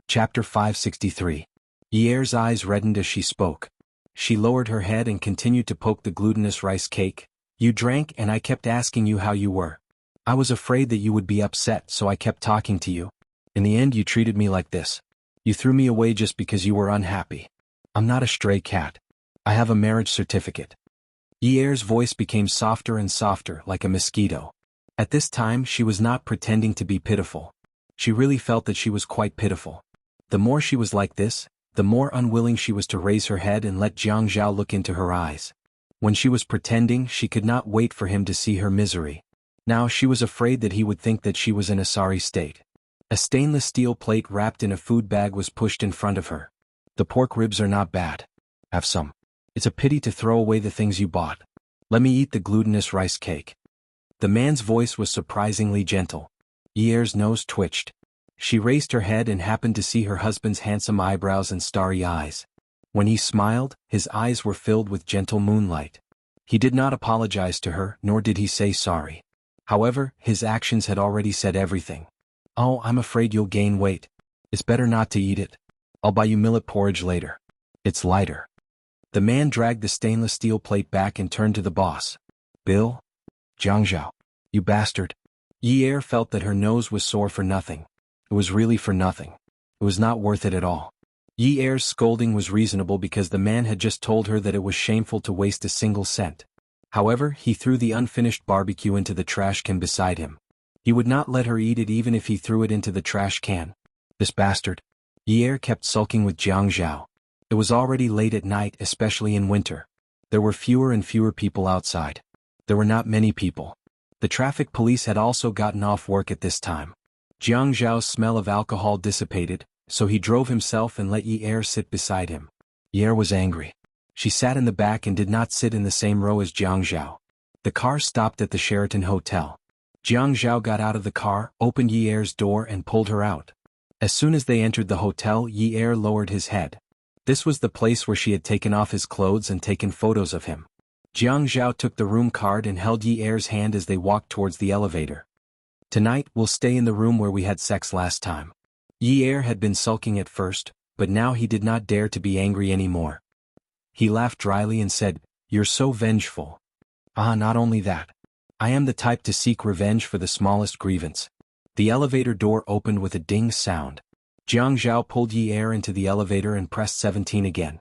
Chapter 563. Yier's eyes reddened as she spoke. She lowered her head and continued to poke the glutinous rice cake. You drank and I kept asking you how you were. I was afraid that you would be upset, so I kept talking to you. In the end you treated me like this. You threw me away just because you were unhappy. I'm not a stray cat. I have a marriage certificate. Yier's voice became softer and softer, like a mosquito. At this time she was not pretending to be pitiful. She really felt that she was quite pitiful. The more she was like this, the more unwilling she was to raise her head and let Xianxia look into her eyes. When she was pretending, she could not wait for him to see her misery. Now she was afraid that he would think that she was in a sorry state. A stainless steel plate wrapped in a food bag was pushed in front of her. The pork ribs are not bad. Have some. It's a pity to throw away the things you bought. Let me eat the glutinous rice cake. The man's voice was surprisingly gentle. Yier's nose twitched. She raised her head and happened to see her husband's handsome eyebrows and starry eyes. When he smiled, his eyes were filled with gentle moonlight. He did not apologize to her, nor did he say sorry. However, his actions had already said everything. Oh, I'm afraid you'll gain weight. It's better not to eat it. I'll buy you millet porridge later. It's lighter. The man dragged the stainless steel plate back and turned to the boss. Bill? Xianxia. You bastard. Yier felt that her nose was sore for nothing. It was really for nothing. It was not worth it at all. Yier's scolding was reasonable because the man had just told her that it was shameful to waste a single cent. However, he threw the unfinished barbecue into the trash can beside him. He would not let her eat it even if he threw it into the trash can. This bastard. Yier kept sulking with Xianxia. It was already late at night, especially in winter. There were fewer and fewer people outside. There were not many people. The traffic police had also gotten off work at this time. Xianxia's smell of alcohol dissipated, so he drove himself and let Yier sit beside him. Yier was angry. She sat in the back and did not sit in the same row as Xianxia. The car stopped at the Sheraton Hotel. Xianxia got out of the car, opened Yier's door and pulled her out. As soon as they entered the hotel, Yier lowered his head. This was the place where she had taken off his clothes and taken photos of him. Xianxia took the room card and held Yier's hand as they walked towards the elevator. Tonight, we'll stay in the room where we had sex last time. Yier had been sulking at first, but now he did not dare to be angry anymore. He laughed dryly and said, You're so vengeful. Ah, not only that. I am the type to seek revenge for the smallest grievance. The elevator door opened with a ding sound. Xianxia pulled Yier into the elevator and pressed 17 again.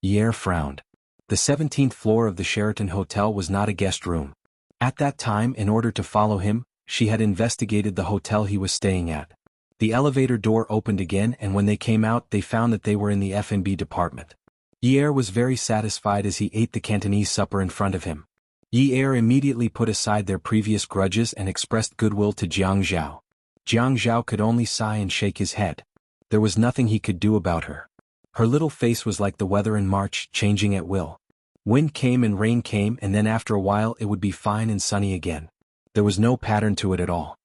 Yier frowned. The 17th floor of the Sheraton Hotel was not a guest room. At that time, in order to follow him, she had investigated the hotel he was staying at. The elevator door opened again, and when they came out they found that they were in the F&B department. Yier was very satisfied as he ate the Cantonese supper in front of him. Yier immediately put aside their previous grudges and expressed goodwill to Xianxia. Xianxia could only sigh and shake his head. There was nothing he could do about her. Her little face was like the weather in March, changing at will. Wind came and rain came, and then after a while it would be fine and sunny again. There was no pattern to it at all.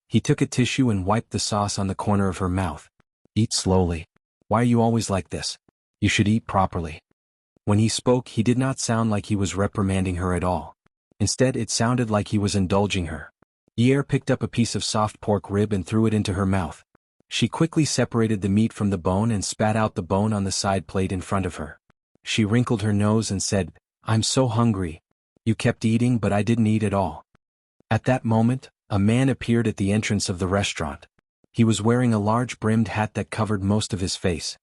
He took a tissue and wiped the sauce on the corner of her mouth. Eat slowly. Why are you always like this? You should eat properly. When he spoke, he did not sound like he was reprimanding her at all. Instead, it sounded like he was indulging her. Yier picked up a piece of soft pork rib and threw it into her mouth. She quickly separated the meat from the bone and spat out the bone on the side plate in front of her. She wrinkled her nose and said, I'm so hungry. You kept eating, but I didn't eat at all. At that moment, a man appeared at the entrance of the restaurant. He was wearing a large brimmed hat that covered most of his face.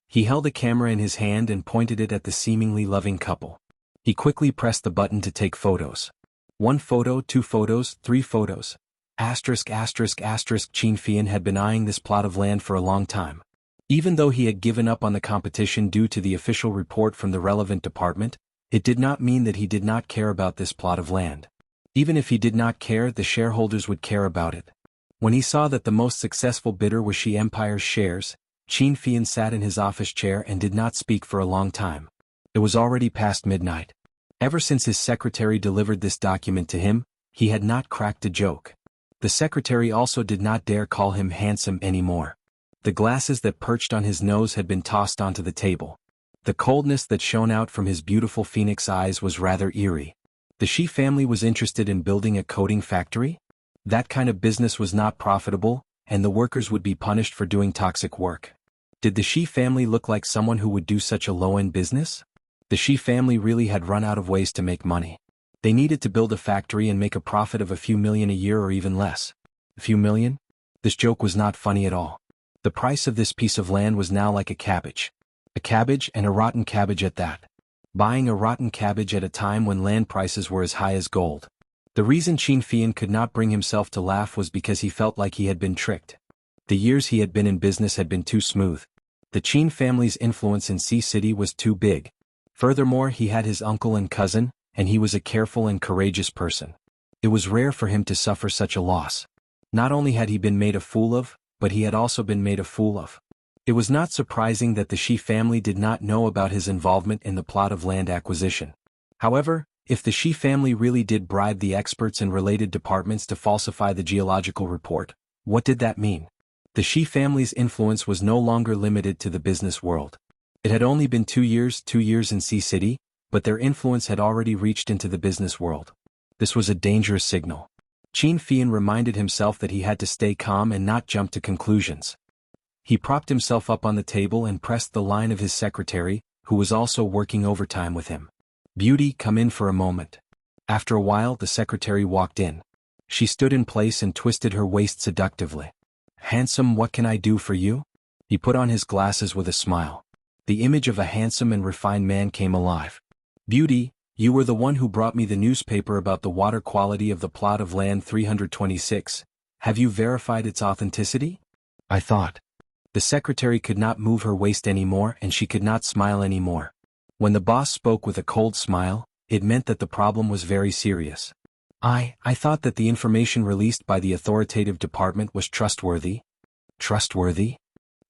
He held a camera in his hand and pointed it at the seemingly loving couple. He quickly pressed the button to take photos. 1 photo, 2 photos, 3 photos. Xianxian had been eyeing this plot of land for a long time. Even though he had given up on the competition due to the official report from the relevant department, it did not mean that he did not care about this plot of land. Even if he did not care, the shareholders would care about it. When he saw that the most successful bidder was Xi Empire's shares, Xianxian sat in his office chair and did not speak for a long time. It was already past midnight. Ever since his secretary delivered this document to him, he had not cracked a joke. The secretary also did not dare call him handsome anymore. The glasses that perched on his nose had been tossed onto the table. The coldness that shone out from his beautiful phoenix eyes was rather eerie. The Xi family was interested in building a coating factory? That kind of business was not profitable, and the workers would be punished for doing toxic work. Did the Shi family look like someone who would do such a low-end business? The Shi family really had run out of ways to make money. They needed to build a factory and make a profit of a few million a year or even less. A few million? This joke was not funny at all. The price of this piece of land was now like a cabbage. A cabbage, and a rotten cabbage at that. Buying a rotten cabbage at a time when land prices were as high as gold. The reason Xianxia could not bring himself to laugh was because he felt like he had been tricked. The years he had been in business had been too smooth. The Qin family's influence in Sea City was too big. Furthermore, he had his uncle and cousin, and he was a careful and courageous person. It was rare for him to suffer such a loss. Not only had he been made a fool of, but he had also been made a fool of. It was not surprising that the Shi family did not know about his involvement in the plot of land acquisition. However, if the Shi family really did bribe the experts in related departments to falsify the geological report, what did that mean? The Shi family's influence was no longer limited to the business world. It had only been 2 years in Sea City, but their influence had already reached into the business world. This was a dangerous signal. Xianxia reminded himself that he had to stay calm and not jump to conclusions. He propped himself up on the table and pressed the line of his secretary, who was also working overtime with him. "Beauty, come in for a moment." After a while, the secretary walked in. She stood in place and twisted her waist seductively. "Handsome, what can I do for you?" He put on his glasses with a smile. The image of a handsome and refined man came alive. "Beauty, you were the one who brought me the newspaper about the water quality of the plot of land 326. Have you verified its authenticity?" "I thought." The secretary could not move her waist anymore, and she could not smile anymore. When the boss spoke with a cold smile, it meant that the problem was very serious. I thought that the information released by the authoritative department was trustworthy." "Trustworthy?"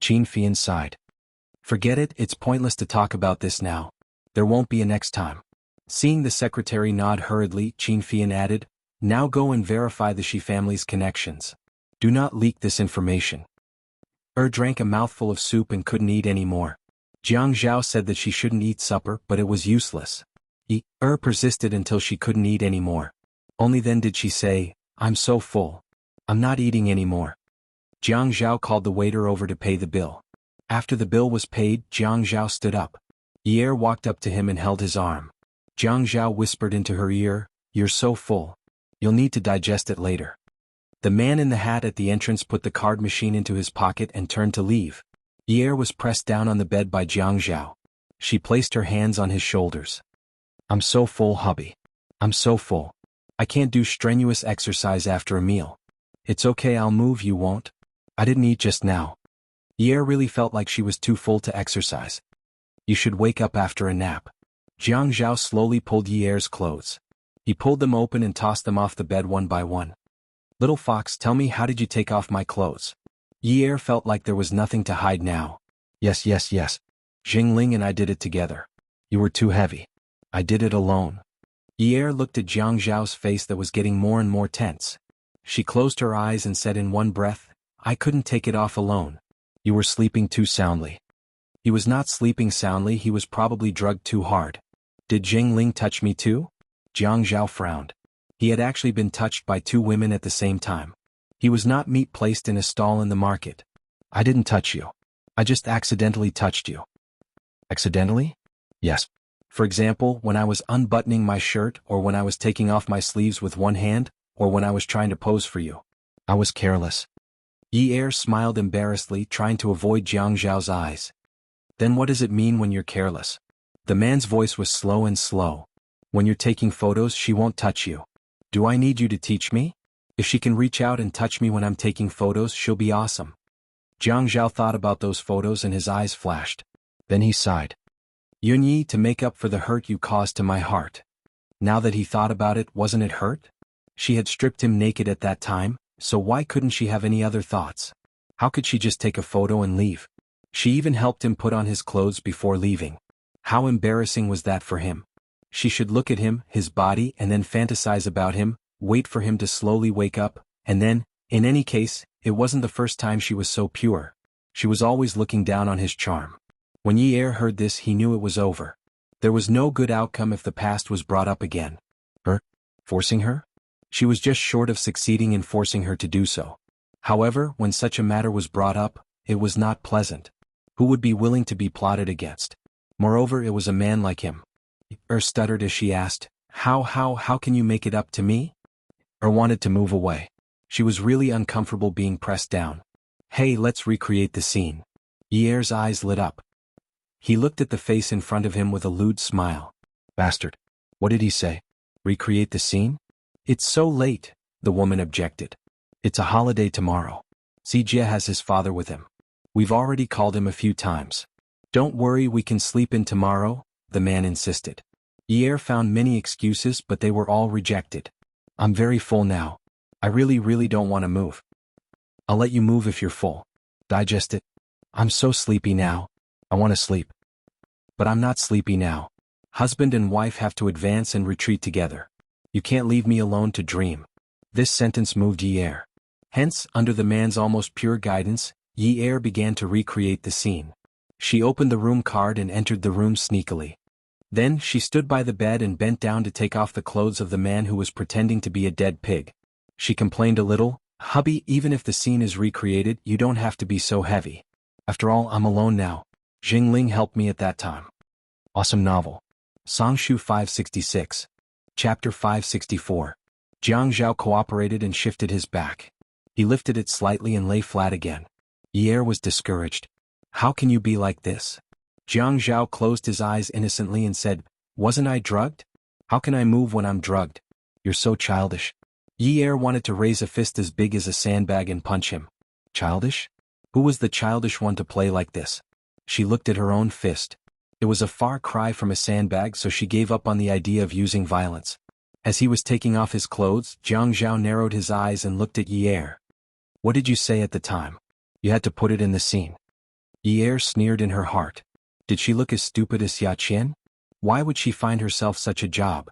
Xianxia sighed. "Forget it, it's pointless to talk about this now. There won't be a next time." Seeing the secretary nod hurriedly, Xianxia added, "Now go and verify the Shi family's connections. Do not leak this information." Drank a mouthful of soup and couldn't eat any more. Jianghu said that she shouldn't eat supper, but it was useless. Persisted until she couldn't eat any more. Only then did she say, "I'm so full. I'm not eating anymore." Jianghu called the waiter over to pay the bill. After the bill was paid, Jianghu stood up. Ye walked up to him and held his arm. Jianghu whispered into her ear, "You're so full. You'll need to digest it later." The man in the hat at the entrance put the card machine into his pocket and turned to leave. Ye was pressed down on the bed by Jianghu. She placed her hands on his shoulders. "I'm so full, hubby. I'm so full. I can't do strenuous exercise after a meal. It's okay, I'll move, you won't? I didn't eat just now." Ye really felt like she was too full to exercise. "You should wake up after a nap." Jianghu slowly pulled Ye's clothes. He pulled them open and tossed them off the bed one by one. "Little fox, tell me, how did you take off my clothes?" Ye felt like there was nothing to hide now. Yes. Jingling and I did it together. You were too heavy. I did it alone." Ye looked at Jianghu's face that was getting more and more tense. She closed her eyes and said in one breath, "I couldn't take it off alone. You were sleeping too soundly." He was not sleeping soundly, he was probably drugged too hard. "Did Jingling touch me too?" Jianghu frowned. He had actually been touched by 2 women at the same time. He was not meat placed in a stall in the market. "I didn't touch you. I just accidentally touched you." "Accidentally?" "Yes. For example, when I was unbuttoning my shirt, or when I was taking off my sleeves with one hand, or when I was trying to pose for you. I was careless." Ye smiled embarrassedly, trying to avoid Jianghu's eyes. "Then what does it mean when you're careless?" The man's voice was slow. "When you're taking photos, she won't touch you. Do I need you to teach me? If she can reach out and touch me when I'm taking photos, she'll be awesome." Jianghu thought about those photos and his eyes flashed. Then he sighed. "Yunyi, to make up for the hurt you caused to my heart." Now that he thought about it, wasn't it hurt? She had stripped him naked at that time, so why couldn't she have any other thoughts? How could she just take a photo and leave? She even helped him put on his clothes before leaving. How embarrassing was that for him? She should look at him, his body, and then fantasize about him, wait for him to slowly wake up, and then, in any case, it wasn't the first time she was so pure. She was always looking down on his charm. When Ye heard this, he knew it was over. There was no good outcome if the past was brought up again. Forcing her? She was just short of succeeding in forcing her to do so. However, when such a matter was brought up, it was not pleasant. Who would be willing to be plotted against? Moreover, it was a man like him. Stuttered as she asked, How can you make it up to me? Wanted to move away. She was really uncomfortable being pressed down. Hey, let's recreate the scene. Yier's eyes lit up. He looked at the face in front of him with a lewd smile. Bastard. What did he say? Recreate the scene? It's so late, the woman objected. It's a holiday tomorrow. Xijia has his father with him. We've already called him a few times. Don't worry, we can sleep in tomorrow, the man insisted. Yier found many excuses, but they were all rejected. I'm very full now. I really don't want to move. I'll let you move if you're full. Digest it. I'm so sleepy now. I want to sleep. But I'm not sleepy now. Husband and wife have to advance and retreat together. You can't leave me alone to dream. This sentence moved Yier. Hence, under the man's almost pure guidance, Yier began to recreate the scene. She opened the room card and entered the room sneakily. Then, she stood by the bed and bent down to take off the clothes of the man who was pretending to be a dead pig. She complained a little, Hubby, even if the scene is recreated, you don't have to be so heavy. After all, I'm alone now. Jingling helped me at that time. Awesome novel. Songshu 566. Chapter 564. Jianghu cooperated and shifted his back. He lifted it slightly and lay flat again. Yier was discouraged. How can you be like this? Jianghu closed his eyes innocently and said, Wasn't I drugged? How can I move when I'm drugged? You're so childish. Yier wanted to raise a fist as big as a sandbag and punch him. Childish? Who was the childish one to play like this? She looked at her own fist. It was a far cry from a sandbag, so she gave up on the idea of using violence. As he was taking off his clothes, Jianghu narrowed his eyes and looked at Yier. What did you say at the time? You had to put it in the scene. Yier sneered in her heart. Did she look as stupid as Xiaqian? Why would she find herself such a job?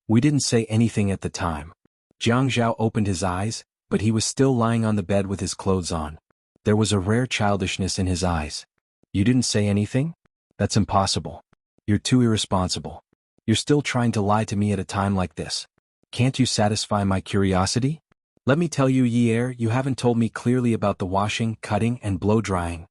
We didn't say anything at the time. Jianghu opened his eyes, but he was still lying on the bed with his clothes on. There was a rare childishness in his eyes. You didn't say anything? That's impossible. You're too irresponsible. You're still trying to lie to me at a time like this. Can't you satisfy my curiosity? Let me tell you, Yier, you haven't told me clearly about the washing, cutting, and blow-drying.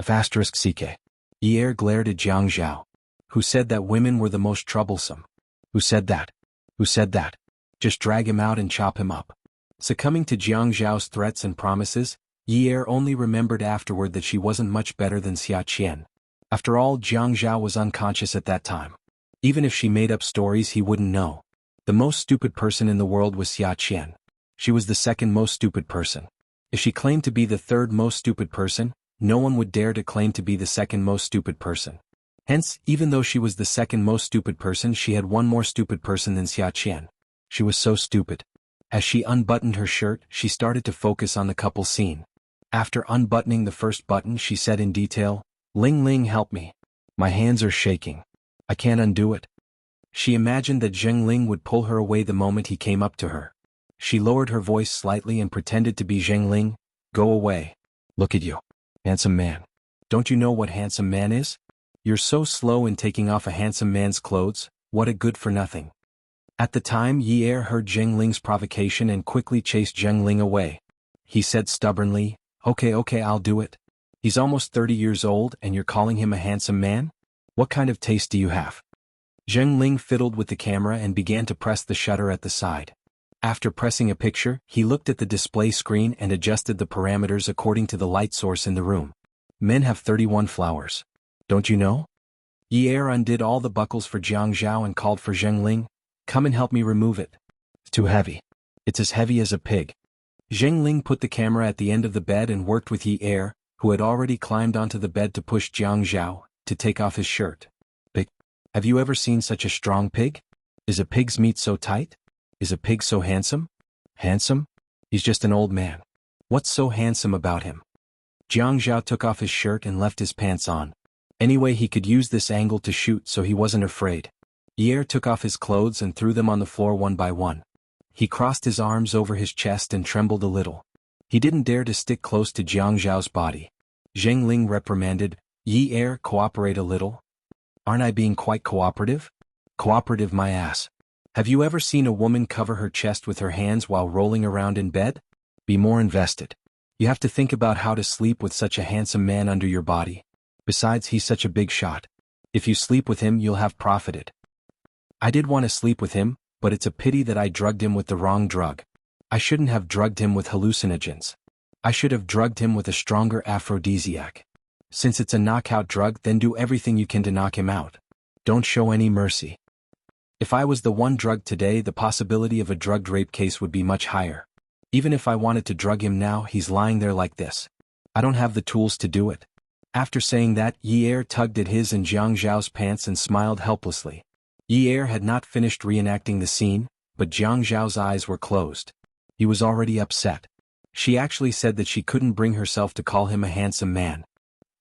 *CK. Yier glared at Jianghu. Who said that women were the most troublesome? Who said that? Who said that? Just drag him out and chop him up. Succumbing to Jianghu's threats and promises, Yier only remembered afterward that she wasn't much better than Xiaqian. After all, Jianghu was unconscious at that time. Even if she made up stories, he wouldn't know. The most stupid person in the world was Xiaqian. She was the second most stupid person. If she claimed to be the third most stupid person, no one would dare to claim to be the second most stupid person. Hence, even though she was the second most stupid person, she had one more stupid person than Xiaqian. She was so stupid. As she unbuttoned her shirt, she started to focus on the couple scene. After unbuttoning the first button, she said in detail, Ling Ling, help me. My hands are shaking. I can't undo it. She imagined that Zheng Ling would pull her away the moment he came up to her. She lowered her voice slightly and pretended to be Zheng Ling. Go away. Look at you. Handsome man. Don't you know what handsome man is? You're so slow in taking off a handsome man's clothes. What a good-for-nothing. At the time, Yier heard Zheng Ling's provocation and quickly chased Zheng Ling away. He said stubbornly, Okay, I'll do it. He's almost 30 years old and you're calling him a handsome man? What kind of taste do you have? Zheng Ling fiddled with the camera and began to press the shutter at the side. After pressing a picture, he looked at the display screen and adjusted the parameters according to the light source in the room. Men have 31 flowers. Don't you know? Yier undid all the buckles for Jianghu and called for Zheng Ling. Come and help me remove it. It's too heavy. It's as heavy as a pig. Zheng Ling put the camera at the end of the bed and worked with Yier, who had already climbed onto the bed to push Jianghu to take off his shirt. Pig. Have you ever seen such a strong pig? Is a pig's meat so tight? Is a pig so handsome? Handsome? He's just an old man. What's so handsome about him? Jianghu took off his shirt and left his pants on. Anyway, he could use this angle to shoot, so he wasn't afraid. Yier took off his clothes and threw them on the floor one by one. He crossed his arms over his chest and trembled a little. He didn't dare to stick close to Jianghu's body. Zheng Ling reprimanded, Yier, cooperate a little. Aren't I being quite cooperative? Cooperative my ass. Have you ever seen a woman cover her chest with her hands while rolling around in bed? Be more invested. You have to think about how to sleep with such a handsome man under your body. Besides, he's such a big shot. If you sleep with him, you'll have profited. I did want to sleep with him, but it's a pity that I drugged him with the wrong drug. I shouldn't have drugged him with hallucinogens. I should have drugged him with a stronger aphrodisiac. Since it's a knockout drug, then do everything you can to knock him out. Don't show any mercy. If I was the one drugged today, the possibility of a drugged rape case would be much higher. Even if I wanted to drug him now, he's lying there like this. I don't have the tools to do it. After saying that, Yi tugged at his and Jiang Zhao's pants and smiled helplessly. Yi had not finished reenacting the scene, but Jiang Zhao's eyes were closed. He was already upset. She actually said that she couldn't bring herself to call him a handsome man.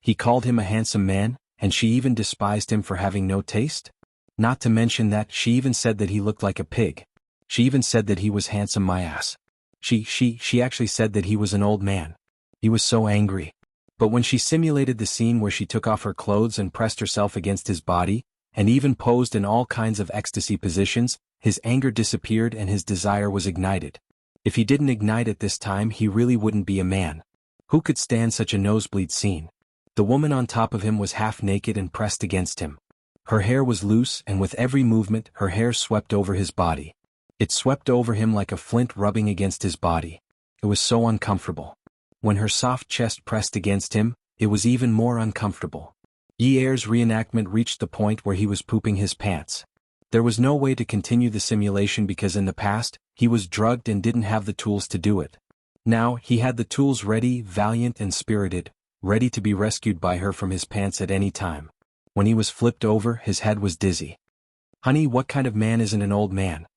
He called him a handsome man, and she even despised him for having no taste? Not to mention that she even said that he looked like a pig. She even said that he was handsome, my ass. She actually said that he was an old man. He was so angry. But when she simulated the scene where she took off her clothes and pressed herself against his body, and even posed in all kinds of ecstasy positions, his anger disappeared and his desire was ignited. If he didn't ignite it this time, he really wouldn't be a man. Who could stand such a nosebleed scene? The woman on top of him was half naked and pressed against him. Her hair was loose, and with every movement, her hair swept over his body. It swept over him like a flint rubbing against his body. It was so uncomfortable. When her soft chest pressed against him, it was even more uncomfortable. Yi's reenactment reached the point where he was pooping his pants. There was no way to continue the simulation because in the past, he was drugged and didn't have the tools to do it. Now, he had the tools ready, valiant and spirited, ready to be rescued by her from his pants at any time. When he was flipped over, his head was dizzy. "Honey, what kind of man isn't an old man?"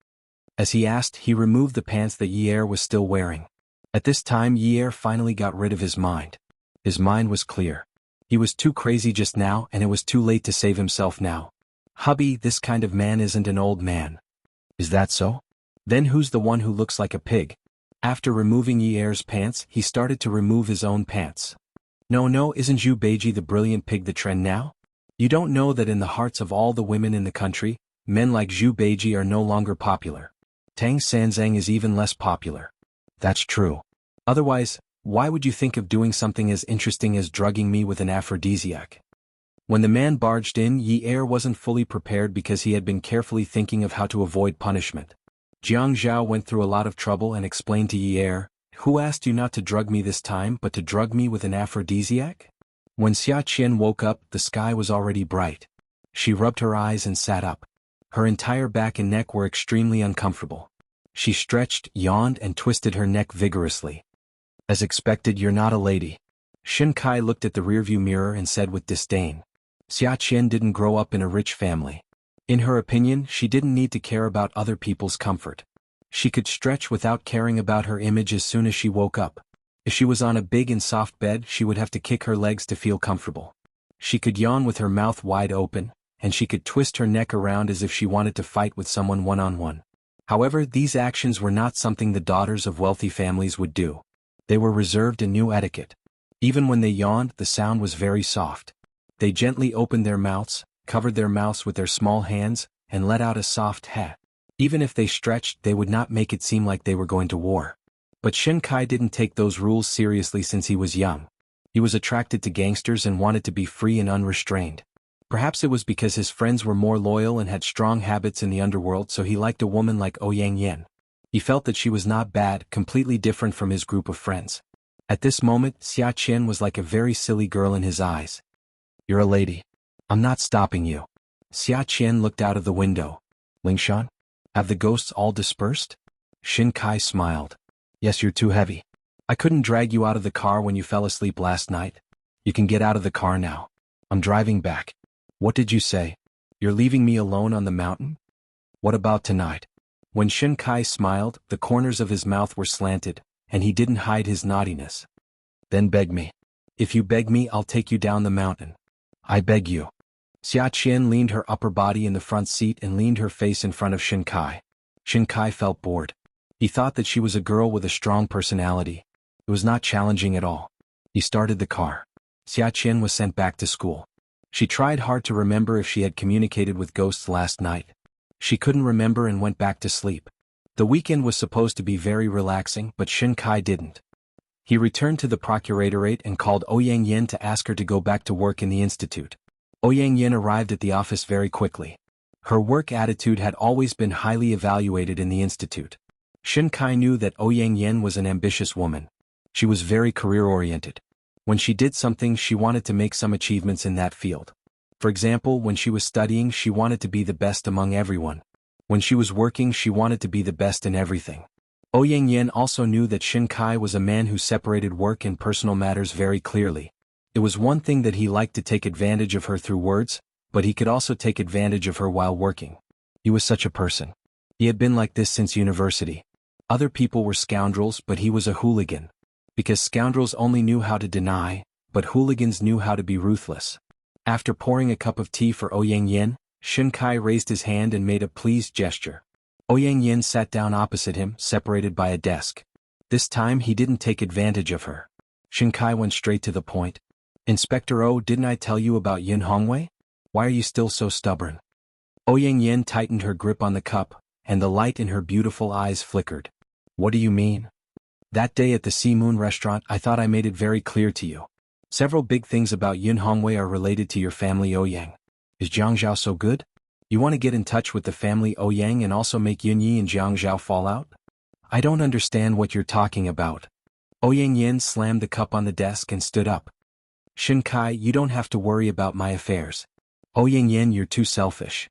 As he asked, he removed the pants that Yi was still wearing. At this time, Yi finally got rid of his mind. His mind was clear. He was too crazy just now, and it was too late to save himself now. "Hubby, this kind of man isn't an old man." "Is that so? Then who's the one who looks like a pig?" After removing Yi's pants, he started to remove his own pants. No, isn't Zhu Beiji the brilliant pig the trend now? You don't know that in the hearts of all the women in the country, men like Zhu Beiji are no longer popular. Tang Sanzang is even less popular. That's true. Otherwise, why would you think of doing something as interesting as drugging me with an aphrodisiac? When the man barged in, Yi wasn't fully prepared because he had been carefully thinking of how to avoid punishment. Jiang Zhao went through a lot of trouble and explained to Yi, "Who asked you not to drug me this time but to drug me with an aphrodisiac?" When Xia Qian woke up, the sky was already bright. She rubbed her eyes and sat up. Her entire back and neck were extremely uncomfortable. She stretched, yawned and twisted her neck vigorously. "As expected, you're not a lady." Shin Kai looked at the rearview mirror and said with disdain. Xia Qian didn't grow up in a rich family. In her opinion, she didn't need to care about other people's comfort. She could stretch without caring about her image as soon as she woke up. If she was on a big and soft bed, she would have to kick her legs to feel comfortable. She could yawn with her mouth wide open, and she could twist her neck around as if she wanted to fight with someone one-on-one. However, these actions were not something the daughters of wealthy families would do. They were reserved and knew etiquette. Even when they yawned, the sound was very soft. They gently opened their mouths, covered their mouths with their small hands, and let out a soft "heh." Even if they stretched, they would not make it seem like they were going to war. But Shin Kai didn't take those rules seriously since he was young. He was attracted to gangsters and wanted to be free and unrestrained. Perhaps it was because his friends were more loyal and had strong habits in the underworld, so he liked a woman like Ouyang Yen. He felt that she was not bad, completely different from his group of friends. At this moment, Xia Qian was like a very silly girl in his eyes. "You're a lady. I'm not stopping you." Xia Qian looked out of the window. "Lingshan? Have the ghosts all dispersed?" Shin Kai smiled. "Yes, you're too heavy. I couldn't drag you out of the car when you fell asleep last night. You can get out of the car now. I'm driving back." "What did you say? You're leaving me alone on the mountain? What about tonight?" When Shin Kai smiled, the corners of his mouth were slanted, and he didn't hide his naughtiness. "Then beg me. If you beg me, I'll take you down the mountain. I beg you." Xia Qian leaned her upper body in the front seat and leaned her face in front of Shin Kai. Shin Kai felt bored. He thought that she was a girl with a strong personality. It was not challenging at all. He started the car. Xia Qian was sent back to school. She tried hard to remember if she had communicated with ghosts last night. She couldn't remember and went back to sleep. The weekend was supposed to be very relaxing, but Shin Kai didn't. He returned to the procuratorate and called Ouyang Yin to ask her to go back to work in the institute. Ouyang Yin arrived at the office very quickly. Her work attitude had always been highly evaluated in the institute. Shin Kai knew that Ouyang Yin was an ambitious woman. She was very career-oriented. When she did something, she wanted to make some achievements in that field. For example, when she was studying, she wanted to be the best among everyone. When she was working, she wanted to be the best in everything. Ouyang Yin also knew that Shin Kai was a man who separated work and personal matters very clearly. It was one thing that he liked to take advantage of her through words, but he could also take advantage of her while working. He was such a person. He had been like this since university. Other people were scoundrels, but he was a hooligan. Because scoundrels only knew how to deny, but hooligans knew how to be ruthless. After pouring a cup of tea for Ouyang Yin, Shin Kai raised his hand and made a pleased gesture. Ouyang Yin sat down opposite him, separated by a desk. This time he didn't take advantage of her. Shin Kai went straight to the point. Inspector O, didn't I tell you about Xuanhuan? Why are you still so stubborn? Ouyang Yin tightened her grip on the cup, and the light in her beautiful eyes flickered. What do you mean? That day at the Sea Moon restaurant, I thought I made it very clear to you. Several big things about Xuanhuan are related to your family Ouyang. Is Jianghu so good? You want to get in touch with the family Ouyang and also make Yunyi and Jianghu fall out? I don't understand what you're talking about. Ouyang Yin slammed the cup on the desk and stood up. Shin Kai, you don't have to worry about my affairs. Ouyang Yin, you're too selfish.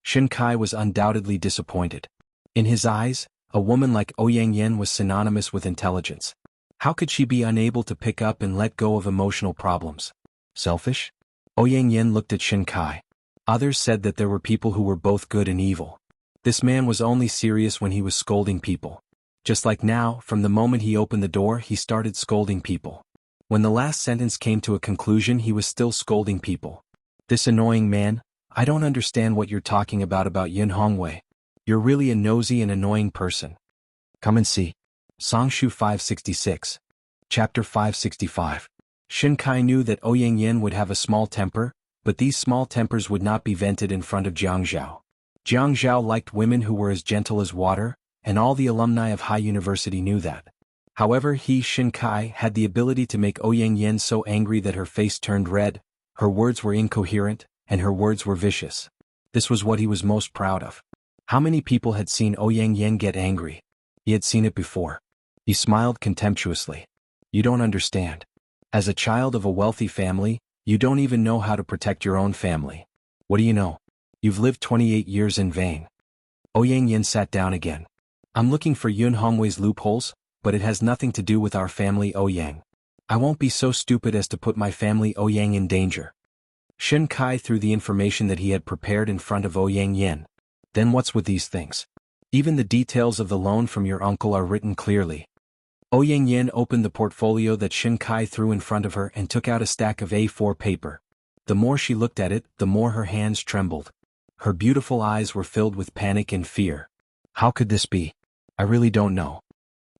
Shin Kai was undoubtedly disappointed. In his eyes, a woman like Ouyang Yin was synonymous with intelligence. How could she be unable to pick up and let go of emotional problems? Selfish? Ouyang Yin looked at Shin Kai. Others said that there were people who were both good and evil. This man was only serious when he was scolding people. Just like now, from the moment he opened the door, he started scolding people. When the last sentence came to a conclusion, he was still scolding people. This annoying man, I don't understand what you're talking about Xuanhuan. You're really a nosy and annoying person. Come and see. Songshu 566. Chapter 565. Shin Kai knew that Ouyang Yin would have a small temper, but these small tempers would not be vented in front of Jianghu. Jianghu liked women who were as gentle as water, and all the alumni of High University knew that. However, he, Shin Kai, had the ability to make Ouyang Yin so angry that her face turned red, her words were incoherent, and her words were vicious. This was what he was most proud of. How many people had seen Ouyang Yin get angry? He had seen it before. He smiled contemptuously. You don't understand. As a child of a wealthy family, you don't even know how to protect your own family. What do you know? You've lived 28 years in vain. Ouyang Yin sat down again. I'm looking for Xuanhuan's loopholes, but it has nothing to do with our family Ouyang. I won't be so stupid as to put my family Ouyang in danger. Shin Kai threw the information that he had prepared in front of Ouyang Yin. Then what's with these things? Even the details of the loan from your uncle are written clearly. Ouyang Yin opened the portfolio that Shin Kai threw in front of her and took out a stack of A4 paper. The more she looked at it, the more her hands trembled. Her beautiful eyes were filled with panic and fear. How could this be? I really don't know.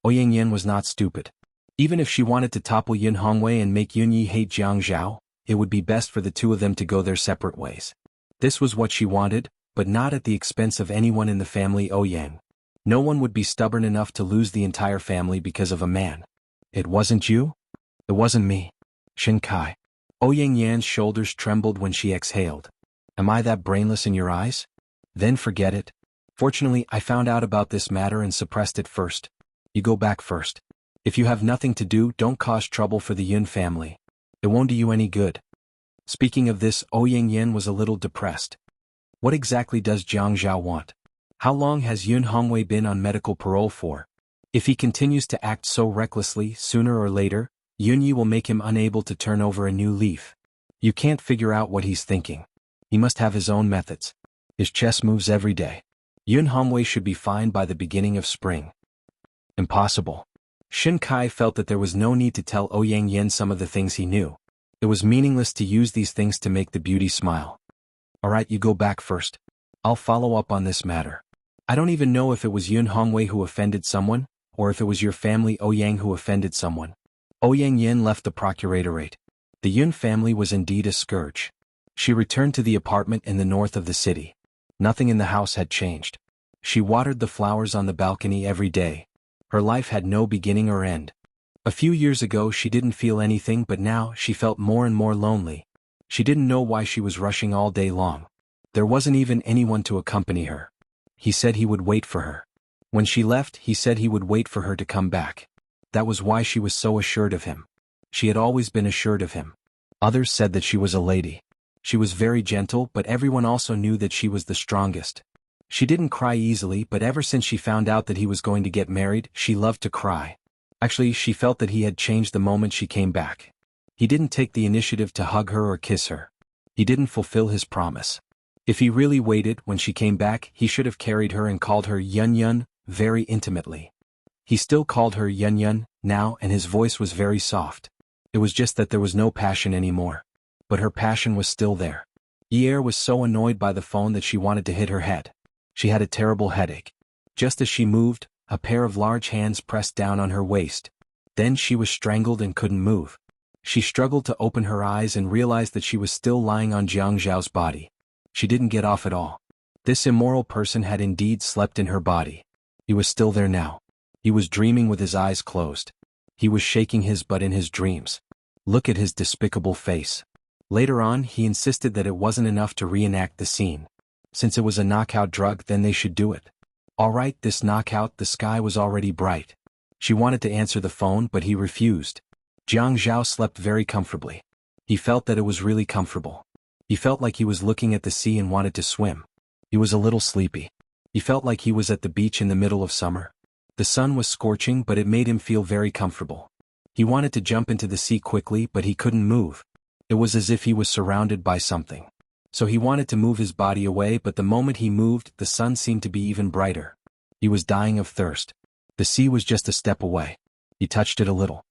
Ouyang Yin was not stupid. Even if she wanted to topple Xuanhuan and make Yunyi hate Jianghu, it would be best for the two of them to go their separate ways. This was what she wanted, but not at the expense of anyone in the family Ouyang. No one would be stubborn enough to lose the entire family because of a man. It wasn't you? It wasn't me. Shin Kai. Ouyang Yan's shoulders trembled when she exhaled. Am I that brainless in your eyes? Then forget it. Fortunately, I found out about this matter and suppressed it first. You go back first. If you have nothing to do, don't cause trouble for the Yun family. It won't do you any good. Speaking of this, Ouyang Yin was a little depressed. What exactly does Jianghu want? How long has Xuanhuan been on medical parole for? If he continues to act so recklessly, sooner or later, Yunyi will make him unable to turn over a new leaf. You can't figure out what he's thinking. He must have his own methods. His chess moves every day. Xuanhuan should be fine by the beginning of spring. Impossible. Shin Kai felt that there was no need to tell Ouyang Yin some of the things he knew. It was meaningless to use these things to make the beauty smile. Alright, you go back first. I'll follow up on this matter. I don't even know if it was Xuanhuan who offended someone, or if it was your family Ouyang who offended someone. Ouyang Yin left the procuratorate. The Yun family was indeed a scourge. She returned to the apartment in the north of the city. Nothing in the house had changed. She watered the flowers on the balcony every day. Her life had no beginning or end. A few years ago she didn't feel anything, but now she felt more and more lonely. She didn't know why she was rushing all day long. There wasn't even anyone to accompany her. He said he would wait for her. When she left, he said he would wait for her to come back. That was why she was so assured of him. She had always been assured of him. Others said that she was a lady. She was very gentle, but everyone also knew that she was the strongest. She didn't cry easily, but ever since she found out that he was going to get married, she loved to cry. Actually, she felt that he had changed the moment she came back. He didn't take the initiative to hug her or kiss her. He didn't fulfill his promise. If he really waited, when she came back, he should have carried her and called her Xuanhuan, very intimately. He still called her Xuanhuan now, and his voice was very soft. It was just that there was no passion anymore. But her passion was still there. Yi was so annoyed by the phone that she wanted to hit her head. She had a terrible headache. Just as she moved, a pair of large hands pressed down on her waist. Then she was strangled and couldn't move. She struggled to open her eyes and realized that she was still lying on Jianghu's body. She didn't get off at all. This immoral person had indeed slept in her body. He was still there now. He was dreaming with his eyes closed. He was shaking his butt in his dreams. Look at his despicable face. Later on, he insisted that it wasn't enough to reenact the scene. Since it was a knockout drug, then they should do it. Alright, this knockout, the sky was already bright. She wanted to answer the phone, but he refused. Jianghu slept very comfortably. He felt that it was really comfortable. He felt like he was looking at the sea and wanted to swim. He was a little sleepy. He felt like he was at the beach in the middle of summer. The sun was scorching, but it made him feel very comfortable. He wanted to jump into the sea quickly, but he couldn't move. It was as if he was surrounded by something. So he wanted to move his body away, but the moment he moved, the sun seemed to be even brighter. He was dying of thirst. The sea was just a step away. He touched it a little.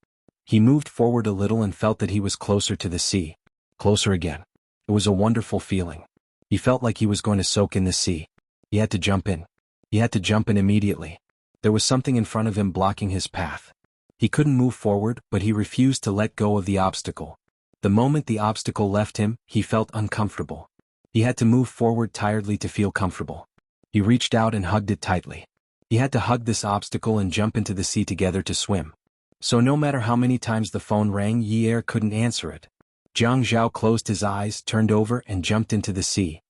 He moved forward a little and felt that he was closer to the sea. Closer again. It was a wonderful feeling. He felt like he was going to soak in the sea. He had to jump in. He had to jump in immediately. There was something in front of him blocking his path. He couldn't move forward, but he refused to let go of the obstacle. The moment the obstacle left him, he felt uncomfortable. He had to move forward tiredly to feel comfortable. He reached out and hugged it tightly. He had to hug this obstacle and jump into the sea together to swim. So no matter how many times the phone rang, Yi couldn't answer it. Jianghu closed his eyes, turned over, and jumped into the sea.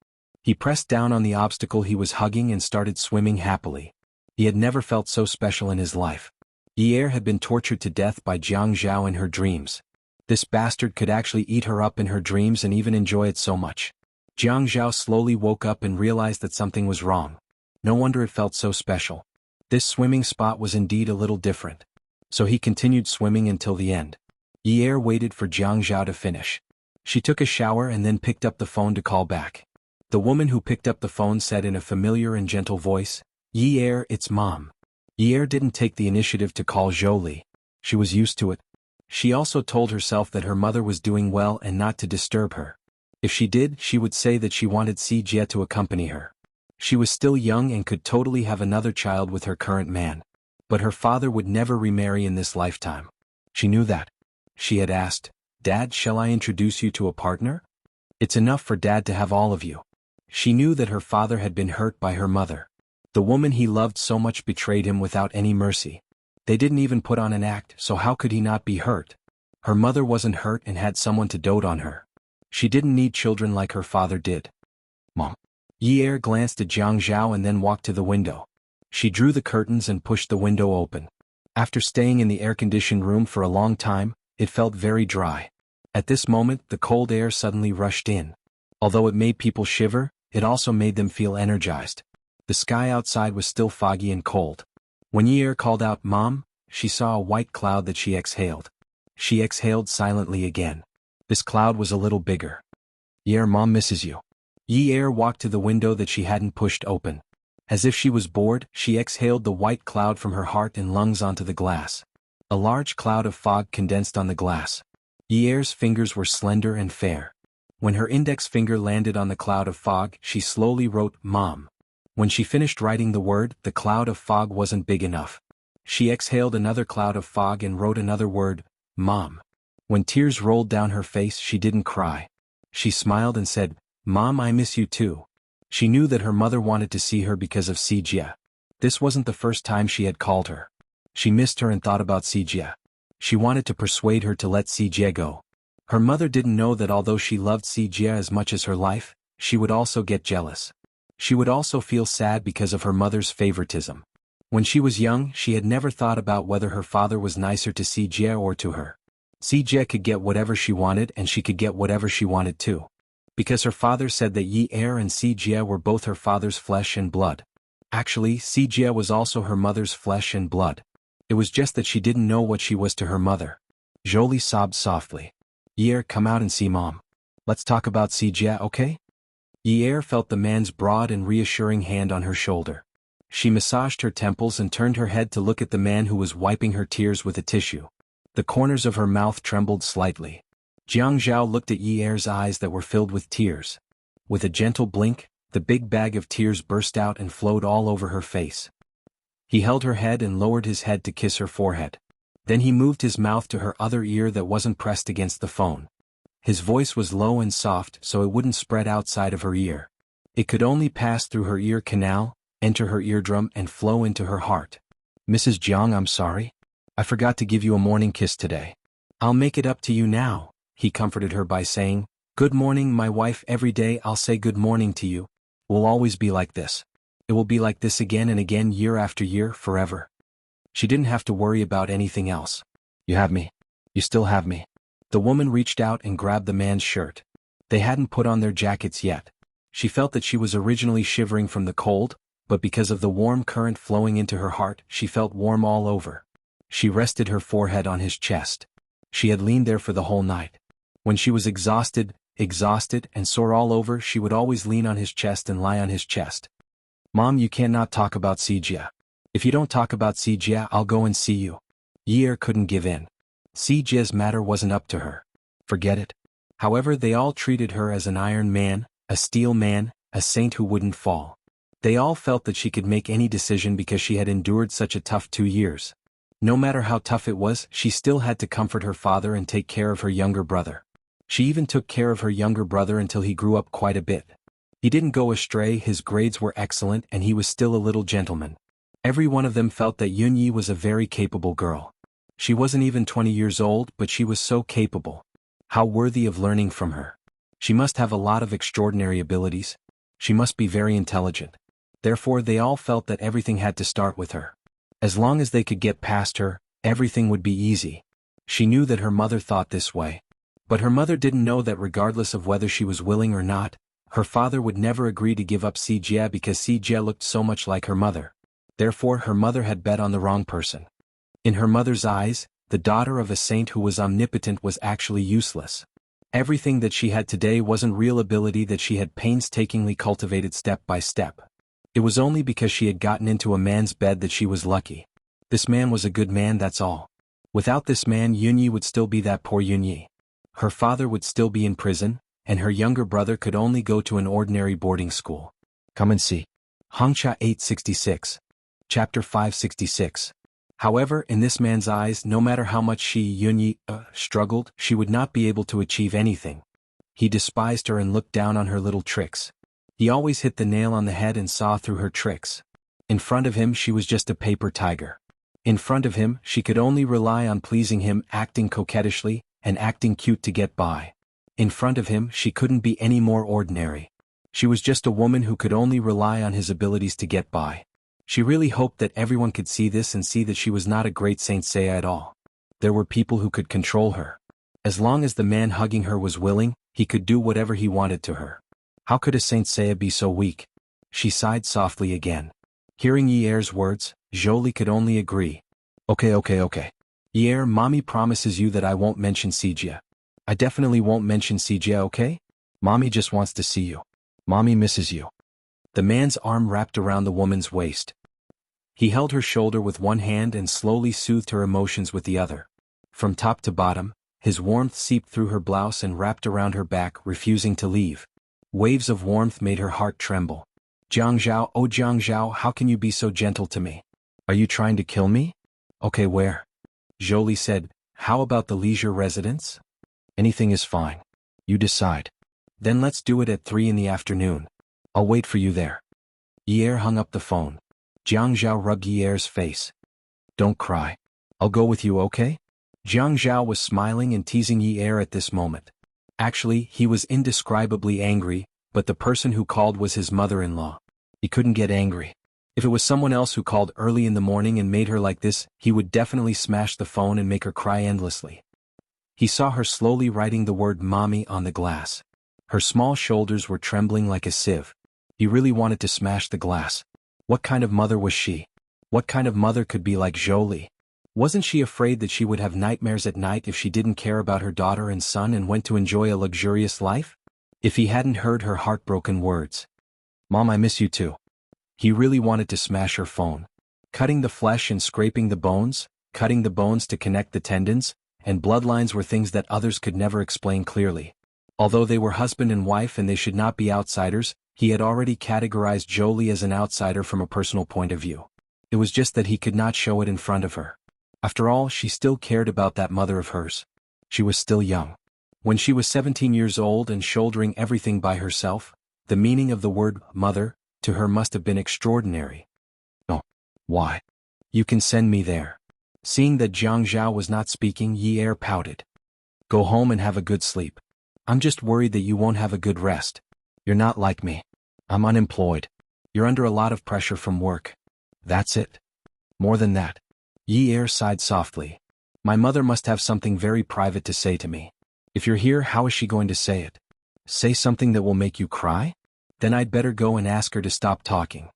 He pressed down on the obstacle he was hugging and started swimming happily. He had never felt so special in his life. Yi had been tortured to death by Jianghu in her dreams. This bastard could actually eat her up in her dreams and even enjoy it so much. Jianghu slowly woke up and realized that something was wrong. No wonder it felt so special. This swimming spot was indeed a little different. So he continued swimming until the end. Yi waited for Jianghu to finish. She took a shower and then picked up the phone to call back. The woman who picked up the phone said in a familiar and gentle voice, "Yi, it's Mom." Yi didn't take the initiative to call Jolie. She was used to it. She also told herself that her mother was doing well and not to disturb her. If she did, she would say that she wanted Xianxia to accompany her. She was still young and could totally have another child with her current man. But her father would never remarry in this lifetime. She knew that. She had asked, "Dad, shall I introduce you to a partner? It's enough for Dad to have all of you." She knew that her father had been hurt by her mother. The woman he loved so much betrayed him without any mercy. They didn't even put on an act, so how could he not be hurt? Her mother wasn't hurt and had someone to dote on her. She didn't need children like her father did. Mom. Yi glanced at Jianghu and then walked to the window. She drew the curtains and pushed the window open. After staying in the air-conditioned room for a long time, it felt very dry. At this moment, the cold air suddenly rushed in. Although it made people shiver, it also made them feel energized. The sky outside was still foggy and cold. When Yi called out, "Mom," she saw a white cloud that she exhaled. She exhaled silently again. This cloud was a little bigger. "Yi, Mom misses you." Yi walked to the window that she hadn't pushed open. As if she was bored, she exhaled the white cloud from her heart and lungs onto the glass. A large cloud of fog condensed on the glass. Yi's fingers were slender and fair. When her index finger landed on the cloud of fog, she slowly wrote, "Mom." When she finished writing the word, the cloud of fog wasn't big enough. She exhaled another cloud of fog and wrote another word, "Mom." When tears rolled down her face, she didn't cry. She smiled and said, "Mom, I miss you too." She knew that her mother wanted to see her because of Xianxia. This wasn't the first time she had called her. She missed her and thought about Xianxia. She wanted to persuade her to let Xianxia go. Her mother didn't know that although she loved Xianxia as much as her life, she would also get jealous. She would also feel sad because of her mother's favoritism. When she was young, she had never thought about whether her father was nicer to Xianxia or to her. Xianxia could get whatever she wanted and she could get whatever she wanted too. Because her father said that Yi Er and Xianxia were both her father's flesh and blood. Actually, Xianxia was also her mother's flesh and blood. It was just that she didn't know what she was to her mother. Jolie sobbed softly. Yi Er, come out and see Mom. Let's talk about Xianxia, okay? Yi Er felt the man's broad and reassuring hand on her shoulder. She massaged her temples and turned her head to look at the man who was wiping her tears with a tissue. The corners of her mouth trembled slightly. Jianghu looked at Yi Er's eyes that were filled with tears. With a gentle blink, the big bag of tears burst out and flowed all over her face. He held her head and lowered his head to kiss her forehead. Then he moved his mouth to her other ear that wasn't pressed against the phone. His voice was low and soft so it wouldn't spread outside of her ear. It could only pass through her ear canal, enter her eardrum and flow into her heart. Mrs. Jiang, I'm sorry. I forgot to give you a morning kiss today. I'll make it up to you now, he comforted her by saying, good morning, my wife. Every day I'll say good morning to you. We'll always be like this. It will be like this again and again, year after year, forever. She didn't have to worry about anything else. You have me. You still have me. The woman reached out and grabbed the man's shirt. They hadn't put on their jackets yet. She felt that she was originally shivering from the cold, but because of the warm current flowing into her heart, she felt warm all over. She rested her forehead on his chest. She had leaned there for the whole night. When she was exhausted and sore all over, she would always lean on his chest and lie on his chest. Mom, you cannot talk about Xianxia. If you don't talk about Xianxia, I'll go and see you. Yi Er couldn't give in. Xianxia's matter wasn't up to her. Forget it. However, they all treated her as an iron man, a steel man, a saint who wouldn't fall. They all felt that she could make any decision because she had endured such a tough 2 years. No matter how tough it was, she still had to comfort her father and take care of her younger brother. She even took care of her younger brother until he grew up quite a bit. He didn't go astray, his grades were excellent and he was still a little gentleman. Every one of them felt that Yunyi was a very capable girl. She wasn't even 20 years old, but she was so capable. How worthy of learning from her. She must have a lot of extraordinary abilities. She must be very intelligent. Therefore they all felt that everything had to start with her. As long as they could get past her, everything would be easy. She knew that her mother thought this way. But her mother didn't know that regardless of whether she was willing or not, her father would never agree to give up Xianxia because Xianxia looked so much like her mother. Therefore her mother had bet on the wrong person. In her mother's eyes, the daughter of a saint who was omnipotent was actually useless. Everything that she had today wasn't real ability that she had painstakingly cultivated step by step. It was only because she had gotten into a man's bed that she was lucky. This man was a good man, that's all. Without this man, Yunyi would still be that poor Yunyi. Her father would still be in prison, and her younger brother could only go to an ordinary boarding school. Come and see. Hangxia 866. Chapter 566. However, in this man's eyes, no matter how much she, Yunyi, struggled, she would not be able to achieve anything. He despised her and looked down on her little tricks. He always hit the nail on the head and saw through her tricks. In front of him she was just a paper tiger. In front of him she could only rely on pleasing him, acting coquettishly, and acting cute to get by. In front of him she couldn't be any more ordinary. She was just a woman who could only rely on his abilities to get by. She really hoped that everyone could see this and see that she was not a great Saint Seiya at all. There were people who could control her. As long as the man hugging her was willing, he could do whatever he wanted to her. How could a Saint Seiya be so weak? She sighed softly again. Hearing Yi Er's words, Jolie could only agree. Okay. Yi Er, Mommy promises you that I won't mention Xianxia. I definitely won't mention Xianxia, okay? Mommy just wants to see you. Mommy misses you. The man's arm wrapped around the woman's waist. He held her shoulder with one hand and slowly soothed her emotions with the other. From top to bottom, his warmth seeped through her blouse and wrapped around her back, refusing to leave. Waves of warmth made her heart tremble. Jianghu, oh Jianghu, how can you be so gentle to me? Are you trying to kill me? Okay, where? Jolie said, how about the leisure residence? Anything is fine. You decide. Then let's do it at 3 in the afternoon. I'll wait for you there. Yi Er hung up the phone. Jianghu rubbed Yi Er's face. Don't cry. I'll go with you, okay? Jianghu was smiling and teasing Yi Er at this moment. Actually, he was indescribably angry, but the person who called was his mother-in-law. He couldn't get angry. If it was someone else who called early in the morning and made her like this, he would definitely smash the phone and make her cry endlessly. He saw her slowly writing the word mommy on the glass. Her small shoulders were trembling like a sieve. He really wanted to smash the glass. What kind of mother was she? What kind of mother could be like Jolie? Wasn't she afraid that she would have nightmares at night if she didn't care about her daughter and son and went to enjoy a luxurious life? If he hadn't heard her heartbroken words. Mom, I miss you too. He really wanted to smash her phone. Cutting the flesh and scraping the bones, cutting the bones to connect the tendons, and bloodlines were things that others could never explain clearly. Although they were husband and wife and they should not be outsiders, he had already categorized Jolie as an outsider from a personal point of view. It was just that he could not show it in front of her. After all, she still cared about that mother of hers. She was still young. When she was 17 years old and shouldering everything by herself, the meaning of the word mother to her must have been extraordinary. Oh, why? You can send me there. Seeing that Jianghu was not speaking, Yi Er pouted. Go home and have a good sleep. I'm just worried that you won't have a good rest. You're not like me. I'm unemployed. You're under a lot of pressure from work. That's it. More than that. Yi Er sighed softly. My mother must have something very private to say to me. If you're here, how is she going to say it? Say something that will make you cry? Then I'd better go and ask her to stop talking.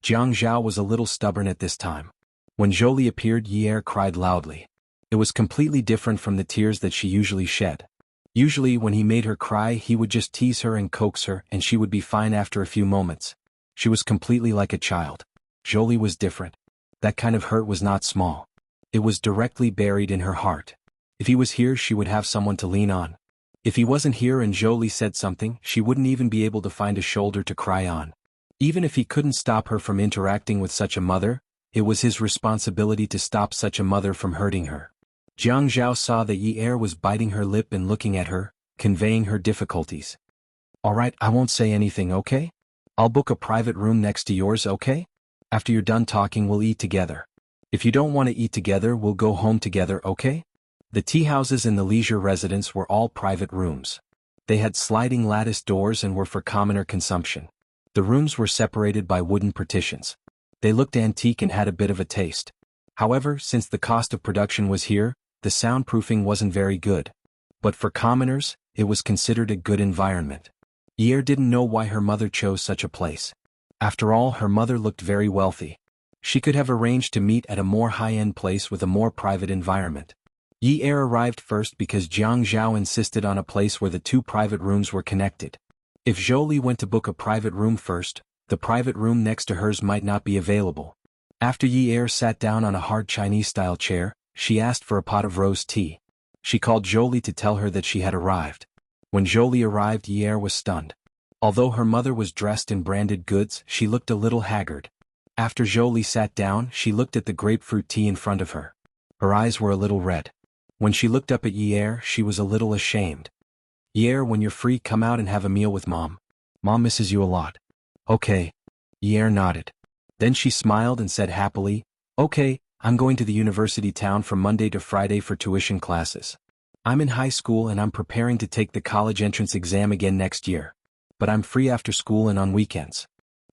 Jianghu was a little stubborn at this time. When Jolie appeared, Yi Er cried loudly. It was completely different from the tears that she usually shed. Usually when he made her cry, he would just tease her and coax her and she would be fine after a few moments. She was completely like a child. Jolie was different. That kind of hurt was not small. It was directly buried in her heart. If he was here, she would have someone to lean on. If he wasn't here and Jolie said something, she wouldn't even be able to find a shoulder to cry on. Even if he couldn't stop her from interacting with such a mother, it was his responsibility to stop such a mother from hurting her. Jianghu saw that Yi Er was biting her lip and looking at her, conveying her difficulties. All right, I won't say anything, okay? I'll book a private room next to yours, okay? After you're done talking, we'll eat together. If you don't want to eat together, we'll go home together, okay? The tea houses in the leisure residence were all private rooms. They had sliding lattice doors and were for commoner consumption. The rooms were separated by wooden partitions. They looked antique and had a bit of a taste. However, since the cost of production was here, the soundproofing wasn't very good. But for commoners, it was considered a good environment. Yi Er didn't know why her mother chose such a place. After all, her mother looked very wealthy. She could have arranged to meet at a more high-end place with a more private environment. Yi Er arrived first because Jianghu insisted on a place where the two private rooms were connected. If Jolie went to book a private room first, the private room next to hers might not be available. After Yi Er sat down on a hard Chinese-style chair, she asked for a pot of rose tea. She called Jolie to tell her that she had arrived. When Jolie arrived, Yi Er was stunned. Although her mother was dressed in branded goods, she looked a little haggard. After Jolie sat down, she looked at the grapefruit tea in front of her. Her eyes were a little red. When she looked up at Yi Er, she was a little ashamed. Yi Er, when you're free, come out and have a meal with Mom. Mom misses you a lot. Okay. Yi Er nodded. Then she smiled and said happily, okay, I'm going to the university town from Monday to Friday for tuition classes. I'm in high school and I'm preparing to take the college entrance exam again next year. But I'm free after school and on weekends.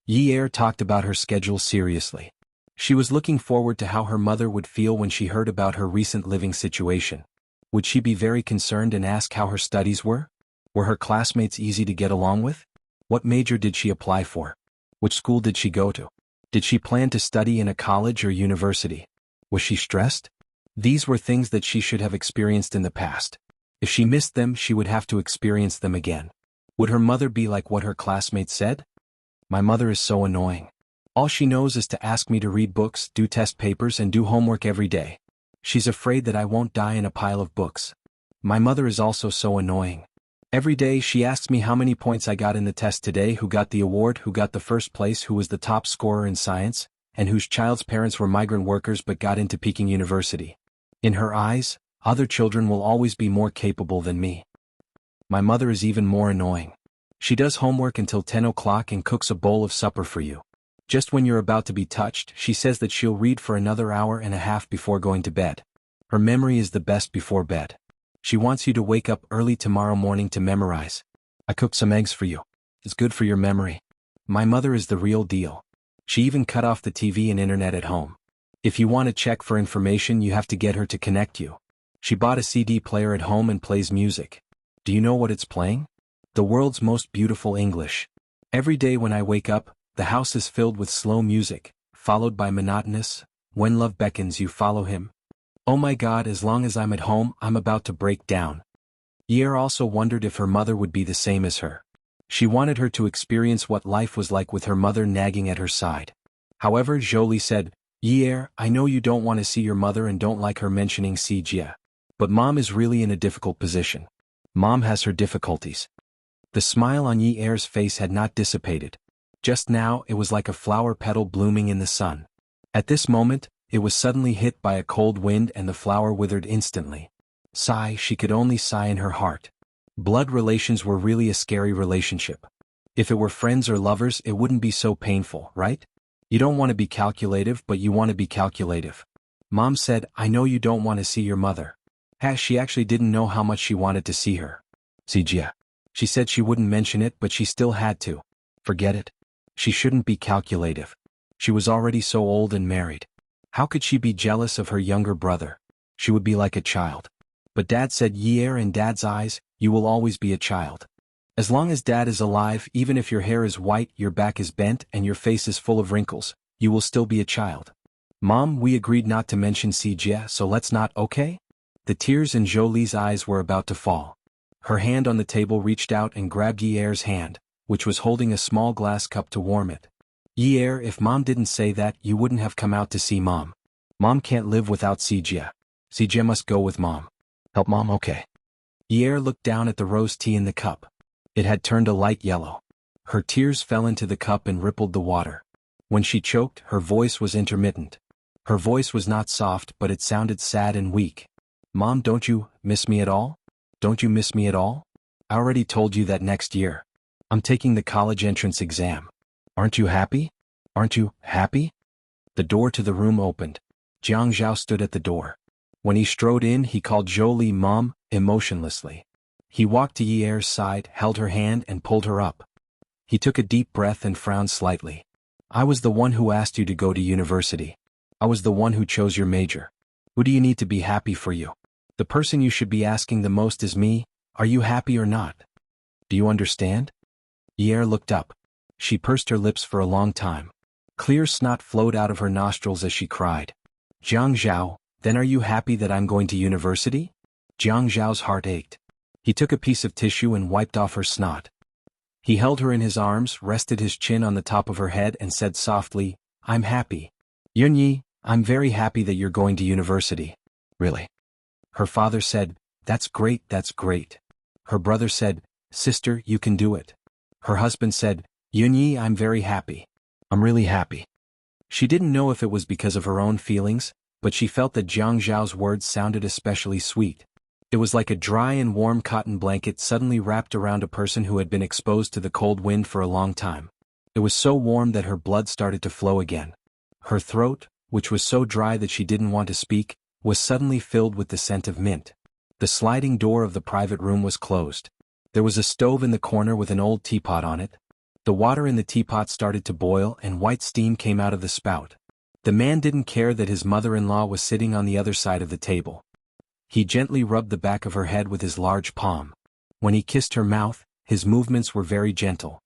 Yi Er talked about her schedule seriously. She was looking forward to how her mother would feel when she heard about her recent living situation. Would she be very concerned and ask how her studies were? Were her classmates easy to get along with? What major did she apply for? Which school did she go to? Did she plan to study in a college or university? Was she stressed? These were things that she should have experienced in the past. If she missed them, she would have to experience them again. Would her mother be like what her classmates said? My mother is so annoying. All she knows is to ask me to read books, do test papers, and do homework every day. She's afraid that I won't die in a pile of books. My mother is also so annoying. Every day she asks me how many points I got in the test today, who got the award, who got the first place, who was the top scorer in science, and whose child's parents were migrant workers but got into Peking University. In her eyes, other children will always be more capable than me. My mother is even more annoying. She does homework until 10 o'clock and cooks a bowl of supper for you. Just when you're about to be touched, she says that she'll read for another hour and a half before going to bed. Her memory is the best before bed. She wants you to wake up early tomorrow morning to memorize. I cooked some eggs for you. It's good for your memory. My mother is the real deal. She even cut off the TV and internet at home. If you want to check for information, you have to get her to connect you. She bought a CD player at home and plays music. Do you know what it's playing? The world's most beautiful English. Every day when I wake up, the house is filled with slow music, followed by monotonous, when love beckons you follow him. Oh my God, as long as I'm at home, I'm about to break down. Yer also wondered if her mother would be the same as her. She wanted her to experience what life was like with her mother nagging at her side. However, Jolie said, Yer, I know you don't want to see your mother and don't like her mentioning xianxia. But Mom is really in a difficult position. Mom has her difficulties. The smile on Yer's face had not dissipated. Just now it was like a flower petal blooming in the sun. At this moment, it was suddenly hit by a cold wind and the flower withered instantly. Sigh, she could only sigh in her heart. Blood relations were really a scary relationship. If it were friends or lovers, it wouldn't be so painful, right? You don't want to be calculative, but you want to be calculative. Mom said, I know you don't want to see your mother. She actually didn't know how much she wanted to see her. Xianxia. She said she wouldn't mention it, but she still had to. Forget it. She shouldn't be calculative. She was already so old and married. How could she be jealous of her younger brother? She would be like a child. But Dad said, Yer, in Dad's eyes, you will always be a child. As long as Dad is alive, even if your hair is white, your back is bent, and your face is full of wrinkles, you will still be a child. Mom, we agreed not to mention xianxia, so let's not, okay? The tears in Jolie's eyes were about to fall. Her hand on the table reached out and grabbed Yer's hand, which was holding a small glass cup to warm it. Yer, if Mom didn't say that, you wouldn't have come out to see Mom. Mom can't live without xianxia. Xianxia must go with Mom. Help Mom, okay? Yer looked down at the rose tea in the cup. It had turned a light yellow. Her tears fell into the cup and rippled the water. When she choked, her voice was intermittent. Her voice was not soft, but it sounded sad and weak. Mom, don't you miss me at all? Don't you miss me at all? I already told you that next year. I'm taking the college entrance exam. Aren't you happy? Aren't you happy? The door to the room opened. Jianghu stood at the door. When he strode in, he called Jolie Mom, emotionlessly. He walked to Yer's side, held her hand and pulled her up. He took a deep breath and frowned slightly. I was the one who asked you to go to university. I was the one who chose your major. Who do you need to be happy for you? The person you should be asking the most is me, are you happy or not? Do you understand? Yer looked up. She pursed her lips for a long time. Clear snot flowed out of her nostrils as she cried. Jianghu, then are you happy that I'm going to university? Jianghu's heart ached. He took a piece of tissue and wiped off her snot. He held her in his arms, rested his chin on the top of her head and said softly, I'm happy. Yunyi, I'm very happy that you're going to university. Really? Her father said, that's great, that's great. Her brother said, sister, you can do it. Her husband said, Yunyi, I'm very happy. I'm really happy. She didn't know if it was because of her own feelings, but she felt that Jianghu's words sounded especially sweet. It was like a dry and warm cotton blanket suddenly wrapped around a person who had been exposed to the cold wind for a long time. It was so warm that her blood started to flow again. Her throat, which was so dry that she didn't want to speak, was suddenly filled with the scent of mint. The sliding door of the private room was closed. There was a stove in the corner with an old teapot on it. The water in the teapot started to boil and white steam came out of the spout. The man didn't care that his mother-in-law was sitting on the other side of the table. He gently rubbed the back of her head with his large palm. When he kissed her mouth, his movements were very gentle.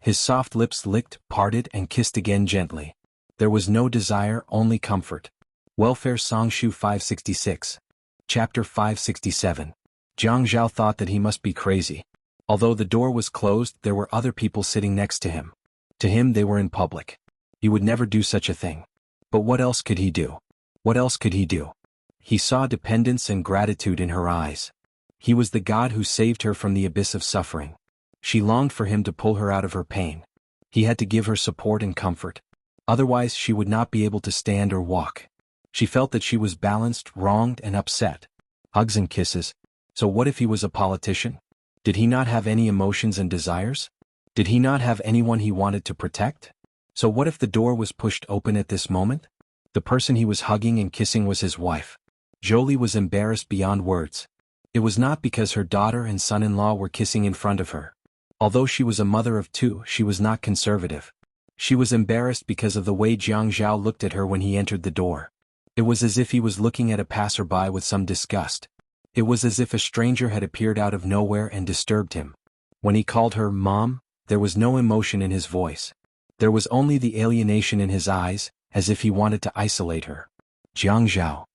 His soft lips licked, parted and kissed again gently. There was no desire, only comfort. Welfare Songshu 566. Chapter 567. Jianghu thought that he must be crazy. Although the door was closed, there were other people sitting next to him. To him they were in public. He would never do such a thing. But what else could he do? What else could he do? He saw dependence and gratitude in her eyes. He was the God who saved her from the abyss of suffering. She longed for him to pull her out of her pain. He had to give her support and comfort. Otherwise she would not be able to stand or walk. She felt that she was balanced, wronged, and upset. Hugs and kisses. So what if he was a politician? Did he not have any emotions and desires? Did he not have anyone he wanted to protect? So what if the door was pushed open at this moment? The person he was hugging and kissing was his wife. Jolie was embarrassed beyond words. It was not because her daughter and son-in-law were kissing in front of her. Although she was a mother of two, she was not conservative. She was embarrassed because of the way Jiang Zhao looked at her when he entered the door. It was as if he was looking at a passerby with some disgust. It was as if a stranger had appeared out of nowhere and disturbed him. When he called her Mom, there was no emotion in his voice. There was only the alienation in his eyes, as if he wanted to isolate her. Jiang Zhao.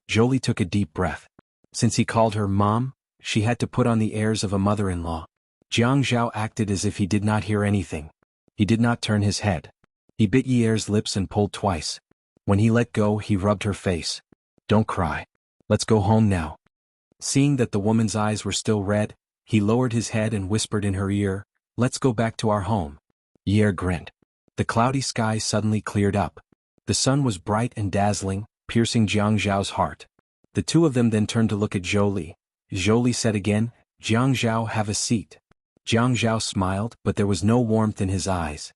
Jolie took a deep breath. Since he called her Mom, she had to put on the airs of a mother-in-law. Jiang Zhao acted as if he did not hear anything. He did not turn his head. He bit Ye'er's lips and pulled twice. When he let go, he rubbed her face. Don't cry. Let's go home now. Seeing that the woman's eyes were still red, he lowered his head and whispered in her ear, Let's go back to our home. Ye'er grinned. The cloudy sky suddenly cleared up. The sun was bright and dazzling, piercing Jiang Zhao's heart. The two of them then turned to look at Jolie. Jolie said again, Jiang Zhao, have a seat. Jiang Zhao smiled, but there was no warmth in his eyes.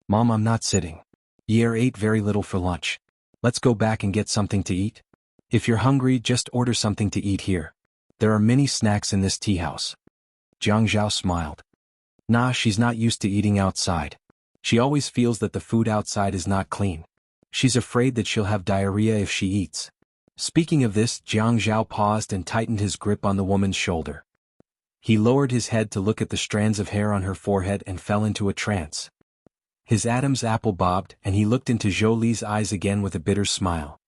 Mom, I'm not sitting. Ye'er ate very little for lunch. Let's go back and get something to eat. If you're hungry, just order something to eat here. There are many snacks in this tea house. Jiang Zhao smiled. Nah, she's not used to eating outside. She always feels that the food outside is not clean. She's afraid that she'll have diarrhea if she eats. Speaking of this, Jiang Zhao paused and tightened his grip on the woman's shoulder. He lowered his head to look at the strands of hair on her forehead and fell into a trance. His Adam's apple bobbed, and he looked into Jolie's eyes again with a bitter smile.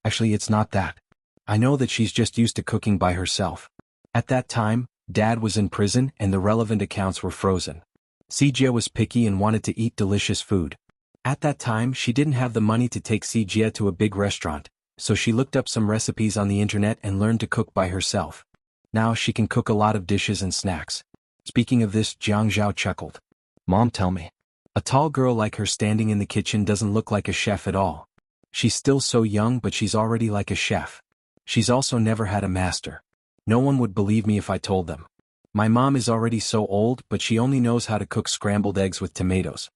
Actually, it's not that. I know that she's just used to cooking by herself. At that time, Dad was in prison and the relevant accounts were frozen. Xianxia was picky and wanted to eat delicious food. At that time, she didn't have the money to take Xianxia to a big restaurant, so she looked up some recipes on the internet and learned to cook by herself. Now she can cook a lot of dishes and snacks. Speaking of this, Jiang Zhao chuckled. Mom, tell me. A tall girl like her standing in the kitchen doesn't look like a chef at all. She's still so young, but she's already like a chef. She's also never had a master. No one would believe me if I told them. My mom is already so old, but she only knows how to cook scrambled eggs with tomatoes.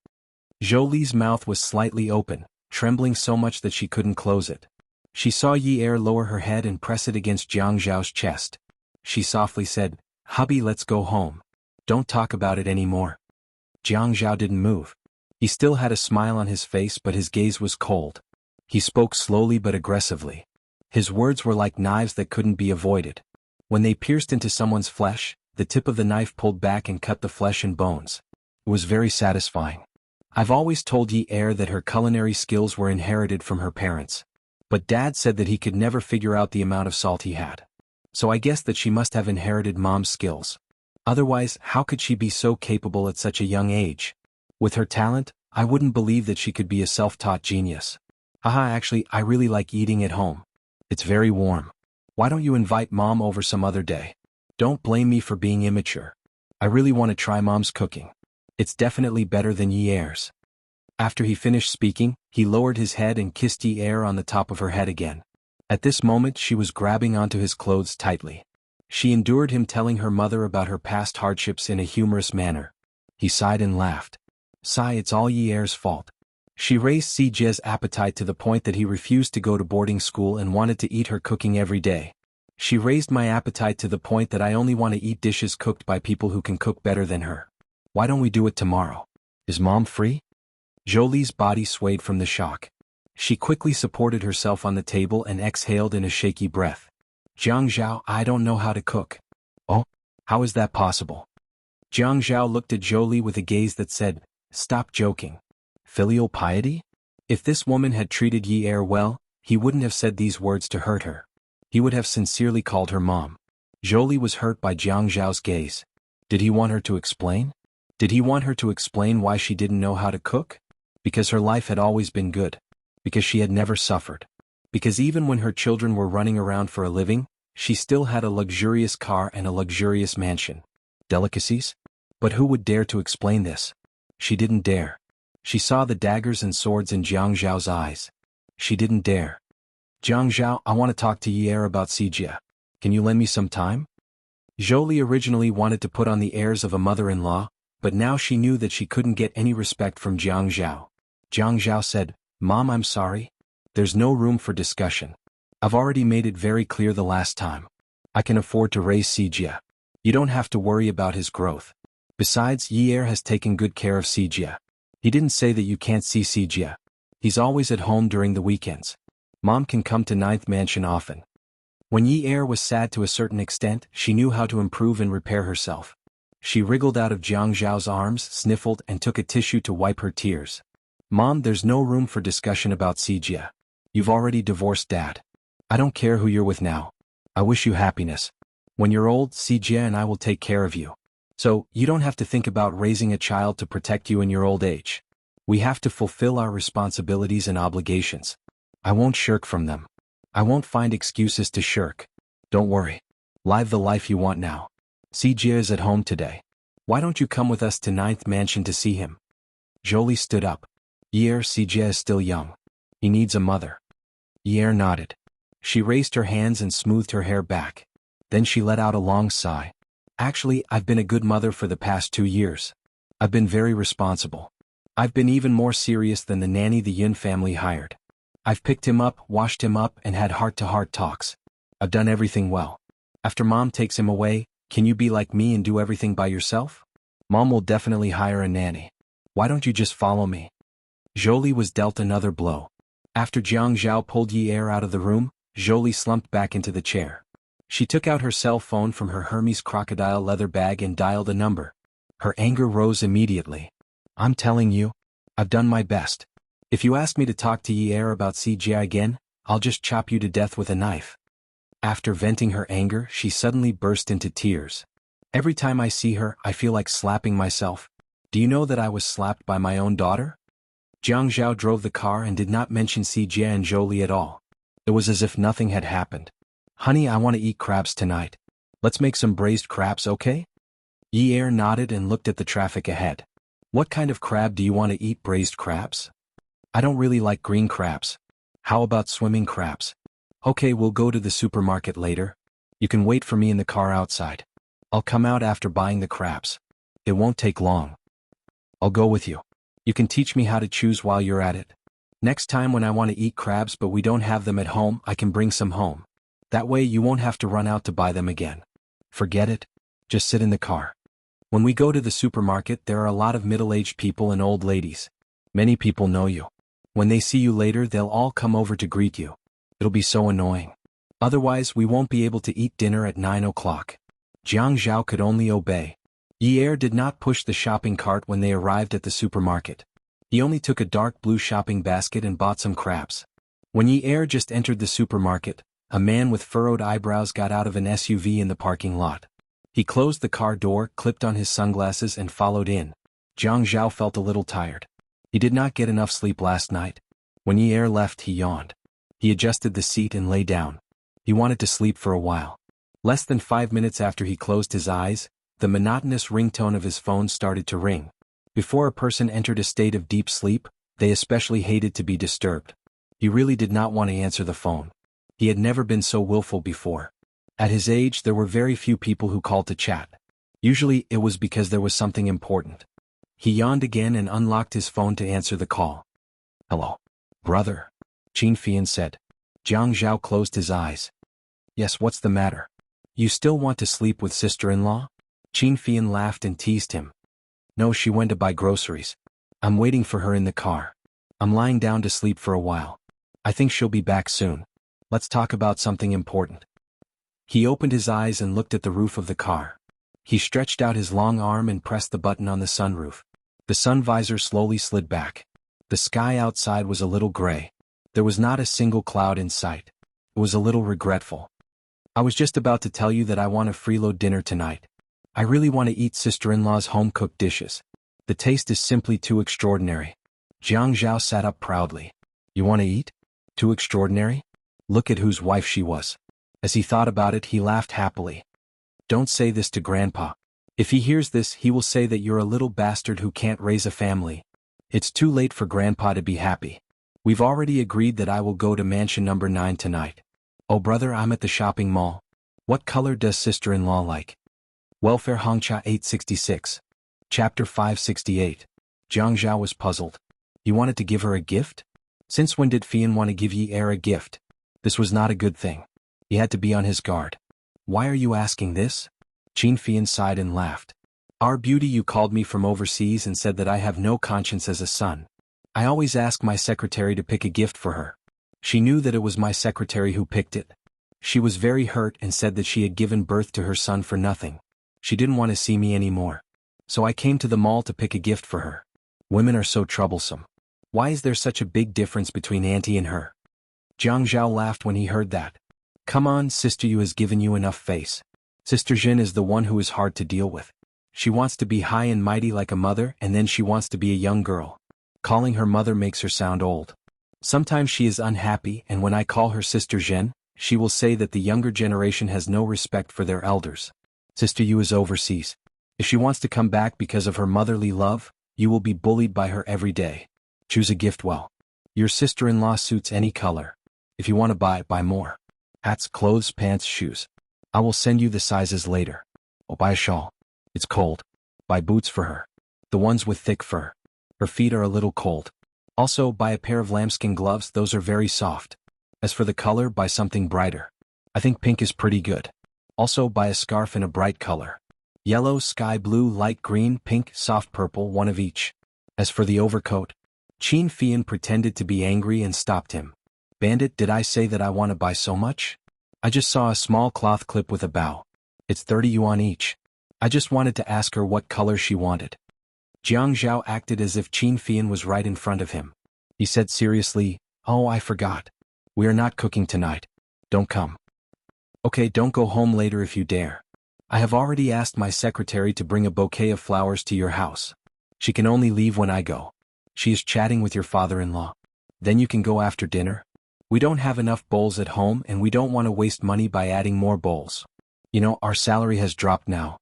Jolie's mouth was slightly open, trembling so much that she couldn't close it. She saw Ye'er lower her head and press it against Jiang Zhao's chest. She softly said, Hubby, let's go home. Don't talk about it anymore. Jiang Zhao didn't move. He still had a smile on his face, but his gaze was cold. He spoke slowly but aggressively. His words were like knives that couldn't be avoided. When they pierced into someone's flesh, the tip of the knife pulled back and cut the flesh and bones. It was very satisfying. I've always told Ye'er that her culinary skills were inherited from her parents. But Dad said that he could never figure out the amount of salt he had. So I guess that she must have inherited Mom's skills. Otherwise, how could she be so capable at such a young age? With her talent, I wouldn't believe that she could be a self-taught genius. Haha, actually, I really like eating at home. It's very warm. Why don't you invite Mom over some other day? Don't blame me for being immature. I really want to try Mom's cooking. It's definitely better than Ye'er's. After he finished speaking, he lowered his head and kissed Ye'er on the top of her head again. At this moment, she was grabbing onto his clothes tightly. She endured him telling her mother about her past hardships in a humorous manner. He sighed and laughed. Sigh, it's all Ye'er's fault. She raised Xianxia's appetite to the point that he refused to go to boarding school and wanted to eat her cooking every day. She raised my appetite to the point that I only want to eat dishes cooked by people who can cook better than her. Why don't we do it tomorrow? Is Mom free? Jolie's body swayed from the shock. She quickly supported herself on the table and exhaled in a shaky breath. Jiang Zhao, I don't know how to cook. Oh? How is that possible? Jiang Zhao looked at Jolie with a gaze that said, Stop joking. Filial piety? If this woman had treated Ye'er well, he wouldn't have said these words to hurt her. He would have sincerely called her Mom. Jolie was hurt by Jiang Zhao's gaze. Did he want her to explain? Did he want her to explain why she didn't know how to cook? Because her life had always been good. Because she had never suffered. Because even when her children were running around for a living, she still had a luxurious car and a luxurious mansion. Delicacies? But who would dare to explain this? She didn't dare. She saw the daggers and swords in Jiang Zhao's eyes. She didn't dare. Jiang Zhao, I want to talk to Ye'er about Xianxia. Can you lend me some time? Jolie originally wanted to put on the airs of a mother-in-law, but now she knew that she couldn't get any respect from Jiang Zhao. Jiang Zhao said, Mom, I'm sorry. There's no room for discussion. I've already made it very clear the last time. I can afford to raise xianxia. You don't have to worry about his growth. Besides, Yi has taken good care of xianxia. He didn't say that you can't see xianxia. He's always at home during the weekends. Mom can come to Ninth Mansion often. When Yi was sad to a certain extent, she knew how to improve and repair herself. She wriggled out of Jiang Zhao's arms, sniffled, and took a tissue to wipe her tears. Mom, there's no room for discussion about xianxia. You've already divorced Dad. I don't care who you're with now. I wish you happiness. When you're old, xianxia and I will take care of you. So, you don't have to think about raising a child to protect you in your old age. We have to fulfill our responsibilities and obligations. I won't shirk from them. I won't find excuses to shirk. Don't worry. Live the life you want now. xianxia is at home today. Why don't you come with us to Ninth Mansion to see him? Jolie stood up. xianxia is still young. He needs a mother. Yi nodded. She raised her hands and smoothed her hair back. Then she let out a long sigh. Actually, I've been a good mother for the past 2 years. I've been very responsible. I've been even more serious than the nanny the Yun family hired. I've picked him up, washed him up, and had heart-to-heart talks. I've done everything well. After Mom takes him away, can you be like me and do everything by yourself? Mom will definitely hire a nanny. Why don't you just follow me? Jolie was dealt another blow. After Jiang Zhao pulled Yi out of the room, Jolie slumped back into the chair. She took out her cell phone from her Hermes crocodile leather bag and dialed a number. Her anger rose immediately. I'm telling you, I've done my best. If you ask me to talk to Yi about xianxia again, I'll just chop you to death with a knife. After venting her anger, she suddenly burst into tears. Every time I see her, I feel like slapping myself. Do you know that I was slapped by my own daughter? Jiang Zhao drove the car and did not mention xianxia and Jolie at all. It was as if nothing had happened. Honey, I want to eat crabs tonight. Let's make some braised crabs, okay? Yi nodded and looked at the traffic ahead. What kind of crab do you want to eat? Braised crabs? I don't really like green crabs. How about swimming crabs? Okay, we'll go to the supermarket later. You can wait for me in the car outside. I'll come out after buying the crabs. It won't take long. I'll go with you. You can teach me how to choose while you're at it. Next time when I want to eat crabs but we don't have them at home, I can bring some home. That way you won't have to run out to buy them again. Forget it. Just sit in the car. When we go to the supermarket, there are a lot of middle-aged people and old ladies. Many people know you. When they see you later, they'll all come over to greet you. It'll be so annoying. Otherwise, we won't be able to eat dinner at 9 o'clock. Jiang Zhao could only obey. Yi did not push the shopping cart when they arrived at the supermarket. He only took a dark blue shopping basket and bought some crabs. When Yi just entered the supermarket, a man with furrowed eyebrows got out of an SUV in the parking lot. He closed the car door, clipped on his sunglasses, and followed in. Jiang Zhao felt a little tired. He did not get enough sleep last night. When Yi left, he yawned. He adjusted the seat and lay down. He wanted to sleep for a while. Less than 5 minutes after he closed his eyes, the monotonous ringtone of his phone started to ring. Before a person entered a state of deep sleep, they especially hated to be disturbed. He really did not want to answer the phone. He had never been so willful before. At his age, there were very few people who called to chat. Usually, it was because there was something important. He yawned again and unlocked his phone to answer the call. Hello, brother, Qin Fian said. Jiang Zhao closed his eyes. Yes, what's the matter? You still want to sleep with sister-in-law? Qin Fian laughed and teased him. No, she went to buy groceries. I'm waiting for her in the car. I'm lying down to sleep for a while. I think she'll be back soon. Let's talk about something important. He opened his eyes and looked at the roof of the car. He stretched out his long arm and pressed the button on the sunroof. The sun visor slowly slid back. The sky outside was a little gray. There was not a single cloud in sight. It was a little regretful. I was just about to tell you that I want a freeload dinner tonight. I really want to eat sister-in-law's home-cooked dishes. The taste is simply too extraordinary. Jiang Zhao sat up proudly. You want to eat? Too extraordinary? Look at whose wife she was. As he thought about it, he laughed happily. Don't say this to Grandpa. If he hears this, he will say that you're a little bastard who can't raise a family. It's too late for Grandpa to be happy. We've already agreed that I will go to mansion number 9 tonight. Oh brother, I'm at the shopping mall. What color does sister-in-law like? Welfare Hongcha 866. Chapter 568. Jiang Zhao was puzzled. He wanted to give her a gift? Since when did Fian want to give Yi a gift? This was not a good thing. He had to be on his guard. Why are you asking this? Qin Fian sighed and laughed. Our beauty, you called me from overseas and said that I have no conscience as a son. I always ask my secretary to pick a gift for her. She knew that it was my secretary who picked it. She was very hurt and said that she had given birth to her son for nothing. She didn't want to see me anymore. So I came to the mall to pick a gift for her. Women are so troublesome. Why is there such a big difference between Auntie and her? Jiang Zhao laughed when he heard that. Come on, Sister Yu has given you enough face. Sister Jin is the one who is hard to deal with. She wants to be high and mighty like a mother, and then she wants to be a young girl. Calling her mother makes her sound old. Sometimes she is unhappy, and when I call her Sister Zhen, she will say that the younger generation has no respect for their elders. Sister Yu is overseas. If she wants to come back because of her motherly love, you will be bullied by her every day. Choose a gift well. Your sister-in-law suits any color. If you want to buy more. Hats, clothes, pants, shoes. I will send you the sizes later. Oh, buy a shawl. It's cold. Buy boots for her. The ones with thick fur. Her feet are a little cold. Also, buy a pair of lambskin gloves, those are very soft. As for the color, buy something brighter. I think pink is pretty good. Also, buy a scarf in a bright color. Yellow, sky blue, light green, pink, soft purple, one of each. As for the overcoat, Qin Fian pretended to be angry and stopped him. Bandit, did I say that I want to buy so much? I just saw a small cloth clip with a bow. It's 30 yuan each. I just wanted to ask her what color she wanted. Jiang Zhao acted as if Qin Fian was right in front of him. He said seriously, Oh, I forgot. We are not cooking tonight. Don't come. Okay, don't go home later if you dare. I have already asked my secretary to bring a bouquet of flowers to your house. She can only leave when I go. She is chatting with your father-in-law. Then you can go after dinner. We don't have enough bowls at home and we don't want to waste money by adding more bowls. You know, our salary has dropped now.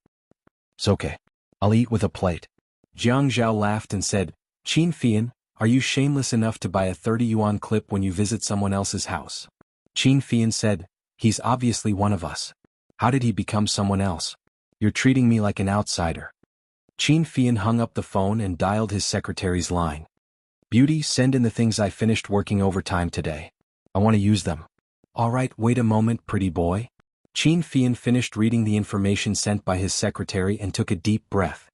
It's okay. I'll eat with a plate. Jiang Zhao laughed and said, Qin Fian, are you shameless enough to buy a 30 yuan clip when you visit someone else's house? Qin Fian said, He's obviously one of us. How did he become someone else? You're treating me like an outsider. Qin Fian hung up the phone and dialed his secretary's line. Beauty, send in the things I finished working overtime today. I want to use them. All right, wait a moment, pretty boy. Qin Fian finished reading the information sent by his secretary and took a deep breath.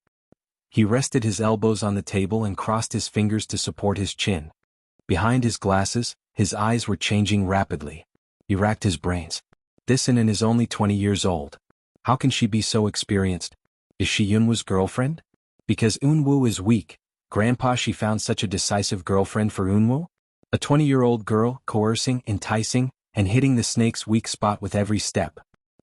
He rested his elbows on the table and crossed his fingers to support his chin. Behind his glasses, his eyes were changing rapidly. He racked his brains. This Inan is only 20 years old. How can she be so experienced? Is she Yunwu's girlfriend? Because Yunwu is weak, Grandpa, she found such a decisive girlfriend for Yunwu? A 20-year-old girl, coercing, enticing, and hitting the snake's weak spot with every step.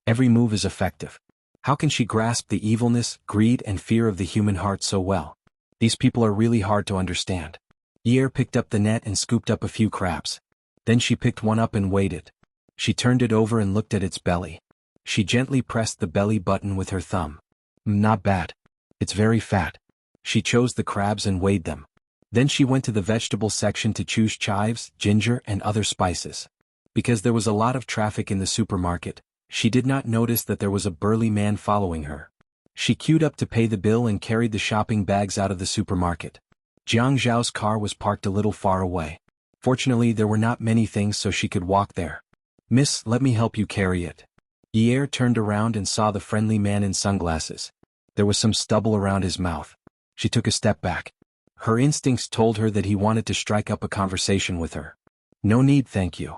Every move is effective. How can she grasp the evilness, greed, and fear of the human heart so well? These people are really hard to understand. Yer picked up the net and scooped up a few crabs. Then she picked one up and weighed it. She turned it over and looked at its belly. She gently pressed the belly button with her thumb. Not bad. It's very fat. She chose the crabs and weighed them. Then she went to the vegetable section to choose chives, ginger, and other spices. Because there was a lot of traffic in the supermarket, she did not notice that there was a burly man following her. She queued up to pay the bill and carried the shopping bags out of the supermarket. Jiang Zhao's car was parked a little far away. Fortunately, there were not many things so she could walk there. Miss, let me help you carry it. Yer turned around and saw the friendly man in sunglasses. There was some stubble around his mouth. She took a step back. Her instincts told her that he wanted to strike up a conversation with her. No need, thank you.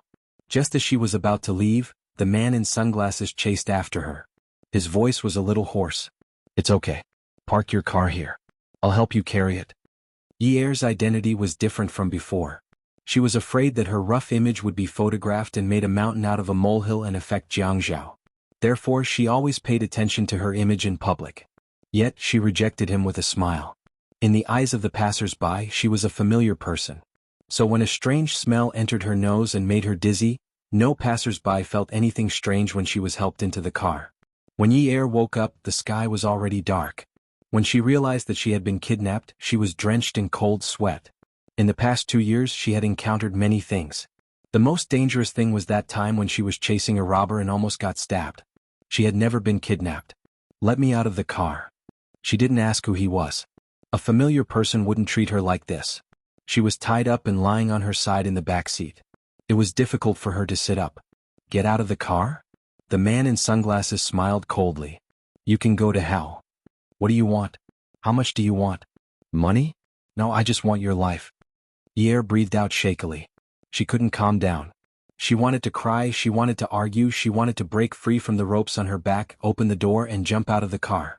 Just as she was about to leave, the man in sunglasses chased after her. His voice was a little hoarse. It's okay. Park your car here. I'll help you carry it. Yer's identity was different from before. She was afraid that her rough image would be photographed and made a mountain out of a molehill and affect Jiang Zhao. Therefore, she always paid attention to her image in public. Yet, she rejected him with a smile. In the eyes of the passers-by, she was a familiar person. So when a strange smell entered her nose and made her dizzy, no passers-by felt anything strange when she was helped into the car. When Yer woke up, the sky was already dark. When she realized that she had been kidnapped, she was drenched in cold sweat. In the past 2 years, she had encountered many things. The most dangerous thing was that time when she was chasing a robber and almost got stabbed. She had never been kidnapped. Let me out of the car. She didn't ask who he was. A familiar person wouldn't treat her like this. She was tied up and lying on her side in the back seat. It was difficult for her to sit up. Get out of the car? The man in sunglasses smiled coldly. You can go to hell. What do you want? How much do you want? Money? No, I just want your life. Ye breathed out shakily. She couldn't calm down. She wanted to cry, she wanted to argue, she wanted to break free from the ropes on her back, open the door and jump out of the car.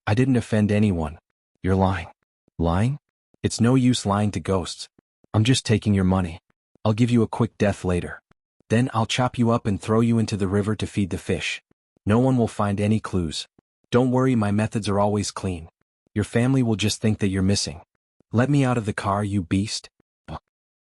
I didn't offend anyone. You're lying. Lying? It's no use lying to ghosts. I'm just taking your money. I'll give you a quick death later. Then I'll chop you up and throw you into the river to feed the fish. No one will find any clues. Don't worry, my methods are always clean. Your family will just think that you're missing. Let me out of the car, you beast.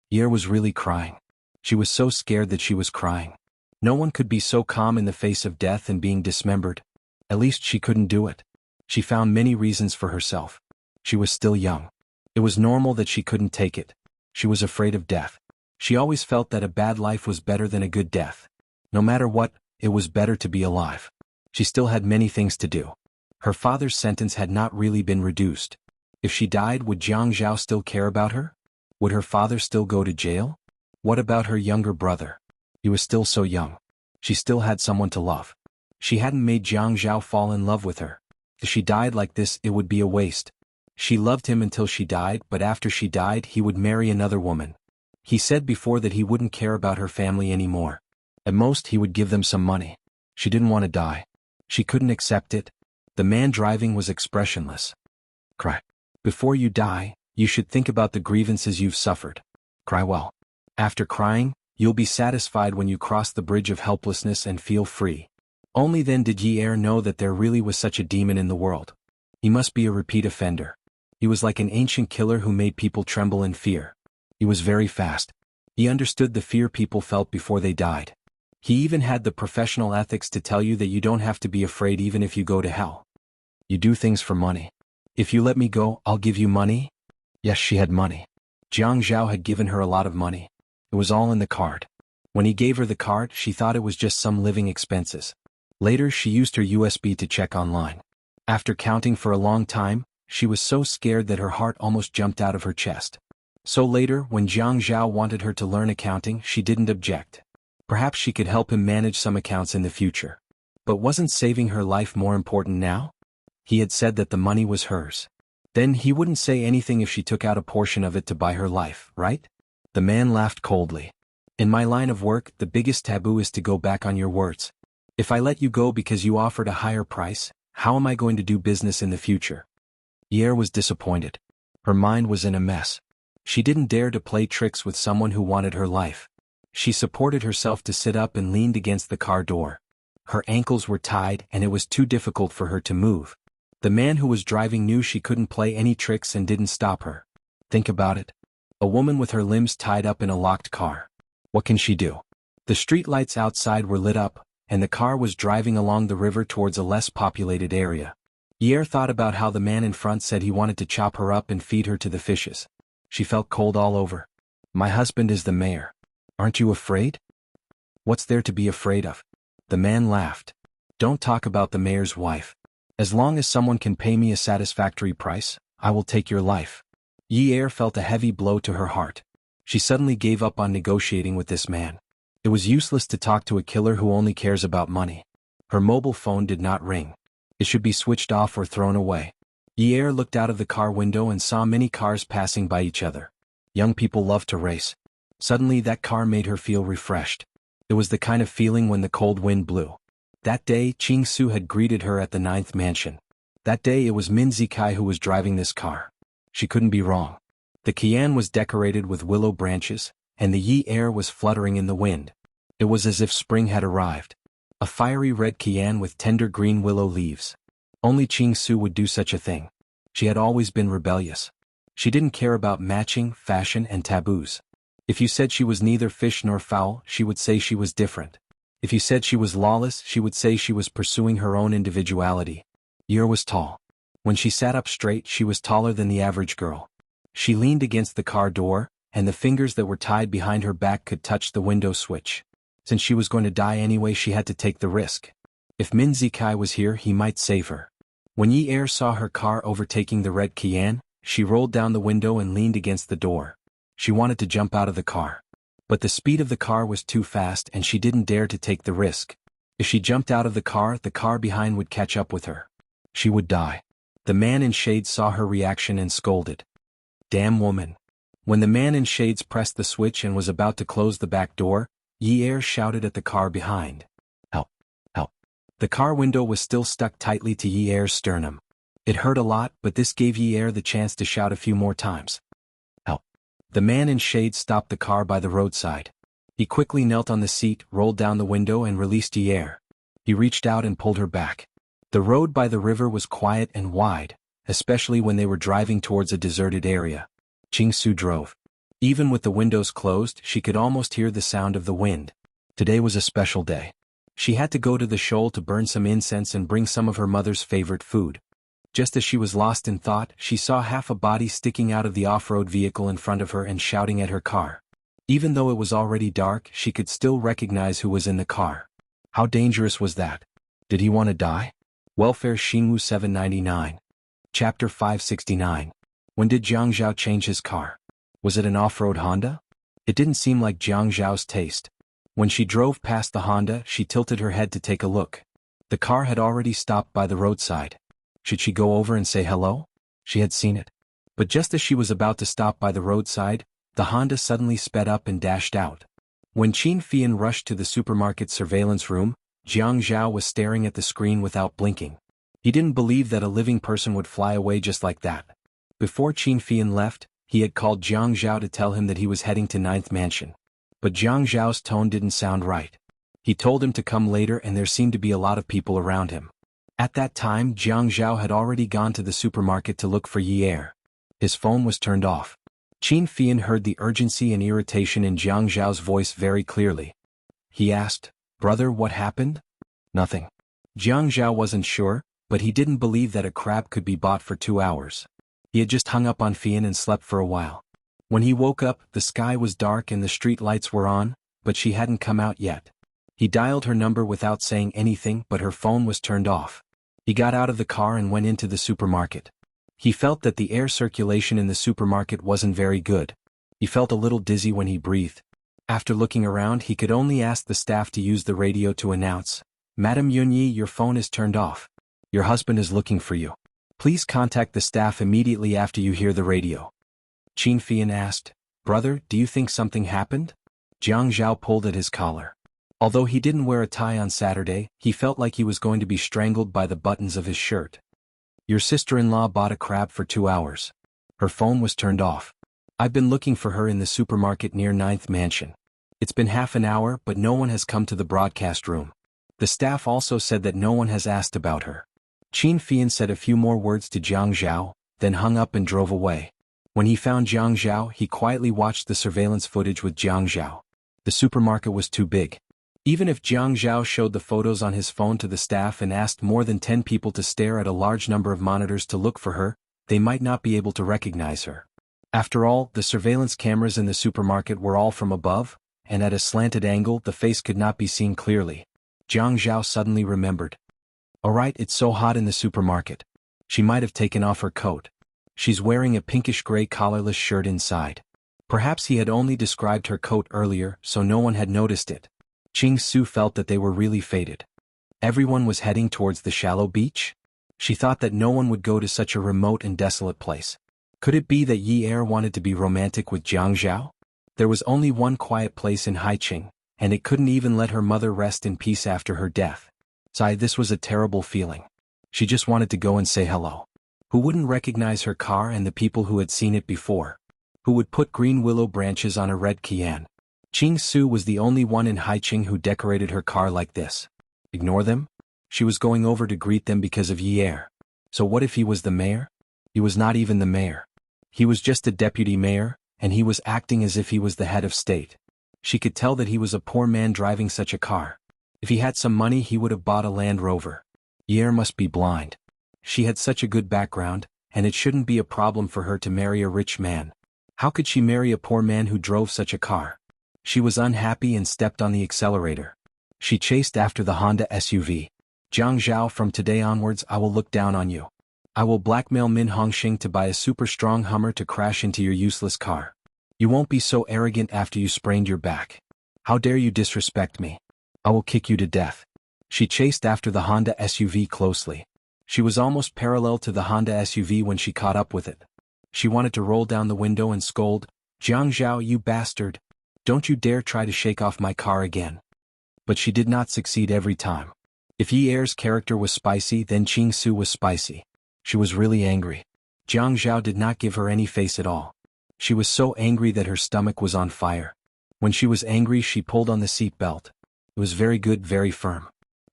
Ye was really crying. She was so scared that she was crying. No one could be so calm in the face of death and being dismembered. At least she couldn't do it. She found many reasons for herself. She was still young. It was normal that she couldn't take it. She was afraid of death. She always felt that a bad life was better than a good death. No matter what, it was better to be alive. She still had many things to do. Her father's sentence had not really been reduced. If she died, would Jianghu still care about her? Would her father still go to jail? What about her younger brother? He was still so young. She still had someone to love. She hadn't made Jianghu fall in love with her. If she died like this, it would be a waste. She loved him until she died, but after she died, he would marry another woman. He said before that he wouldn't care about her family anymore. At most, he would give them some money. She didn't want to die. She couldn't accept it. The man driving was expressionless. Cry. Before you die, you should think about the grievances you've suffered. Cry well. After crying, you'll be satisfied when you cross the bridge of helplessness and feel free. Only then did Ye know that there really was such a demon in the world. He must be a repeat offender. He was like an ancient killer who made people tremble in fear. He was very fast. He understood the fear people felt before they died. He even had the professional ethics to tell you that you don't have to be afraid even if you go to hell. You do things for money. If you let me go, I'll give you money? Yes, she had money. Jianghu had given her a lot of money. It was all in the card. When he gave her the card, she thought it was just some living expenses. Later, she used her USB to check online. After counting for a long time, she was so scared that her heart almost jumped out of her chest. So later, when Jianghu wanted her to learn accounting, she didn't object. Perhaps she could help him manage some accounts in the future. But wasn't saving her life more important now? He had said that the money was hers. Then he wouldn't say anything if she took out a portion of it to buy her life, right? The man laughed coldly. In my line of work, the biggest taboo is to go back on your words. If I let you go because you offered a higher price, how am I going to do business in the future? Ye was disappointed. Her mind was in a mess. She didn't dare to play tricks with someone who wanted her life. She supported herself to sit up and leaned against the car door. Her ankles were tied and it was too difficult for her to move. The man who was driving knew she couldn't play any tricks and didn't stop her. Think about it. A woman with her limbs tied up in a locked car. What can she do? The streetlights outside were lit up, and the car was driving along the river towards a less populated area. Ye thought about how the man in front said he wanted to chop her up and feed her to the fishes. She felt cold all over. My husband is the mayor. Aren't you afraid? What's there to be afraid of? The man laughed. Don't talk about the mayor's wife. As long as someone can pay me a satisfactory price, I will take your life. Ye felt a heavy blow to her heart. She suddenly gave up on negotiating with this man. It was useless to talk to a killer who only cares about money. Her mobile phone did not ring. It should be switched off or thrown away. Ye looked out of the car window and saw many cars passing by each other. Young people love to race. Suddenly that car made her feel refreshed. It was the kind of feeling when the cold wind blew. That day, Qingsu had greeted her at the 9th mansion. That day it was Min Zikai who was driving this car. She couldn't be wrong. The Qian was decorated with willow branches, and the Yi air was fluttering in the wind. It was as if spring had arrived. A fiery red Qian with tender green willow leaves. Only Qingsu would do such a thing. She had always been rebellious. She didn't care about matching, fashion, and taboos. If you said she was neither fish nor fowl, she would say she was different. If you said she was lawless, she would say she was pursuing her own individuality. Ye was tall. When she sat up straight, she was taller than the average girl. She leaned against the car door, and the fingers that were tied behind her back could touch the window switch. Since she was going to die anyway, she had to take the risk. If Min Zikai was here, he might save her. When Yi saw her car overtaking the red Qian, she rolled down the window and leaned against the door. She wanted to jump out of the car. But the speed of the car was too fast and she didn't dare to take the risk. If she jumped out of the car behind would catch up with her. She would die. The man in shades saw her reaction and scolded. Damn woman. When the man in shades pressed the switch and was about to close the back door, Yi shouted at the car behind. Help! Help! The car window was still stuck tightly to Yi's sternum. It hurt a lot, but this gave Yi the chance to shout a few more times. Help! The man in shades stopped the car by the roadside. He quickly knelt on the seat, rolled down the window and released Yi. He reached out and pulled her back. The road by the river was quiet and wide, especially when they were driving towards a deserted area. Jingsu drove. Even with the windows closed, she could almost hear the sound of the wind. Today was a special day. She had to go to the shoal to burn some incense and bring some of her mother's favorite food. Just as she was lost in thought, she saw half a body sticking out of the off-road vehicle in front of her and shouting at her car. Even though it was already dark, she could still recognize who was in the car. How dangerous was that? Did he want to die? Welfare Xinwu 799. Chapter 569. When did Jiang Zhao change his car? Was it an off-road Honda? It didn't seem like Jiang Zhao's taste. When she drove past the Honda, she tilted her head to take a look. The car had already stopped by the roadside. Should she go over and say hello? She had seen it. But just as she was about to stop by the roadside, the Honda suddenly sped up and dashed out. When Qin Fian rushed to the supermarket surveillance room, Jiang Zhao was staring at the screen without blinking. He didn't believe that a living person would fly away just like that. Before Qin Fian left, he had called Jiang Zhao to tell him that he was heading to 9th Mansion. But Jiang Zhao's tone didn't sound right. He told him to come later and there seemed to be a lot of people around him. At that time, Jiang Zhao had already gone to the supermarket to look for Yi. His phone was turned off. Qin Fian heard the urgency and irritation in Jiang Zhao's voice very clearly. He asked, "Brother, what happened?" "Nothing." Jiang Zhao wasn't sure, but he didn't believe that a crab could be bought for 2 hours. He had just hung up on Fian and slept for a while. When he woke up, the sky was dark and the street lights were on, but she hadn't come out yet. He dialed her number without saying anything, but her phone was turned off. He got out of the car and went into the supermarket. He felt that the air circulation in the supermarket wasn't very good. He felt a little dizzy when he breathed. After looking around, he could only ask the staff to use the radio to announce, "Madam Yunyi, your phone is turned off. Your husband is looking for you. Please contact the staff immediately after you hear the radio." Qin Fian asked, "Brother, do you think something happened?" Jiang Zhao pulled at his collar. Although he didn't wear a tie on Saturday, he felt like he was going to be strangled by the buttons of his shirt. "Your sister-in-law bought a crab for 2 hours. Her phone was turned off. I've been looking for her in the supermarket near 9th Mansion. It's been half an hour, but no one has come to the broadcast room. The staff also said that no one has asked about her." Qin Fian said a few more words to Jiang Zhao, then hung up and drove away. When he found Jiang Zhao, he quietly watched the surveillance footage with Jiang Zhao. The supermarket was too big. Even if Jiang Zhao showed the photos on his phone to the staff and asked more than 10 people to stare at a large number of monitors to look for her, they might not be able to recognize her. After all, the surveillance cameras in the supermarket were all from above, and at a slanted angle the face could not be seen clearly. Jiang Zhao suddenly remembered. Alright, it's so hot in the supermarket. She might have taken off her coat. She's wearing a pinkish-gray collarless shirt inside. Perhaps he had only described her coat earlier, so no one had noticed it. Qing Su felt that they were really fated. Everyone was heading towards the shallow beach? She thought that no one would go to such a remote and desolate place. Could it be that Yi wanted to be romantic with Jiang Zhao? There was only one quiet place in Haiqing, and it couldn't even let her mother rest in peace after her death. This was a terrible feeling. She just wanted to go and say hello. Who wouldn't recognize her car and the people who had seen it before? Who would put green willow branches on a red Qian? Qing Su was the only one in Haiqing who decorated her car like this. Ignore them? She was going over to greet them because of Yi. So what if he was the mayor? He was not even the mayor. He was just a deputy mayor, and he was acting as if he was the head of state. She could tell that he was a poor man driving such a car. If he had some money, he would have bought a Land Rover. Yi must be blind. She had such a good background, and it shouldn't be a problem for her to marry a rich man. How could she marry a poor man who drove such a car? She was unhappy and stepped on the accelerator. She chased after the Honda SUV. Jiang Zhao, from today onwards I will look down on you. I will blackmail Min Hongxing to buy a super strong Hummer to crash into your useless car. You won't be so arrogant after you sprained your back. How dare you disrespect me? I will kick you to death. She chased after the Honda SUV closely. She was almost parallel to the Honda SUV when she caught up with it. She wanted to roll down the window and scold, "Jianghu, you bastard! Don't you dare try to shake off my car again." But she did not succeed every time. If Yi Er's character was spicy, then Qingsu was spicy. She was really angry. Jianghu did not give her any face at all. She was so angry that her stomach was on fire. When she was angry, she pulled on the seat belt. It was very good, very firm.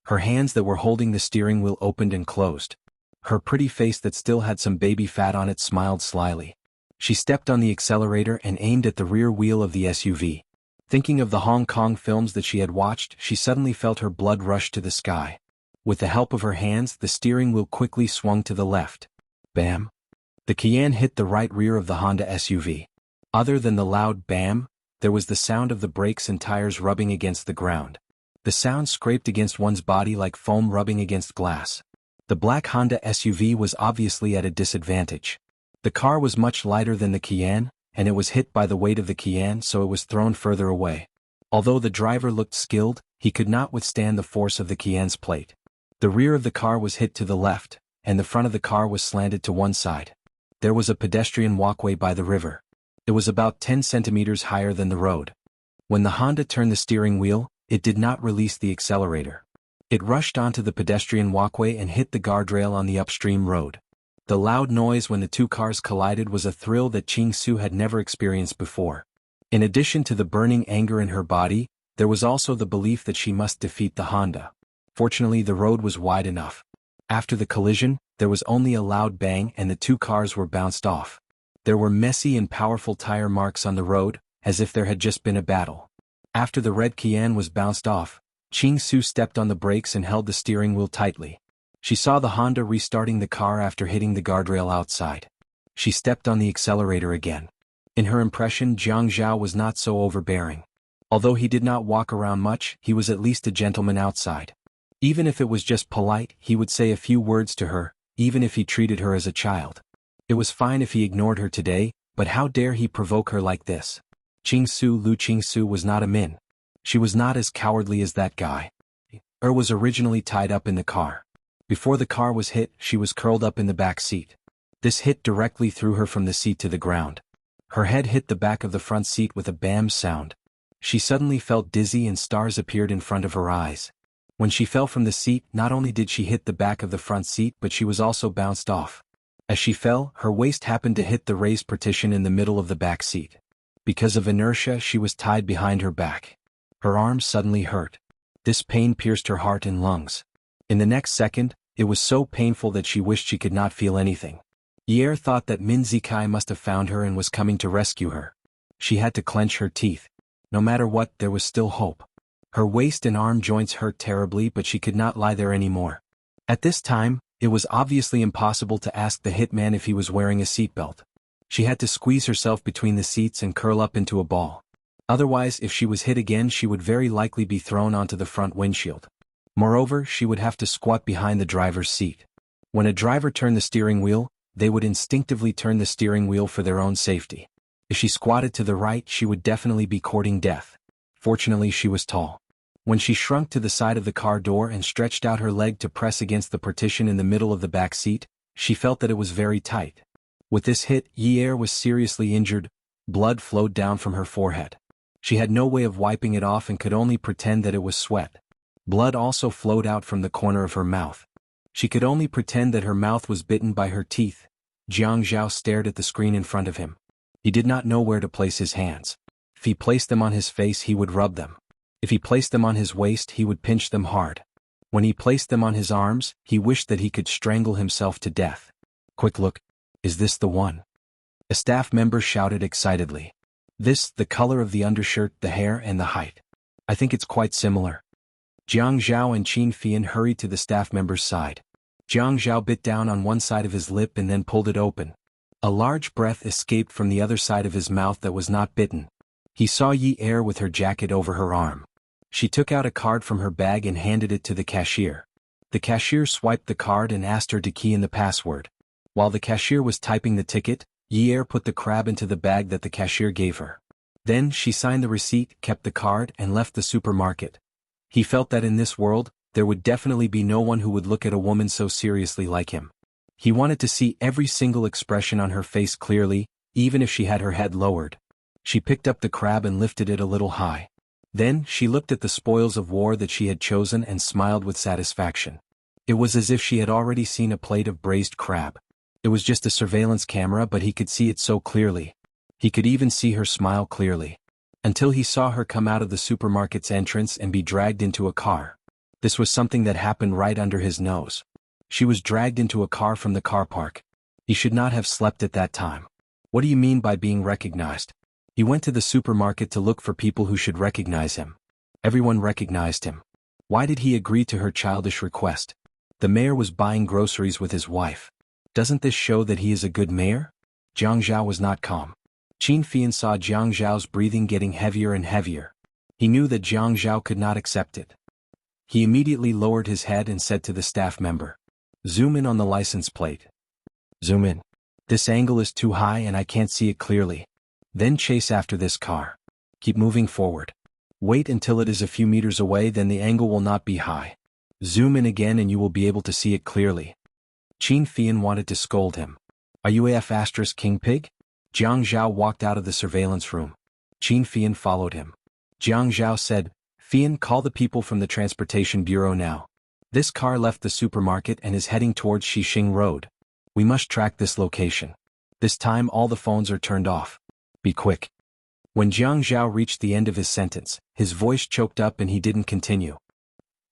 Her hands that were holding the steering wheel opened and closed. Her pretty face that still had some baby fat on it smiled slyly. She stepped on the accelerator and aimed at the rear wheel of the SUV. Thinking of the Hong Kong films that she had watched, she suddenly felt her blood rush to the sky. With the help of her hands, the steering wheel quickly swung to the left. Bam! The Xian hit the right rear of the Honda SUV. Other than the loud bam, there was the sound of the brakes and tires rubbing against the ground. The sound scraped against one's body like foam rubbing against glass. The black Honda SUV was obviously at a disadvantage. The car was much lighter than the Xian, and it was hit by the weight of the Xian, so it was thrown further away. Although the driver looked skilled, he could not withstand the force of the Xian's plate. The rear of the car was hit to the left, and the front of the car was slanted to one side. There was a pedestrian walkway by the river. It was about 10 centimeters higher than the road. When the Honda turned the steering wheel, it did not release the accelerator. It rushed onto the pedestrian walkway and hit the guardrail on the upstream road. The loud noise when the two cars collided was a thrill that Qingsu had never experienced before. In addition to the burning anger in her body, there was also the belief that she must defeat the Honda. Fortunately, the road was wide enough. After the collision, there was only a loud bang and the two cars were bounced off. There were messy and powerful tire marks on the road, as if there had just been a battle. After the red Xian was bounced off, Qingsu stepped on the brakes and held the steering wheel tightly. She saw the Honda restarting the car after hitting the guardrail outside. She stepped on the accelerator again. In her impression, Jianghu was not so overbearing. Although he did not walk around much, he was at least a gentleman outside. Even if it was just polite, he would say a few words to her, even if he treated her as a child. It was fine if he ignored her today, but how dare he provoke her like this? Lu Qingsu was not a min. She was not as cowardly as that guy. Was originally tied up in the car. Before the car was hit, she was curled up in the back seat. This hit directly threw her from the seat to the ground. Her head hit the back of the front seat with a bam sound. She suddenly felt dizzy and stars appeared in front of her eyes. When she fell from the seat, not only did she hit the back of the front seat, but she was also bounced off. As she fell, her waist happened to hit the raised partition in the middle of the back seat. Because of inertia, she was tied behind her back. Her arms suddenly hurt. This pain pierced her heart and lungs. In the next second, it was so painful that she wished she could not feel anything. Yi thought that Min Zikai must have found her and was coming to rescue her. She had to clench her teeth. No matter what, there was still hope. Her waist and arm joints hurt terribly, but she could not lie there anymore. At this time, it was obviously impossible to ask the hitman if he was wearing a seatbelt. She had to squeeze herself between the seats and curl up into a ball. Otherwise, if she was hit again, she would very likely be thrown onto the front windshield. Moreover, she would have to squat behind the driver's seat. When a driver turned the steering wheel, they would instinctively turn the steering wheel for their own safety. If she squatted to the right, she would definitely be courting death. Fortunately, she was tall. When she shrunk to the side of the car door and stretched out her leg to press against the partition in the middle of the back seat, she felt that it was very tight. With this hit, Yi was seriously injured. Blood flowed down from her forehead. She had no way of wiping it off and could only pretend that it was sweat. Blood also flowed out from the corner of her mouth. She could only pretend that her mouth was bitten by her teeth. Jianghu stared at the screen in front of him. He did not know where to place his hands. If he placed them on his face, he would rub them. If he placed them on his waist, he would pinch them hard. When he placed them on his arms, he wished that he could strangle himself to death. Quick look, is this the one? A staff member shouted excitedly. This, the color of the undershirt, the hair, and the height. I think it's quite similar. Jianghu and Qin Fian hurried to the staff member's side. Jianghu bit down on one side of his lip and then pulled it open. A large breath escaped from the other side of his mouth that was not bitten. He saw Yi with her jacket over her arm. She took out a card from her bag and handed it to the cashier. The cashier swiped the card and asked her to key in the password. While the cashier was typing the ticket, Yi put the crab into the bag that the cashier gave her. Then she signed the receipt, kept the card, and left the supermarket. He felt that in this world, there would definitely be no one who would look at a woman so seriously like him. He wanted to see every single expression on her face clearly, even if she had her head lowered. She picked up the crab and lifted it a little high. Then, she looked at the spoils of war that she had chosen and smiled with satisfaction. It was as if she had already seen a plate of braised crab. It was just a surveillance camera, but he could see it so clearly. He could even see her smile clearly. Until he saw her come out of the supermarket's entrance and be dragged into a car. This was something that happened right under his nose. She was dragged into a car from the car park. He should not have slept at that time. What do you mean by being recognized? He went to the supermarket to look for people who should recognize him. Everyone recognized him. Why did he agree to her childish request? The mayor was buying groceries with his wife. Doesn't this show that he is a good mayor? Jianghu was not calm. Qin Fian saw Jianghu's breathing getting heavier and heavier. He knew that Jianghu could not accept it. He immediately lowered his head and said to the staff member, "Zoom in on the license plate. Zoom in. This angle is too high and I can't see it clearly. Then chase after this car. Keep moving forward. Wait until it is a few meters away, then the angle will not be high. Zoom in again and you will be able to see it clearly." Qin Fian wanted to scold him. "Are you AF** King Pig?" Jianghu walked out of the surveillance room. Qin Fian followed him. Jianghu said, "Fian, call the people from the Transportation Bureau now. This car left the supermarket and is heading towards Xixing Road. We must track this location. This time all the phones are turned off. Be quick." When Jianghu reached the end of his sentence, his voice choked up and he didn't continue.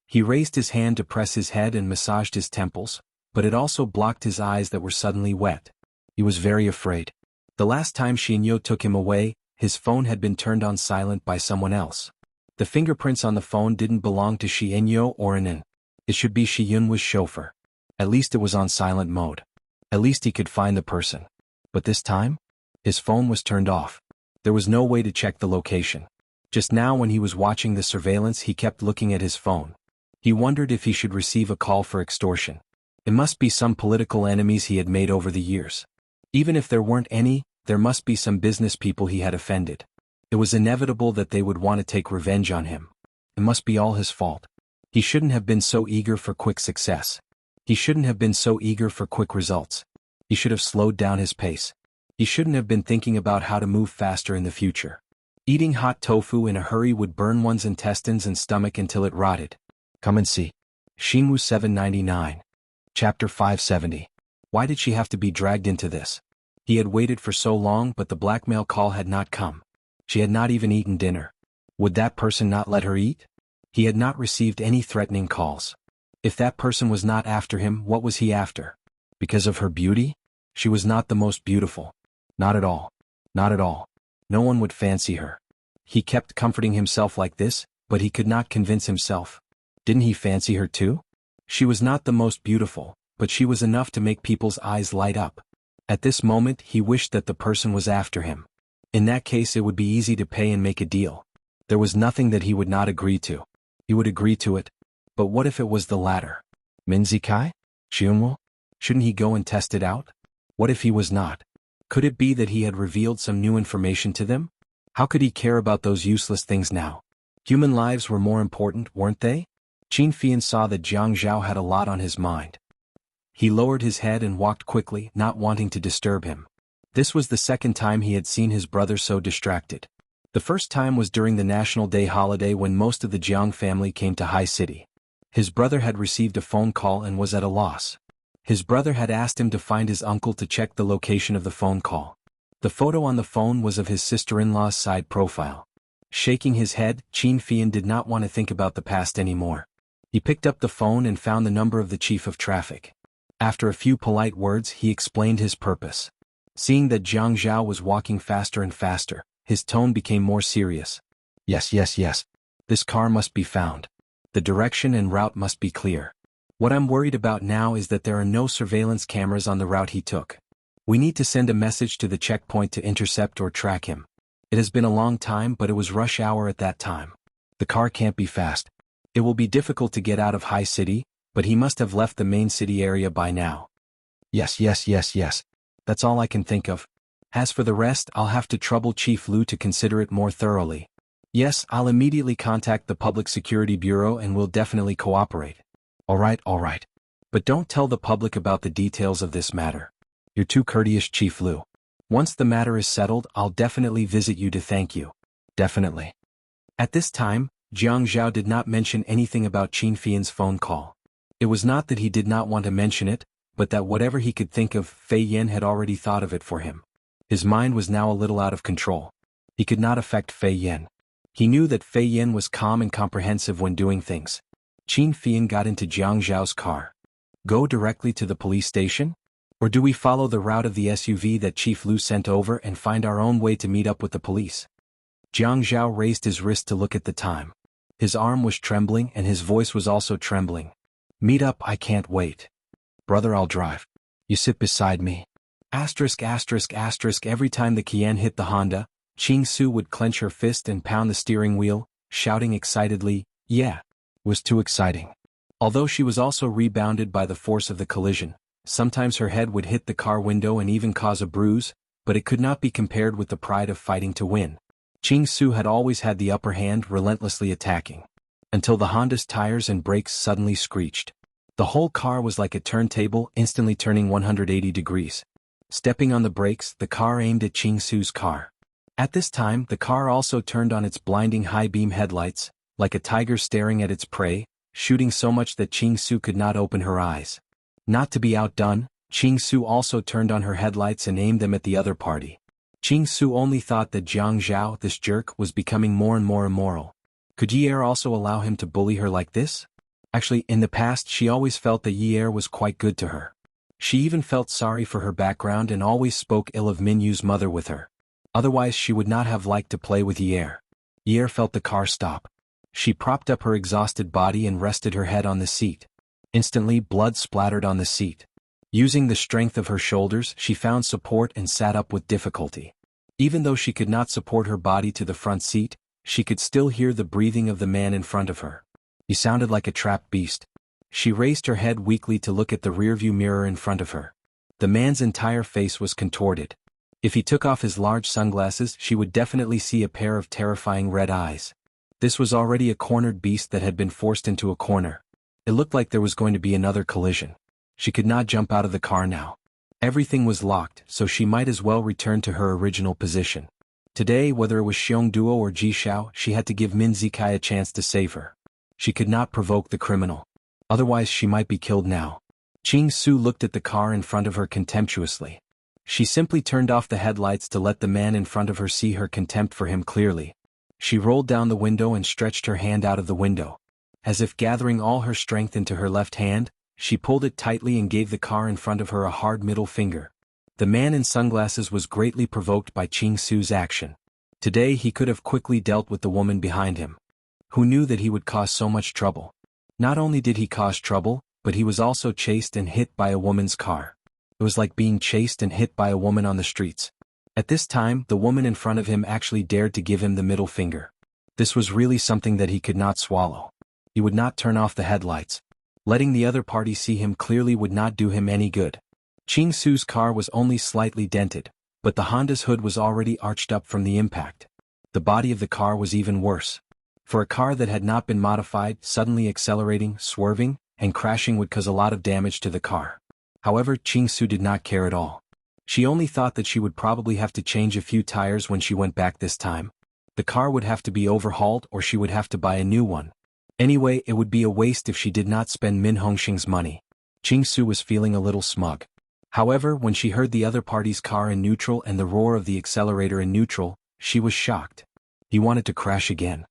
He raised his hand to press his head and massaged his temples, but it also blocked his eyes that were suddenly wet. He was very afraid. The last time Xianxia took him away, his phone had been turned on silent by someone else. The fingerprints on the phone didn't belong to Xianxia or Anan. It should be Xuanhuan's chauffeur. At least it was on silent mode. At least he could find the person. But this time? His phone was turned off. There was no way to check the location. Just now when he was watching the surveillance he kept looking at his phone. He wondered if he should receive a call for extortion. It must be some political enemies he had made over the years. Even if there weren't any, there must be some business people he had offended. It was inevitable that they would want to take revenge on him. It must be all his fault. He shouldn't have been so eager for quick success. He shouldn't have been so eager for quick results. He should have slowed down his pace. He shouldn't have been thinking about how to move faster in the future. Eating hot tofu in a hurry would burn one's intestines and stomach until it rotted. Come and see. Xinwu 799. Chapter 570. Why did she have to be dragged into this? He had waited for so long but the blackmail call had not come. She had not even eaten dinner. Would that person not let her eat? He had not received any threatening calls. If that person was not after him, what was he after? Because of her beauty? She was not the most beautiful. Not at all. Not at all. No one would fancy her. He kept comforting himself like this, but he could not convince himself. Didn't he fancy her too? She was not the most beautiful, but she was enough to make people's eyes light up. At this moment he wished that the person was after him. In that case it would be easy to pay and make a deal. There was nothing that he would not agree to. He would agree to it. But what if it was the latter? Minzikai? Xuanhuan? Shouldn't he go and test it out? What if he was not? Could it be that he had revealed some new information to them? How could he care about those useless things now? Human lives were more important, weren't they? Qin Fian saw that Jianghu had a lot on his mind. He lowered his head and walked quickly, not wanting to disturb him. This was the second time he had seen his brother so distracted. The first time was during the National Day holiday when most of the Jiang family came to High City. His brother had received a phone call and was at a loss. His brother had asked him to find his uncle to check the location of the phone call. The photo on the phone was of his sister-in-law's side profile. Shaking his head, Qin Fian did not want to think about the past anymore. He picked up the phone and found the number of the chief of traffic. After a few polite words he explained his purpose. Seeing that Jianghu was walking faster and faster, his tone became more serious. Yes. This car must be found. The direction and route must be clear. What I'm worried about now is that there are no surveillance cameras on the route he took. We need to send a message to the checkpoint to intercept or track him. It has been a long time but it was rush hour at that time. The car can't be fast. It will be difficult to get out of High City, but he must have left the main city area by now. Yes. That's all I can think of. As for the rest, I'll have to trouble Chief Lu to consider it more thoroughly. Yes, I'll immediately contact the Public Security Bureau and we'll definitely cooperate. Alright. But don't tell the public about the details of this matter. You're too courteous, Chief Lu. Once the matter is settled, I'll definitely visit you to thank you. Definitely. At this time, Jiang Zhao did not mention anything about Qin Fian's phone call. It was not that he did not want to mention it, but that whatever he could think of, Fei Yan had already thought of it for him. His mind was now a little out of control. He could not affect Fei Yan. He knew that Fei Yan was calm and comprehensive when doing things. Qin Fian got into Jiang Zhao's car. Go directly to the police station? Or do we follow the route of the SUV that Chief Lu sent over and find our own way to meet up with the police? Jiang Zhao raised his wrist to look at the time. His arm was trembling and his voice was also trembling. Meet up, I can't wait. Brother, I'll drive. You sit beside me. Every time the Qian hit the Honda, Qing Su would clench her fist and pound the steering wheel, shouting excitedly, yeah. It was too exciting. Although she was also rebounded by the force of the collision, sometimes her head would hit the car window and even cause a bruise, but it could not be compared with the pride of fighting to win. Qing Su had always had the upper hand, relentlessly attacking. Until the Honda's tires and brakes suddenly screeched. The whole car was like a turntable, instantly turning 180 degrees. Stepping on the brakes, the car aimed at Qing Su's car. At this time, the car also turned on its blinding high-beam headlights, like a tiger staring at its prey, shooting so much that Qing Su could not open her eyes. Not to be outdone, Qing Su also turned on her headlights and aimed them at the other party. Qing Su only thought that Jiang Zhao, this jerk, was becoming more and more immoral. Could Yi Er also allow him to bully her like this? Actually, in the past she always felt that Yi Er was quite good to her. She even felt sorry for her background and always spoke ill of Min Yu's mother with her. Otherwise she would not have liked to play with Yi Er. Yi Er felt the car stop. She propped up her exhausted body and rested her head on the seat. Instantly, blood splattered on the seat. Using the strength of her shoulders, she found support and sat up with difficulty. Even though she could not support her body to the front seat, she could still hear the breathing of the man in front of her. He sounded like a trapped beast. She raised her head weakly to look at the rearview mirror in front of her. The man's entire face was contorted. If he took off his large sunglasses, she would definitely see a pair of terrifying red eyes. This was already a cornered beast that had been forced into a corner. It looked like there was going to be another collision. She could not jump out of the car now. Everything was locked, so she might as well return to her original position. Today, whether it was Xiong Duo or Ji Xiao, she had to give Min Zikai a chance to save her. She could not provoke the criminal. Otherwise she might be killed now. Qing Su looked at the car in front of her contemptuously. She simply turned off the headlights to let the man in front of her see her contempt for him clearly. She rolled down the window and stretched her hand out of the window. As if gathering all her strength into her left hand, she pulled it tightly and gave the car in front of her a hard middle finger. The man in sunglasses was greatly provoked by Qing Su's action. Today he could have quickly dealt with the woman behind him. Who knew that he would cause so much trouble? Not only did he cause trouble, but he was also chased and hit by a woman's car. It was like being chased and hit by a woman on the streets. At this time, the woman in front of him actually dared to give him the middle finger. This was really something that he could not swallow. He would not turn off the headlights. Letting the other party see him clearly would not do him any good. Qing Su's car was only slightly dented, but the Honda's hood was already arched up from the impact. The body of the car was even worse. For a car that had not been modified, suddenly accelerating, swerving, and crashing would cause a lot of damage to the car. However, Qing Su did not care at all. She only thought that she would probably have to change a few tires when she went back this time. The car would have to be overhauled or she would have to buy a new one. Anyway, it would be a waste if she did not spend Min Hongxing's money. Qing Su was feeling a little smug. However, when she heard the other party's car in neutral and the roar of the accelerator in neutral, she was shocked. He wanted to crash again.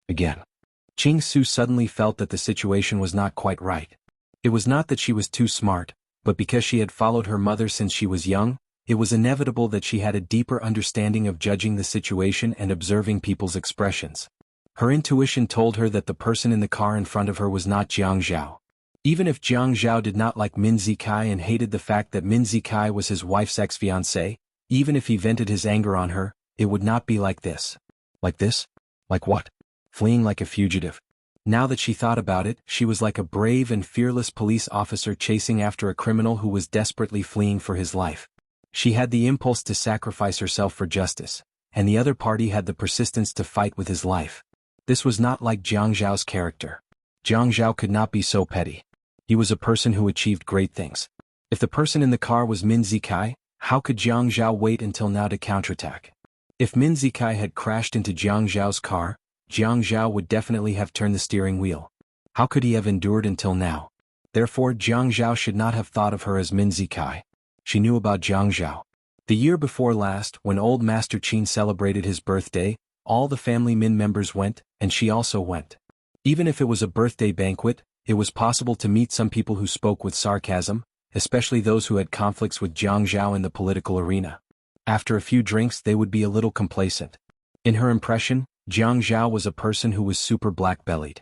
Qing Su suddenly felt that the situation was not quite right. It was not that she was too smart, but because she had followed her mother since she was young, it was inevitable that she had a deeper understanding of judging the situation and observing people's expressions. Her intuition told her that the person in the car in front of her was not Jiang Zhao. Even if Jiang Zhao did not like Min Zikai and hated the fact that Min Zikai was his wife's ex-fiancée, even if he vented his anger on her, it would not be like this. Like this? Like what? Fleeing like a fugitive. Now that she thought about it, she was like a brave and fearless police officer chasing after a criminal who was desperately fleeing for his life. She had the impulse to sacrifice herself for justice, and the other party had the persistence to fight with his life. This was not like Jiang Zhao's character. Jiang Zhao could not be so petty. He was a person who achieved great things. If the person in the car was Min Zikai, how could Jiang Zhao wait until now to counterattack? If Min Zikai had crashed into Jiang Zhao's car, Jiang Zhao would definitely have turned the steering wheel. How could he have endured until now? Therefore Jiang Zhao should not have thought of her as Min Zikai. She knew about Jiang Zhao. The year before last, when old Master Qin celebrated his birthday, all the family Min members went, and she also went. Even if it was a birthday banquet, it was possible to meet some people who spoke with sarcasm, especially those who had conflicts with Jiang Zhao in the political arena. After a few drinks they would be a little complacent. In her impression, Jiang Zhao was a person who was super black-bellied.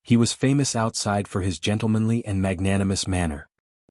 He was famous outside for his gentlemanly and magnanimous manner.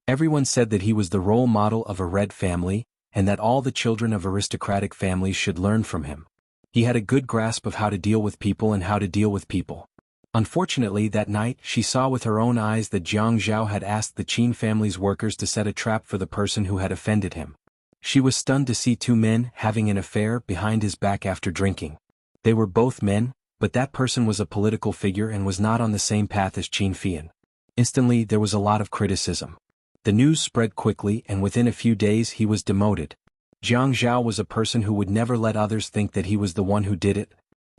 Everyone said that he was the role model of a red family, and that all the children of aristocratic families should learn from him. He had a good grasp of how to deal with people and how to deal with people. Unfortunately, that night she saw with her own eyes that Jiang Zhao had asked the Qin family's workers to set a trap for the person who had offended him. She was stunned to see two men having an affair behind his back after drinking. They were both men, but that person was a political figure and was not on the same path as Qin Fian. Instantly there was a lot of criticism. The news spread quickly and within a few days he was demoted. Jiang Zhao was a person who would never let others think that he was the one who did it.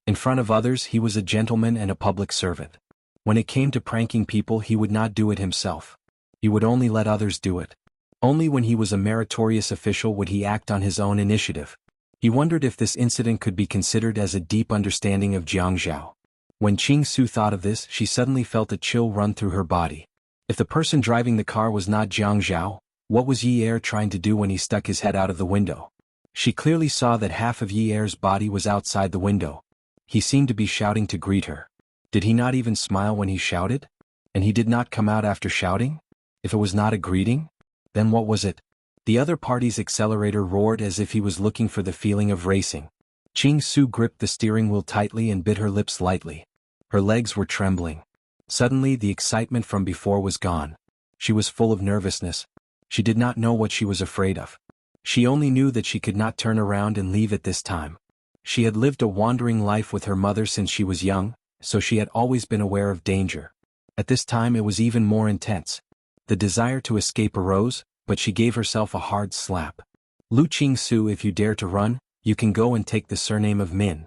In front of others he was a gentleman and a public servant. When it came to pranking people he would not do it himself. He would only let others do it. Only when he was a meritorious official would he act on his own initiative. He wondered if this incident could be considered as a deep understanding of Jiang Zhao. When Qing Su thought of this, she suddenly felt a chill run through her body. If the person driving the car was not Jiang Zhao, what was Yi Er trying to do when he stuck his head out of the window? She clearly saw that half of Yi Er's body was outside the window. He seemed to be shouting to greet her. Did he not even smile when he shouted? And he did not come out after shouting? If it was not a greeting? Then what was it? The other party's accelerator roared as if he was looking for the feeling of racing. Qing Su gripped the steering wheel tightly and bit her lips lightly. Her legs were trembling. Suddenly the excitement from before was gone. She was full of nervousness. She did not know what she was afraid of. She only knew that she could not turn around and leave at this time. She had lived a wandering life with her mother since she was young, so she had always been aware of danger. At this time it was even more intense. The desire to escape arose, but she gave herself a hard slap. Lu Qing Su, if you dare to run, you can go and take the surname of Min.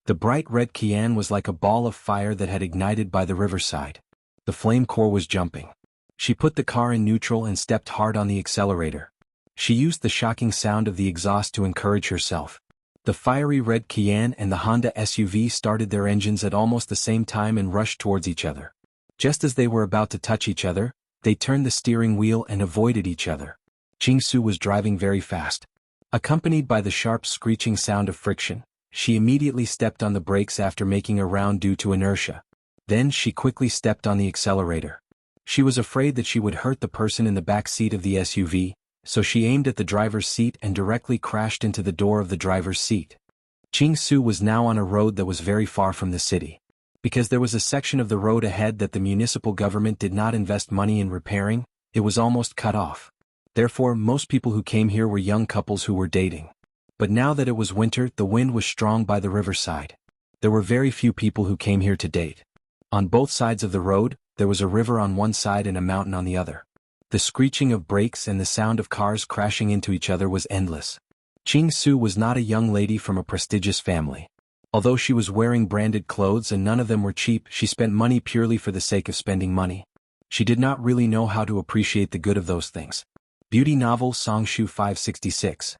The bright red Qian was like a ball of fire that had ignited by the riverside. The flame core was jumping. She put the car in neutral and stepped hard on the accelerator. She used the shocking sound of the exhaust to encourage herself. The fiery red Qian and the Honda SUV started their engines at almost the same time and rushed towards each other. Just as they were about to touch each other, they turned the steering wheel and avoided each other. Qing Su was driving very fast. Accompanied by the sharp screeching sound of friction, she immediately stepped on the brakes after making a round due to inertia. Then she quickly stepped on the accelerator. She was afraid that she would hurt the person in the back seat of the SUV, so she aimed at the driver's seat and directly crashed into the door of the driver's seat. Qing Su was now on a road that was very far from the city. Because there was a section of the road ahead that the municipal government did not invest money in repairing, it was almost cut off. Therefore, most people who came here were young couples who were dating. But now that it was winter, the wind was strong by the riverside. There were very few people who came here to date. On both sides of the road, there was a river on one side and a mountain on the other. The screeching of brakes and the sound of cars crashing into each other was endless. Qing Su was not a young lady from a prestigious family. Although she was wearing branded clothes and none of them were cheap, she spent money purely for the sake of spending money. She did not really know how to appreciate the good of those things. Beauty Novel Songshu 566.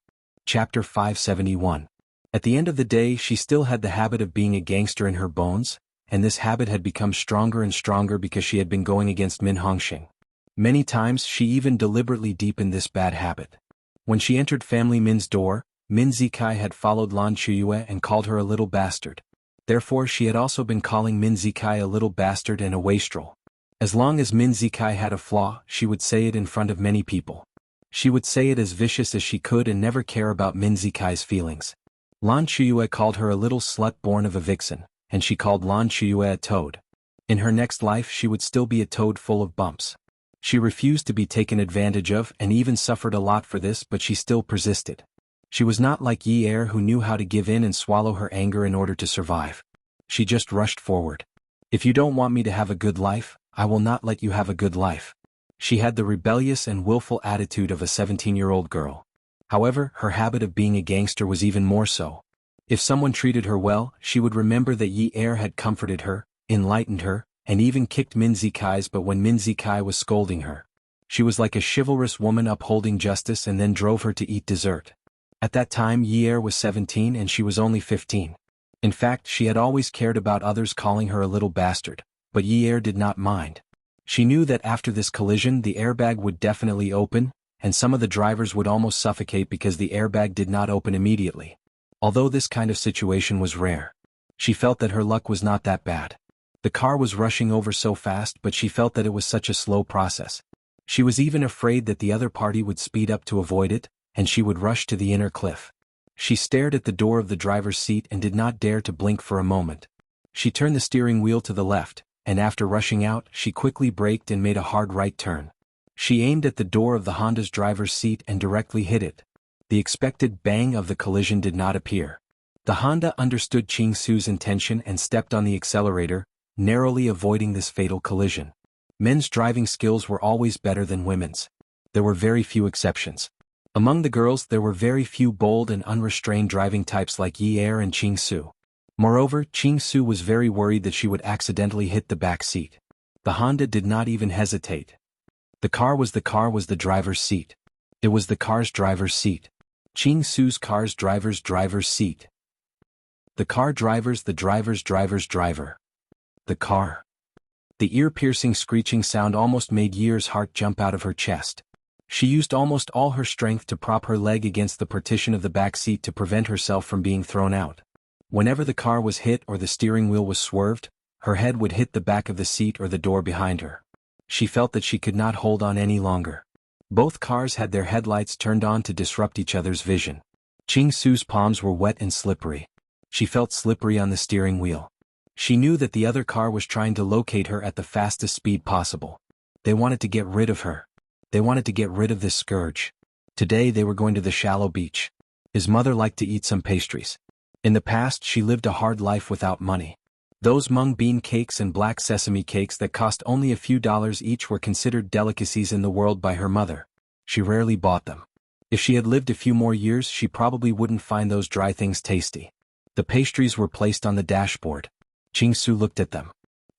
Chapter 571. At the end of the day she still had the habit of being a gangster in her bones, and this habit had become stronger and stronger because she had been going against Min Hongxing. Many times she even deliberately deepened this bad habit. When she entered family Min's door, Min Zikai had followed Lan Chuyue and called her a little bastard. Therefore she had also been calling Min Zikai a little bastard and a wastrel. As long as Min Zikai had a flaw, she would say it in front of many people. She would say it as vicious as she could and never care about Min Zikai's feelings. Lan Chuyue called her a little slut born of a vixen, and she called Lan Chuyue a toad. In her next life she would still be a toad full of bumps. She refused to be taken advantage of and even suffered a lot for this, but she still persisted. She was not like Yi Er, who knew how to give in and swallow her anger in order to survive. She just rushed forward. If you don't want me to have a good life, I will not let you have a good life. She had the rebellious and willful attitude of a 17-year-old girl. However, her habit of being a gangster was even more so. If someone treated her well, she would remember that Yi Er had comforted her, enlightened her, and even kicked Min Zikai's but when Min Zikai was scolding her. She was like a chivalrous woman upholding justice and then drove her to eat dessert. At that time Yi Er was 17 and she was only 15. In fact, she had always cared about others calling her a little bastard, but Yi Er did not mind. She knew that after this collision the airbag would definitely open, and some of the drivers would almost suffocate because the airbag did not open immediately. Although this kind of situation was rare, she felt that her luck was not that bad. The car was rushing over so fast, but she felt that it was such a slow process. She was even afraid that the other party would speed up to avoid it, and she would rush to the inner cliff. She stared at the door of the driver's seat and did not dare to blink for a moment. She turned the steering wheel to the left, and after rushing out, she quickly braked and made a hard right turn. She aimed at the door of the Honda's driver's seat and directly hit it. The expected bang of the collision did not appear. The Honda understood Qingsu's intention and stepped on the accelerator, narrowly avoiding this fatal collision. Men's driving skills were always better than women's. There were very few exceptions. Among the girls there were very few bold and unrestrained driving types like Yi Er and Qingsu. Moreover, Qingsu was very worried that she would accidentally hit the back seat. The Honda did not even hesitate. The car was the driver's seat. It was the car's driver's seat. Qingsu's car's driver's seat. The car driver's driver. The car. The ear-piercing screeching sound almost made Yi's heart jump out of her chest. She used almost all her strength to prop her leg against the partition of the back seat to prevent herself from being thrown out. Whenever the car was hit or the steering wheel was swerved, her head would hit the back of the seat or the door behind her. She felt that she could not hold on any longer. Both cars had their headlights turned on to disrupt each other's vision. Qingsu's palms were wet and slippery. She felt slippery on the steering wheel. She knew that the other car was trying to locate her at the fastest speed possible. They wanted to get rid of her. They wanted to get rid of this scourge. Today they were going to the shallow beach. His mother liked to eat some pastries. In the past she lived a hard life without money. Those mung bean cakes and black sesame cakes that cost only a few dollars each were considered delicacies in the world by her mother. She rarely bought them. If she had lived a few more years she probably wouldn't find those dry things tasty. The pastries were placed on the dashboard. Qingsu looked at them.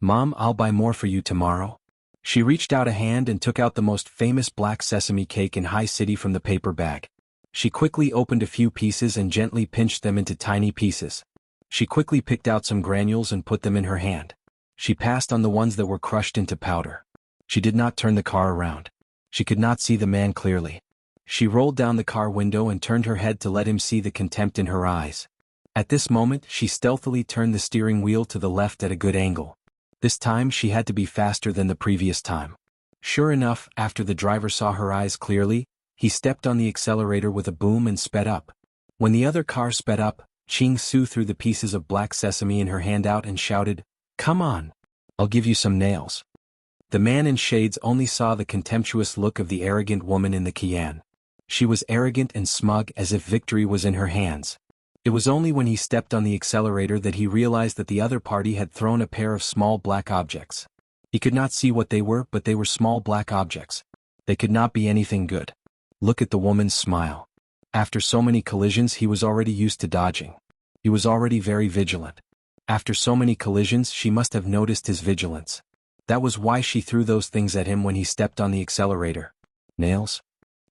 "Mom, I'll buy more for you tomorrow." She reached out a hand and took out the most famous black sesame cake in High City from the paper bag. She quickly opened a few pieces and gently pinched them into tiny pieces. She quickly picked out some granules and put them in her hand. She passed on the ones that were crushed into powder. She did not turn the car around. She could not see the man clearly. She rolled down the car window and turned her head to let him see the contempt in her eyes. At this moment she stealthily turned the steering wheel to the left at a good angle. This time she had to be faster than the previous time. Sure enough, after the driver saw her eyes clearly, he stepped on the accelerator with a boom and sped up. When the other car sped up, Qingsu threw the pieces of black sesame in her hand out and shouted, "Come on! I'll give you some nails." The man in shades only saw the contemptuous look of the arrogant woman in the Qian. She was arrogant and smug as if victory was in her hands. It was only when he stepped on the accelerator that he realized that the other party had thrown a pair of small black objects. He could not see what they were, but they were small black objects. They could not be anything good. Look at the woman's smile. After so many collisions he was already used to dodging. He was already very vigilant. After so many collisions she must have noticed his vigilance. That was why she threw those things at him when he stepped on the accelerator. Nails?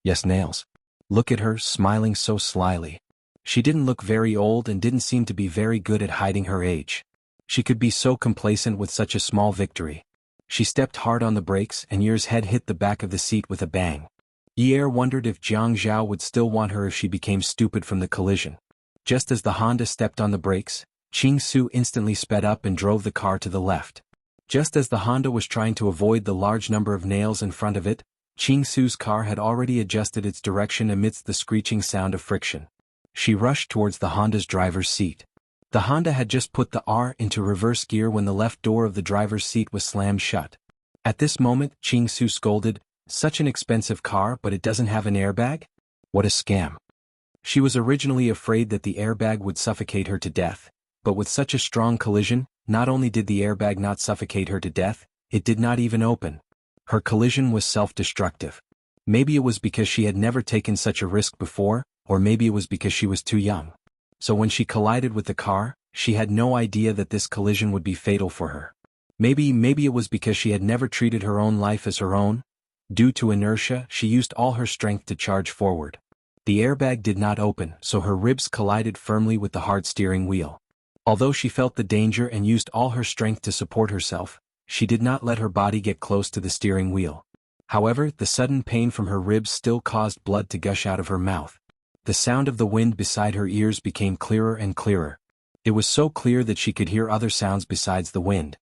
Yes, nails. Look at her, smiling so slyly. She didn't look very old and didn't seem to be very good at hiding her age. She could be so complacent with such a small victory. She stepped hard on the brakes and Yi's head hit the back of the seat with a bang. Yi wondered if Jianghu would still want her if she became stupid from the collision. Just as the Honda stepped on the brakes, Qingsu instantly sped up and drove the car to the left. Just as the Honda was trying to avoid the large number of nails in front of it, Qingsu's car had already adjusted its direction amidst the screeching sound of friction. She rushed towards the Honda's driver's seat. The Honda had just put the R into reverse gear when the left door of the driver's seat was slammed shut. At this moment, Qing Su scolded, "Such an expensive car but it doesn't have an airbag? What a scam." She was originally afraid that the airbag would suffocate her to death, but with such a strong collision, not only did the airbag not suffocate her to death, it did not even open. Her collision was self-destructive. Maybe it was because she had never taken such a risk before, or maybe it was because she was too young. So when she collided with the car, she had no idea that this collision would be fatal for her. Maybe it was because she had never treated her own life as her own. Due to inertia, she used all her strength to charge forward. The airbag did not open, so her ribs collided firmly with the hard steering wheel. Although she felt the danger and used all her strength to support herself, she did not let her body get close to the steering wheel. However, the sudden pain from her ribs still caused blood to gush out of her mouth. The sound of the wind beside her ears became clearer and clearer. It was so clear that she could hear other sounds besides the wind.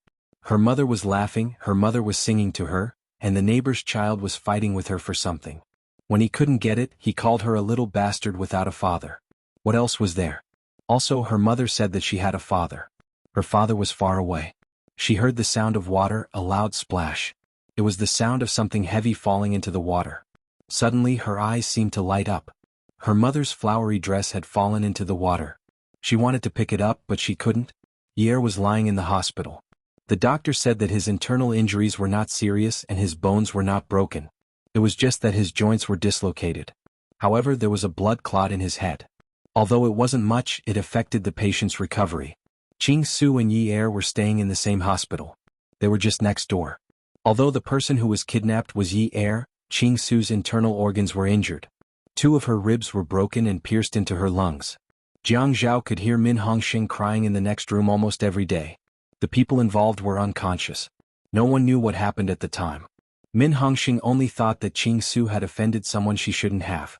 Her mother was laughing, her mother was singing to her, and the neighbor's child was fighting with her for something. When he couldn't get it, he called her a little bastard without a father. What else was there? Also, her mother said that she had a father. Her father was far away. She heard the sound of water, a loud splash. It was the sound of something heavy falling into the water. Suddenly, her eyes seemed to light up. Her mother's flowery dress had fallen into the water. She wanted to pick it up, but she couldn't. Pierre was lying in the hospital. The doctor said that his internal injuries were not serious and his bones were not broken. It was just that his joints were dislocated. However, there was a blood clot in his head. Although it wasn't much, it affected the patient's recovery. Qing Su and Yi Er were staying in the same hospital. They were just next door. Although the person who was kidnapped was Yi Er, Qing Su's internal organs were injured. 2 of her ribs were broken and pierced into her lungs. Jiang Zhao could hear Min Hongxing crying in the next room almost every day. The people involved were unconscious. No one knew what happened at the time. Min Hongxing only thought that Qing Su had offended someone she shouldn't have.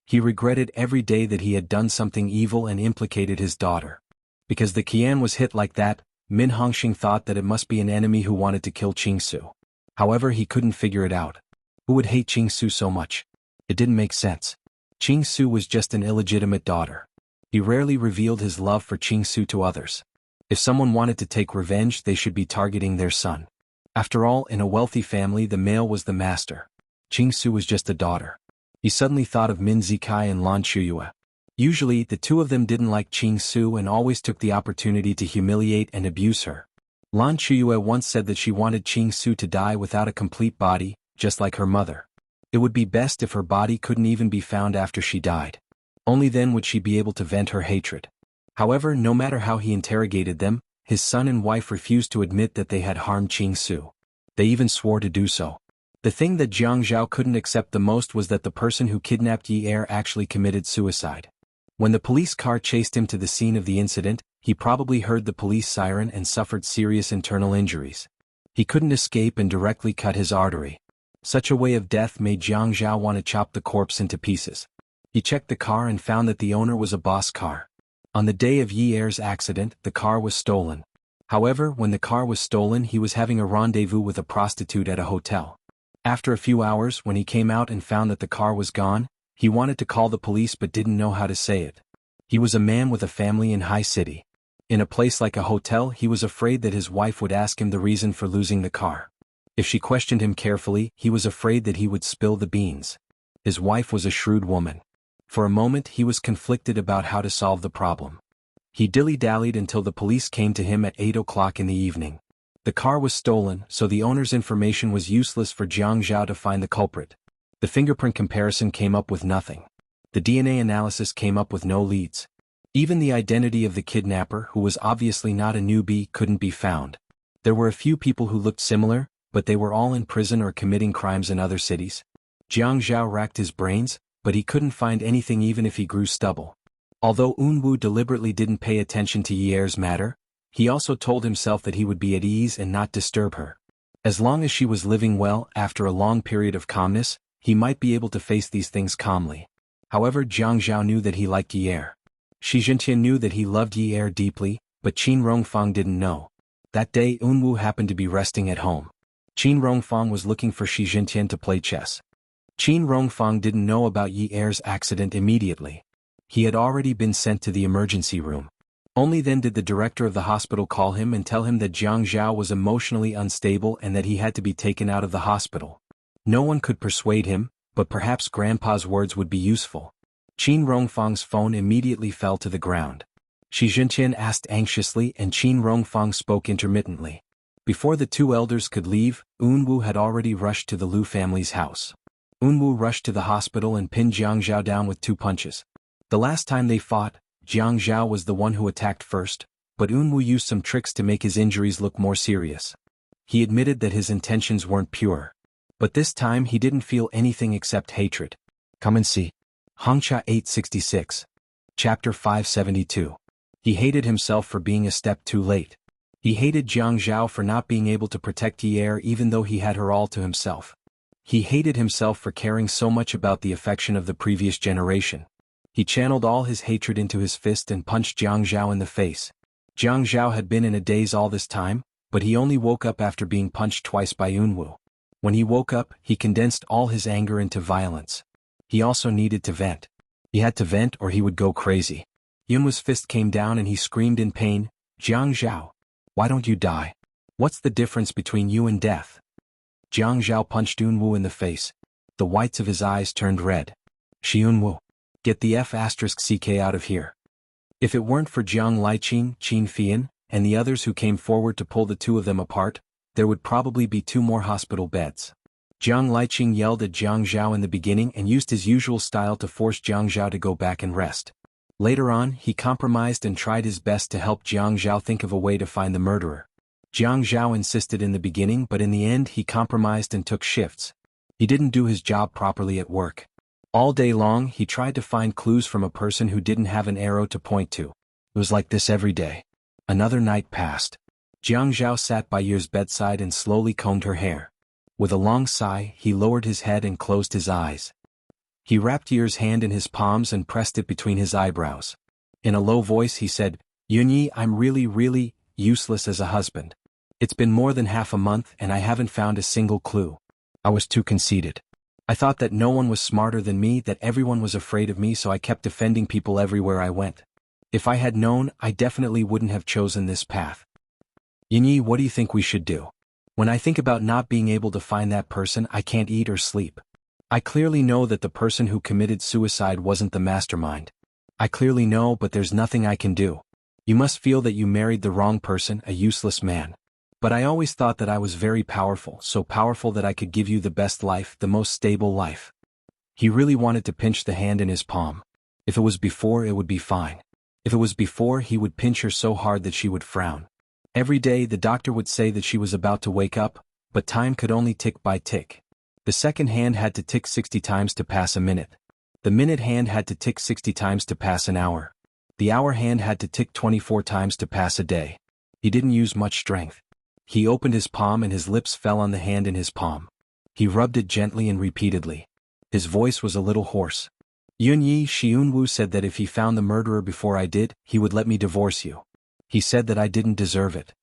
He regretted every day that he had done something evil and implicated his daughter. Because the Qian was hit like that, Min Hongxing thought that it must be an enemy who wanted to kill Qing Su. However, he couldn't figure it out. Who would hate Qing Su so much? It didn't make sense. Qing Su was just an illegitimate daughter. He rarely revealed his love for Qing Su to others. If someone wanted to take revenge, they should be targeting their son. After all, in a wealthy family, the male was the master. Qing Su was just a daughter. He suddenly thought of Min Zikai and Lan Chuyue. Usually, the 2 of them didn't like Qing Su and always took the opportunity to humiliate and abuse her. Lan Chuyue once said that she wanted Qing Su to die without a complete body, just like her mother. It would be best if her body couldn't even be found after she died. Only then would she be able to vent her hatred. However, no matter how he interrogated them, his son and wife refused to admit that they had harmed Qing Su. They even swore to do so. The thing that Jiang Zhao couldn't accept the most was that the person who kidnapped Yi Er actually committed suicide. When the police car chased him to the scene of the incident, he probably heard the police siren and suffered serious internal injuries. He couldn't escape and directly cut his artery. Such a way of death made Jiang Zhao want to chop the corpse into pieces. He checked the car and found that the owner was a boss car. On the day of Yi Er's accident, the car was stolen. However, when the car was stolen, he was having a rendezvous with a prostitute at a hotel. After a few hours, when he came out and found that the car was gone, he wanted to call the police but didn't know how to say it. He was a man with a family in high city. In a place like a hotel, he was afraid that his wife would ask him the reason for losing the car. If she questioned him carefully, he was afraid that he would spill the beans. His wife was a shrewd woman. For a moment, he was conflicted about how to solve the problem. He dilly-dallied until the police came to him at 8 o'clock in the evening. The car was stolen, so the owner's information was useless for Jiang Zhao to find the culprit. The fingerprint comparison came up with nothing. The DNA analysis came up with no leads. Even the identity of the kidnapper, who was obviously not a newbie, couldn't be found. There were a few people who looked similar, but they were all in prison or committing crimes in other cities. Jiang Zhao racked his brains, but he couldn't find anything even if he grew stubble. Although Unwu deliberately didn't pay attention to Yi Er's matter, he also told himself that he would be at ease and not disturb her. As long as she was living well, after a long period of calmness, he might be able to face these things calmly. However, Jiang Zhao knew that he liked Yi Er. Shi Zhentian knew that he loved Yi Er deeply, but Qin Rongfang didn't know. That day, Unwu happened to be resting at home. Qin Rongfang was looking for Shi Zhentian to play chess. Qin Rongfang didn't know about Yi Er's accident immediately. He had already been sent to the emergency room. Only then did the director of the hospital call him and tell him that Jiang Zhao was emotionally unstable and that he had to be taken out of the hospital. No one could persuade him, but perhaps Grandpa's words would be useful. Qin Rongfang's phone immediately fell to the ground. Shi Zhenqian asked anxiously and Qin Rongfang spoke intermittently. Before the two elders could leave, Unwu had already rushed to the Lu family's house. Unwu rushed to the hospital and pinned Jiang Zhao down with 2 punches. The last time they fought, Jiang Zhao was the one who attacked first, but Unwu used some tricks to make his injuries look more serious. He admitted that his intentions weren't pure. But this time he didn't feel anything except hatred. Come and see. Hongxia 866. Chapter 572. He hated himself for being a step too late. He hated Jiang Zhao for not being able to protect Ye even though he had her all to himself. He hated himself for caring so much about the affection of the previous generation. He channeled all his hatred into his fist and punched Jiang Zhao in the face. Jiang Zhao had been in a daze all this time, but he only woke up after being punched twice by Unwu. When he woke up, he condensed all his anger into violence. He also needed to vent. He had to vent or he would go crazy. Yunwu's fist came down and he screamed in pain, "Jiang Zhao, why don't you die? What's the difference between you and death?" Jiang Zhao punched Unwu in the face. The whites of his eyes turned red. "Xianhuan, get the F***ck out of here." If it weren't for Jiang Liqing, Qin Fian, and the others who came forward to pull the two of them apart, there would probably be 2 more hospital beds. Jiang Liqing yelled at Jiang Zhao in the beginning and used his usual style to force Jiang Zhao to go back and rest. Later on, he compromised and tried his best to help Jiang Zhao think of a way to find the murderer. Jiang Zhao insisted in the beginning, but in the end he compromised and took shifts. He didn't do his job properly at work. All day long he tried to find clues from a person who didn't have an arrow to point to. It was like this every day. Another night passed. Jiang Zhao sat by Ye's bedside and slowly combed her hair. With a long sigh, he lowered his head and closed his eyes. He wrapped Ye's hand in his palms and pressed it between his eyebrows. In a low voice he said, "Yunyi, I'm really useless as a husband. It's been more than half a month and I haven't found a single clue. I was too conceited. I thought that no one was smarter than me, that everyone was afraid of me, so I kept defending people everywhere I went. If I had known, I definitely wouldn't have chosen this path. Yunyi, what do you think we should do? When I think about not being able to find that person, I can't eat or sleep. I clearly know that the person who committed suicide wasn't the mastermind. I clearly know, but there's nothing I can do. You must feel that you married the wrong person, a useless man. But I always thought that I was very powerful, so powerful that I could give you the best life, the most stable life." He really wanted to pinch the hand in his palm. If it was before, it would be fine. If it was before, he would pinch her so hard that she would frown. Every day the doctor would say that she was about to wake up, but time could only tick by tick. The second hand had to tick 60 times to pass a minute. The minute hand had to tick 60 times to pass an hour. The hour hand had to tick 24 times to pass a day. He didn't use much strength. He opened his palm and his lips fell on the hand in his palm. He rubbed it gently and repeatedly. His voice was a little hoarse. "Yunyi, Xianwu said that if he found the murderer before I did, he would let me divorce you. He said that I didn't deserve it."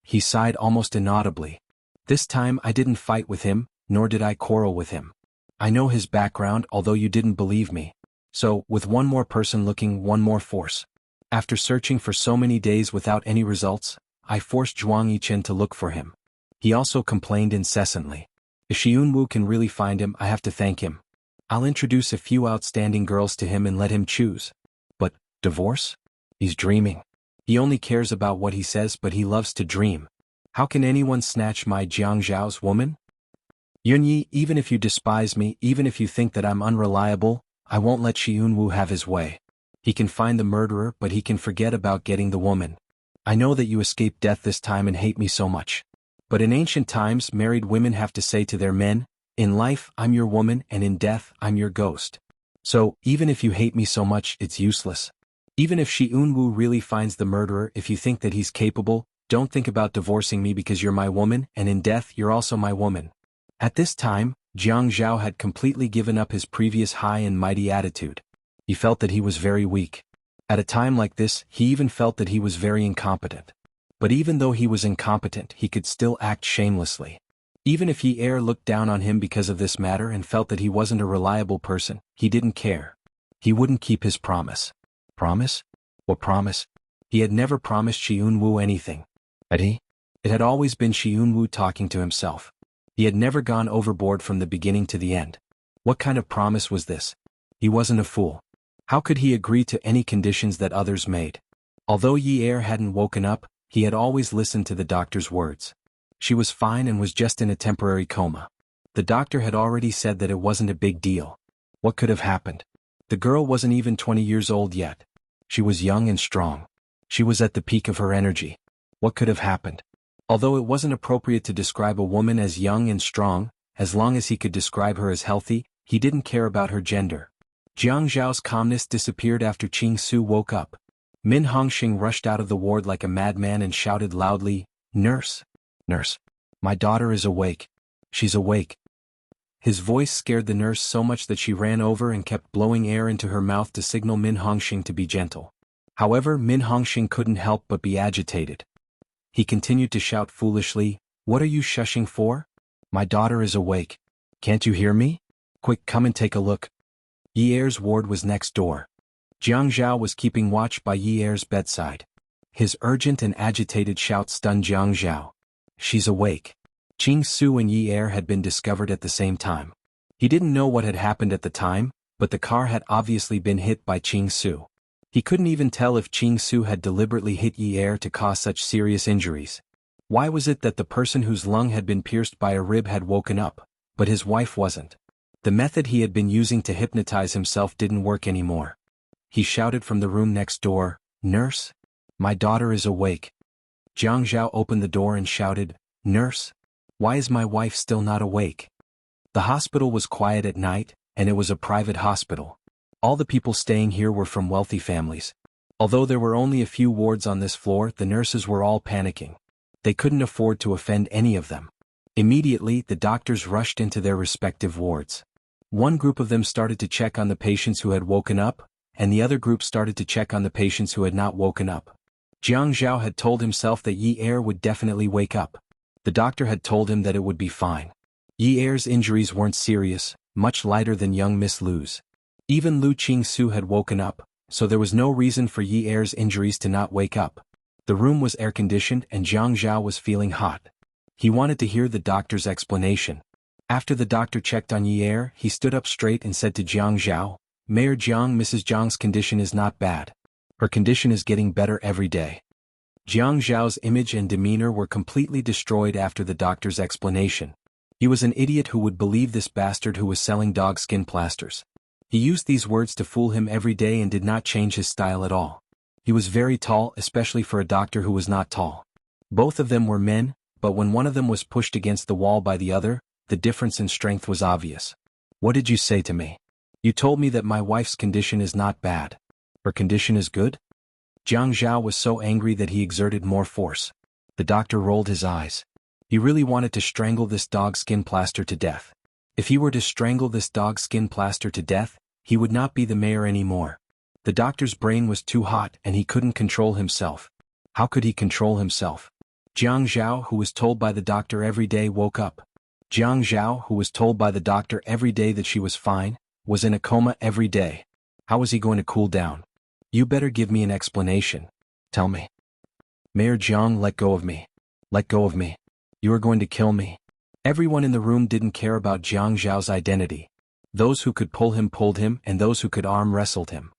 He sighed almost inaudibly. "This time I didn't fight with him, nor did I quarrel with him. I know his background, although you didn't believe me. So, with one more person looking, one more force. After searching for so many days without any results, I forced Zhuang Yichen to look for him. He also complained incessantly. If Xianwu can really find him, I have to thank him. I'll introduce a few outstanding girls to him and let him choose. But, divorce? He's dreaming. He only cares about what he says, but he loves to dream. How can anyone snatch my Jiang Zhao's woman? Yunyi, even if you despise me, even if you think that I'm unreliable, I won't let Xianwu have his way. He can find the murderer, but he can forget about getting the woman. I know that you escaped death this time and hate me so much. But in ancient times, married women have to say to their men, 'In life, I'm your woman, and in death, I'm your ghost.' So, even if you hate me so much, it's useless. Even if Xianwu really finds the murderer, if you think that he's capable, don't think about divorcing me because you're my woman, and in death you're also my woman." At this time, Jiang Zhao had completely given up his previous high and mighty attitude. He felt that he was very weak. At a time like this, he even felt that he was very incompetent. But even though he was incompetent, he could still act shamelessly. Even if Ye looked down on him because of this matter and felt that he wasn't a reliable person, he didn't care. He wouldn't keep his promise. Promise? What promise? He had never promised Xianhu anything. Had he? It had always been Xianhu talking to himself. He had never gone overboard from the beginning to the end. What kind of promise was this? He wasn't a fool. How could he agree to any conditions that others made? Although Yi Er hadn't woken up, he had always listened to the doctor's words. She was fine and was just in a temporary coma. The doctor had already said that it wasn't a big deal. What could have happened? The girl wasn't even 20 years old yet. She was young and strong. She was at the peak of her energy. What could have happened? Although it wasn't appropriate to describe a woman as young and strong, as long as he could describe her as healthy, he didn't care about her gender. Jiang Zhao's calmness disappeared after Qing Su woke up. Min Hongxing rushed out of the ward like a madman and shouted loudly, "Nurse! Nurse! My daughter is awake. She's awake." His voice scared the nurse so much that she ran over and kept blowing air into her mouth to signal Min Hongxing to be gentle. However, Min Hongxing couldn't help but be agitated. He continued to shout foolishly, "What are you shushing for? My daughter is awake. Can't you hear me? Quick, come and take a look." Yi Er's ward was next door. Jiang Zhao was keeping watch by Yi Er's bedside. His urgent and agitated shout stunned Jiang Zhao. "She's awake." Qing Su and Yi Er had been discovered at the same time. He didn't know what had happened at the time, but the car had obviously been hit by Qing Su. He couldn't even tell if Qing Su had deliberately hit Yi Er to cause such serious injuries. Why was it that the person whose lung had been pierced by a rib had woken up, but his wife wasn't? The method he had been using to hypnotize himself didn't work anymore. He shouted from the room next door, "Nurse? My daughter is awake." Jiang Zhao opened the door and shouted, "Nurse? Why is my wife still not awake?" The hospital was quiet at night, and it was a private hospital. All the people staying here were from wealthy families. Although there were only a few wards on this floor, the nurses were all panicking. They couldn't afford to offend any of them. Immediately, the doctors rushed into their respective wards. One group of them started to check on the patients who had woken up, and the other group started to check on the patients who had not woken up. Jiang Zhao had told himself that Yi Er would definitely wake up. The doctor had told him that it would be fine. Yi Er's injuries weren't serious, much lighter than young Miss Lu's. Even Lu Qing Su had woken up, so there was no reason for Yi Er's injuries to not wake up. The room was air-conditioned and Jiang Zhao was feeling hot. He wanted to hear the doctor's explanation. After the doctor checked on Yi Er, he stood up straight and said to Jiang Zhao, "Mayor Jiang, Mrs. Jiang's condition is not bad. Her condition is getting better every day." Jiang Zhao's image and demeanor were completely destroyed after the doctor's explanation. He was an idiot who would believe this bastard who was selling dog skin plasters. He used these words to fool him every day and did not change his style at all. He was very tall, especially for a doctor who was not tall. Both of them were men, but when one of them was pushed against the wall by the other, the difference in strength was obvious. "What did you say to me? You told me that my wife's condition is not bad. Her condition is good?" Jiang Zhao was so angry that he exerted more force. The doctor rolled his eyes. He really wanted to strangle this dog skin plaster to death. If he were to strangle this dog skin plaster to death, he would not be the mayor anymore. The doctor's brain was too hot and he couldn't control himself. How could he control himself? Jiang Zhao, who was told by the doctor every day, woke up. Jiang Zhao, who was told by the doctor every day that she was fine, was in a coma every day. How was he going to cool down? "You better give me an explanation. Tell me." "Mayor Jiang, let go of me. Let go of me. You are going to kill me." Everyone in the room didn't care about Jiang Zhao's identity. Those who could pull him pulled him and those who could arm wrestled him.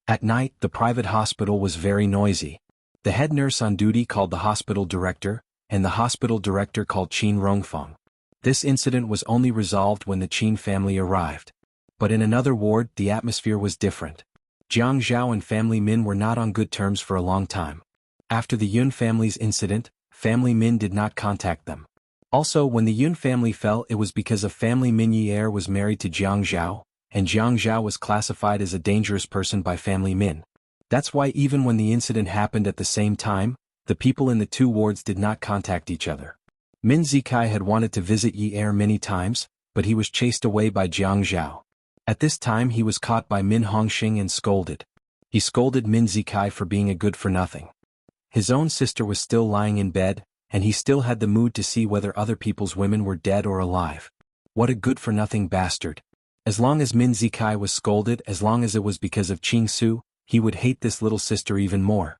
At night, the private hospital was very noisy. The head nurse on duty called the hospital director, and the hospital director called Qin Rongfeng. This incident was only resolved when the Qin family arrived. But in another ward, the atmosphere was different. Jiang Zhao and family Min were not on good terms for a long time. After the Yun family's incident, family Min did not contact them. Also, when the Yun family fell, it was because of family Min. Yi Er was married to Jiang Zhao, and Jiang Zhao was classified as a dangerous person by family Min. That's why even when the incident happened at the same time, the people in the two wards did not contact each other. Min Zikai had wanted to visit Yi Er many times, but he was chased away by Jiang Zhao. At this time he was caught by Min Hongxing and scolded. He scolded Min Zikai for being a good-for-nothing. His own sister was still lying in bed, and he still had the mood to see whether other people's women were dead or alive. What a good-for-nothing bastard. As long as Min Zikai was scolded, as long as it was because of Qing Su, he would hate this little sister even more.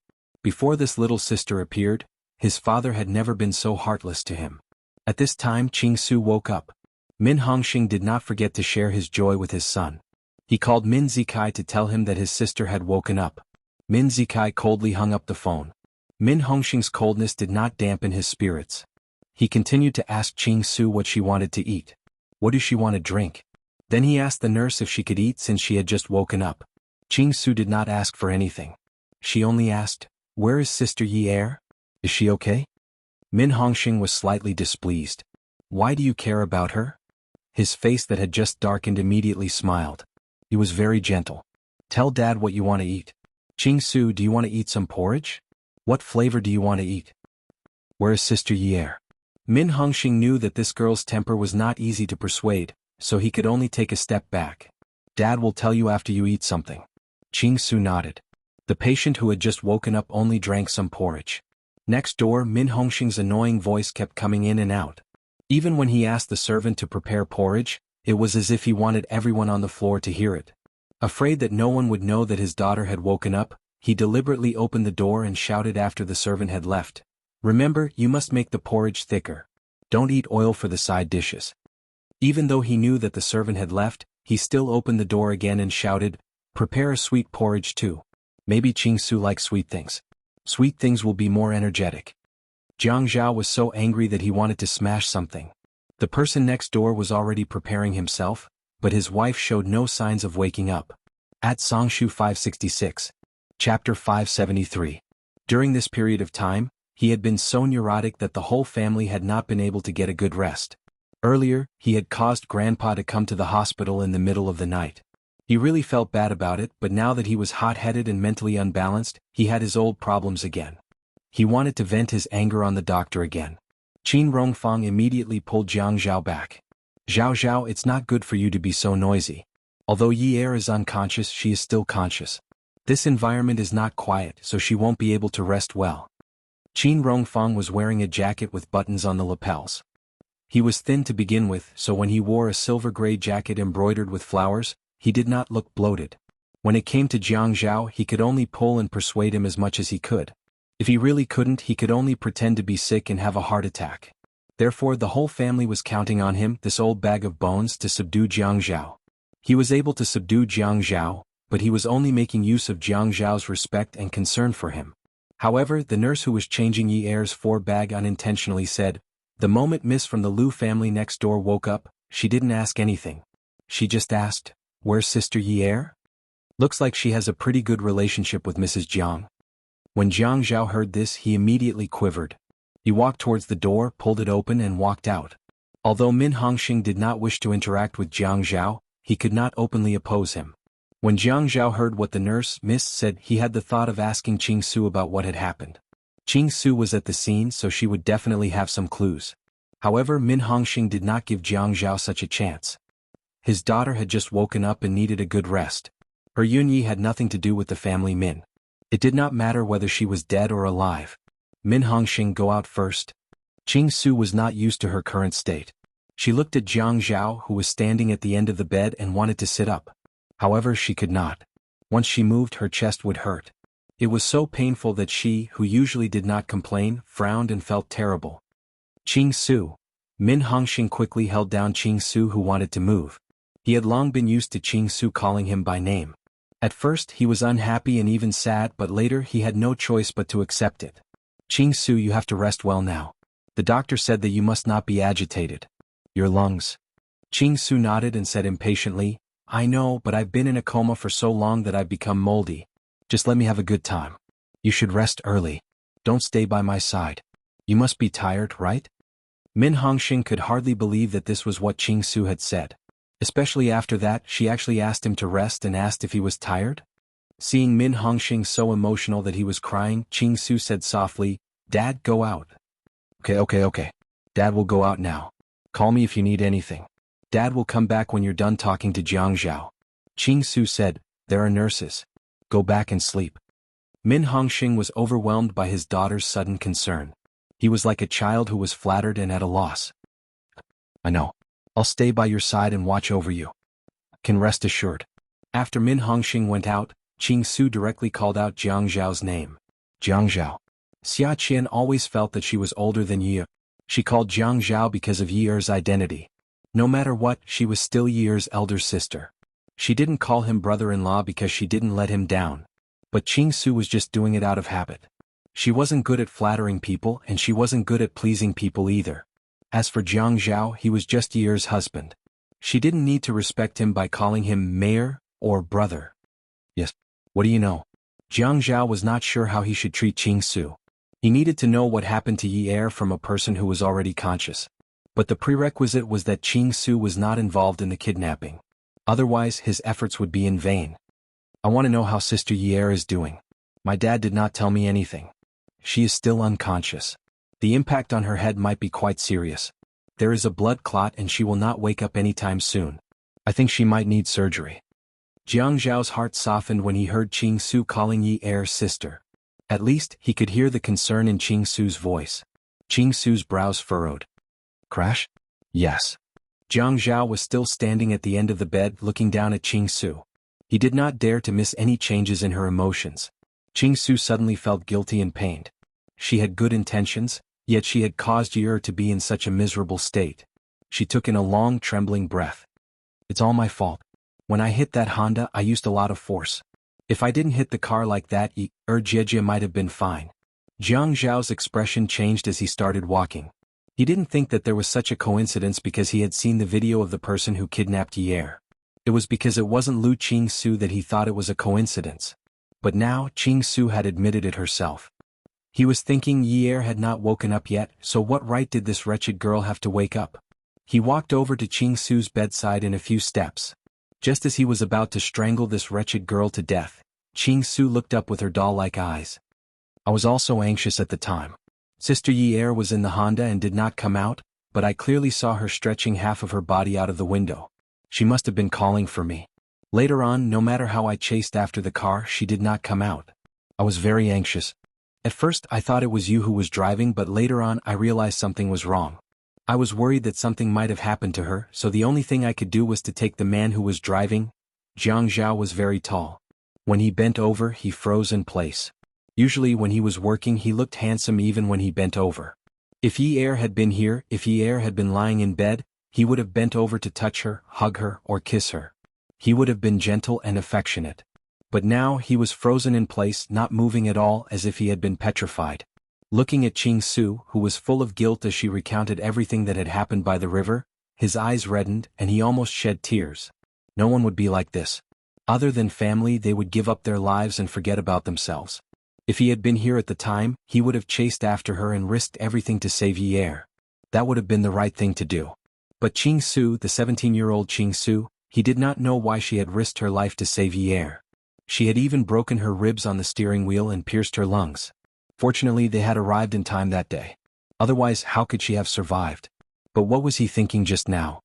Before this little sister appeared, his father had never been so heartless to him. At this time Qingsu woke up. Min Hongxing did not forget to share his joy with his son. He called Min Zikai to tell him that his sister had woken up. Min Zikai coldly hung up the phone. Min Hongxing's coldness did not dampen his spirits. He continued to ask Qingsu what she wanted to eat. What does she want to drink? Then he asked the nurse if she could eat since she had just woken up. Qingsu did not ask for anything. She only asked, "Where is Sister Yi Er? Is she okay?" Min Hongxing was slightly displeased. "Why do you care about her?" His face that had just darkened immediately smiled. He was very gentle. "Tell Dad what you want to eat." "Qingsu, do you want to eat some porridge? What flavor do you want to eat?" "Where is Sister Yi Er?" Min Hongxing knew that this girl's temper was not easy to persuade, so he could only take a step back. "Dad will tell you after you eat something." Qingsu nodded. The patient who had just woken up only drank some porridge. Next door, Min Hongxing's annoying voice kept coming in and out. Even when he asked the servant to prepare porridge, it was as if he wanted everyone on the floor to hear it. Afraid that no one would know that his daughter had woken up, he deliberately opened the door and shouted after the servant had left, "Remember, you must make the porridge thicker. Don't eat oil for the side dishes." Even though he knew that the servant had left, he still opened the door again and shouted, "Prepare a sweet porridge too. Maybe Qingsu likes sweet things. Sweet things will be more energetic." Jianghu was so angry that he wanted to smash something. The person next door was already preparing himself, but his wife showed no signs of waking up. At Songshu 566. Chapter 573. During this period of time, he had been so neurotic that the whole family had not been able to get a good rest. Earlier, he had caused Grandpa to come to the hospital in the middle of the night. He really felt bad about it, but now that he was hot-headed and mentally unbalanced, he had his old problems again. He wanted to vent his anger on the doctor again. Qin Rongfang immediately pulled Jianghu back. "Zhao, it's not good for you to be so noisy. Although Yi Er is unconscious, she is still conscious. This environment is not quiet, so she won't be able to rest well." Qin Rongfang was wearing a jacket with buttons on the lapels. He was thin to begin with, so when he wore a silver-gray jacket embroidered with flowers, he did not look bloated. When it came to Jianghu, he could only pull and persuade him as much as he could. If he really couldn't, he could only pretend to be sick and have a heart attack. Therefore the whole family was counting on him, this old bag of bones, to subdue Jianghu. He was able to subdue Jianghu, but he was only making use of Jianghu's respect and concern for him. However, the nurse who was changing Yi Er's bag unintentionally said, "The moment Miss from the Liu family next door woke up, she didn't ask anything. She just asked, 'Where's Sister Yi Er?' Looks like she has a pretty good relationship with Mrs. Jiang." When Jianghu heard this, he immediately quivered. He walked towards the door, pulled it open and walked out. Although Min Hongxing did not wish to interact with Jianghu, he could not openly oppose him. When Jianghu heard what the nurse, Miss, said, he had the thought of asking Qingsu about what had happened. Qingsu was at the scene, so she would definitely have some clues. However, Min Hongxing did not give Jianghu such a chance. His daughter had just woken up and needed a good rest. Her Yunyi had nothing to do with the family Min. It did not matter whether she was dead or alive. Min Hongxing, go out first. Qingsu was not used to her current state. She looked at Jianghu, who was standing at the end of the bed, and wanted to sit up. However, she could not. Once she moved, her chest would hurt. It was so painful that she, who usually did not complain, frowned and felt terrible. "Qingsu." Min Hongxing quickly held down Qingsu, who wanted to move. He had long been used to Qingsu calling him by name. At first he was unhappy and even sad, but later he had no choice but to accept it. "Qingsu, you have to rest well now. The doctor said that you must not be agitated. Your lungs." Qingsu nodded and said impatiently, "I know, but I've been in a coma for so long that I've become moldy. Just let me have a good time. You should rest early. Don't stay by my side. You must be tired, right?" Min Hongxing could hardly believe that this was what Qingsu had said. Especially after that, she actually asked him to rest and asked if he was tired. Seeing Min Hongxing so emotional that he was crying, Qingsu said softly, "Dad, go out." Okay. Dad will go out now. Call me if you need anything. Dad will come back when you're done talking to Jianghu." Qingsu said, "There are nurses. Go back and sleep." Min Hongxing was overwhelmed by his daughter's sudden concern. He was like a child who was flattered and at a loss. "I know. I'll stay by your side and watch over you. Can rest assured." After Min Hongxing went out, Qingsu directly called out Jianghu's name. Jiangzhao. Xia Qian always felt that she was older than Yi. She called Jiangzhao because of Yi Er's identity. No matter what, she was still Yi Er's elder sister. She didn't call him brother-in-law because she didn't let him down. But Qing Su was just doing it out of habit. She wasn't good at flattering people and she wasn't good at pleasing people either. As for Jiangzhao, he was just Yi Er's husband. She didn't need to respect him by calling him mayor or brother. Yes, what do you know? Jiangzhao was not sure how he should treat Qing Su. He needed to know what happened to Yi Er from a person who was already conscious. But the prerequisite was that Qing Su was not involved in the kidnapping. Otherwise, his efforts would be in vain. I want to know how Sister Yi Er is doing. My dad did not tell me anything. She is still unconscious. The impact on her head might be quite serious. There is a blood clot and she will not wake up anytime soon. I think she might need surgery. Jiangzhao's heart softened when he heard Qing Su calling Yi Er's sister. At least, he could hear the concern in Qing Su's voice. Qing Su's brows furrowed. Crash? Yes. Jiangzhao was still standing at the end of the bed looking down at Qing Su. He did not dare to miss any changes in her emotions. Qing Su suddenly felt guilty and pained. She had good intentions, yet she had caused Yi Er to be in such a miserable state. She took in a long trembling breath. It's all my fault. When I hit that Honda I used a lot of force. If I didn't hit the car like that Yi Er Jie might have been fine. Jiang Zhao's expression changed as he started walking. He didn't think that there was such a coincidence because he had seen the video of the person who kidnapped Yi Er. It was because it wasn't Lu Qing Su that he thought it was a coincidence. But now Qing Su had admitted it herself. He was thinking Yi Er had not woken up yet, so what right did this wretched girl have to wake up? He walked over to Qing Su's bedside in a few steps. Just as he was about to strangle this wretched girl to death, Qing Su looked up with her doll-like eyes. I was also anxious at the time. Sister Yi Er was in the Honda and did not come out, but I clearly saw her stretching half of her body out of the window. She must have been calling for me. Later on, no matter how I chased after the car, she did not come out. I was very anxious. At first I thought it was you who was driving, but later on I realized something was wrong. I was worried that something might have happened to her, so the only thing I could do was to take the man who was driving. Jiang Zhao was very tall. When he bent over, he froze in place. Usually when he was working he looked handsome even when he bent over. If Yi Er had been here, if Yi Er had been lying in bed, he would have bent over to touch her, hug her, or kiss her. He would have been gentle and affectionate. But now he was frozen in place, not moving at all, as if he had been petrified. Looking at Qing Su, who was full of guilt as she recounted everything that had happened by the river, his eyes reddened and he almost shed tears. No one would be like this. Other than family, they would give up their lives and forget about themselves. If he had been here at the time, he would have chased after her and risked everything to save Yi Er. That would have been the right thing to do. But Qing Su, the 17-year-old Qing Su, he did not know why she had risked her life to save Yi Er. She had even broken her ribs on the steering wheel and pierced her lungs. Fortunately, they had arrived in time that day. Otherwise, how could she have survived? But what was he thinking just now?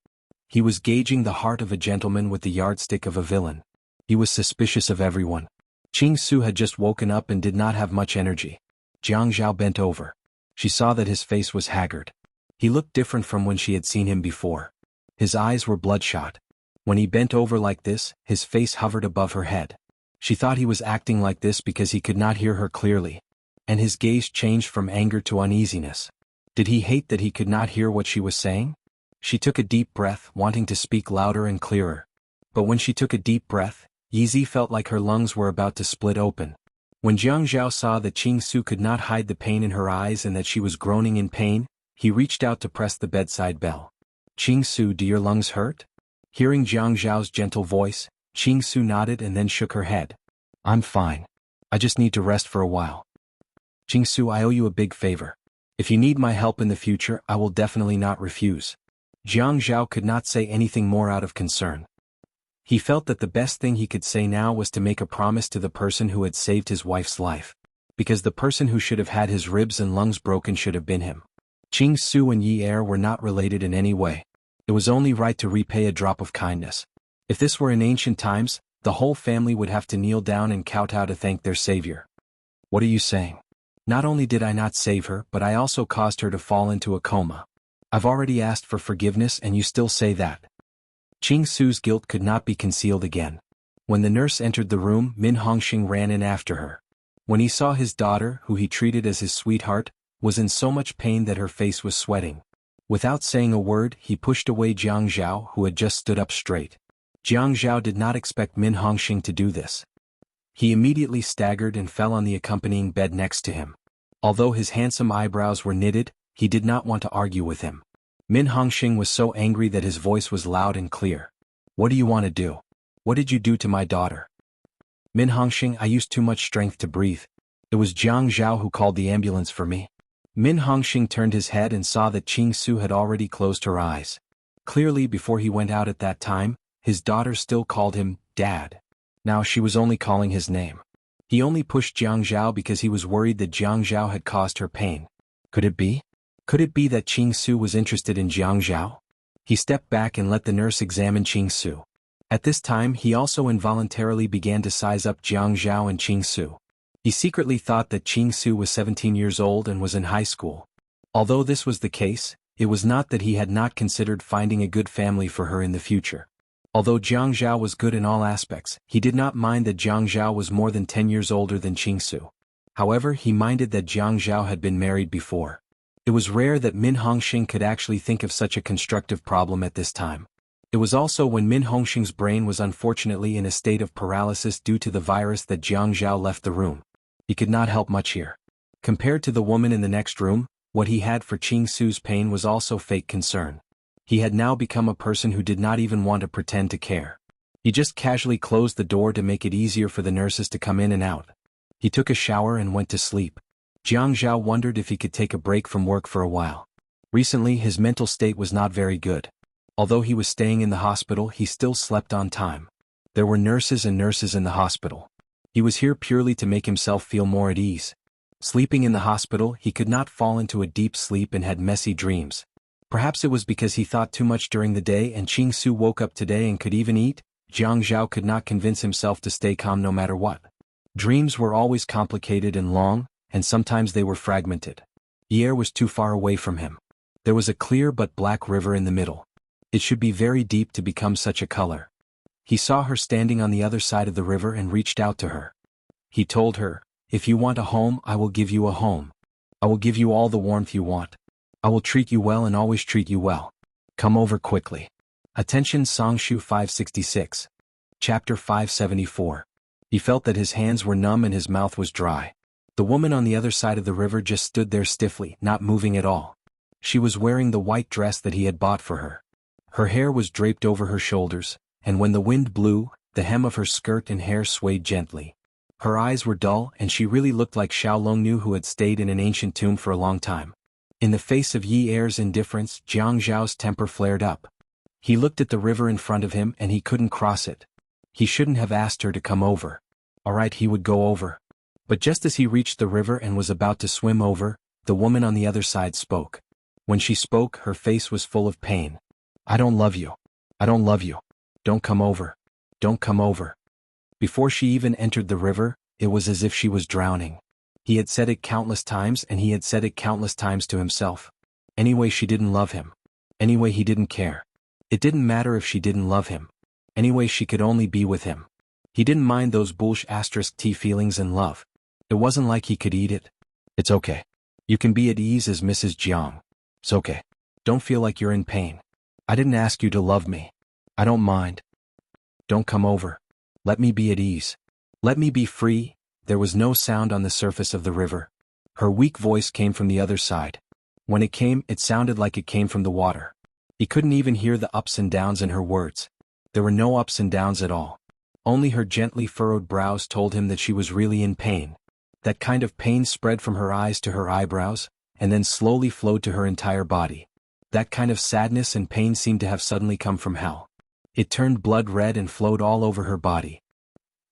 He was gauging the heart of a gentleman with the yardstick of a villain. He was suspicious of everyone. Qing Su had just woken up and did not have much energy. Jiang Zhao bent over. She saw that his face was haggard. He looked different from when she had seen him before. His eyes were bloodshot. When he bent over like this, his face hovered above her head. She thought he was acting like this because he could not hear her clearly. And his gaze changed from anger to uneasiness. Did he hate that he could not hear what she was saying? She took a deep breath, wanting to speak louder and clearer. But when she took a deep breath, Yizi felt like her lungs were about to split open. When Jiang Zhao saw that Qing Su could not hide the pain in her eyes and that she was groaning in pain, he reached out to press the bedside bell. Qing Su, do your lungs hurt? Hearing Jiang Zhao's gentle voice, Qing Su nodded and then shook her head. I'm fine. I just need to rest for a while. Qing Su, I owe you a big favor. If you need my help in the future, I will definitely not refuse. Jiang Zhao could not say anything more out of concern. He felt that the best thing he could say now was to make a promise to the person who had saved his wife's life. Because the person who should have had his ribs and lungs broken should have been him. Qing Su and Yi Er were not related in any way. It was only right to repay a drop of kindness. If this were in ancient times, the whole family would have to kneel down and kowtow to thank their savior. What are you saying? Not only did I not save her, but I also caused her to fall into a coma. I've already asked for forgiveness and you still say that. Qing Su's guilt could not be concealed again. When the nurse entered the room, Min Hongxing ran in after her. When he saw his daughter, who he treated as his sweetheart, was in so much pain that her face was sweating. Without saying a word, he pushed away Jianghu, who had just stood up straight. Jianghu did not expect Min Hongxing to do this. He immediately staggered and fell on the accompanying bed next to him. Although his handsome eyebrows were knitted, he did not want to argue with him. Min Hongxing was so angry that his voice was loud and clear. "What do you want to do? What did you do to my daughter?" "Min Hongxing, I used too much strength to breathe. It was Jianghu who called the ambulance for me." Min Hongxing turned his head and saw that Qingsu had already closed her eyes. Clearly, before he went out at that time, his daughter still called him Dad. Now she was only calling his name. He only pushed Jianghu because he was worried that Jianghu had caused her pain. Could it be? Could it be that Qingsu was interested in Jianghu? He stepped back and let the nurse examine Qingsu. At this time he also involuntarily began to size up Jianghu and Qingsu. He secretly thought that Qingsu was 17 years old and was in high school. Although this was the case, it was not that he had not considered finding a good family for her in the future. Although Jianghu was good in all aspects, he did not mind that Jianghu was more than 10 years older than Qingsu. However, he minded that Jianghu had been married before. It was rare that Min Hongxing could actually think of such a constructive problem at this time. It was also when Min Hongxing's brain was unfortunately in a state of paralysis due to the virus that Jianghu left the room. He could not help much here. Compared to the woman in the next room, what he had for Qingsu's pain was also fake concern. He had now become a person who did not even want to pretend to care. He just casually closed the door to make it easier for the nurses to come in and out. He took a shower and went to sleep. Jianghu wondered if he could take a break from work for a while. Recently his mental state was not very good. Although he was staying in the hospital, he still slept on time. There were nurses and nurses in the hospital. He was here purely to make himself feel more at ease. Sleeping in the hospital, he could not fall into a deep sleep and had messy dreams. Perhaps it was because he thought too much during the day and Qingsu woke up today and could even eat. Jianghu could not convince himself to stay calm no matter what. Dreams were always complicated and long, and sometimes they were fragmented. The air was too far away from him. There was a clear but black river in the middle. It should be very deep to become such a color. He saw her standing on the other side of the river and reached out to her. He told her, "If you want a home, I will give you a home. I will give you all the warmth you want. I will treat you well and always treat you well. Come over quickly." Attention Songshu 566. Chapter 574. He felt that his hands were numb and his mouth was dry. The woman on the other side of the river just stood there stiffly, not moving at all. She was wearing the white dress that he had bought for her. Her hair was draped over her shoulders, and when the wind blew, the hem of her skirt and hair swayed gently. Her eyes were dull and she really looked like Xiao Longnu who had stayed in an ancient tomb for a long time. In the face of Yi Er's indifference, Jianghu's temper flared up. He looked at the river in front of him and he couldn't cross it. He shouldn't have asked her to come over. Alright, he would go over. But just as he reached the river and was about to swim over, the woman on the other side spoke. When she spoke, her face was full of pain. "I don't love you. I don't love you. Don't come over. Don't come over." Before she even entered the river, it was as if she was drowning. He had said it countless times and he had said it countless times to himself. Anyway, she didn't love him. Anyway, he didn't care. It didn't matter if she didn't love him. Anyway, she could only be with him. He didn't mind those bullsh*t feelings and love. It wasn't like he could eat it. "It's okay. You can be at ease as Mrs. Jiang. It's okay. Don't feel like you're in pain. I didn't ask you to love me. I don't mind. Don't come over. Let me be at ease. Let me be free." There was no sound on the surface of the river. Her weak voice came from the other side. When it came, it sounded like it came from the water. He couldn't even hear the ups and downs in her words. There were no ups and downs at all. Only her gently furrowed brows told him that she was really in pain. That kind of pain spread from her eyes to her eyebrows, and then slowly flowed to her entire body. That kind of sadness and pain seemed to have suddenly come from hell. It turned blood red and flowed all over her body.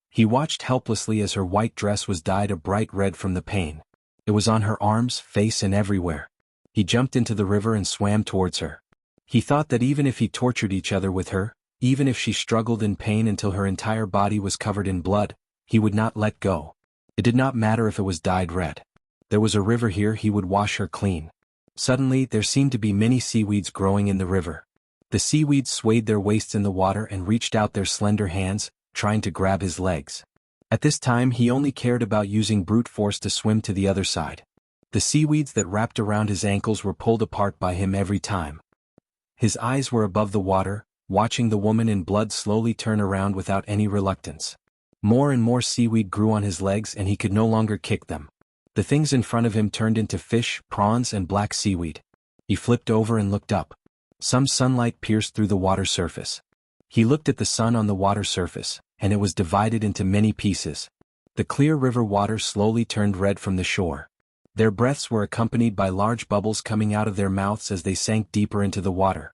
He watched helplessly as her white dress was dyed a bright red from the pain. It was on her arms, face and everywhere. He jumped into the river and swam towards her. He thought that even if he tortured each other with her, even if she struggled in pain until her entire body was covered in blood, he would not let go. It did not matter if it was dyed red. There was a river here, he would wash her clean. Suddenly, there seemed to be many seaweeds growing in the river. The seaweeds swayed their waists in the water and reached out their slender hands, trying to grab his legs. At this time he only cared about using brute force to swim to the other side. The seaweeds that wrapped around his ankles were pulled apart by him every time. His eyes were above the water, watching the woman in blood slowly turn around without any reluctance. More and more seaweed grew on his legs and he could no longer kick them. The things in front of him turned into fish, prawns and black seaweed. He flipped over and looked up. Some sunlight pierced through the water surface. He looked at the sun on the water surface, and it was divided into many pieces. The clear river water slowly turned red from the shore. Their breaths were accompanied by large bubbles coming out of their mouths as they sank deeper into the water.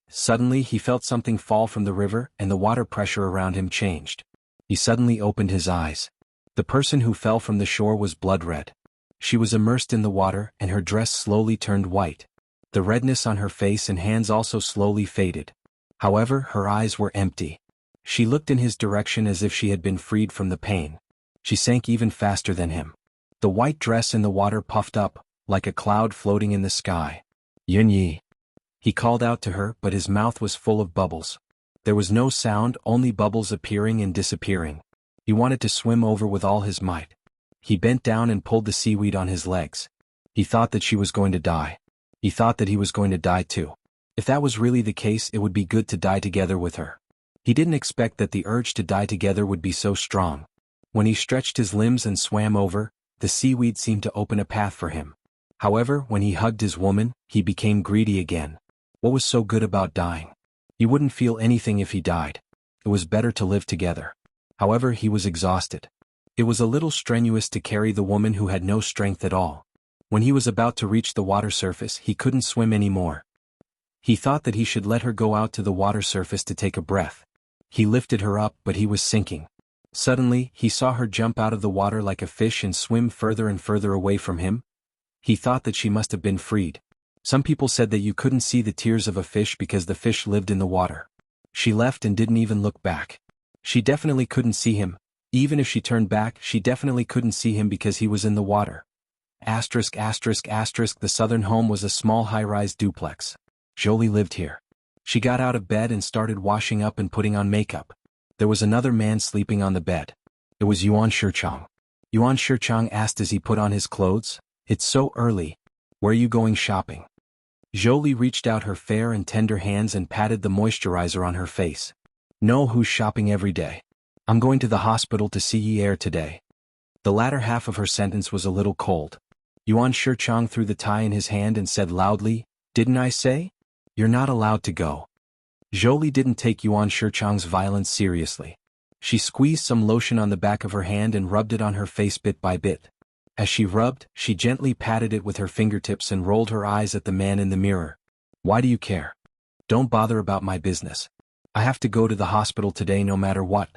Suddenly he felt something fall from the river and the water pressure around him changed. He suddenly opened his eyes. The person who fell from the shore was blood red. She was immersed in the water and her dress slowly turned white. The redness on her face and hands also slowly faded. However, her eyes were empty. She looked in his direction as if she had been freed from the pain. She sank even faster than him. The white dress in the water puffed up, like a cloud floating in the sky. Yunyi. He called out to her, but his mouth was full of bubbles. There was no sound, only bubbles appearing and disappearing. He wanted to swim over with all his might. He bent down and pulled the seaweed on his legs. He thought that she was going to die. He thought that he was going to die too. If that was really the case, it would be good to die together with her. He didn't expect that the urge to die together would be so strong. When he stretched his limbs and swam over, the seaweed seemed to open a path for him. However, when he hugged his woman, he became greedy again. What was so good about dying? He wouldn't feel anything if he died. It was better to live together. However, he was exhausted. It was a little strenuous to carry the woman who had no strength at all. When he was about to reach the water surface, he couldn't swim anymore. He thought that he should let her go out to the water surface to take a breath. He lifted her up, but he was sinking. Suddenly, he saw her jump out of the water like a fish and swim further and further away from him. He thought that she must have been freed. Some people said that you couldn't see the tears of a fish because the fish lived in the water. She left and didn't even look back. She definitely couldn't see him. Even if she turned back, she definitely couldn't see him because he was in the water. The southern home was a small high-rise duplex. Jolie lived here. She got out of bed and started washing up and putting on makeup. There was another man sleeping on the bed. It was Yuan Shichang. Yuan Shichang asked as he put on his clothes, "It's so early. Where are you going shopping?" Jolie reached out her fair and tender hands and patted the moisturizer on her face. "No, who's shopping every day? I'm going to the hospital to see Yi today." The latter half of her sentence was a little cold. Yuan Shichang threw the tie in his hand and said loudly, "Didn't I say? You're not allowed to go." Jolie didn't take Yuan Shichang's violence seriously. She squeezed some lotion on the back of her hand and rubbed it on her face bit by bit. As she rubbed, she gently patted it with her fingertips and rolled her eyes at the man in the mirror. "Why do you care? Don't bother about my business. I have to go to the hospital today no matter what.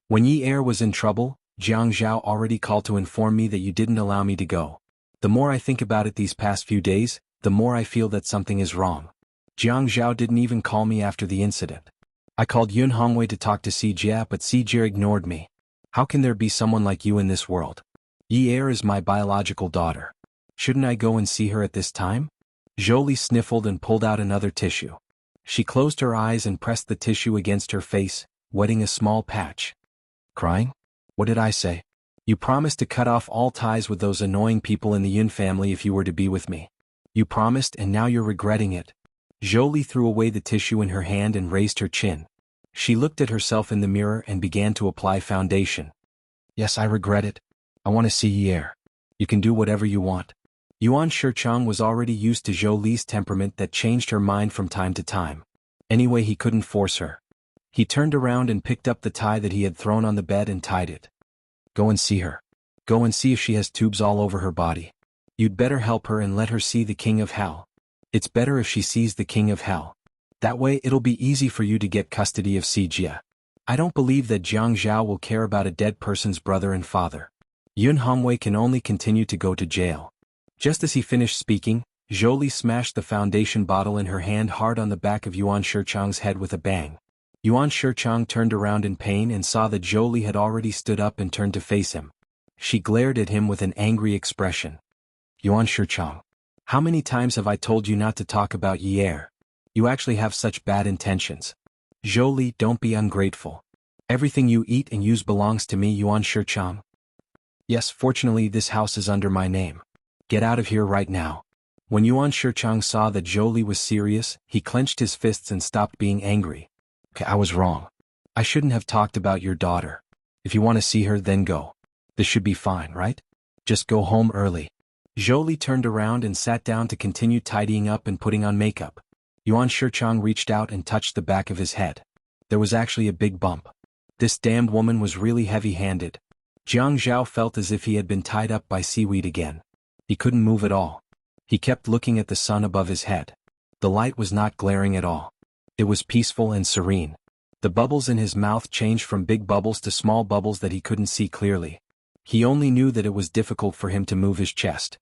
When Yi was in trouble, Jianghu already called to inform me that you didn't allow me to go. The more I think about it these past few days, the more I feel that something is wrong. Jianghu didn't even call me after the incident. I called Yunhongwei to talk to Xijia, but Xijia ignored me. How can there be someone like you in this world? Yi is my biological daughter. Shouldn't I go and see her at this time?" Jolie sniffled and pulled out another tissue. She closed her eyes and pressed the tissue against her face, wetting a small patch. "Crying? What did I say? You promised to cut off all ties with those annoying people in the Yun family if you were to be with me. You promised and now you're regretting it." Jolie threw away the tissue in her hand and raised her chin. She looked at herself in the mirror and began to apply foundation. "Yes, I regret it. I want to see Yi. You can do whatever you want." Yuan Shichang was already used to Jolie's temperament that changed her mind from time to time. Anyway, he couldn't force her. He turned around and picked up the tie that he had thrown on the bed and tied it. "Go and see her. Go and see if she has tubes all over her body. You'd better help her and let her see the King of Hell. It's better if she sees the King of Hell. That way it'll be easy for you to get custody of Xijia. I don't believe that Jianghu will care about a dead person's brother and father. Yun Hongwei can only continue to go to jail." Just as he finished speaking, Jolie smashed the foundation bottle in her hand hard on the back of Yuan Shichang's head with a bang. Yuan Shichang turned around in pain and saw that Jolie had already stood up and turned to face him. She glared at him with an angry expression. "Yuan Shichang, how many times have I told you not to talk about Yi? You actually have such bad intentions. Jolie, don't be ungrateful. Everything you eat and use belongs to me, Yuan Shichang. Yes, fortunately this house is under my name. Get out of here right now. When Yuan Shichang saw that Zhou Li was serious, he clenched his fists and stopped being angry. Okay, I was wrong. I shouldn't have talked about your daughter. If you want to see her, then go. This should be fine, right? Just go home early. Zhou Li turned around and sat down to continue tidying up and putting on makeup. Yuan Shichang reached out and touched the back of his head. There was actually a big bump. This damned woman was really heavy-handed. Jiang Zhao felt as if he had been tied up by seaweed again. He couldn't move at all. He kept looking at the sun above his head. The light was not glaring at all. It was peaceful and serene. The bubbles in his mouth changed from big bubbles to small bubbles that he couldn't see clearly. He only knew that it was difficult for him to move his chest.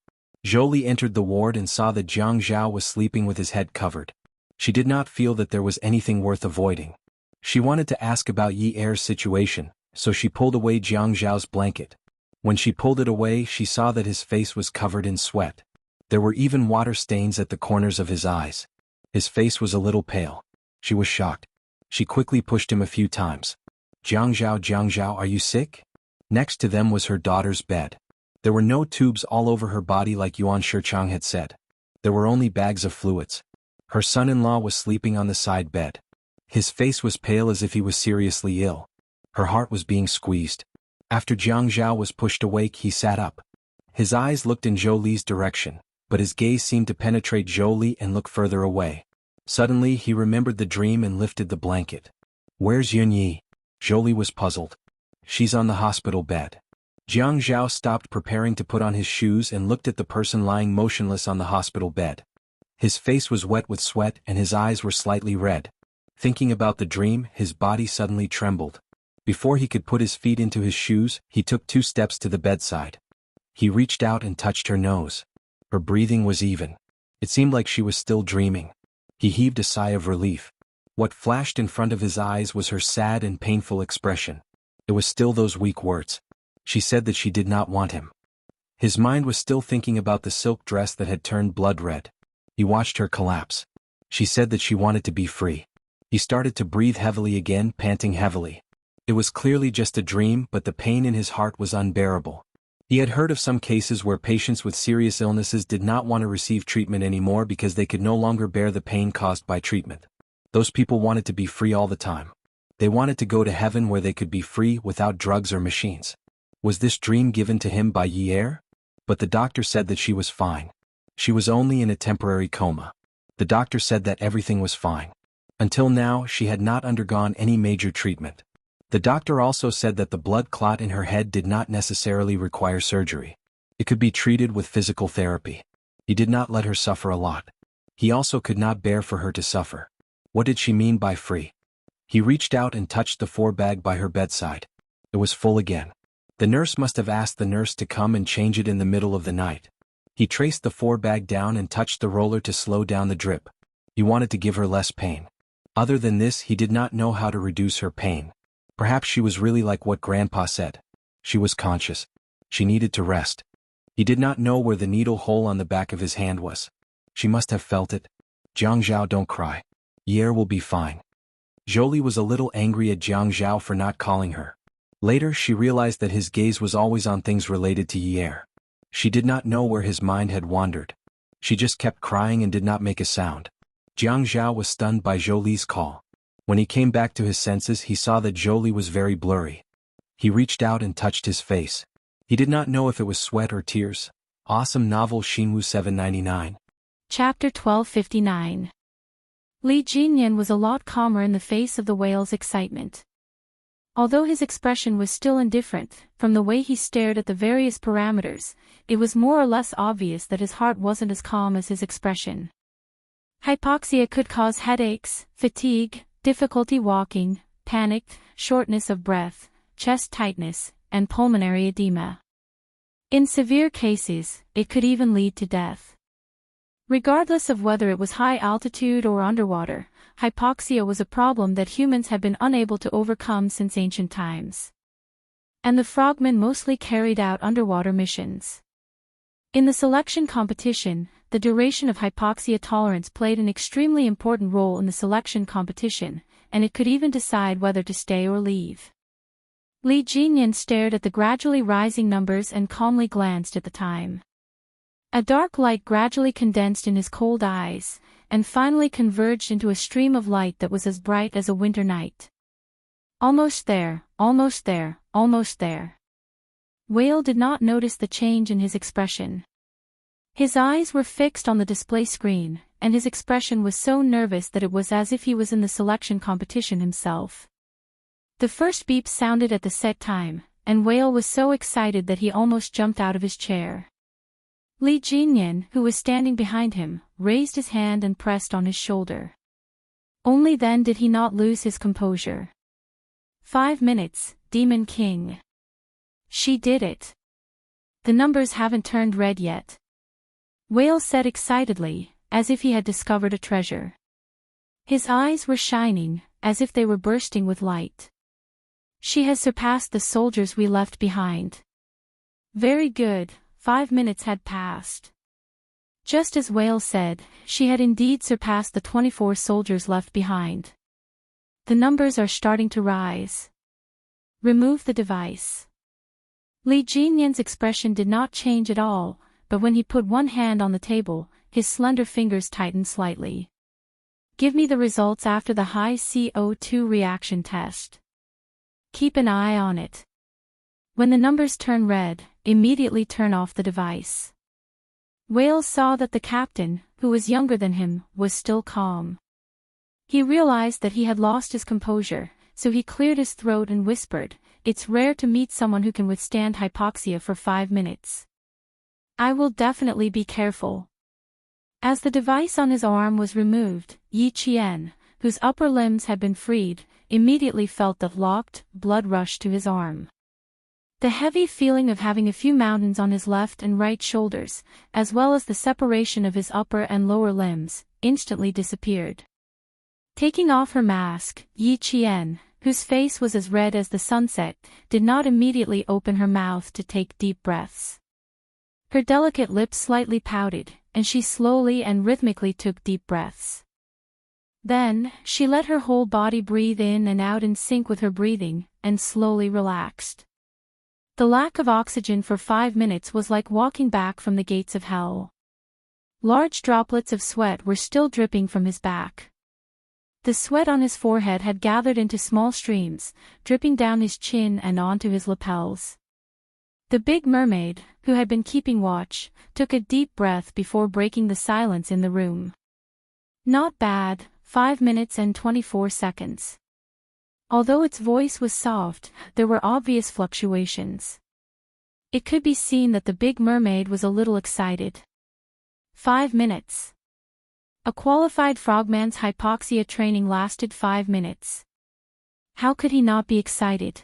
Zhou Li entered the ward and saw that Jiang Zhao was sleeping with his head covered. She did not feel that there was anything worth avoiding. She wanted to ask about Yi Er's situation, so she pulled away Jiang Zhao's blanket. When she pulled it away, she saw that his face was covered in sweat. There were even water stains at the corners of his eyes. His face was a little pale. She was shocked. She quickly pushed him a few times. Jiang Zhao, are you sick? Next to them was her daughter's bed. There were no tubes all over her body like Yuan Shichang had said. There were only bags of fluids. Her son-in-law was sleeping on the side bed. His face was pale as if he was seriously ill. Her heart was being squeezed. After Jiang Zhao was pushed awake, he sat up. His eyes looked in Zhou Li's direction, but his gaze seemed to penetrate Zhou Li and look further away. Suddenly he remembered the dream and lifted the blanket. Where's Yunyi? Zhou Li was puzzled. She's on the hospital bed. Jiang Zhao stopped preparing to put on his shoes and looked at the person lying motionless on the hospital bed. His face was wet with sweat and his eyes were slightly red. Thinking about the dream, his body suddenly trembled. Before he could put his feet into his shoes, he took 2 steps to the bedside. He reached out and touched her nose. Her breathing was even. It seemed like she was still dreaming. He heaved a sigh of relief. What flashed in front of his eyes was her sad and painful expression. It was still those weak words. She said that she did not want him. His mind was still thinking about the silk dress that had turned blood red. He watched her collapse. She said that she wanted to be free. He started to breathe heavily again, panting heavily. It was clearly just a dream, but the pain in his heart was unbearable. He had heard of some cases where patients with serious illnesses did not want to receive treatment anymore because they could no longer bear the pain caused by treatment. Those people wanted to be free all the time. They wanted to go to heaven where they could be free without drugs or machines. Was this dream given to him by Yi Er? But the doctor said that she was fine. She was only in a temporary coma. The doctor said that everything was fine. Until now, she had not undergone any major treatment. The doctor also said that the blood clot in her head did not necessarily require surgery. It could be treated with physical therapy. He did not let her suffer a lot. He also could not bear for her to suffer. What did she mean by free? He reached out and touched the 4 bag by her bedside. It was full again. The nurse must have asked the nurse to come and change it in the middle of the night. He traced the 4 bag down and touched the roller to slow down the drip. He wanted to give her less pain. Other than this, he did not know how to reduce her pain. Perhaps she was really like what Grandpa said. She was conscious. She needed to rest. He did not know where the needle hole on the back of his hand was. She must have felt it. Jiang Zhao, don't cry. Yi Er will be fine. Zhou Li was a little angry at Jiang Zhao for not calling her. Later she realized that his gaze was always on things related to Yi Er. She did not know where his mind had wandered. She just kept crying and did not make a sound. Jiang Zhao was stunned by Zhou Li's call. When he came back to his senses, he saw that Zhou Li was very blurry. He reached out and touched his face. He did not know if it was sweat or tears. Awesome novel Xinwu 799. Chapter 1259. Li Jinyan was a lot calmer in the face of the whale's excitement. Although his expression was still indifferent, from the way he stared at the various parameters, it was more or less obvious that his heart wasn't as calm as his expression. Hypoxia could cause headaches, fatigue, difficulty walking, panic, shortness of breath, chest tightness, and pulmonary edema. In severe cases, it could even lead to death. Regardless of whether it was high altitude or underwater, hypoxia was a problem that humans have been unable to overcome since ancient times. And the frogmen mostly carried out underwater missions. In the selection competition, the duration of hypoxia tolerance played an extremely important role in the selection competition, and it could even decide whether to stay or leave. Li Jinyan stared at the gradually rising numbers and calmly glanced at the time. A dark light gradually condensed in his cold eyes, and finally converged into a stream of light that was as bright as a winter night. Almost there, almost there, almost there. Whale did not notice the change in his expression. His eyes were fixed on the display screen, and his expression was so nervous that it was as if he was in the selection competition himself. The first beep sounded at the set time, and Whale was so excited that he almost jumped out of his chair. Li Jinyan, who was standing behind him, raised his hand and pressed on his shoulder. Only then did he not lose his composure. 5 minutes, Demon King. She did it. The numbers haven't turned red yet. Whale said excitedly, as if he had discovered a treasure. His eyes were shining, as if they were bursting with light. She has surpassed the soldiers we left behind. Very good, 5 minutes had passed. Just as Whale said, she had indeed surpassed the 24 soldiers left behind. The numbers are starting to rise. Remove the device. Li Jinyan's expression did not change at all, but when he put one hand on the table, his slender fingers tightened slightly. Give me the results after the high CO2 reaction test. Keep an eye on it. When the numbers turn red, immediately turn off the device. Whale saw that the captain, who was younger than him, was still calm. He realized that he had lost his composure, so he cleared his throat and whispered, "It's rare to meet someone who can withstand hypoxia for 5 minutes. I will definitely be careful." As the device on his arm was removed, Yi Qian, whose upper limbs had been freed, immediately felt the locked blood rush to his arm. The heavy feeling of having a few mountains on his left and right shoulders, as well as the separation of his upper and lower limbs, instantly disappeared. Taking off her mask, Yi Qian, whose face was as red as the sunset, did not immediately open her mouth to take deep breaths. Her delicate lips slightly pouted, and she slowly and rhythmically took deep breaths. Then, she let her whole body breathe in and out in sync with her breathing, and slowly relaxed. The lack of oxygen for 5 minutes was like walking back from the gates of hell. Large droplets of sweat were still dripping from his back. The sweat on his forehead had gathered into small streams, dripping down his chin and onto his lapels. The big mermaid, who had been keeping watch, took a deep breath before breaking the silence in the room. Not bad, 5 minutes and 24 seconds. Although its voice was soft, there were obvious fluctuations. It could be seen that the big mermaid was a little excited. 5 minutes. A qualified frogman's hypoxia training lasted 5 minutes. How could he not be excited?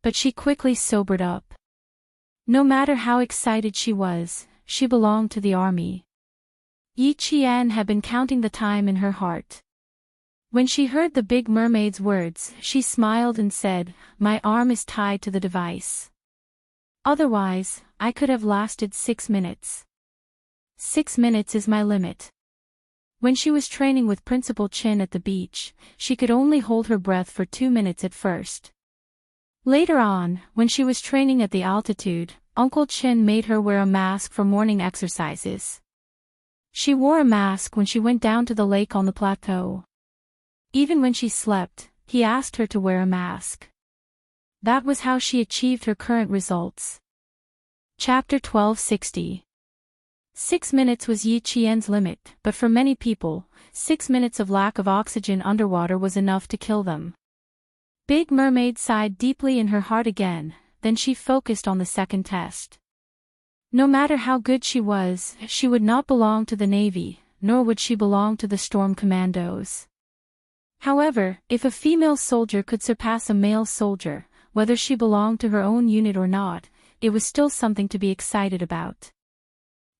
But she quickly sobered up. No matter how excited she was, she belonged to the army. Yi Qian had been counting the time in her heart. When she heard the big mermaid's words, she smiled and said, "My arm is tied to the device. Otherwise, I could have lasted 6 minutes. 6 minutes is my limit." When she was training with Principal Qin at the beach, she could only hold her breath for 2 minutes at first. Later on, when she was training at the altitude, Uncle Qin made her wear a mask for morning exercises. She wore a mask when she went down to the lake on the plateau. Even when she slept, he asked her to wear a mask. That was how she achieved her current results. Chapter 1260. 6 minutes was Yi Qian's limit, but for many people, 6 minutes of lack of oxygen underwater was enough to kill them. Big Mermaid sighed deeply in her heart again, then she focused on the second test. No matter how good she was, she would not belong to the Navy, nor would she belong to the Storm Commandos. However, if a female soldier could surpass a male soldier, whether she belonged to her own unit or not, it was still something to be excited about.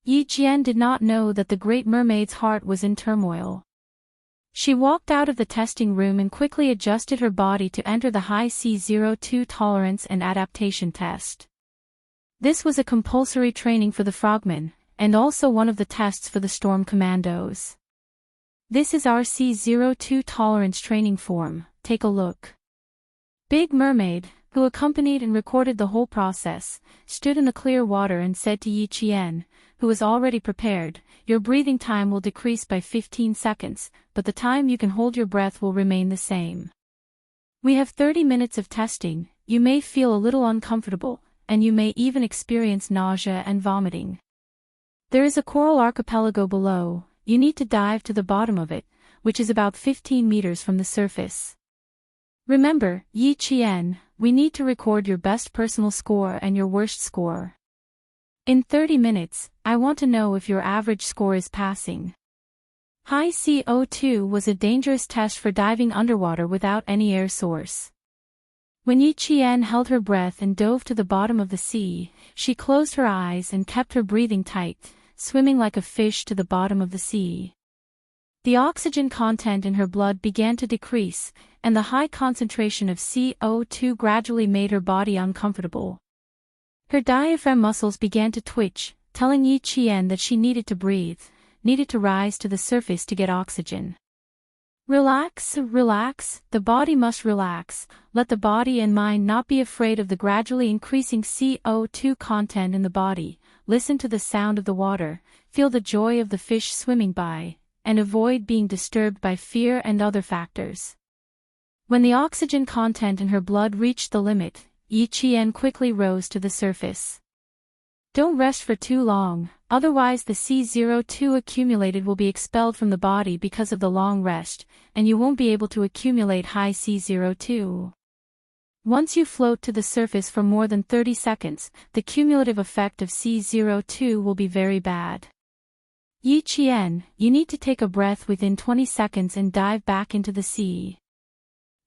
Yi Qian did not know that the Great Mermaid's heart was in turmoil. She walked out of the testing room and quickly adjusted her body to enter the high C02 tolerance and adaptation test. This was a compulsory training for the frogmen, and also one of the tests for the Storm Commandos. This is our C02 tolerance training form, take a look. Big Mermaid, who accompanied and recorded the whole process, stood in the clear water and said to Yi Qian, who was already prepared, "Your breathing time will decrease by 15 seconds, but the time you can hold your breath will remain the same. We have 30 minutes of testing. You may feel a little uncomfortable, and you may even experience nausea and vomiting. There is a coral archipelago below. You need to dive to the bottom of it, which is about 15 meters from the surface. Remember, Yi Qian, we need to record your best personal score and your worst score. In 30 minutes, I want to know if your average score is passing." High CO2 was a dangerous test for diving underwater without any air source. When Yi Qian held her breath and dove to the bottom of the sea, she closed her eyes and kept her breathing tight, swimming like a fish to the bottom of the sea. The oxygen content in her blood began to decrease, and the high concentration of CO2 gradually made her body uncomfortable. Her diaphragm muscles began to twitch, telling Yi Qian that she needed to breathe, needed to rise to the surface to get oxygen. "Relax, relax, the body must relax. Let the body and mind not be afraid of the gradually increasing CO2 content in the body. Listen to the sound of the water, feel the joy of the fish swimming by, and avoid being disturbed by fear and other factors." When the oxygen content in her blood reached the limit, Yi Qian quickly rose to the surface. "Don't rest for too long, otherwise the CO2 accumulated will be expelled from the body because of the long rest, and you won't be able to accumulate high CO2. Once you float to the surface for more than 30 seconds, the cumulative effect of CO2 will be very bad. Yi Qian, you need to take a breath within 20 seconds and dive back into the sea."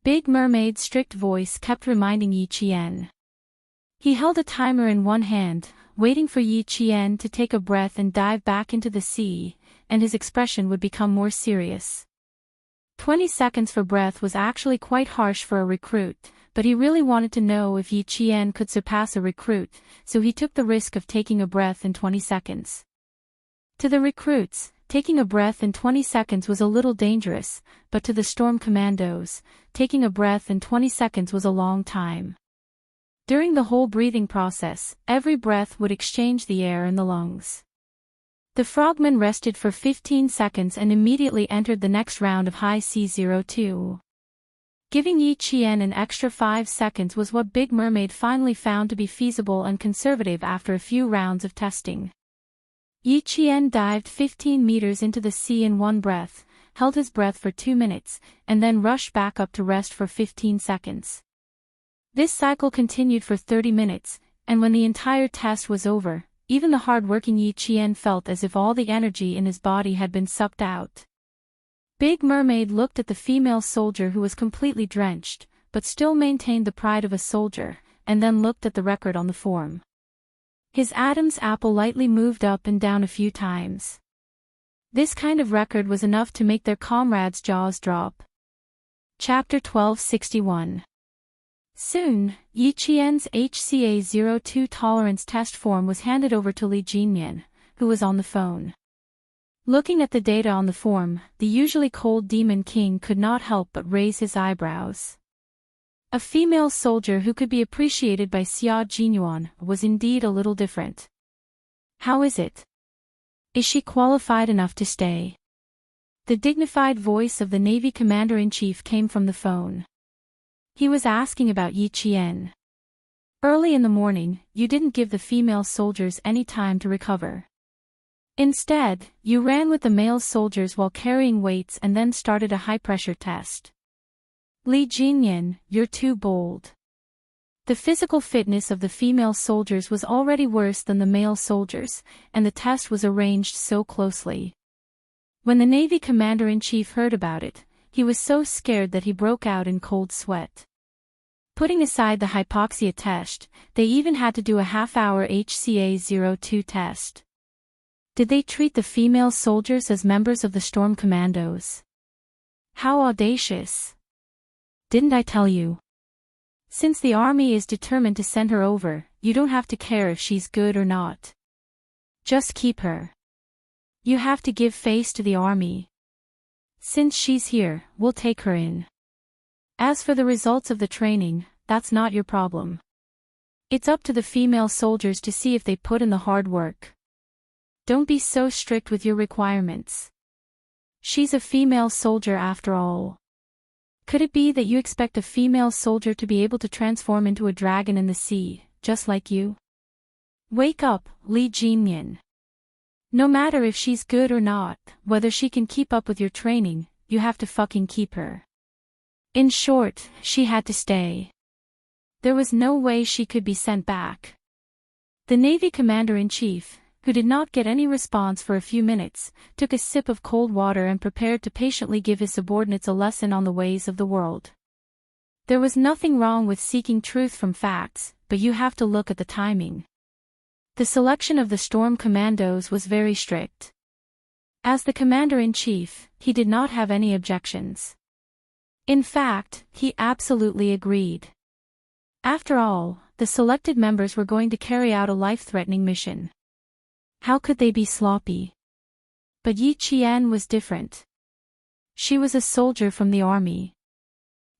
Big Mermaid's strict voice kept reminding Yi Qian. He held a timer in one hand, waiting for Yi Qian to take a breath and dive back into the sea, and his expression would become more serious. 20 seconds for breath was actually quite harsh for a recruit, but he really wanted to know if Yi Qian could surpass a recruit, so he took the risk of taking a breath in 20 seconds. To the recruits, taking a breath in 20 seconds was a little dangerous, but to the storm commandos, taking a breath in 20 seconds was a long time. During the whole breathing process, every breath would exchange the air in the lungs. The frogmen rested for 15 seconds and immediately entered the next round of high CO2. Giving Yi Qian an extra 5 seconds was what Big Mermaid finally found to be feasible and conservative after a few rounds of testing. Yi Qian dived 15 meters into the sea in one breath, held his breath for 2 minutes, and then rushed back up to rest for 15 seconds. This cycle continued for 30 minutes, and when the entire test was over, even the hard-working Yi Qian felt as if all the energy in his body had been sucked out. Big Mermaid looked at the female soldier who was completely drenched, but still maintained the pride of a soldier, and then looked at the record on the form. His Adam's apple lightly moved up and down a few times. This kind of record was enough to make their comrades' jaws drop. Chapter 1261. Soon, Yi Qian's HCA02 tolerance test form was handed over to Li Jinyan, who was on the phone. Looking at the data on the form, the usually cold Demon King could not help but raise his eyebrows. A female soldier who could be appreciated by xuanhuan was indeed a little different. "How is it? Is she qualified enough to stay?" The dignified voice of the Navy Commander-in-Chief came from the phone. He was asking about Yi Qian. "Early in the morning, you didn't give the female soldiers any time to recover. Instead, you ran with the male soldiers while carrying weights and then started a high-pressure test. Li Jinyan, you're too bold." The physical fitness of the female soldiers was already worse than the male soldiers, and the test was arranged so closely. When the Navy Commander-in-Chief heard about it, he was so scared that he broke out in cold sweat. Putting aside the hypoxia test, they even had to do a half-hour HCA02 test. Did they treat the female soldiers as members of the Storm Commandos? How audacious! Didn't I tell you? Since the army is determined to send her over, you don't have to care if she's good or not. Just keep her. You have to give face to the army. Since she's here, we'll take her in. As for the results of the training, that's not your problem. It's up to the female soldiers to see if they put in the hard work. Don't be so strict with your requirements. She's a female soldier after all. Could it be that you expect a female soldier to be able to transform into a dragon in the sea, just like you? Wake up, Li Jinyan. No matter if she's good or not, whether she can keep up with your training, you have to fucking keep her. In short, she had to stay. There was no way she could be sent back. The Navy Commander-in-Chief, who did not get any response for a few minutes, took a sip of cold water and prepared to patiently give his subordinates a lesson on the ways of the world. There was nothing wrong with seeking truth from facts, but you have to look at the timing. The selection of the Storm Commandos was very strict. As the Commander-in-Chief, he did not have any objections. In fact, he absolutely agreed. After all, the selected members were going to carry out a life-threatening mission. How could they be sloppy? But Yi Qian was different. She was a soldier from the army.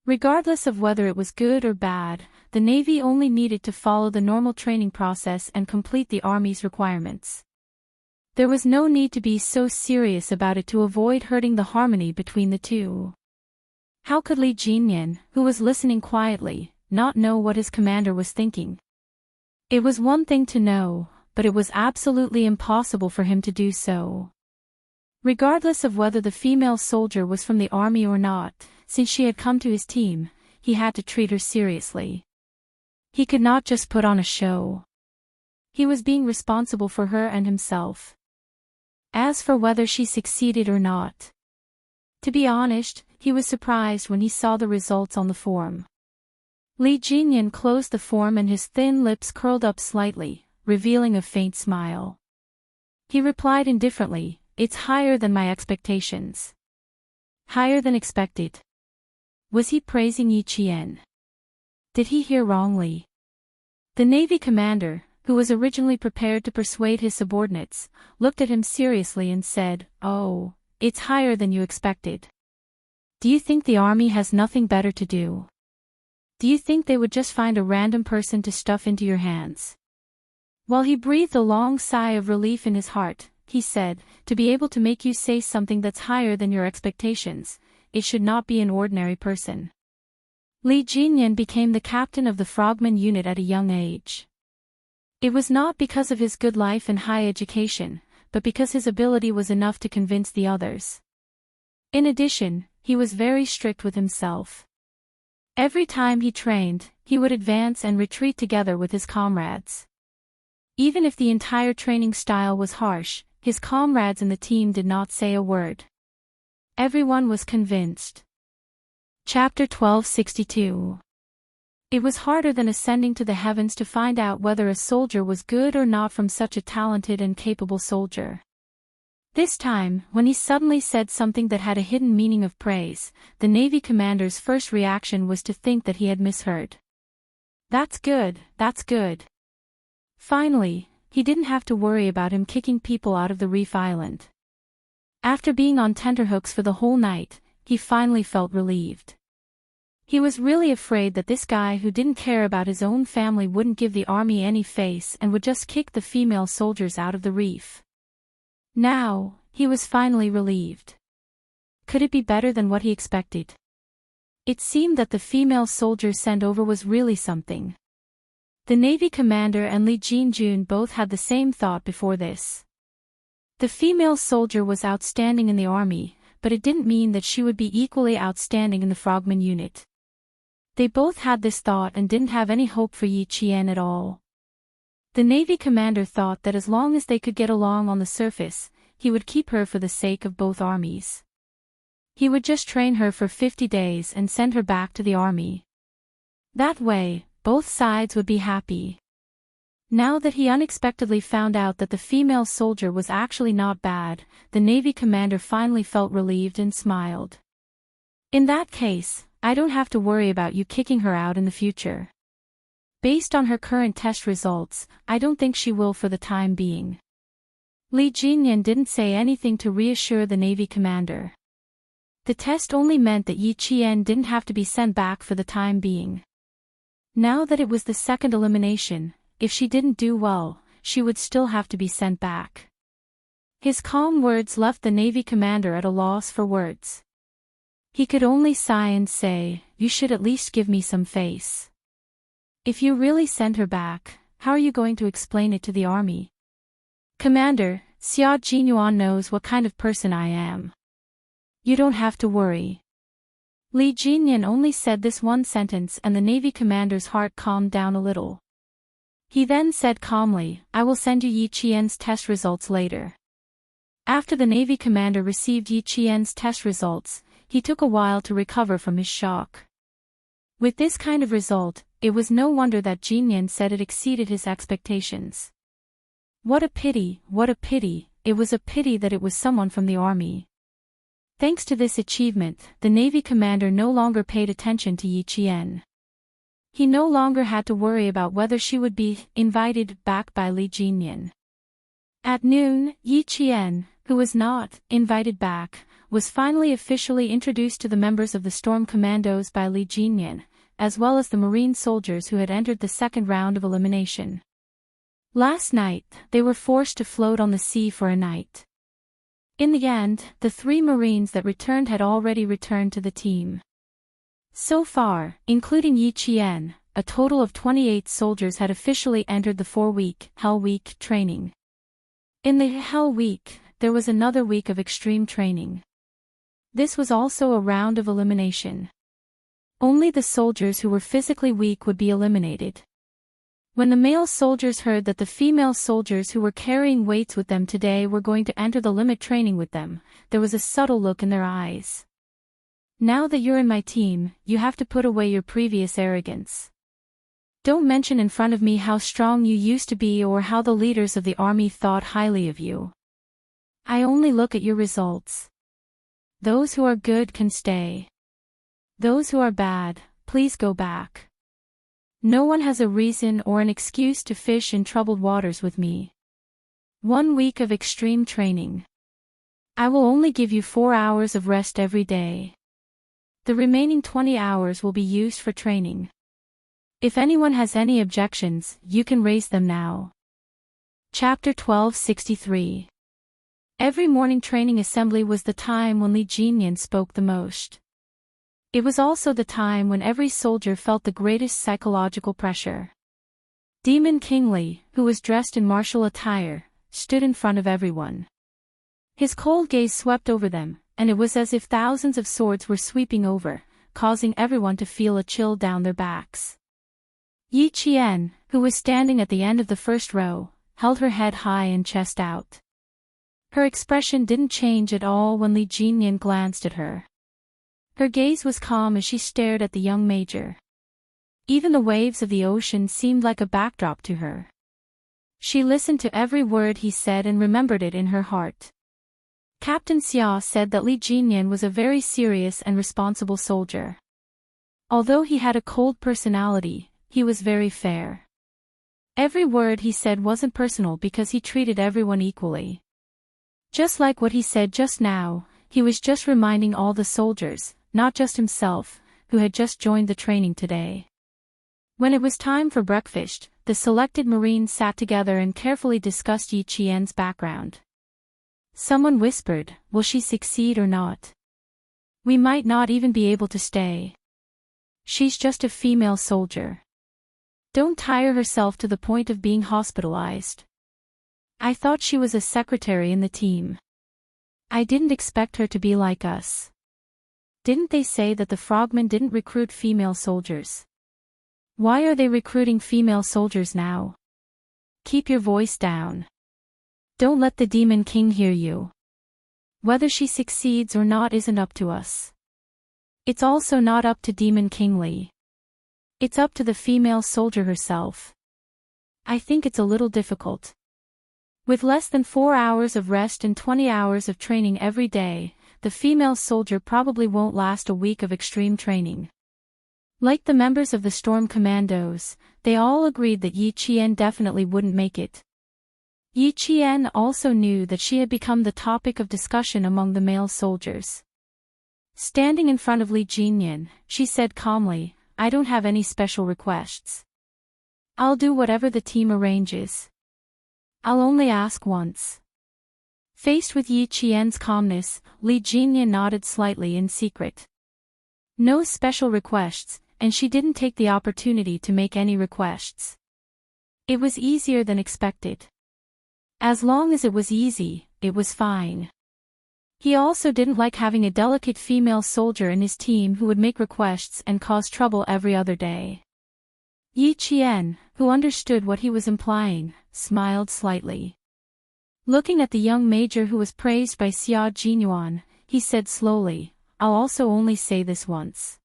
Regardless of whether it was good or bad, the Navy only needed to follow the normal training process and complete the Army's requirements. There was no need to be so serious about it to avoid hurting the harmony between the two. How could Li Jinyan, who was listening quietly, not know what his commander was thinking? It was one thing to know, but it was absolutely impossible for him to do so. Regardless of whether the female soldier was from the army or not, since she had come to his team, he had to treat her seriously. He could not just put on a show. He was being responsible for her and himself. As for whether she succeeded or not, to be honest, he was surprised when he saw the results on the form. Li Jinyan closed the form and his thin lips curled up slightly, revealing a faint smile. He replied indifferently, "It's higher than my expectations." Higher than expected. Was he praising Yi Qian? Did he hear wrongly? The Navy commander, who was originally prepared to persuade his subordinates, looked at him seriously and said, "Oh, it's higher than you expected. Do you think the army has nothing better to do? Do you think they would just find a random person to stuff into your hands?" While he breathed a long sigh of relief in his heart, he said, "To be able to make you say something that's higher than your expectations, it should not be an ordinary person." Li Jinyan became the captain of the Frogman unit at a young age. It was not because of his good life and high education, but because his ability was enough to convince the others. In addition, he was very strict with himself. Every time he trained, he would advance and retreat together with his comrades. Even if the entire training style was harsh, his comrades in the team did not say a word. Everyone was convinced. Chapter 1262. It was harder than ascending to the heavens to find out whether a soldier was good or not from such a talented and capable soldier. This time, when he suddenly said something that had a hidden meaning of praise, the Navy commander's first reaction was to think that he had misheard. That's good, that's good. Finally, he didn't have to worry about him kicking people out of the reef island. After being on tenterhooks for the whole night, he finally felt relieved. He was really afraid that this guy who didn't care about his own family wouldn't give the army any face and would just kick the female soldiers out of the reef. Now, he was finally relieved. Could it be better than what he expected? It seemed that the female soldier sent over was really something. The Navy commander and Li Jinjun both had the same thought before this. The female soldier was outstanding in the army, but it didn't mean that she would be equally outstanding in the Frogman unit. They both had this thought and didn't have any hope for Yi Qian at all. The Navy commander thought that as long as they could get along on the surface, he would keep her for the sake of both armies. He would just train her for 50 days and send her back to the army. That way, both sides would be happy. Now that he unexpectedly found out that the female soldier was actually not bad, the Navy commander finally felt relieved and smiled. In that case, I don't have to worry about you kicking her out in the future. Based on her current test results, I don't think she will for the time being. Li Jinyan didn't say anything to reassure the Navy commander. The test only meant that Yi Qian didn't have to be sent back for the time being. Now that it was the second elimination, if she didn't do well, she would still have to be sent back. His calm words left the Navy commander at a loss for words. He could only sigh and say, "You should at least give me some face. If you really send her back, how are you going to explain it to the army?" "Commander, Xuanhuan knows what kind of person I am. You don't have to worry." Legendarywarriors only said this one sentence and the Navy commander's heart calmed down a little. He then said calmly, "I will send you Yiqian's test results later." After the Navy commander received Yiqian's test results, he took a while to recover from his shock. With this kind of result, it was no wonder that Jianghu said it exceeded his expectations. What a pity, it was a pity that it was someone from the army. Thanks to this achievement, the Navy commander no longer paid attention to Yiqian. He no longer had to worry about whether she would be invited back by Legendarywarriors. At noon, Yiqian, who was not invited back, was finally officially introduced to the members of the Storm Commandos by Legendarywarriors, as well as the Marine soldiers who had entered the second round of elimination. Last night, they were forced to float on the sea for a night. In the end, the 3 Marines that returned had already returned to the team. So far, including Yiqian, a total of 28 soldiers had officially entered the 4-week Hell Week training. In the Hell Week, there was another week of extreme training. This was also a round of elimination. Only the soldiers who were physically weak would be eliminated. When the male soldiers heard that the female soldiers who were carrying weights with them today were going to enter the limit training with them, there was a subtle look in their eyes. "Now that you're in my team, you have to put away your previous arrogance. Don't mention in front of me how strong you used to be or how the leaders of the army thought highly of you. I only look at your results. Those who are good can stay. Those who are bad, please go back. No one has a reason or an excuse to fish in troubled waters with me. 1 week of extreme training. I will only give you 4 hours of rest every day. The remaining 20 hours will be used for training. If anyone has any objections, you can raise them now." Chapter 1263. Every morning training assembly was the time when Legendarywarriors spoke the most. It was also the time when every soldier felt the greatest psychological pressure. Demon King Li, who was dressed in martial attire, stood in front of everyone. His cold gaze swept over them, and it was as if thousands of swords were sweeping over, causing everyone to feel a chill down their backs. Yiqian, who was standing at the end of the first row, held her head high and chest out. Her expression didn't change at all when Legendarywarriors glanced at her. Her gaze was calm as she stared at the young major. Even the waves of the ocean seemed like a backdrop to her. She listened to every word he said and remembered it in her heart. Captain Xia said that Legendarywarriors was a very serious and responsible soldier. Although he had a cold personality, he was very fair. Every word he said wasn't personal because he treated everyone equally. Just like what he said just now, he was just reminding all the soldiers, not just himself, who had just joined the training today. When it was time for breakfast, the selected Marines sat together and carefully discussed Yiqian's background. Someone whispered, "Will she succeed or not? We might not even be able to stay. She's just a female soldier. Don't tire herself to the point of being hospitalized. I thought she was a secretary in the team. I didn't expect her to be like us. Didn't they say that the frogmen didn't recruit female soldiers? Why are they recruiting female soldiers now? Keep your voice down. Don't let the Demon King hear you. Whether she succeeds or not isn't up to us. It's also not up to Demon King Li. It's up to the female soldier herself. I think it's a little difficult. With less than 4 hours of rest and 20 hours of training every day, the female soldier probably won't last a week of extreme training." Like the members of the Storm Commandos, they all agreed that Yiqian definitely wouldn't make it. Yiqian also knew that she had become the topic of discussion among the male soldiers. Standing in front of Legendarywarriors, she said calmly, I don't have any special requests. I'll do whatever the team arranges. I'll only ask once. Faced with Yi Qian's calmness, Li Jinyan nodded slightly in secret. No special requests, and she didn't take the opportunity to make any requests. It was easier than expected. As long as it was easy, it was fine. He also didn't like having a delicate female soldier in his team who would make requests and cause trouble every other day. Yi Qian, who understood what he was implying, smiled slightly. Looking at the young major who was praised by Xuanhuan, he said slowly, I'll also only say this once.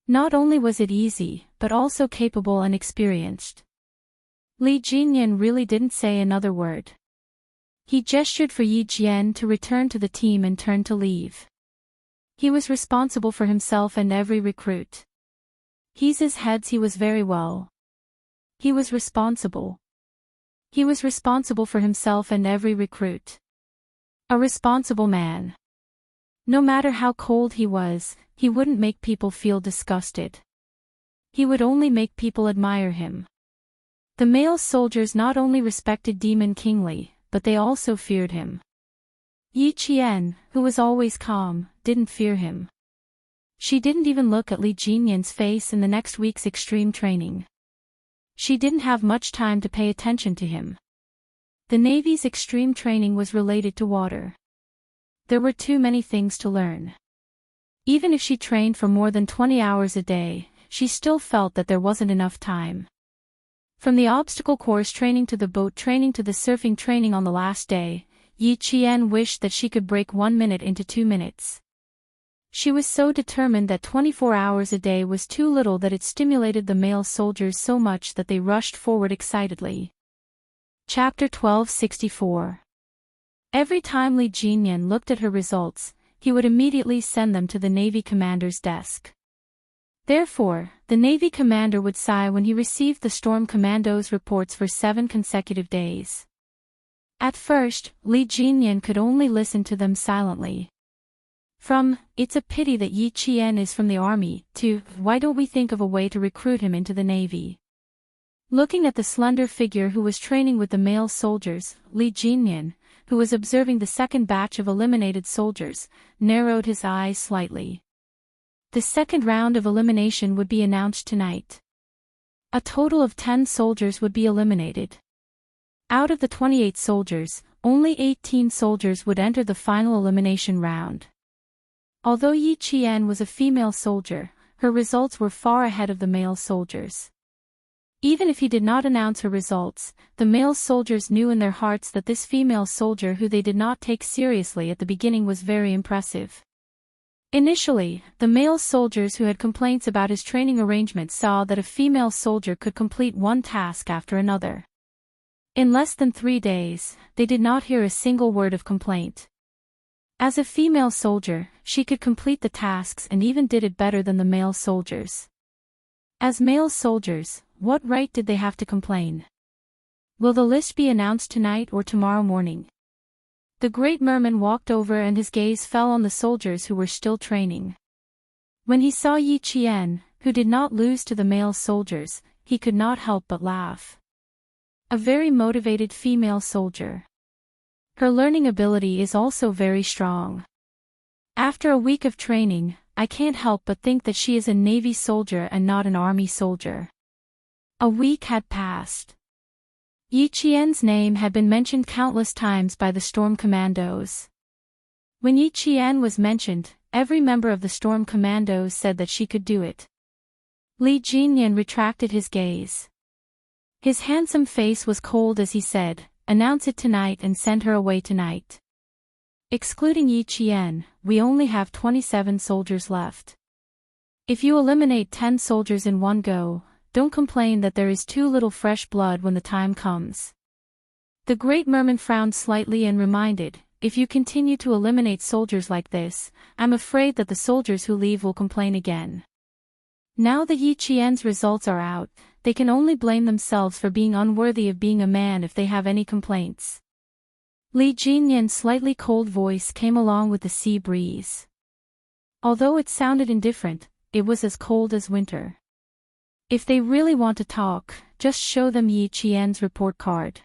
Not only was it easy, but also capable and experienced. Li Jinyan really didn't say another word. He gestured for Yi Jian to return to the team and turned to leave. He was responsible for himself and every recruit. He's his heads he was very well. He was responsible. He was responsible for himself and every recruit. A responsible man. No matter how cold he was, he wouldn't make people feel disgusted. He would only make people admire him. The male soldiers not only respected Demon King Li, but they also feared him. Yi Qian, who was always calm, didn't fear him. She didn't even look at Li Jinyan's face in the next week's extreme training. She didn't have much time to pay attention to him. The Navy's extreme training was related to water. There were too many things to learn. Even if she trained for more than 20 hours a day, she still felt that there wasn't enough time. From the obstacle course training to the boat training to the surfing training on the last day, Yi Qian wished that she could break 1 minute into 2 minutes. She was so determined that 24 hours a day was too little that it stimulated the male soldiers so much that they rushed forward excitedly. Chapter 1264. Every time Li Jinyan looked at her results, he would immediately send them to the Navy commander's desk. Therefore, the Navy commander would sigh when he received the Storm Commando's reports for 7 consecutive days. At first, Li Jinyan could only listen to them silently. From, it's a pity that Yi Qian is from the army, to, why don't we think of a way to recruit him into the Navy? Looking at the slender figure who was training with the male soldiers, Li Jinyan, who was observing the second batch of eliminated soldiers, narrowed his eyes slightly. The second round of elimination would be announced tonight. A total of 10 soldiers would be eliminated. Out of the 28 soldiers, only 18 soldiers would enter the final elimination round. Although Yi Qian was a female soldier, her results were far ahead of the male soldiers. Even if he did not announce her results, the male soldiers knew in their hearts that this female soldier who they did not take seriously at the beginning was very impressive. Initially, the male soldiers who had complaints about his training arrangements saw that a female soldier could complete one task after another. In less than 3 days, they did not hear a single word of complaint. As a female soldier, she could complete the tasks and even did it better than the male soldiers. As male soldiers, what right did they have to complain? Will the list be announced tonight or tomorrow morning? The great merman walked over and his gaze fell on the soldiers who were still training. When he saw Yi Qian, who did not lose to the male soldiers, he could not help but laugh. A very motivated female soldier. Her learning ability is also very strong. After a week of training, I can't help but think that she is a Navy soldier and not an Army soldier. A week had passed. Yi Qian's name had been mentioned countless times by the Storm Commandos. When Yi Qian was mentioned, every member of the Storm Commandos said that she could do it. Li Jinyan retracted his gaze. His handsome face was cold as he said, announce it tonight and send her away tonight. Excluding Yi Qian, we only have 27 soldiers left. If you eliminate 10 soldiers in one go, don't complain that there is too little fresh blood when the time comes. The great merman frowned slightly and reminded, if you continue to eliminate soldiers like this, I'm afraid that the soldiers who leave will complain again. Now that Yi Qian's results are out, they can only blame themselves for being unworthy of being a man if they have any complaints. Li Jinyan's slightly cold voice came along with the sea breeze. Although it sounded indifferent, it was as cold as winter. If they really want to talk, just show them Yi Qian's report card.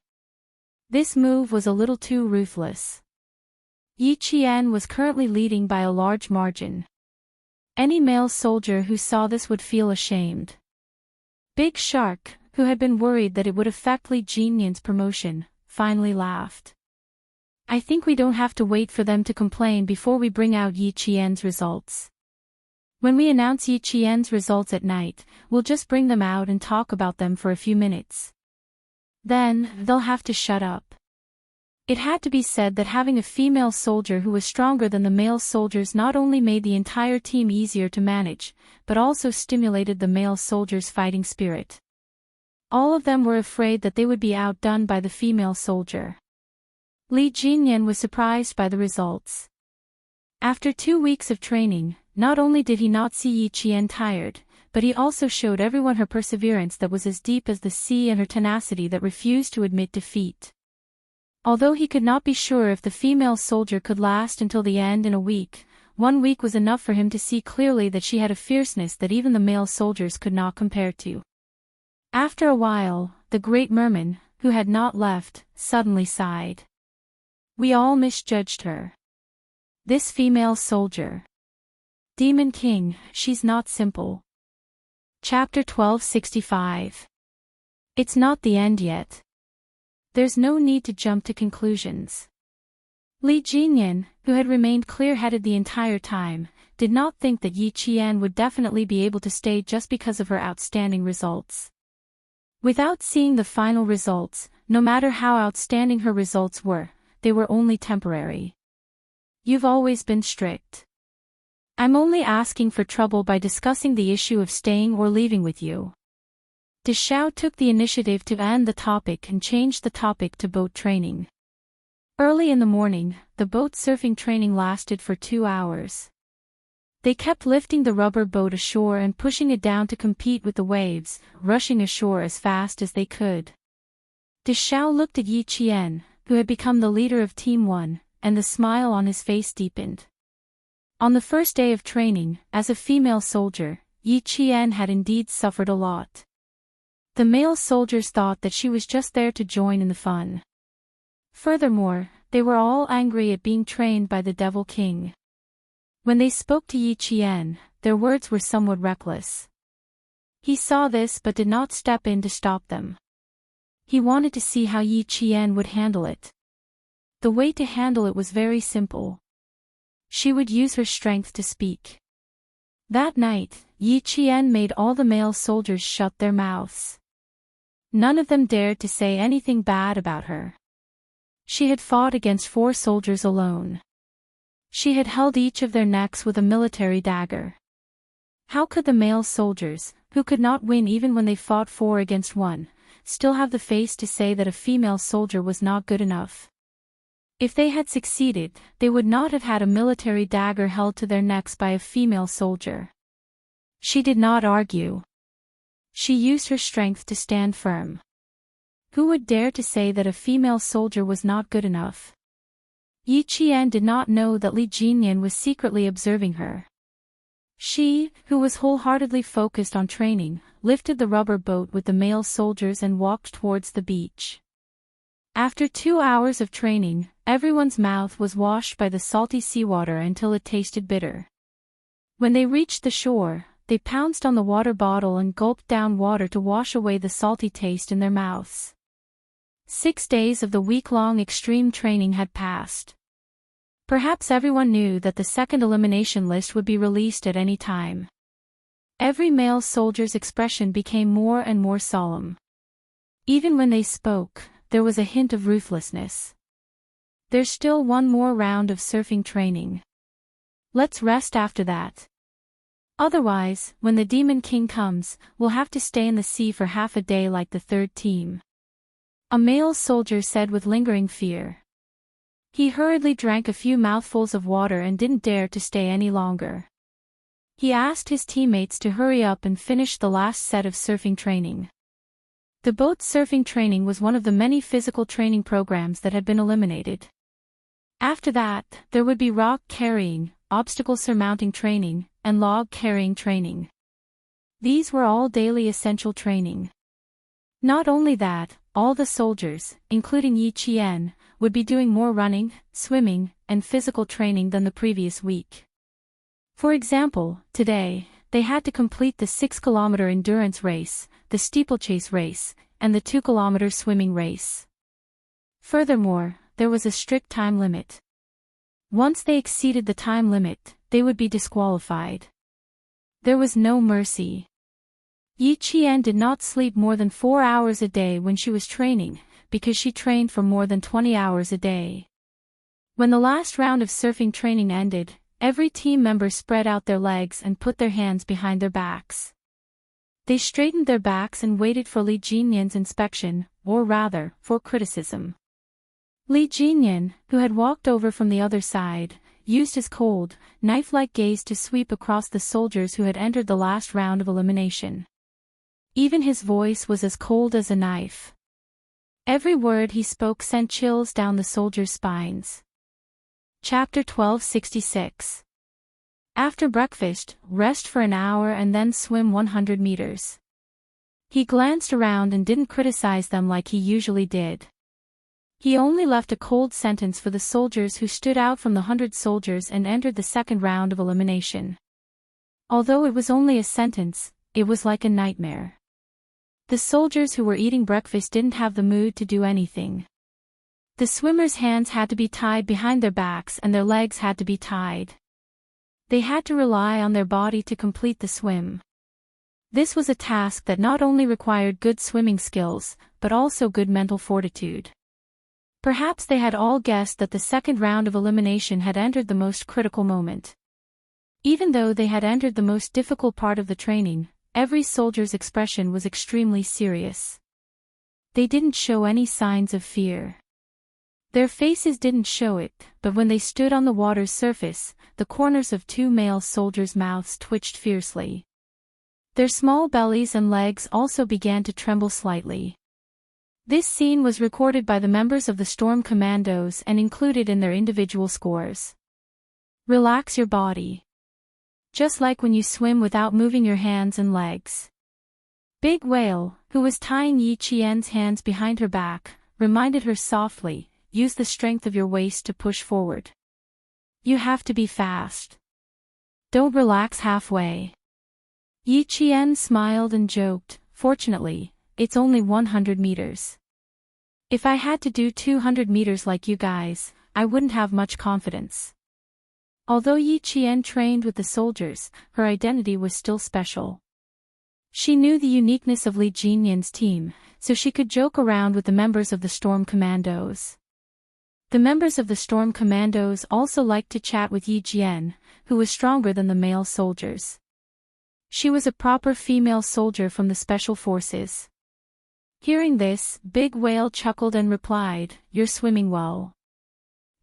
This move was a little too ruthless. Yi Qian was currently leading by a large margin. Any male soldier who saw this would feel ashamed. Big Shark, who had been worried that it would affect Li Jinyan's promotion, finally laughed. I think we don't have to wait for them to complain before we bring out Yi Qian's results. When we announce Yi Qian's results at night, we'll just bring them out and talk about them for a few minutes. Then, they'll have to shut up. It had to be said that having a female soldier who was stronger than the male soldiers not only made the entire team easier to manage, but also stimulated the male soldiers' fighting spirit. All of them were afraid that they would be outdone by the female soldier. Li Jinyan was surprised by the results. After 2 weeks of training, not only did he not see Yi Qian tired, but he also showed everyone her perseverance that was as deep as the sea and her tenacity that refused to admit defeat. Although he could not be sure if the female soldier could last until the end in a week, 1 week was enough for him to see clearly that she had a fierceness that even the male soldiers could not compare to. After a while, the great merman, who had not left, suddenly sighed. We all misjudged her. This female soldier. Demon King, she's not simple. Chapter 1265. It's not the end yet. There's no need to jump to conclusions. Li Jinyan, who had remained clear-headed the entire time, did not think that Yi Qian would definitely be able to stay just because of her outstanding results. Without seeing the final results, no matter how outstanding her results were, they were only temporary. You've always been strict. I'm only asking for trouble by discussing the issue of staying or leaving with you. De Xiao took the initiative to end the topic and changed the topic to boat training. Early in the morning, the boat surfing training lasted for 2 hours. They kept lifting the rubber boat ashore and pushing it down to compete with the waves, rushing ashore as fast as they could. De Xiao looked at Yi Qian, who had become the leader of Team 1, and the smile on his face deepened. On the first day of training, as a female soldier, Yi Qian had indeed suffered a lot. The male soldiers thought that she was just there to join in the fun. Furthermore, they were all angry at being trained by the Devil King. When they spoke to Yi Qian, their words were somewhat reckless. He saw this but did not step in to stop them. He wanted to see how Yi Qian would handle it. The way to handle it was very simple. She would use her strength to speak. That night, Yi Qian made all the male soldiers shut their mouths. None of them dared to say anything bad about her. She had fought against 4 soldiers alone. She had held each of their necks with a military dagger. How could the male soldiers, who could not win even when they fought 4 against 1, still have the face to say that a female soldier was not good enough? If they had succeeded, they would not have had a military dagger held to their necks by a female soldier. She did not argue. She used her strength to stand firm. Who would dare to say that a female soldier was not good enough? Yi Qian did not know that Li Jinyan was secretly observing her. She, who was wholeheartedly focused on training, lifted the rubber boat with the male soldiers and walked towards the beach. After 2 hours of training, everyone's mouth was washed by the salty seawater until it tasted bitter. When they reached the shore, they pounced on the water bottle and gulped down water to wash away the salty taste in their mouths. 6 days of the week-long extreme training had passed. Perhaps everyone knew that the second elimination list would be released at any time. Every male soldier's expression became more and more solemn. Even when they spoke, there was a hint of ruthlessness. There's still 1 more round of surfing training. Let's rest after that. Otherwise, when the Demon King comes, we'll have to stay in the sea for half a day like the 3rd team. A male soldier said with lingering fear. He hurriedly drank a few mouthfuls of water and didn't dare to stay any longer. He asked his teammates to hurry up and finish the last set of surfing training. The boat surfing training was one of the many physical training programs that had been eliminated. After that, there would be rock carrying, obstacle surmounting training, and log carrying training. These were all daily essential training. Not only that, all the soldiers, including Yi Qian, would be doing more running, swimming, and physical training than the previous week. For example, today, they had to complete the 6-kilometer endurance race, the steeplechase race, and the 2-kilometer swimming race. Furthermore, there was a strict time limit. Once they exceeded the time limit, they would be disqualified. There was no mercy. Yi Qian did not sleep more than 4 hours a day when she was training, because she trained for more than 20 hours a day. When the last round of surfing training ended, every team member spread out their legs and put their hands behind their backs. They straightened their backs and waited for Li Jinyan's inspection, or rather, for criticism. Li Jinyan, who had walked over from the other side, used his cold, knife-like gaze to sweep across the soldiers who had entered the last round of elimination. Even his voice was as cold as a knife. Every word he spoke sent chills down the soldiers' spines. Chapter 1266. After breakfast, rest for an hour and then swim 100 meters. He glanced around and didn't criticize them like he usually did. He only left a cold sentence for the soldiers who stood out from the 100 soldiers and entered the second round of elimination. Although it was only a sentence, it was like a nightmare. The soldiers who were eating breakfast didn't have the mood to do anything. The swimmers' hands had to be tied behind their backs and their legs had to be tied. They had to rely on their body to complete the swim. This was a task that not only required good swimming skills, but also good mental fortitude. Perhaps they had all guessed that the second round of elimination had entered the most critical moment. Even though they had entered the most difficult part of the training, every soldier's expression was extremely serious. They didn't show any signs of fear. Their faces didn't show it, but when they stood on the water's surface, the corners of 2 male soldiers' mouths twitched fiercely. Their small bellies and legs also began to tremble slightly. This scene was recorded by the members of the Storm Commandos and included in their individual scores. Relax your body. Just like when you swim without moving your hands and legs. Big Whale, who was tying Yi Qian's hands behind her back, reminded her softly, use the strength of your waist to push forward. You have to be fast. Don't relax halfway. Yi Qian smiled and joked, fortunately, it's only 100 meters. If I had to do 200 meters like you guys, I wouldn't have much confidence. Although Yi Qian trained with the soldiers, her identity was still special. She knew the uniqueness of Li Jinyan's team, so she could joke around with the members of the Storm Commandos. The members of the Storm Commandos also liked to chat with Yi Jian, who was stronger than the male soldiers. She was a proper female soldier from the Special Forces. Hearing this, Big Whale chuckled and replied, "You're swimming well."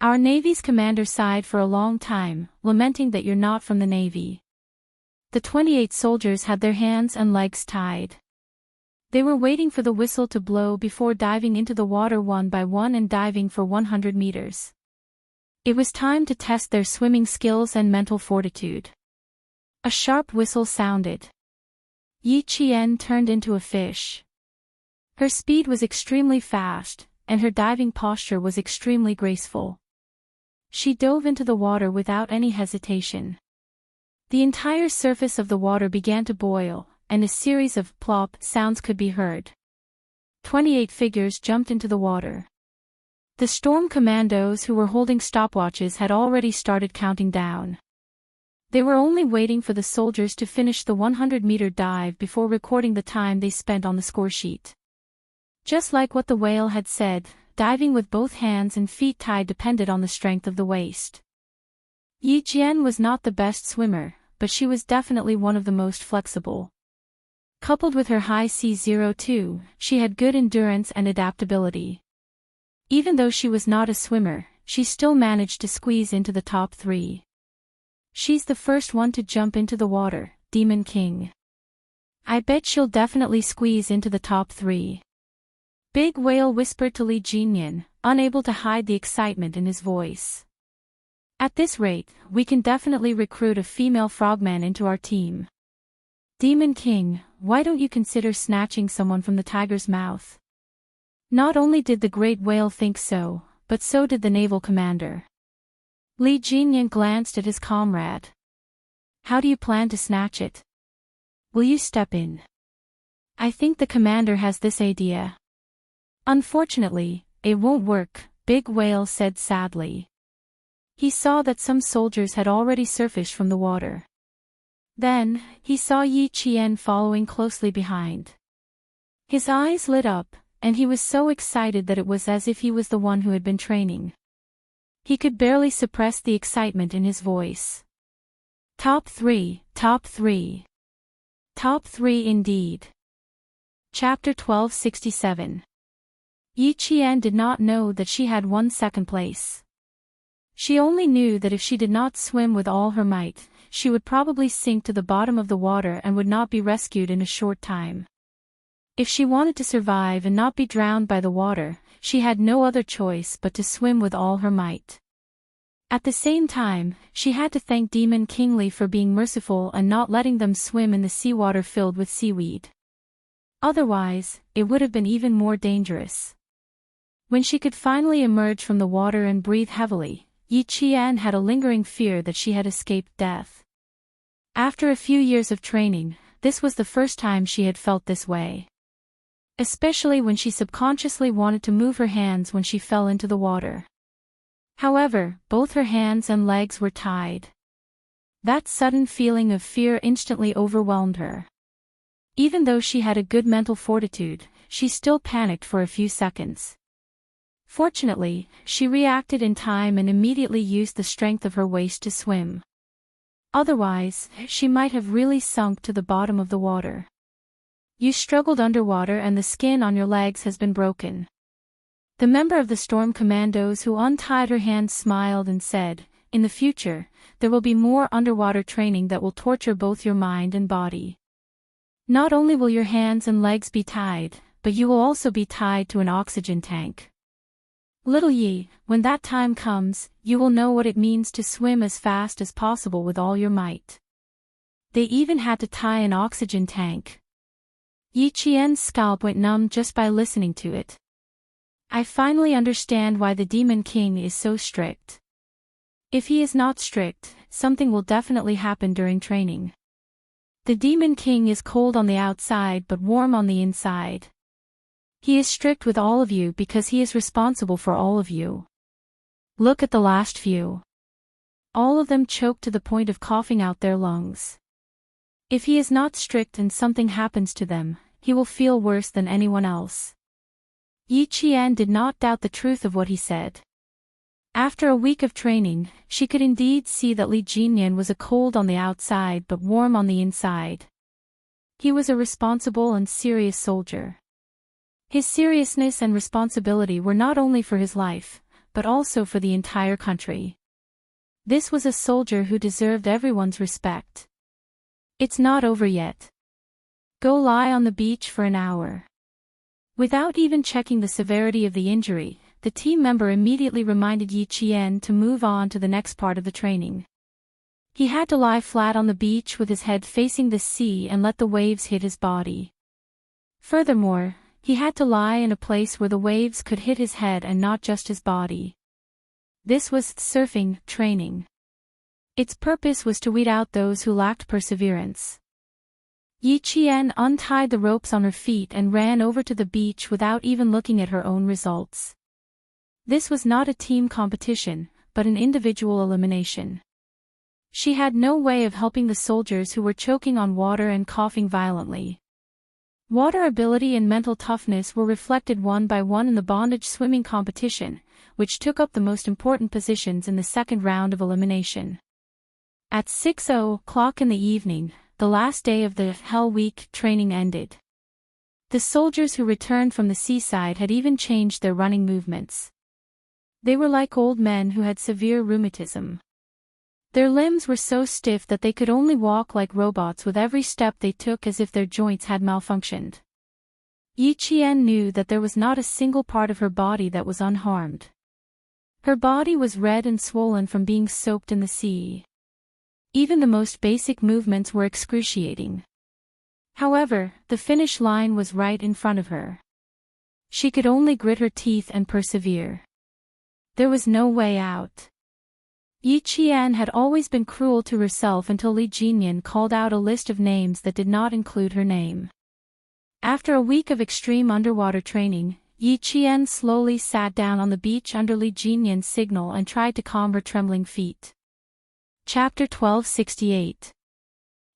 Our Navy's commander sighed for a long time, lamenting that you're not from the Navy. The 28 soldiers had their hands and legs tied. They were waiting for the whistle to blow before diving into the water one by one and diving for 100 meters. It was time to test their swimming skills and mental fortitude. A sharp whistle sounded. Yi Qian turned into a fish. Her speed was extremely fast, and her diving posture was extremely graceful. She dove into the water without any hesitation. The entire surface of the water began to boil, and a series of plop sounds could be heard. 28 figures jumped into the water. The Storm Commandos who were holding stopwatches had already started counting down. They were only waiting for the soldiers to finish the 100-meter dive before recording the time they spent on the score sheet. Just like what the whale had said, diving with both hands and feet tied depended on the strength of the waist. Yi Jian was not the best swimmer, but she was definitely one of the most flexible. Coupled with her high C02, she had good endurance and adaptability. Even though she was not a swimmer, she still managed to squeeze into the top 3. She's the first one to jump into the water, Demon King. I bet she'll definitely squeeze into the top 3. Big Whale whispered to Li Jinyan, unable to hide the excitement in his voice. At this rate, we can definitely recruit a female frogman into our team. Demon King, why don't you consider snatching someone from the tiger's mouth? Not only did the great whale think so, but so did the naval commander. Li Jinyan glanced at his comrade. How do you plan to snatch it? Will you step in? I think the commander has this idea. Unfortunately, it won't work, Big Whale said sadly. He saw that some soldiers had already surfaced from the water. Then, he saw Yi Qian following closely behind. His eyes lit up, and he was so excited that it was as if he was the one who had been training. He could barely suppress the excitement in his voice. Top 3, top 3. Top 3 indeed. Chapter 1267. Yi Qian did not know that she had won second place. She only knew that if she did not swim with all her might, she would probably sink to the bottom of the water and would not be rescued in a short time. If she wanted to survive and not be drowned by the water, she had no other choice but to swim with all her might. At the same time, she had to thank Demon King Li for being merciful and not letting them swim in the seawater filled with seaweed. Otherwise, it would have been even more dangerous. When she could finally emerge from the water and breathe heavily, Yi Qian had a lingering fear that she had escaped death. After a few years of training, this was the first time she had felt this way. Especially when she subconsciously wanted to move her hands when she fell into the water. However, both her hands and legs were tied. That sudden feeling of fear instantly overwhelmed her. Even though she had a good mental fortitude, she still panicked for a few seconds. Fortunately, she reacted in time and immediately used the strength of her waist to swim. Otherwise, she might have really sunk to the bottom of the water. You struggled underwater and the skin on your legs has been broken. The member of the Storm Commandos who untied her hands smiled and said, in the future, there will be more underwater training that will torture both your mind and body. Not only will your hands and legs be tied, but you will also be tied to an oxygen tank. Little Yi, when that time comes, you will know what it means to swim as fast as possible with all your might. They even had to tie an oxygen tank. Yi Qian's scalp went numb just by listening to it. I finally understand why the Demon King is so strict. If he is not strict, something will definitely happen during training. The Demon King is cold on the outside but warm on the inside. He is strict with all of you because he is responsible for all of you. Look at the last few. All of them choked to the point of coughing out their lungs. If he is not strict and something happens to them, he will feel worse than anyone else. Yi Qian did not doubt the truth of what he said. After a week of training, she could indeed see that Li Jinyan was a cold on the outside but warm on the inside. He was a responsible and serious soldier. His seriousness and responsibility were not only for his life, but also for the entire country. This was a soldier who deserved everyone's respect. It's not over yet. Go lie on the beach for an hour. Without even checking the severity of the injury, the team member immediately reminded Yi Qian to move on to the next part of the training. He had to lie flat on the beach with his head facing the sea and let the waves hit his body. Furthermore, he had to lie in a place where the waves could hit his head and not just his body. This was surfing training. Its purpose was to weed out those who lacked perseverance. Yi Qian untied the ropes on her feet and ran over to the beach without even looking at her own results. This was not a team competition, but an individual elimination. She had no way of helping the soldiers who were choking on water and coughing violently. Water ability and mental toughness were reflected one by one in the bondage swimming competition, which took up the most important positions in the second round of elimination. At 6:00 in the evening, the last day of the Hell Week training ended. The soldiers who returned from the seaside had even changed their running movements. They were like old men who had severe rheumatism. Their limbs were so stiff that they could only walk like robots with every step they took as if their joints had malfunctioned. Yi Qian knew that there was not a single part of her body that was unharmed. Her body was red and swollen from being soaked in the sea. Even the most basic movements were excruciating. However, the finish line was right in front of her. She could only grit her teeth and persevere. There was no way out. Yi Qian had always been cruel to herself until Li Jinyan called out a list of names that did not include her name. After a week of extreme underwater training, Yi Qian slowly sat down on the beach under Li Jinyan's signal and tried to calm her trembling feet. Chapter 1268.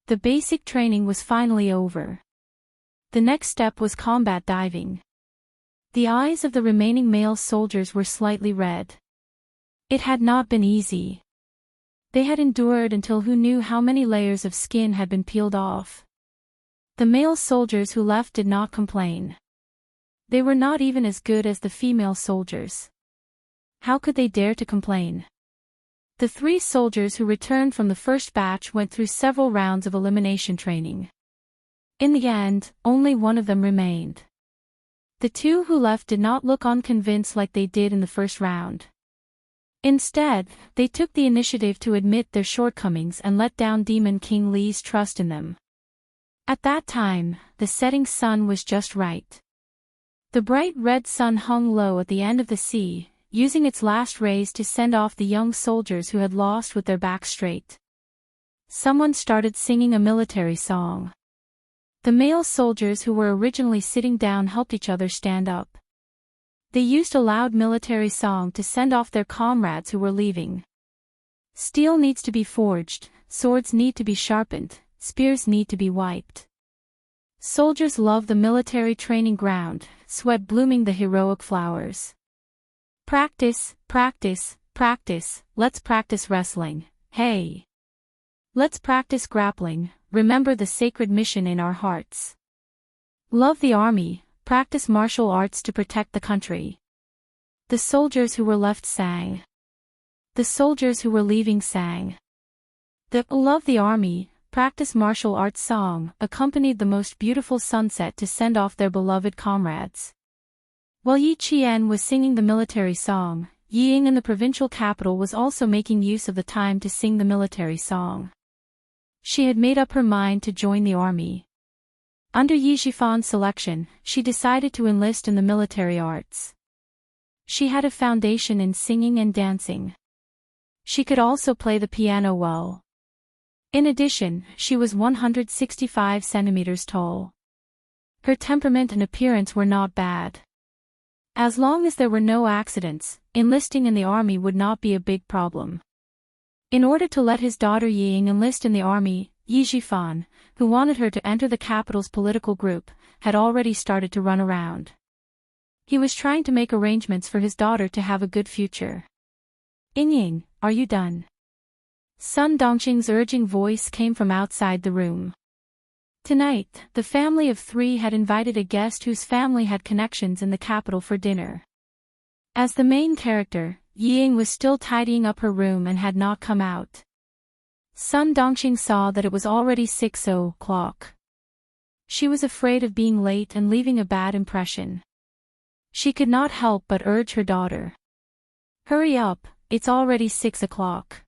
The basic training was finally over. The next step was combat diving. The eyes of the remaining male soldiers were slightly red. It had not been easy. They had endured until who knew how many layers of skin had been peeled off. The male soldiers who left did not complain. They were not even as good as the female soldiers. How could they dare to complain? The 3 soldiers who returned from the first batch went through several rounds of elimination training. In the end, only one of them remained. The 2 who left did not look unconvinced like they did in the first round. Instead, they took the initiative to admit their shortcomings and let down Demon King Li's trust in them. At that time, the setting sun was just right. The bright red sun hung low at the end of the sea, using its last rays to send off the young soldiers who had lost with their backs straight. Someone started singing a military song. The male soldiers who were originally sitting down helped each other stand up. They used a loud military song to send off their comrades who were leaving. Steel needs to be forged, swords need to be sharpened, spears need to be wiped. Soldiers love the military training ground, sweat blooming the heroic flowers. Practice, practice, practice, let's practice wrestling, hey! Let's practice grappling, remember the sacred mission in our hearts. Love the army, practice martial arts to protect the country. The soldiers who were left sang. The soldiers who were leaving sang. The Love the Army, practice martial arts song accompanied the most beautiful sunset to send off their beloved comrades. While Yi Qian was singing the military song, Yiying in the provincial capital was also making use of the time to sing the military song. She had made up her mind to join the army. Under Yi Zhifan's selection, she decided to enlist in the military arts. She had a foundation in singing and dancing. She could also play the piano well. In addition, she was 165 centimeters tall. Her temperament and appearance were not bad. As long as there were no accidents, enlisting in the army would not be a big problem. In order to let his daughter Yiying enlist in the army, Yi Zhifan, who wanted her to enter the capital's political group, had already started to run around. He was trying to make arrangements for his daughter to have a good future. Yiying, are you done? Sun Dongqing's urging voice came from outside the room. Tonight, the family of 3 had invited a guest whose family had connections in the capital for dinner. As the main character, Yiying was still tidying up her room and had not come out. Sun Dongqing saw that it was already 6 o'clock. She was afraid of being late and leaving a bad impression. She could not help but urge her daughter. Hurry up, it's already 6 o'clock.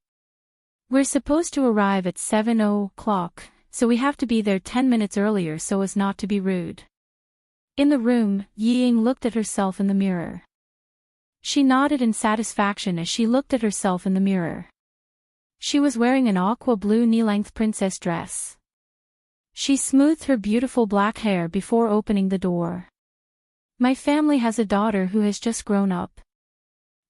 We're supposed to arrive at 7 o'clock, so we have to be there 10 minutes earlier so as not to be rude. In the room, Yiying looked at herself in the mirror. She nodded in satisfaction as she looked at herself in the mirror. She was wearing an aqua blue knee-length princess dress. She smoothed her beautiful black hair before opening the door. My family has a daughter who has just grown up.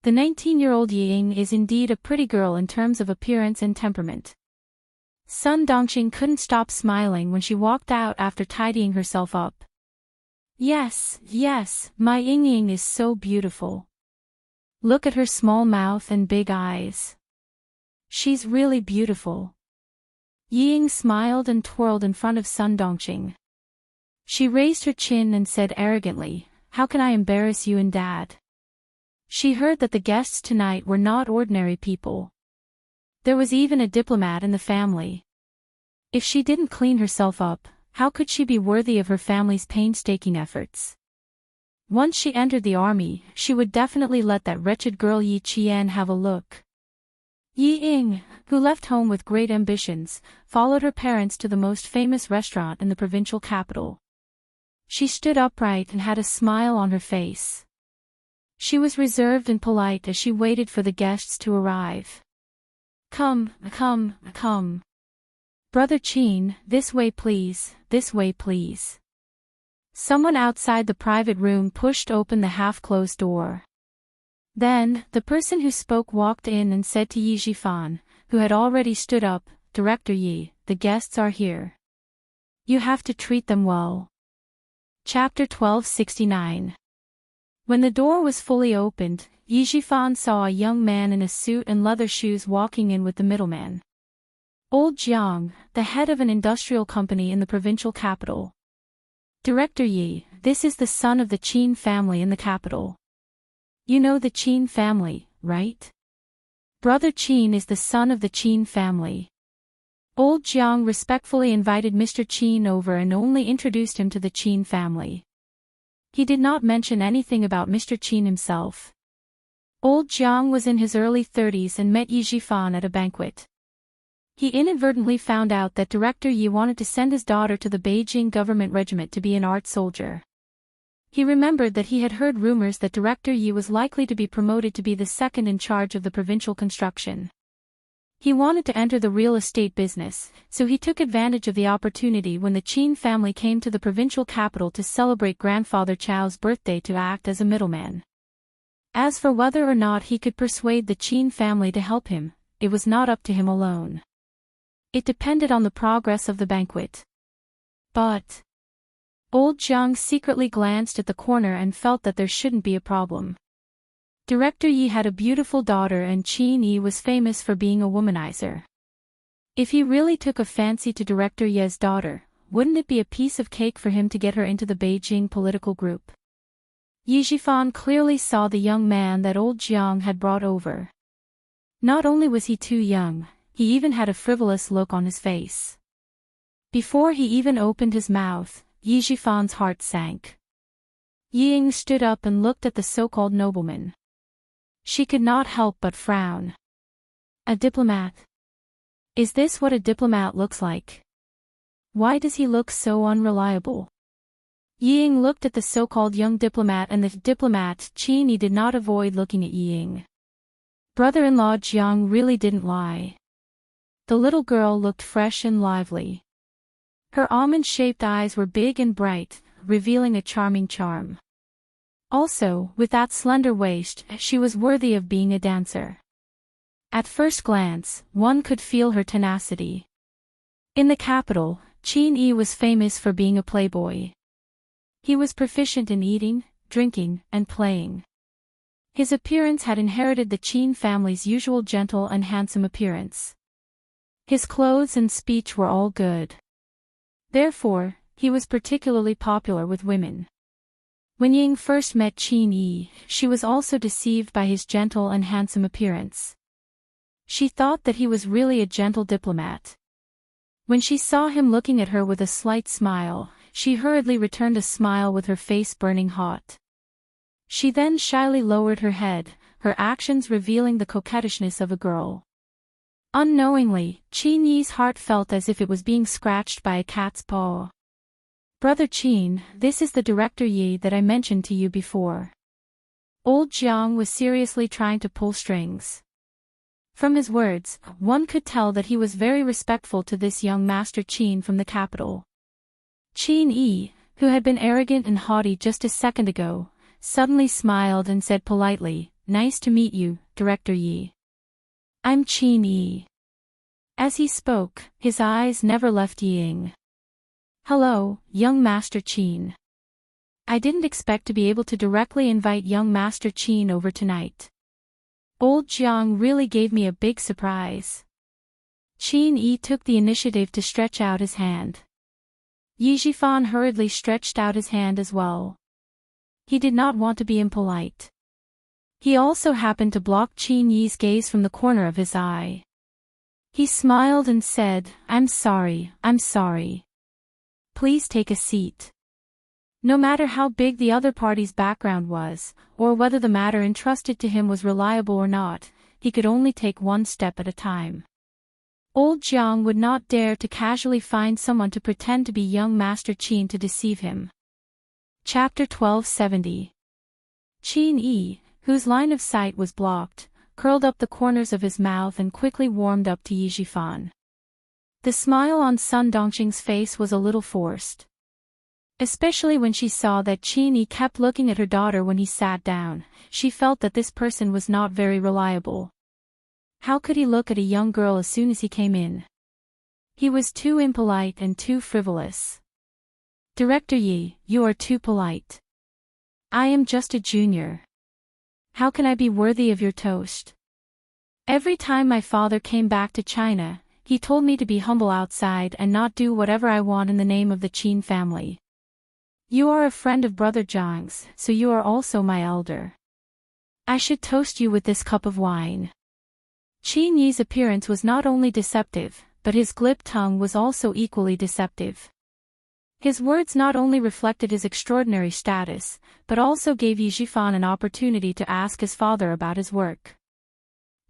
The 19-year-old Yiying is indeed a pretty girl in terms of appearance and temperament. Sun Dongqing couldn't stop smiling when she walked out after tidying herself up. Yes, my Yiying is so beautiful. Look at her small mouth and big eyes. She's really beautiful. Yiying smiled and twirled in front of Sun Dongqing. She raised her chin and said arrogantly, "How can I embarrass you and Dad?" She heard that the guests tonight were not ordinary people. There was even a diplomat in the family. If she didn't clean herself up, how could she be worthy of her family's painstaking efforts? Once she entered the army, she would definitely let that wretched girl Yi Qian have a look. Yi Ying, who left home with great ambitions, followed her parents to the most famous restaurant in the provincial capital. She stood upright and had a smile on her face. She was reserved and polite as she waited for the guests to arrive. Come, come, come. Brother Qin, this way please, this way please. Someone outside the private room pushed open the half-closed door. Then, the person who spoke walked in and said to Yi Zhifan, who had already stood up, Director Yi, the guests are here. You have to treat them well. Chapter 1269. When the door was fully opened, Yi Zhifan saw a young man in a suit and leather shoes walking in with the middleman. Old Jiang, the head of an industrial company in the provincial capital. Director Yi, this is the son of the Qin family in the capital. You know the Qin family, right? Brother Qin is the son of the Qin family. Old Jiang respectfully invited Mr. Qin over and only introduced him to the Qin family. He did not mention anything about Mr. Qin himself. Old Jiang was in his early 30s and met Yi Zhifan at a banquet. He inadvertently found out that Director Yi wanted to send his daughter to the Beijing government regiment to be an art soldier. He remembered that he had heard rumors that Director Yi was likely to be promoted to be the second in charge of the provincial construction. He wanted to enter the real estate business, so he took advantage of the opportunity when the Qin family came to the provincial capital to celebrate grandfather Chao's birthday to act as a middleman. As for whether or not he could persuade the Qin family to help him, it was not up to him alone. It depended on the progress of the banquet. But Old Jiang secretly glanced at the corner and felt that there shouldn't be a problem. Director Yi had a beautiful daughter and Qin Yi was famous for being a womanizer. If he really took a fancy to Director Yi's daughter, wouldn't it be a piece of cake for him to get her into the Beijing political group? Yi Zhifan clearly saw the young man that Old Jiang had brought over. Not only was he too young, he even had a frivolous look on his face. Before he even opened his mouth, Yi Zhifan's heart sank. Yi Ying stood up and looked at the so-called nobleman. She could not help but frown. A diplomat? Is this what a diplomat looks like? Why does he look so unreliable? Yi Ying looked at the so-called young diplomat and the diplomat Qin Yi did not avoid looking at Yi Ying. Brother-in-law Jiang really didn't lie. The little girl looked fresh and lively. Her almond-shaped eyes were big and bright, revealing a charming charm. Also, with that slender waist, she was worthy of being a dancer. At first glance, one could feel her tenacity. In the capital, Qin Yi was famous for being a playboy. He was proficient in eating, drinking, and playing. His appearance had inherited the Qin family's usual gentle and handsome appearance. His clothes and speech were all good. Therefore, he was particularly popular with women. When Ying first met Qin Yi, she was also deceived by his gentle and handsome appearance. She thought that he was really a gentle diplomat. When she saw him looking at her with a slight smile, she hurriedly returned a smile with her face burning hot. She then shyly lowered her head, her actions revealing the coquettishness of a girl. Unknowingly, Qin Yi's heart felt as if it was being scratched by a cat's paw. Brother Qin, this is the Director Yi that I mentioned to you before. Old Jiang was seriously trying to pull strings. From his words, one could tell that he was very respectful to this young Master Qin from the capital. Qin Yi, who had been arrogant and haughty just a second ago, suddenly smiled and said politely, "Nice to meet you, Director Yi. I'm Qin Yi." As he spoke, his eyes never left Yi Ying. "Hello, young Master Qin. I didn't expect to be able to directly invite young Master Qin over tonight. Old Jiang really gave me a big surprise." Qin Yi took the initiative to stretch out his hand. Yi Zhifan hurriedly stretched out his hand as well. He did not want to be impolite. He also happened to block Qin Yi's gaze from the corner of his eye. He smiled and said, I'm sorry. Please take a seat." No matter how big the other party's background was, or whether the matter entrusted to him was reliable or not, he could only take one step at a time. Old Jiang would not dare to casually find someone to pretend to be young Master Qin to deceive him. Chapter 1270. Qin Yi, whose line of sight was blocked, curled up the corners of his mouth and quickly warmed up to Yi Zhifan. The smile on Sun Dongqing's face was a little forced. Especially when she saw that Qin Yi kept looking at her daughter when he sat down, she felt that this person was not very reliable. How could he look at a young girl as soon as he came in? He was too impolite and too frivolous. Director Yi, you are too polite. I am just a junior. How can I be worthy of your toast? Every time my father came back to China, he told me to be humble outside and not do whatever I want in the name of the Qin family. You are a friend of Brother Zhang's, so you are also my elder. I should toast you with this cup of wine. Qin Yi's appearance was not only deceptive, but his glib tongue was also equally deceptive. His words not only reflected his extraordinary status, but also gave Yi Zhifan an opportunity to ask his father about his work.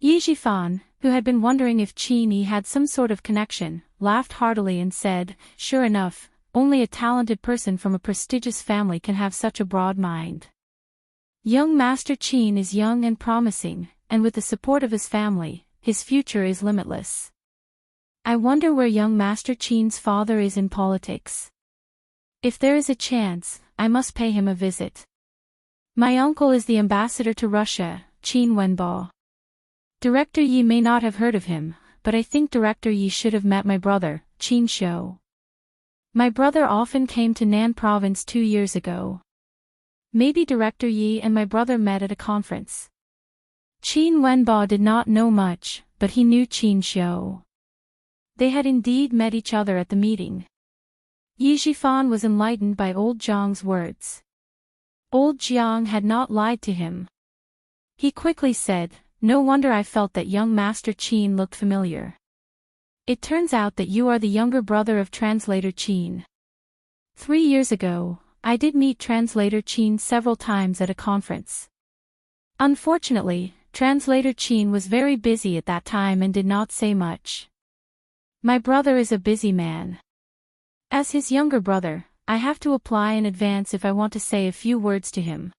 Yi Zhifan, who had been wondering if Qin Yi had some sort of connection, laughed heartily and said, "Sure enough, only a talented person from a prestigious family can have such a broad mind. Young Master Qin is young and promising, and with the support of his family, his future is limitless. I wonder where young Master Qin's father is in politics. If there is a chance, I must pay him a visit. My uncle is the ambassador to Russia, Qin Wenbo. Director Yi may not have heard of him, but I think Director Yi should have met my brother, Qin Shou. My brother often came to Nan province 2 years ago. Maybe Director Yi and my brother met at a conference." Qin Wenbo did not know much, but he knew Qin Shou. They had indeed met each other at the meeting. Yi Zhifan was enlightened by old Jiang's words. Old Jiang had not lied to him. He quickly said, "No wonder I felt that young Master Qin looked familiar. It turns out that you are the younger brother of Translator Qin. 3 years ago, I did meet Translator Qin several times at a conference. Unfortunately, Translator Qin was very busy at that time and did not say much. My brother is a busy man. As his younger brother, I have to apply in advance if I want to say a few words to him."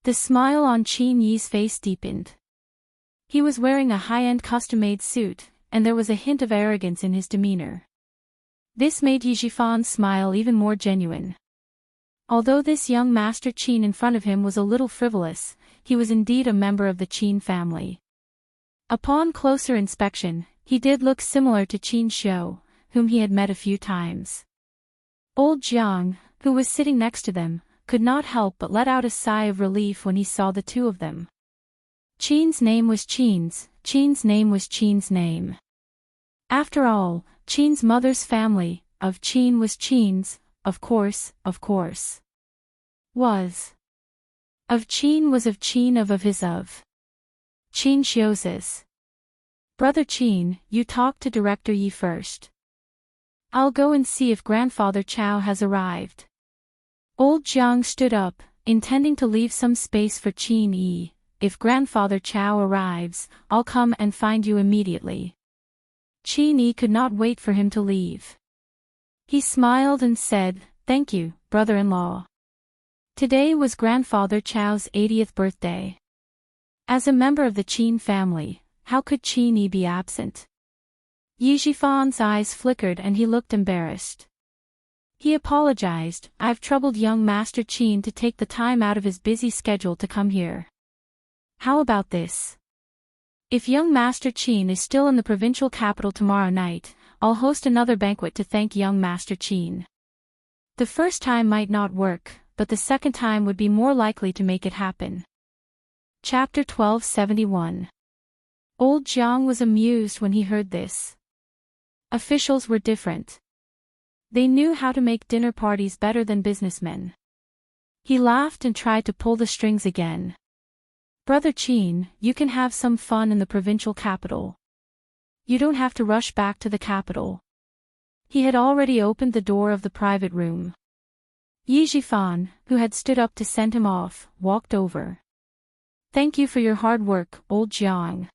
The smile on Qin Yi's face deepened. He was wearing a high-end custom-made suit, and there was a hint of arrogance in his demeanor. This made Yi Zhifan's smile even more genuine. Although this young Master Qin in front of him was a little frivolous, he was indeed a member of the Qin family. Upon closer inspection, he did look similar to Qin Shou, whom he had met a few times. Old Jiang, who was sitting next to them, could not help but let out a sigh of relief when he saw the two of them. Qin's name was Qin's name was Qin's name. After all, Qin's mother's family, of Qin was Qin's, of course. Was. Of Qin was of Qin of his of. Qin Xiu's. Brother Qin, you talk to Director Yi first. I'll go and see if Grandfather Chao has arrived. Old Jiang stood up, intending to leave some space for Qin Yi. If Grandfather Chao arrives, I'll come and find you immediately. Qin Yi could not wait for him to leave. He smiled and said, "Thank you, brother-in-law." Today was Grandfather Chao's 80th birthday. As a member of the Qin family, how could Qin Yi be absent? Yi Zhifan's eyes flickered and he looked embarrassed. He apologized, "I've troubled young Master Qin to take the time out of his busy schedule to come here. How about this? If young Master Qin is still in the provincial capital tomorrow night, I'll host another banquet to thank young Master Qin. The first time might not work, but the second time would be more likely to make it happen." Chapter 1271. Old Jiang was amused when he heard this. Officials were different. They knew how to make dinner parties better than businessmen. He laughed and tried to pull the strings again. "Brother Qin, you can have some fun in the provincial capital. You don't have to rush back to the capital." He had already opened the door of the private room. Yi Zhifan, who had stood up to send him off, walked over. "Thank you for your hard work, old Jiang.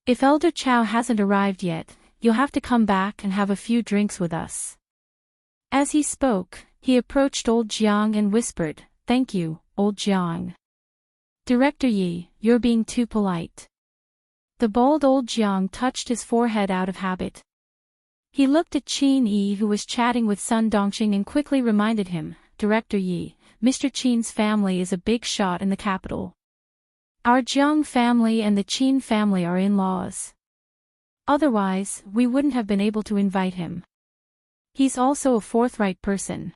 If Elder Chow hasn't arrived yet, you'll have to come back and have a few drinks with us. As he spoke, he approached old Jiang and whispered, "Thank you, old Jiang. Director Yi, you're being too polite." The bald old Jiang touched his forehead out of habit. He looked at Qin Yi, who was chatting with Sun Dongxing, and quickly reminded him, "Director Yi, Mr. Qin's family is a big shot in the capital. Our Jiang family and the Qin family are in-laws. Otherwise, we wouldn't have been able to invite him. He's also a forthright person.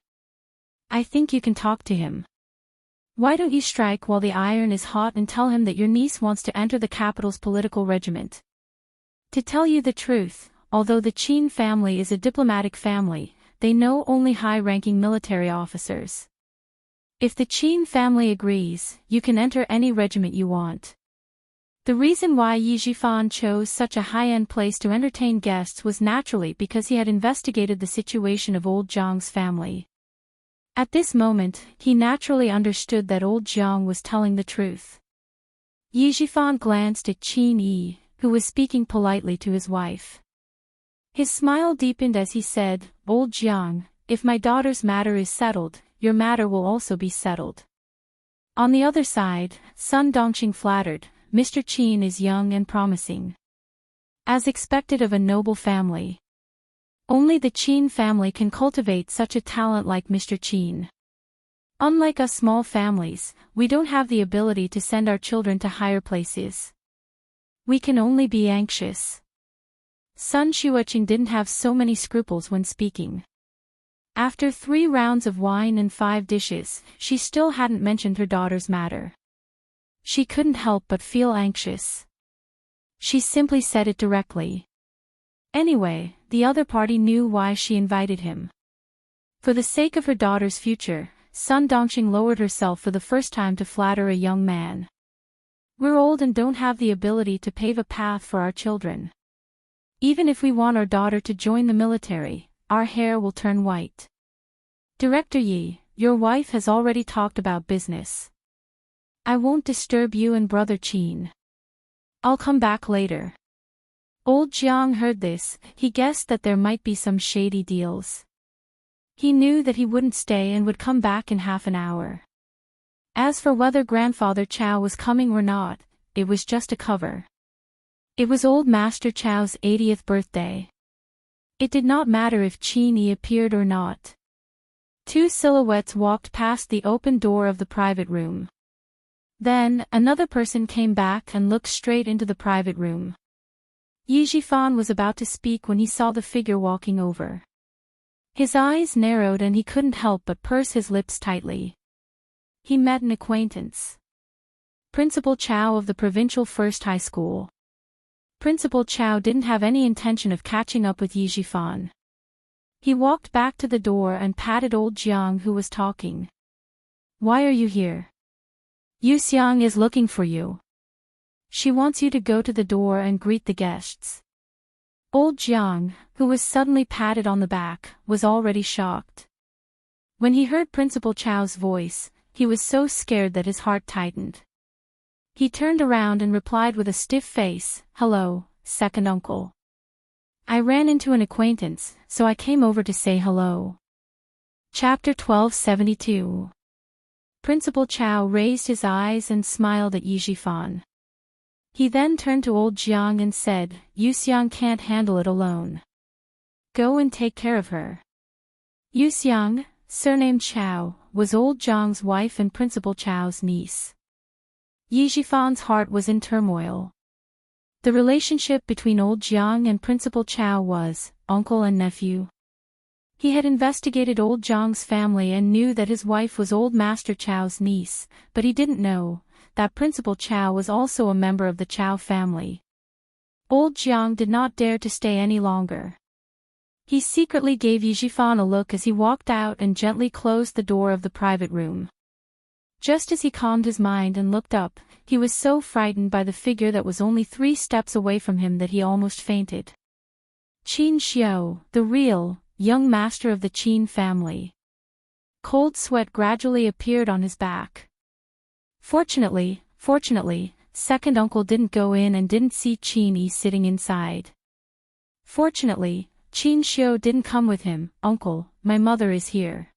I think you can talk to him. Why don't you strike while the iron is hot and tell him that your niece wants to enter the capital's political regiment? To tell you the truth, although the Qin family is a diplomatic family, they know only high-ranking military officers. If the Qin family agrees, you can enter any regiment you want." The reason why Yi Zhifan chose such a high-end place to entertain guests was naturally because he had investigated the situation of old Jiang's family. At this moment, he naturally understood that old Jiang was telling the truth. Yi Zhifan glanced at Qin Yi, who was speaking politely to his wife. His smile deepened as he said, "Old Jiang, if my daughter's matter is settled, your matter will also be settled." On the other side, Sun Dongxing flattered, "Mr. Qin is young and promising. As expected of a noble family. Only the Qin family can cultivate such a talent like Mr. Qin. Unlike us small families, we don't have the ability to send our children to higher places. We can only be anxious." Sun Xueqing didn't have so many scruples when speaking. After 3 rounds of wine and 5 dishes, she still hadn't mentioned her daughter's matter. She couldn't help but feel anxious. She simply said it directly. Anyway, the other party knew why she invited him. For the sake of her daughter's future, Sun Dongxing lowered herself for the first time to flatter a young man. "We're old and don't have the ability to pave a path for our children. Even if we want our daughter to join the military, our hair will turn white. Director Yi, your wife has already talked about business. I won't disturb you and Brother Qin. I'll come back later." Old Jiang heard this. He guessed that there might be some shady deals. He knew that he wouldn't stay and would come back in half an hour. As for whether Grandfather Chow was coming or not, it was just a cover. It was old Master Chow's 80th birthday. It did not matter if Qin Yi appeared or not. 2 silhouettes walked past the open door of the private room. Then, another person came back and looked straight into the private room. Yi Zhifan was about to speak when he saw the figure walking over. His eyes narrowed and he couldn't help but purse his lips tightly. He met an acquaintance. Principal Chow of the Provincial First High School. Principal Chow didn't have any intention of catching up with Yi Zhifan. He walked back to the door and patted old Jiang, who was talking. "Why are you here? Yu Xiang is looking for you. She wants you to go to the door and greet the guests." Old Jiang, who was suddenly patted on the back, was already shocked. When he heard Principal Chow's voice, he was so scared that his heart tightened. He turned around and replied with a stiff face, "Hello, second uncle. I ran into an acquaintance, so I came over to say hello." Chapter 1272. Principal Chow raised his eyes and smiled at Yi Zhifan. He then turned to old Jiang and said, "Yu Xiang can't handle it alone. Go and take care of her." Yu Xiang, surnamed Chow, was old Jiang's wife and Principal Chow's niece. Yi Zhifan's heart was in turmoil. The relationship between old Jiang and Principal Chow was uncle and nephew. He had investigated old Jiang's family and knew that his wife was old Master Chow's niece, but he didn't know that Principal Chow was also a member of the Chow family. Old Jiang did not dare to stay any longer. He secretly gave Yi Zhifan a look as he walked out and gently closed the door of the private room. Just as he calmed his mind and looked up, he was so frightened by the figure that was only 3 steps away from him that he almost fainted. Qin Xiao, the real, young master of the Qin family. Cold sweat gradually appeared on his back. Fortunately, second uncle didn't go in and didn't see Qin Yi sitting inside. Fortunately, Qin Xiu didn't come with him. Uncle, my mother is here.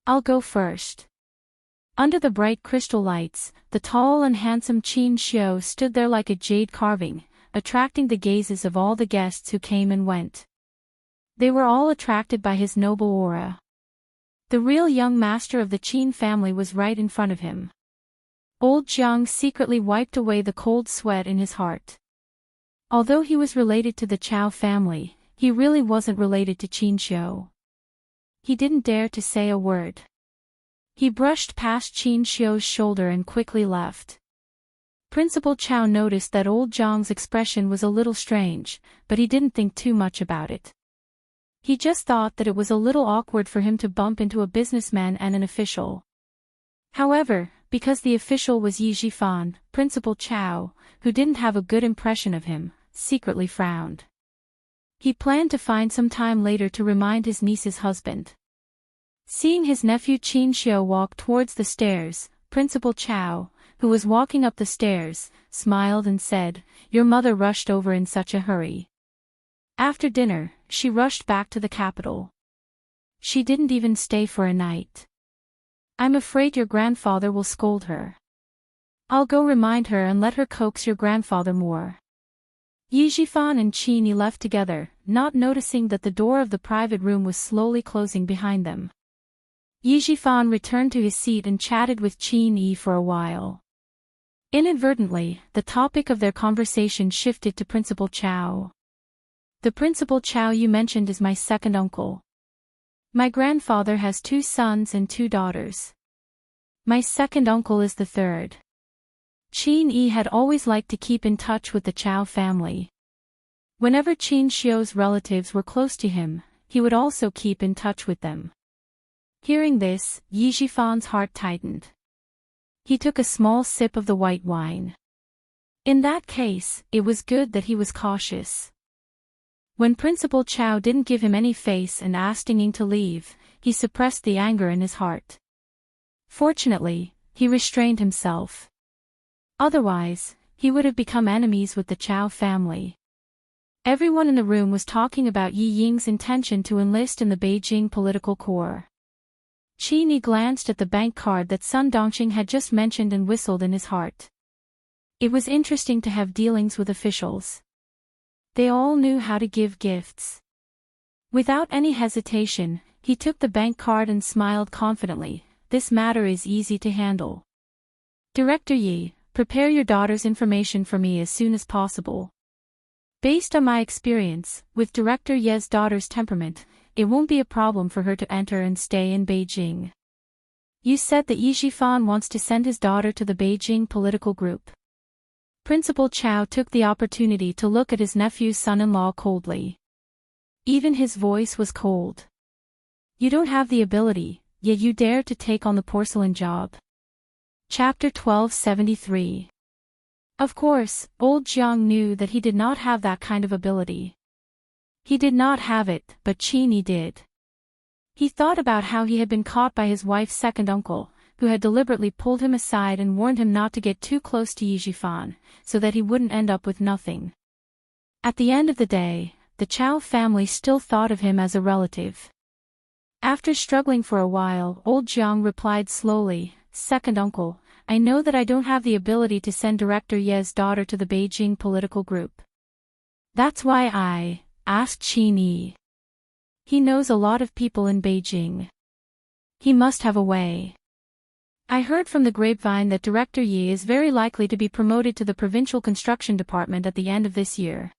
I'll go first. Under the bright crystal lights, the tall and handsome Qin Xiu stood there like a jade carving, attracting the gazes of all the guests who came and went. They were all attracted by his noble aura. The real young master of the Qin family was right in front of him. Old Jiang secretly wiped away the cold sweat in his heart. Although he was related to the Chao family, he really wasn't related to Qin Xiu. He didn't dare to say a word. He brushed past Qin Xiu's shoulder and quickly left. Principal Chao noticed that old Jiang's expression was a little strange, but he didn't think too much about it. He just thought that it was a little awkward for him to bump into a businessman and an official. However, because the official was Yi Zhifan, Principal Chao, who didn't have a good impression of him, secretly frowned. He planned to find some time later to remind his niece's husband. Seeing his nephew Qin Xiu walk towards the stairs, Principal Chao, who was walking up the stairs, smiled and said, "Your mother rushed over in such a hurry." After dinner, she rushed back to the capital. She didn't even stay for a night. "I'm afraid your grandfather will scold her. I'll go remind her and let her coax your grandfather more." Yi Zhifan and Qin Yi left together, not noticing that the door of the private room was slowly closing behind them. Yi Zhifan returned to his seat and chatted with Qin Yi for a while. Inadvertently, the topic of their conversation shifted to Principal Chao. "The Principal Chao you mentioned is my second uncle. My grandfather has 2 sons and 2 daughters. My second uncle is the third." Qin Yi had always liked to keep in touch with the Chao family. Whenever Qin Xiu's relatives were close to him, he would also keep in touch with them. Hearing this, Yi Zhifan's heart tightened. He took a small sip of the white wine. In that case, it was good that he was cautious. When Principal Chao didn't give him any face and asked Ying to leave, he suppressed the anger in his heart. Fortunately, he restrained himself. Otherwise, he would have become enemies with the Chao family. Everyone in the room was talking about Yi Ying's intention to enlist in the Beijing political corps. Qin Yi glanced at the bank card that Sun Dongxing had just mentioned and whistled in his heart. It was interesting to have dealings with officials. They all knew how to give gifts. Without any hesitation, he took the bank card and smiled confidently. "This matter is easy to handle. Director Yi, prepare your daughter's information for me as soon as possible. Based on my experience, with Director Ye's daughter's temperament, it won't be a problem for her to enter and stay in Beijing. You said that Yi Zhifan wants to send his daughter to the Beijing political group." Principal Chao took the opportunity to look at his nephew's son-in-law coldly. Even his voice was cold. "You don't have the ability, yet you dare to take on the porcelain job." Chapter 1273. Of course, old Jiang knew that he did not have that kind of ability. He did not have it, but Qin Yi did. He thought about how he had been caught by his wife's second uncle, who had deliberately pulled him aside and warned him not to get too close to Yi Zhifan, so that he wouldn't end up with nothing. At the end of the day, the Chao family still thought of him as a relative. After struggling for a while, old Jiang replied slowly, "Second uncle, I know that I don't have the ability to send Director Ye's daughter to the Beijing political group. That's why I asked Qin Yi. He knows a lot of people in Beijing. He must have a way. I heard from the grapevine that Director Yi is very likely to be promoted to the provincial construction department at the end of this year.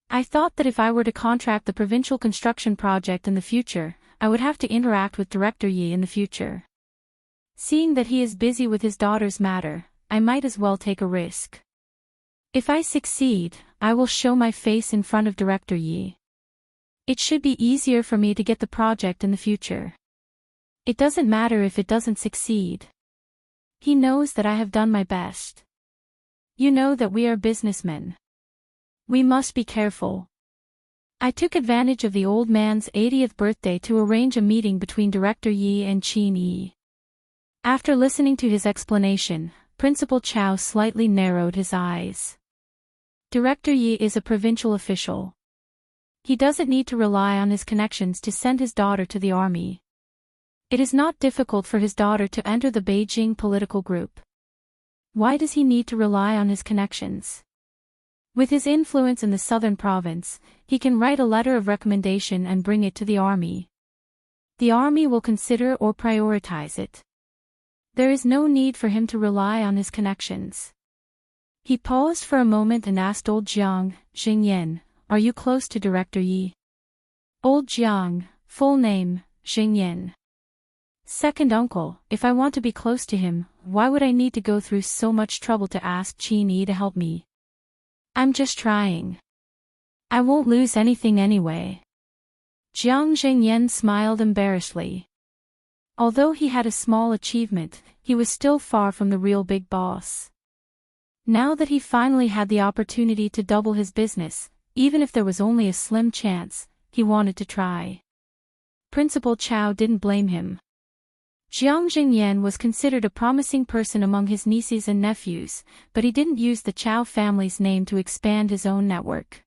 I thought that if I were to contract the provincial construction project in the future, I would have to interact with Director Yi in the future. Seeing that he is busy with his daughter's matter, I might as well take a risk. If I succeed, I will show my face in front of Director Yi. It should be easier for me to get the project in the future. It doesn't matter if it doesn't succeed. He knows that I have done my best. You know that we are businessmen. We must be careful." I took advantage of the old man's 80th birthday to arrange a meeting between Director Yi and Qin Yi. After listening to his explanation, Principal Chow slightly narrowed his eyes. Director Yi is a provincial official. He doesn't need to rely on his connections to send his daughter to the army. It is not difficult for his daughter to enter the Beijing political group. Why does he need to rely on his connections? With his influence in the southern province, he can write a letter of recommendation and bring it to the army. The army will consider or prioritize it. There is no need for him to rely on his connections. He paused for a moment and asked old Jiang, Xingyan, "Are you close to Director Yi?" Old Jiang, full name, Xingyan. Second uncle, if I want to be close to him, why would I need to go through so much trouble to ask Qin Yi to help me? I'm just trying. I won't lose anything anyway. Jiang Xingyan smiled embarrassedly. Although he had a small achievement, he was still far from the real big boss. Now that he finally had the opportunity to double his business, even if there was only a slim chance, he wanted to try. Principal Chow didn't blame him. Jiang Xingyan was considered a promising person among his nieces and nephews, but he didn't use the Chow family's name to expand his own network.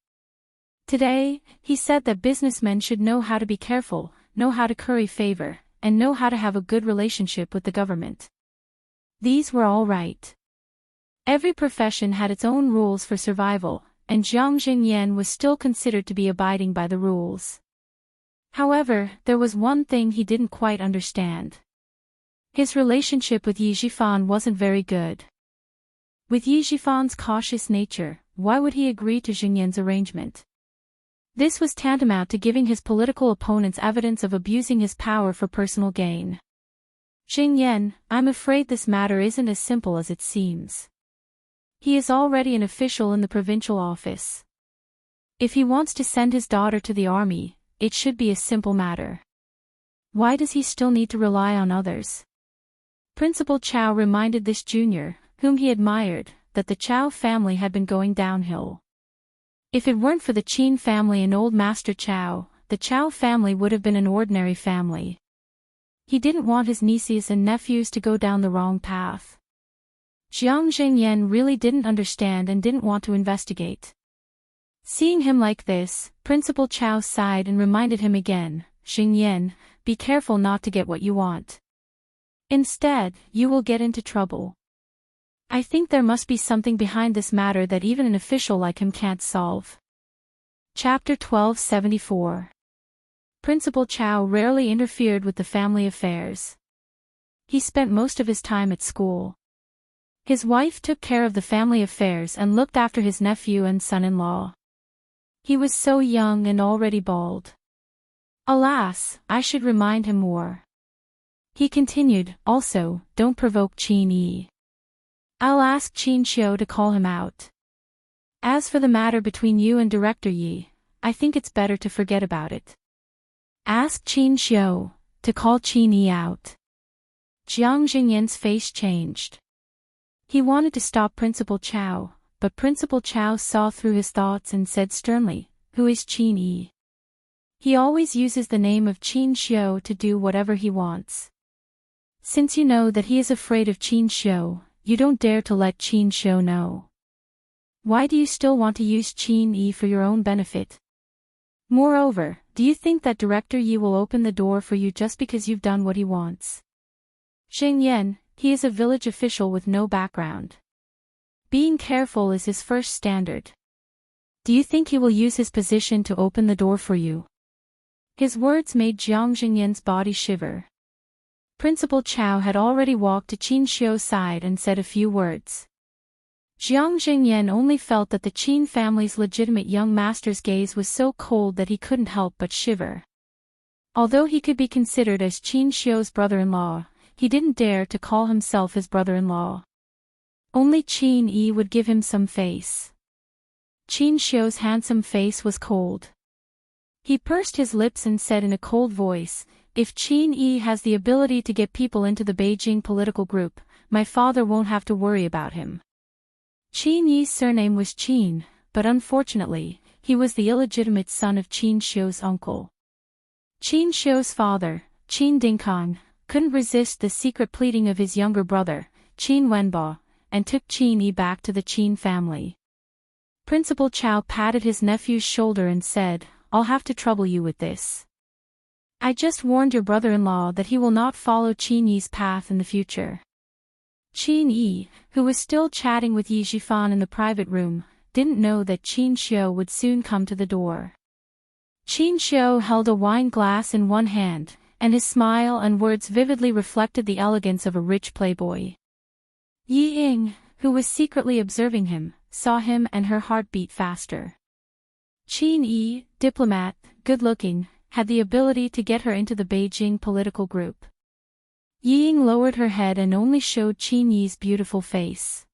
Today, he said that businessmen should know how to be careful, know how to curry favor, and know how to have a good relationship with the government. These were all right. Every profession had its own rules for survival, and Jiang Xingyan was still considered to be abiding by the rules. However, there was one thing he didn't quite understand. His relationship with Yi Zhifan wasn't very good. With Yi Zhifan's cautious nature, why would he agree to Xingyan's arrangement? This was tantamount to giving his political opponents evidence of abusing his power for personal gain. Xingyan, I'm afraid this matter isn't as simple as it seems. He is already an official in the provincial office. If he wants to send his daughter to the army, it should be a simple matter. Why does he still need to rely on others? Principal Chow reminded this junior, whom he admired, that the Chow family had been going downhill. If it weren't for the Qin family and old Master Chow, the Chow family would have been an ordinary family. He didn't want his nieces and nephews to go down the wrong path. Jiang Xingyan really didn't understand and didn't want to investigate. Seeing him like this, Principal Chow sighed and reminded him again, Xingyan, be careful not to get what you want. Instead, you will get into trouble. I think there must be something behind this matter that even an official like him can't solve. Chapter 1274. Principal Chow rarely interfered with the family affairs. He spent most of his time at school. His wife took care of the family affairs and looked after his nephew and son-in-law. He was so young and already bald. Alas, I should remind him more. He continued, also, don't provoke Qin Yi. I'll ask Qin Xiu to call him out. As for the matter between you and Director Yi, I think it's better to forget about it. Ask Qin Xiu to call Qin Yi out. Jiang Xingyan's face changed. He wanted to stop Principal Chow, but Principal Chow saw through his thoughts and said sternly, who is Qin Yi? He always uses the name of Qin Xiu to do whatever he wants. Since you know that he is afraid of Qin Xiu, you don't dare to let Qin Xiu know. Why do you still want to use Qin Yi for your own benefit? Moreover, do you think that Director Yi will open the door for you just because you've done what he wants? Xingyan, he is a village official with no background. Being careful is his first standard. Do you think he will use his position to open the door for you? His words made Jiang Xingyan's body shiver. Principal Chow had already walked to Qin Xiu's side and said a few words. Jiang Xingyan only felt that the Qin family's legitimate young master's gaze was so cold that he couldn't help but shiver. Although he could be considered as Qin Xiu's brother-in-law, he didn't dare to call himself his brother-in-law. Only Qin Yi would give him some face. Qin Xiu's handsome face was cold. He pursed his lips and said in a cold voice, if Qin Yi has the ability to get people into the Beijing political group, my father won't have to worry about him. Qin Yi's surname was Qin, but unfortunately, he was the illegitimate son of Qin Xiu's uncle. Qin Xiu's father, Qin Dingkang, couldn't resist the secret pleading of his younger brother, Qin Wenbo, and took Qin Yi back to the Qin family. Principal Chao patted his nephew's shoulder and said, "I'll have to trouble you with this. I just warned your brother-in-law that he will not follow Qin Yi's path in the future." Qin Yi, who was still chatting with Yi Zhifan in the private room, didn't know that Qin Xiu would soon come to the door. Qin Xiu held a wine glass in one hand, and his smile and words vividly reflected the elegance of a rich playboy. Yi Ying, who was secretly observing him, saw him and her heart beat faster. Qin Yi, diplomat, good-looking, had the ability to get her into the Beijing political group. Yi Ying lowered her head and only showed Qin Yi's beautiful face.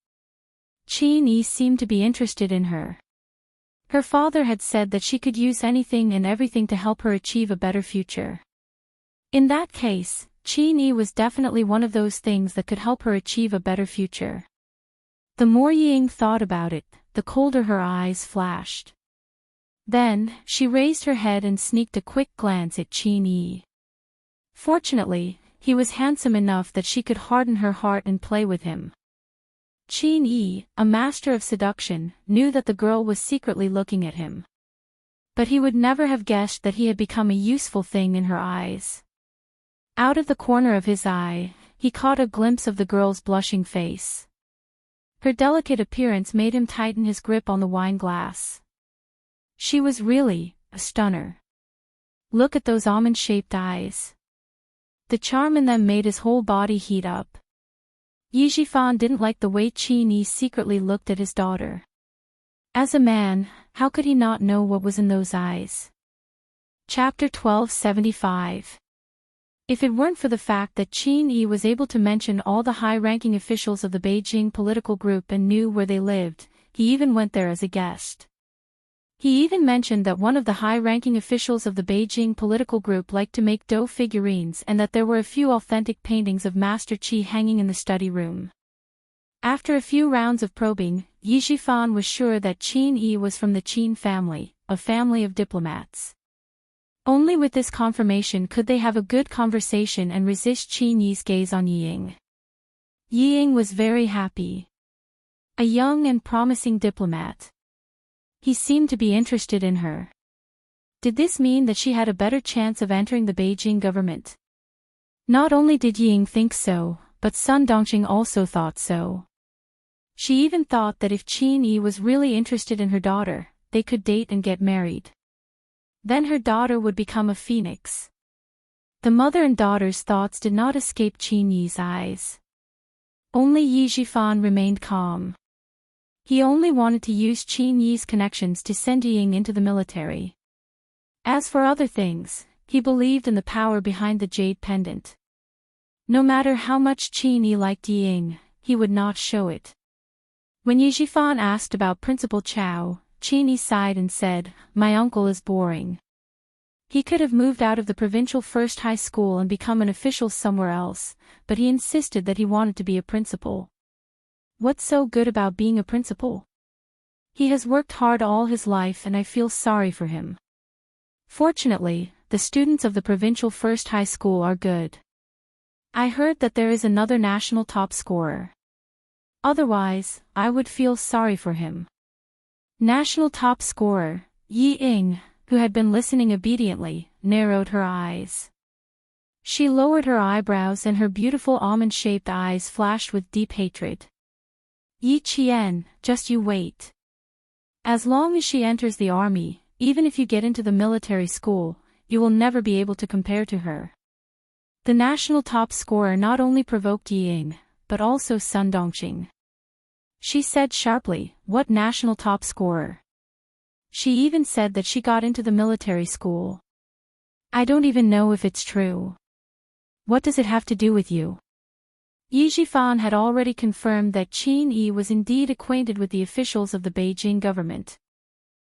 Qin Yi seemed to be interested in her. Her father had said that she could use anything and everything to help her achieve a better future. In that case, Qin Yi was definitely one of those things that could help her achieve a better future. The more Yi Ying thought about it, the colder her eyes flashed. Then, she raised her head and sneaked a quick glance at Qin Yi. Fortunately, he was handsome enough that she could harden her heart and play with him. Qin Yi, a master of seduction, knew that the girl was secretly looking at him. But he would never have guessed that he had become a useful thing in her eyes. Out of the corner of his eye, he caught a glimpse of the girl's blushing face. Her delicate appearance made him tighten his grip on the wine glass. She was really a stunner. Look at those almond-shaped eyes. The charm in them made his whole body heat up. Yi Zhifan didn't like the way Qin Yi secretly looked at his daughter. As a man, how could he not know what was in those eyes? Chapter 1275. If it weren't for the fact that Qin Yi was able to mention all the high-ranking officials of the Beijing political group and knew where they lived, he even went there as a guest. He even mentioned that one of the high-ranking officials of the Beijing political group liked to make dough figurines and that there were a few authentic paintings of Master Qi hanging in the study room. After a few rounds of probing, Yi Zhifan was sure that Qin Yi was from the Qin family, a family of diplomats. Only with this confirmation could they have a good conversation and resist Qin Yi's gaze on Yi Ying. Yi Ying was very happy. A young and promising diplomat. He seemed to be interested in her. Did this mean that she had a better chance of entering the Beijing government? Not only did Yi Ying think so, but Sun Dongqing also thought so. She even thought that if Qin Yi was really interested in her daughter, they could date and get married. Then her daughter would become a phoenix. The mother and daughter's thoughts did not escape Qin Yi's eyes. Only Yi Zhifan remained calm. He only wanted to use Qin Yi's connections to send Yi Ying into the military. As for other things, he believed in the power behind the jade pendant. No matter how much Qin Yi liked Yi Ying, he would not show it. When Yi Zhifan asked about Principal Chao, Qin Yi sighed and said, "My uncle is boring. He could have moved out of the provincial first high school and become an official somewhere else, but he insisted that he wanted to be a principal. What's so good about being a principal? He has worked hard all his life and I feel sorry for him. Fortunately, the students of the provincial first high school are good. I heard that there is another national top scorer. Otherwise, I would feel sorry for him." National top scorer, Yi Ying, who had been listening obediently, narrowed her eyes. She lowered her eyebrows and her beautiful almond-shaped eyes flashed with deep hatred. "Yi Qian, just you wait. As long as she enters the army, even if you get into the military school, you will never be able to compare to her." The national top scorer not only provoked Yi Ying, but also Sun Dongqing. She said sharply, "What national top scorer?" She even said that she got into the military school. "I don't even know if it's true. What does it have to do with you?" Yi Zhifan had already confirmed that Qin Yi was indeed acquainted with the officials of the Beijing government.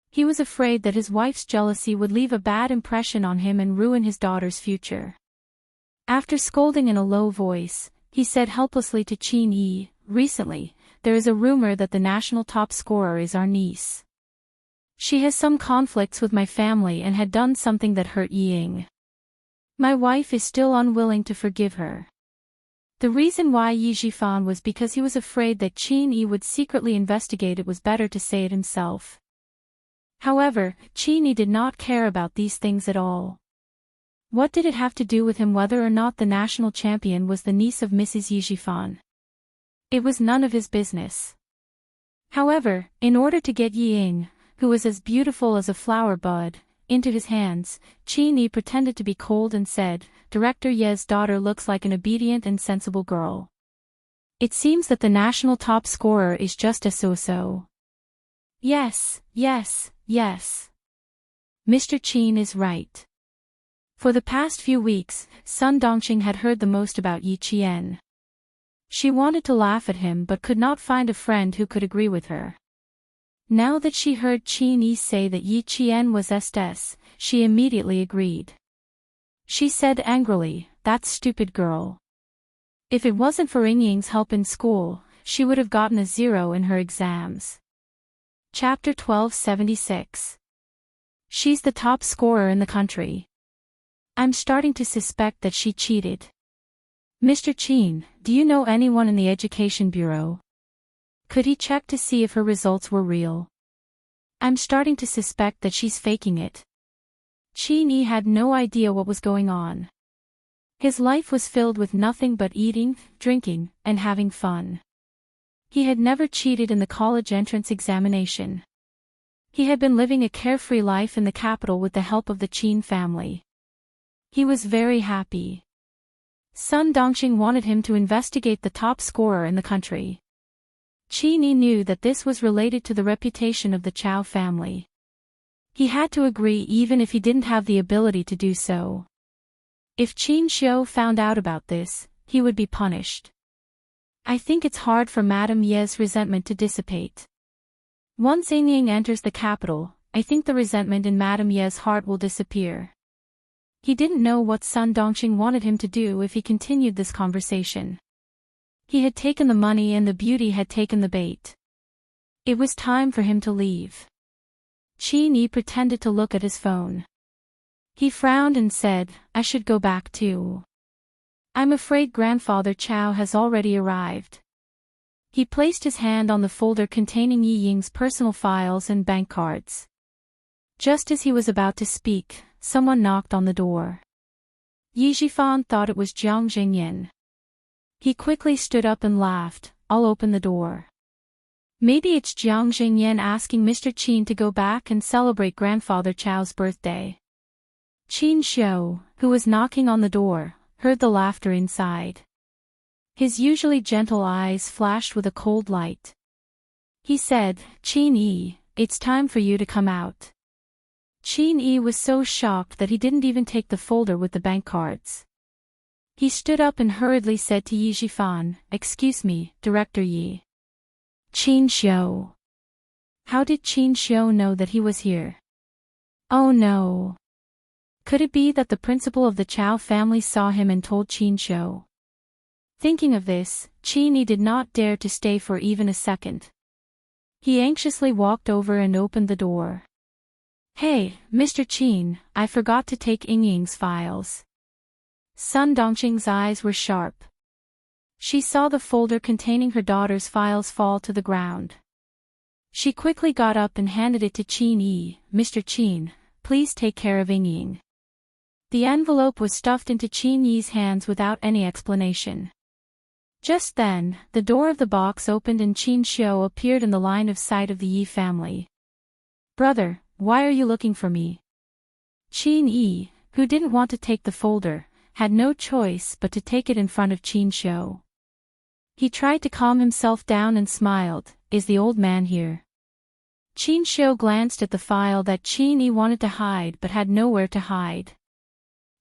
He was afraid that his wife's jealousy would leave a bad impression on him and ruin his daughter's future. After scolding in a low voice, he said helplessly to Qin Yi, "Recently, there is a rumor that the national top scorer is our niece. She has some conflicts with my family and had done something that hurt Yi Ying. My wife is still unwilling to forgive her. The reason why Yi Zhifan was because he was afraid that Qin Yi would secretly investigate. It was better to say it himself. However, Qin Yi did not care about these things at all. What did it have to do with him whether or not the national champion was the niece of Mrs. Yi Zhifan? It was none of his business. However, in order to get Yi Ying, who was as beautiful as a flower bud, into his hands, Qin Yi pretended to be cold and said, "Director Ye's daughter looks like an obedient and sensible girl. It seems that the national top scorer is just a so-so." Yes, yes, yes. Mr. Qin is right. For the past few weeks, Sun Dongqing had heard the most about Yi Qian. She wanted to laugh at him but could not find a friend who could agree with her. Now that she heard Qin Yi say that Yi Qian was Estes, she immediately agreed. She said angrily, "That stupid girl. If it wasn't for Ying Ying's help in school, she would have gotten a 0 in her exams." Chapter 1276. She's the top scorer in the country. I'm starting to suspect that she cheated. Mr. Qin, do you know anyone in the Education Bureau? Could he check to see if her results were real? I'm starting to suspect that she's faking it. Qin Yi had no idea what was going on. His life was filled with nothing but eating, drinking, and having fun. He had never cheated in the college entrance examination. He had been living a carefree life in the capital with the help of the Qin family. He was very happy. Sun Dongqing wanted him to investigate the top scorer in the country. Qin Yi knew that this was related to the reputation of the Chao family. He had to agree even if he didn't have the ability to do so. If Qin Xiu found out about this, he would be punished. I think it's hard for Madame Ye's resentment to dissipate. Once Ying Ying enters the capital, I think the resentment in Madame Ye's heart will disappear. He didn't know what Sun Dongqing wanted him to do if he continued this conversation. He had taken the money and the beauty had taken the bait. It was time for him to leave. Qin Yi pretended to look at his phone. He frowned and said, "I should go back too. I'm afraid Grandfather Chao has already arrived." He placed his hand on the folder containing Yi Ying's personal files and bank cards. Just as he was about to speak, someone knocked on the door. Yi Zhifan thought it was Jiang Jingyan. He quickly stood up and laughed, "I'll open the door." Maybe it's Jiang Jingyan asking Mr. Qin to go back and celebrate Grandfather Chao's birthday. Qin Xiu, who was knocking on the door, heard the laughter inside. His usually gentle eyes flashed with a cold light. He said, "Qin Yi, it's time for you to come out." Qin Yi was so shocked that he didn't even take the folder with the bank cards. He stood up and hurriedly said to Yi Zhifan, "Excuse me, Director Yi." Qin Xiu. How did Qin Xiu know that he was here? Oh no. Could it be that the principal of the Chao family saw him and told Qin Xiu? Thinking of this, Qin Yi did not dare to stay for even a second. He anxiously walked over and opened the door. "Hey, Mr. Qin, I forgot to take Ying Ying's files." Sun Dongqing's eyes were sharp. She saw the folder containing her daughter's files fall to the ground. She quickly got up and handed it to Qin Yi. "Mr. Qin, please take care of Ying Ying." The envelope was stuffed into Qin Yi's hands without any explanation. Just then, the door of the box opened and Qin Xiu appeared in the line of sight of the Yi family. "Brother, why are you looking for me?" Qin Yi, who didn't want to take the folder, had no choice but to take it in front of Qin Xiu. He tried to calm himself down and smiled, "Is the old man here?" Qin Xiu glanced at the file that Qin Yi wanted to hide but had nowhere to hide.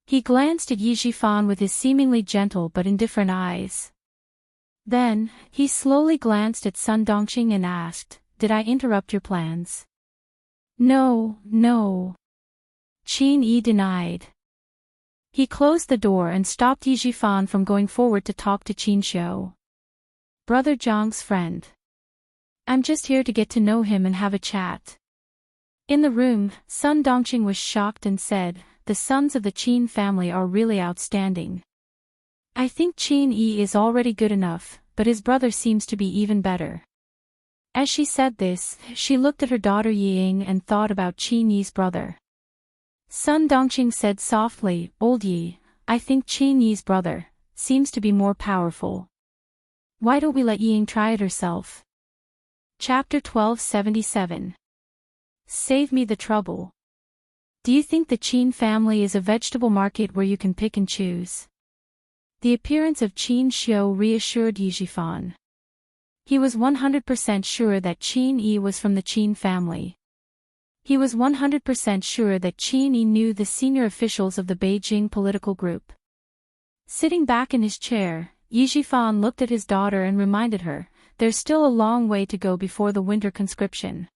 He glanced at Yi Zhifan with his seemingly gentle but indifferent eyes. Then, he slowly glanced at Sun Dongqing and asked, "Did I interrupt your plans?" "No, no." Qin Yi denied. He closed the door and stopped Yi Zhifan from going forward to talk to Qin Xiu. "Brother Zhang's friend. I'm just here to get to know him and have a chat." In the room, Sun Dongqing was shocked and said, "The sons of the Qin family are really outstanding." I think Qin Yi is already good enough, but his brother seems to be even better. As she said this, she looked at her daughter Ying and thought about Qin Yi's brother. Sun Dongqing said softly, "Old Yi, I think Qin Yi's brother seems to be more powerful. Why don't we let Ying try it herself?" Chapter 1277. Save me the trouble. Do you think the Qin family is a vegetable market where you can pick and choose? The appearance of Qin Xiu reassured Yizhifan. He was 100% sure that Qin Yi was from the Qin family. He was 100% sure that Qin Yi knew the senior officials of the Beijing political group. Sitting back in his chair, Yizhifan looked at his daughter and reminded her, there's still a long way to go before the winter conscription.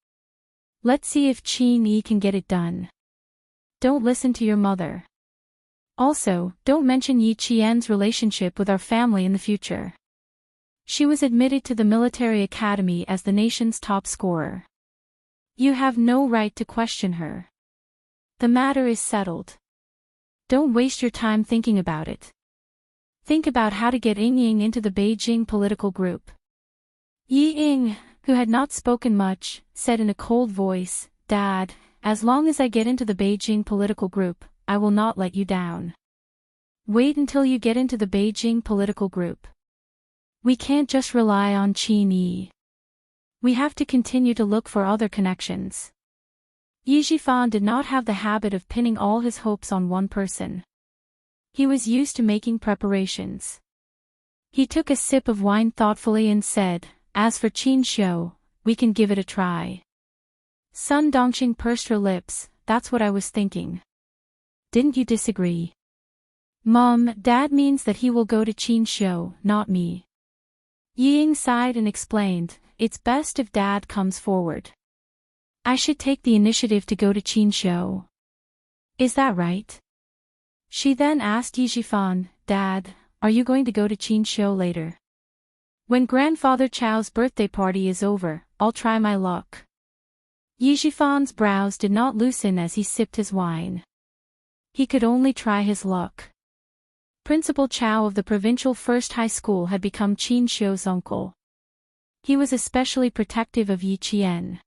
Let's see if Qin Yi can get it done. Don't listen to your mother. Also, don't mention Yi Qian's relationship with our family in the future. She was admitted to the military academy as the nation's top scorer. You have no right to question her. The matter is settled. Don't waste your time thinking about it. Think about how to get Ying into the Beijing political group. Yi Ying, who had not spoken much, said in a cold voice, "Dad, as long as I get into the Beijing political group, I will not let you down. Wait until you get into the Beijing political group. We can't just rely on Qin Yi. We have to continue to look for other connections." Yizhifan did not have the habit of pinning all his hopes on one person. He was used to making preparations. He took a sip of wine thoughtfully and said, "As for Qin Xiu, we can give it a try." Sun Dongqing pursed her lips, "That's what I was thinking. Didn't you disagree?" "Mom, Dad means that he will go to Qin Xiu, not me." Ying sighed and explained, "It's best if Dad comes forward. I should take the initiative to go to Qin Xiu. Is that right?" She then asked Yizhifan, "Dad, are you going to go to Qin Xiu later? When Grandfather Chao's birthday party is over, I'll try my luck." Yizhifan's brows did not loosen as he sipped his wine. He could only try his luck. Principal Chao of the provincial first high school had become Qin Xiu's uncle. He was especially protective of Yi Qian.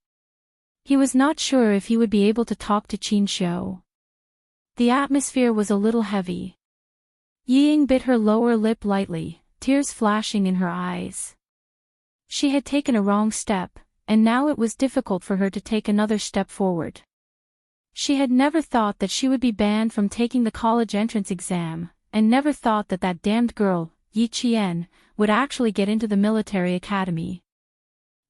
He was not sure if he would be able to talk to Qin Xiu. The atmosphere was a little heavy. Ying bit her lower lip lightly, tears flashing in her eyes. She had taken a wrong step, and now it was difficult for her to take another step forward. She had never thought that she would be banned from taking the college entrance exam, and never thought that that damned girl, Yi Qian, would actually get into the military academy.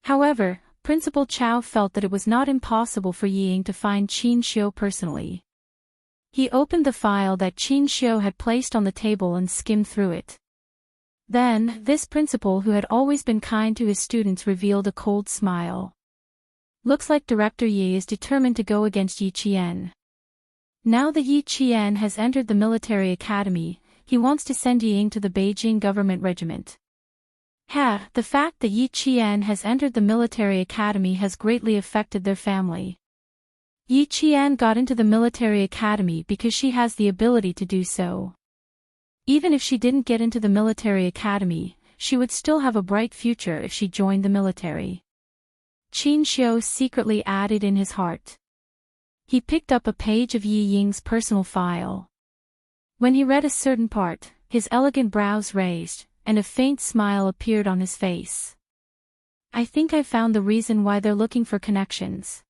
However, Principal Chao felt that it was not impossible for Ying to find Qin Xiu personally. He opened the file that Qin Xiu had placed on the table and skimmed through it. Then, this principal who had always been kind to his students revealed a cold smile. "Looks like Director Yi is determined to go against Yi Qian. Now that Yi Qian has entered the military academy, he wants to send Ying to the Beijing government regiment." The fact that Yi Qian has entered the military academy has greatly affected their family. Yi Qian got into the military academy because she has the ability to do so. Even if she didn't get into the military academy, she would still have a bright future if she joined the military. Qin Xiu secretly added in his heart. He picked up a page of Yi Ying's personal file. When he read a certain part, his elegant brows raised, and a faint smile appeared on his face. "I think I found the reason why they're looking for connections."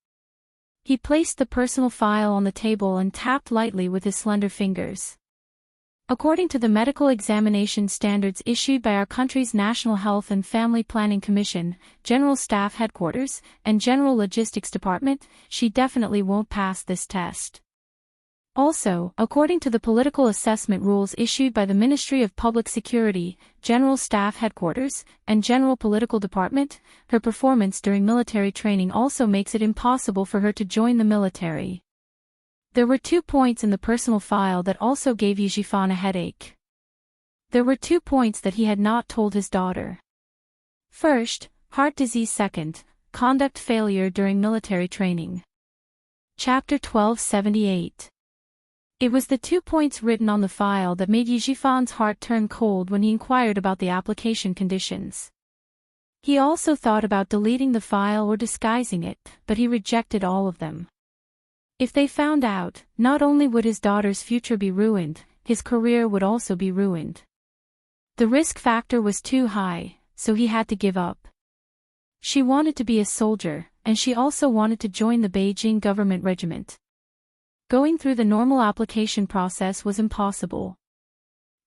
He placed the personal file on the table and tapped lightly with his slender fingers. According to the medical examination standards issued by our country's National Health and Family Planning Commission, General Staff Headquarters, and General Logistics Department, she definitely won't pass this test. Also, according to the political assessment rules issued by the Ministry of Public Security, General Staff Headquarters, and General Political Department, her performance during military training also makes it impossible for her to join the military. There were 2 points in the personal file that also gave Yizhifan a headache. There were 2 points that he had not told his daughter. First, heart disease. Second, conduct failure during military training. Chapter 1278. It was the 2 points written on the file that made Yijifan's heart turn cold when he inquired about the application conditions. He also thought about deleting the file or disguising it, but he rejected all of them. If they found out, not only would his daughter's future be ruined, his career would also be ruined. The risk factor was too high, so he had to give up. She wanted to be a soldier, and she also wanted to join the Beijing government regiment. Going through the normal application process was impossible.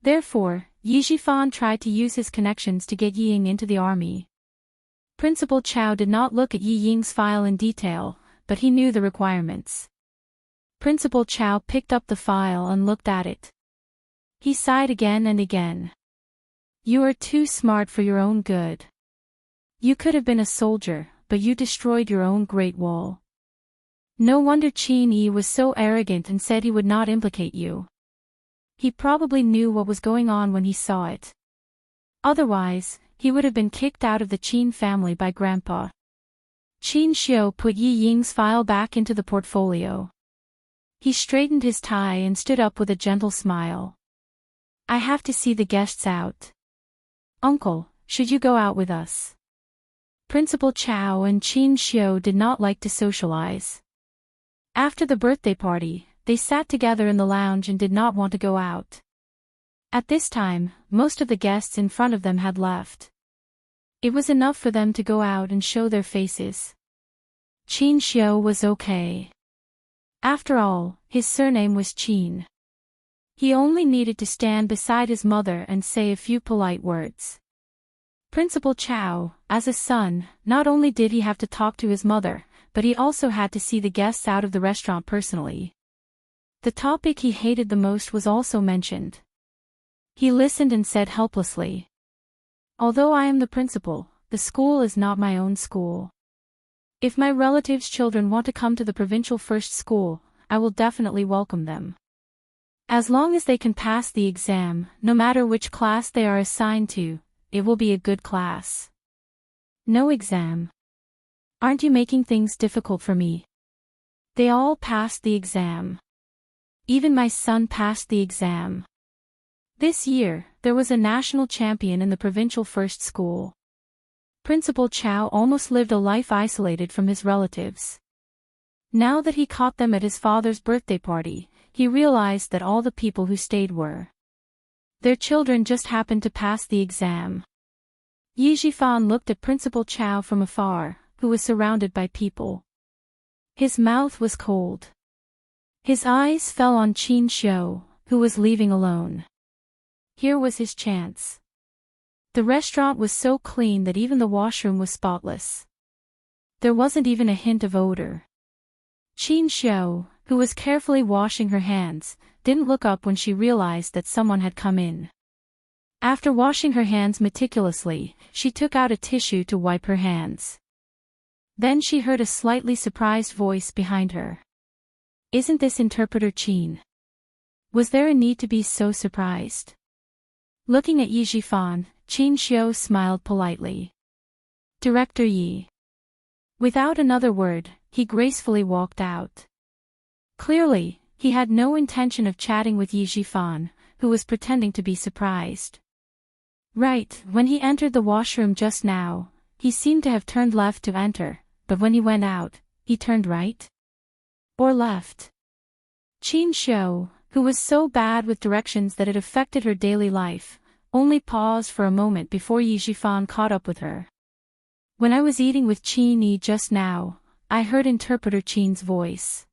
Therefore, Yijifan tried to use his connections to get Yi Ying into the army. Principal Chao did not look at Yi Ying's file in detail, but he knew the requirements. Principal Chao picked up the file and looked at it. He sighed again and again. You are too smart for your own good. You could have been a soldier, but you destroyed your own Great Wall. No wonder Qin Yi was so arrogant and said he would not implicate you. He probably knew what was going on when he saw it. Otherwise, he would have been kicked out of the Qin family by Grandpa. Qin Xiu put Yi Ying's file back into the portfolio. He straightened his tie and stood up with a gentle smile. I have to see the guests out. Uncle, should you go out with us? Principal Chao and Qin Xiu did not like to socialize. After the birthday party, they sat together in the lounge and did not want to go out. At this time, most of the guests in front of them had left. It was enough for them to go out and show their faces. Qin Xiu was okay. After all, his surname was Qin. He only needed to stand beside his mother and say a few polite words. Principal Chao, as a son, not only did he have to talk to his mother, but he also had to see the guests out of the restaurant personally. The topic he hated the most was also mentioned. He listened and said helplessly, although I am the principal, the school is not my own school. If my relatives' children want to come to the provincial first school, I will definitely welcome them. As long as they can pass the exam, no matter which class they are assigned to, it will be a good class. No exam. Aren't you making things difficult for me? They all passed the exam. Even my son passed the exam. This year, there was a national champion in the provincial first school. Principal Chao almost lived a life isolated from his relatives. Now that he caught them at his father's birthday party, he realized that all the people who stayed were their children just happened to pass the exam. Yi Jifan looked at Principal Chao from afar, who was surrounded by people. His mouth was cold. His eyes fell on Qin Xiu, who was leaving alone. Here was his chance. The restaurant was so clean that even the washroom was spotless. There wasn't even a hint of odor. Qin Xiu, who was carefully washing her hands, didn't look up when she realized that someone had come in. After washing her hands meticulously, she took out a tissue to wipe her hands. Then she heard a slightly surprised voice behind her. Isn't this Interpreter Qin? Was there a need to be so surprised? Looking at Yi Jifan, Qin Xiu smiled politely. Director Yi. Without another word, he gracefully walked out. Clearly, he had no intention of chatting with Yi Jifan, who was pretending to be surprised. Right, when he entered the washroom just now, he seemed to have turned left to enter, but when he went out, he turned right? Or left? Qin Xiu, who was so bad with directions that it affected her daily life, only paused for a moment before Yi Jifan caught up with her. When I was eating with Qin Yi just now, I heard Interpreter Qin's voice.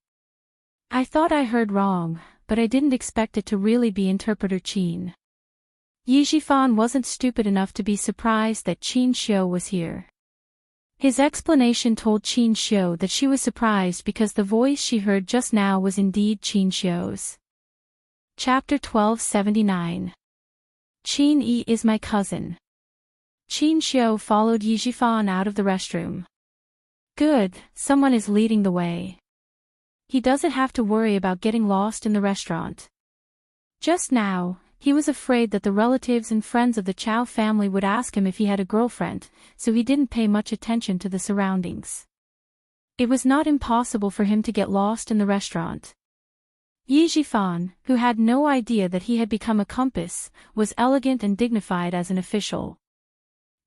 I thought I heard wrong, but I didn't expect it to really be Interpreter Qin. Yi Jifan wasn't stupid enough to be surprised that Qin Xiu was here. His explanation told Qin Xiu that she was surprised because the voice she heard just now was indeed Qin Xiu's. Chapter 1279. Qin Yi is my cousin. Qin Xiu followed Yi Jifan out of the restroom. Good, someone is leading the way. He doesn't have to worry about getting lost in the restaurant. Just now, he was afraid that the relatives and friends of the Chao family would ask him if he had a girlfriend, so he didn't pay much attention to the surroundings. It was not impossible for him to get lost in the restaurant. Yi Jifan, who had no idea that he had become a compass, was elegant and dignified as an official.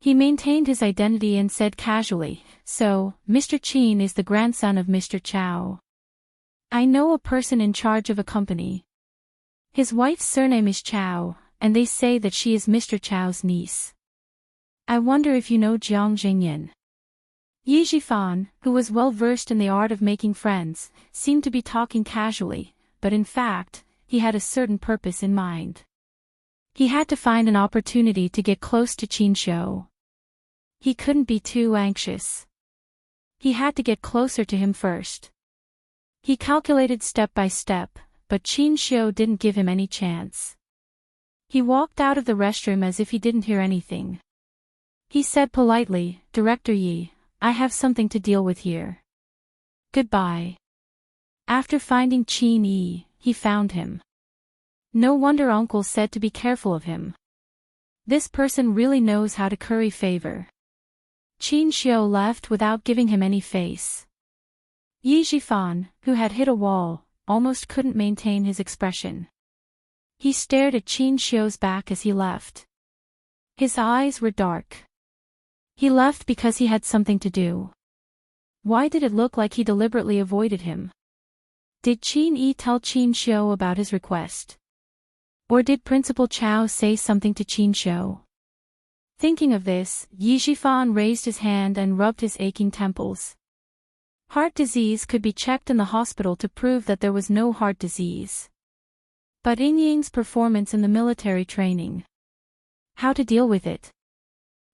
He maintained his identity and said casually, "So, Mr. Qin is the grandson of Mr. Chao. I know a person in charge of a company. His wife's surname is Chao, and they say that she is Mr. Chao's niece. I wonder if you know Jiang Jingyan." Yi Jifan, who was well versed in the art of making friends, seemed to be talking casually, but in fact, he had a certain purpose in mind. He had to find an opportunity to get close to Qin Xiu. He couldn't be too anxious. He had to get closer to him first. He calculated step by step, but Qin Xiu didn't give him any chance. He walked out of the restroom as if he didn't hear anything. He said politely, "Director Yi, I have something to deal with here. Goodbye." After finding Qin Yi, he found him. No wonder Uncle said to be careful of him. This person really knows how to curry favor. Qin Xiu left without giving him any face. Yi Jifan, who had hit a wall, almost couldn't maintain his expression. He stared at Qin Xiu's back as he left. His eyes were dark. He left because he had something to do. Why did it look like he deliberately avoided him? Did Qin Yi tell Qin Xiu about his request? Or did Principal Chao say something to Qin Xiu? Thinking of this, Yi Jifan raised his hand and rubbed his aching temples. Heart disease could be checked in the hospital to prove that there was no heart disease. But Yingying's performance in the military training. How to deal with it?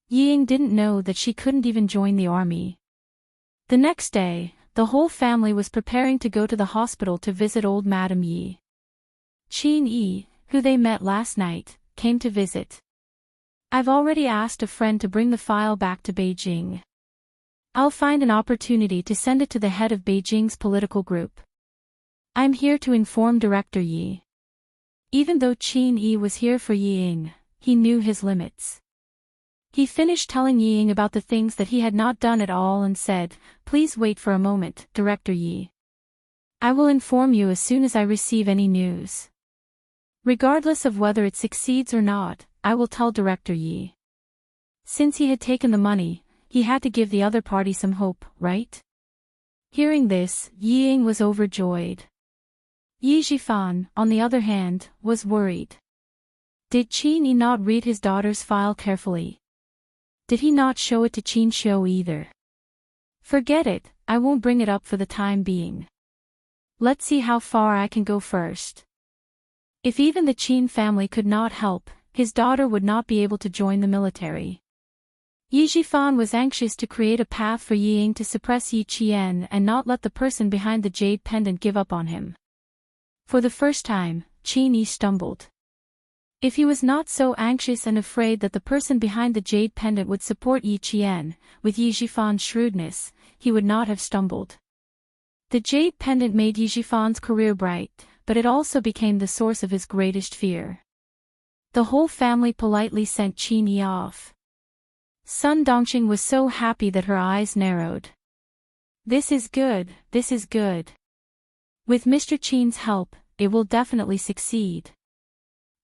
Ying didn't know that she couldn't even join the army. The next day, the whole family was preparing to go to the hospital to visit old Madame Yi. Qin Yi, who they met last night, came to visit. "I've already asked a friend to bring the file back to Beijing. I'll find an opportunity to send it to the head of Beijing's political group. I'm here to inform Director Yi." Even though Qin Yi was here for Ying, he knew his limits. He finished telling Ying about the things that he had not done at all and said, "Please wait for a moment, Director Yi. I will inform you as soon as I receive any news. Regardless of whether it succeeds or not, I will tell Director Yi." Since he had taken the money, he had to give the other party some hope, right? Hearing this, Ying was overjoyed. Yi Jifan, on the other hand, was worried. Did Qin Yi not read his daughter's file carefully? Did he not show it to Qin Xiu either? Forget it, I won't bring it up for the time being. Let's see how far I can go first. If even the Qin family could not help, his daughter would not be able to join the military. Yi Jifan was anxious to create a path for Ying to suppress Yi Qian and not let the person behind the jade pendant give up on him. For the first time, Qin Yi stumbled. If he was not so anxious and afraid that the person behind the jade pendant would support Yi Qian, with Yi Jifan's shrewdness, he would not have stumbled. The jade pendant made Yi Jifan's career bright, but it also became the source of his greatest fear. The whole family politely sent Qin Yi off. Sun Dongxing was so happy that her eyes narrowed. This is good, this is good. With Mr. Qin's help, it will definitely succeed.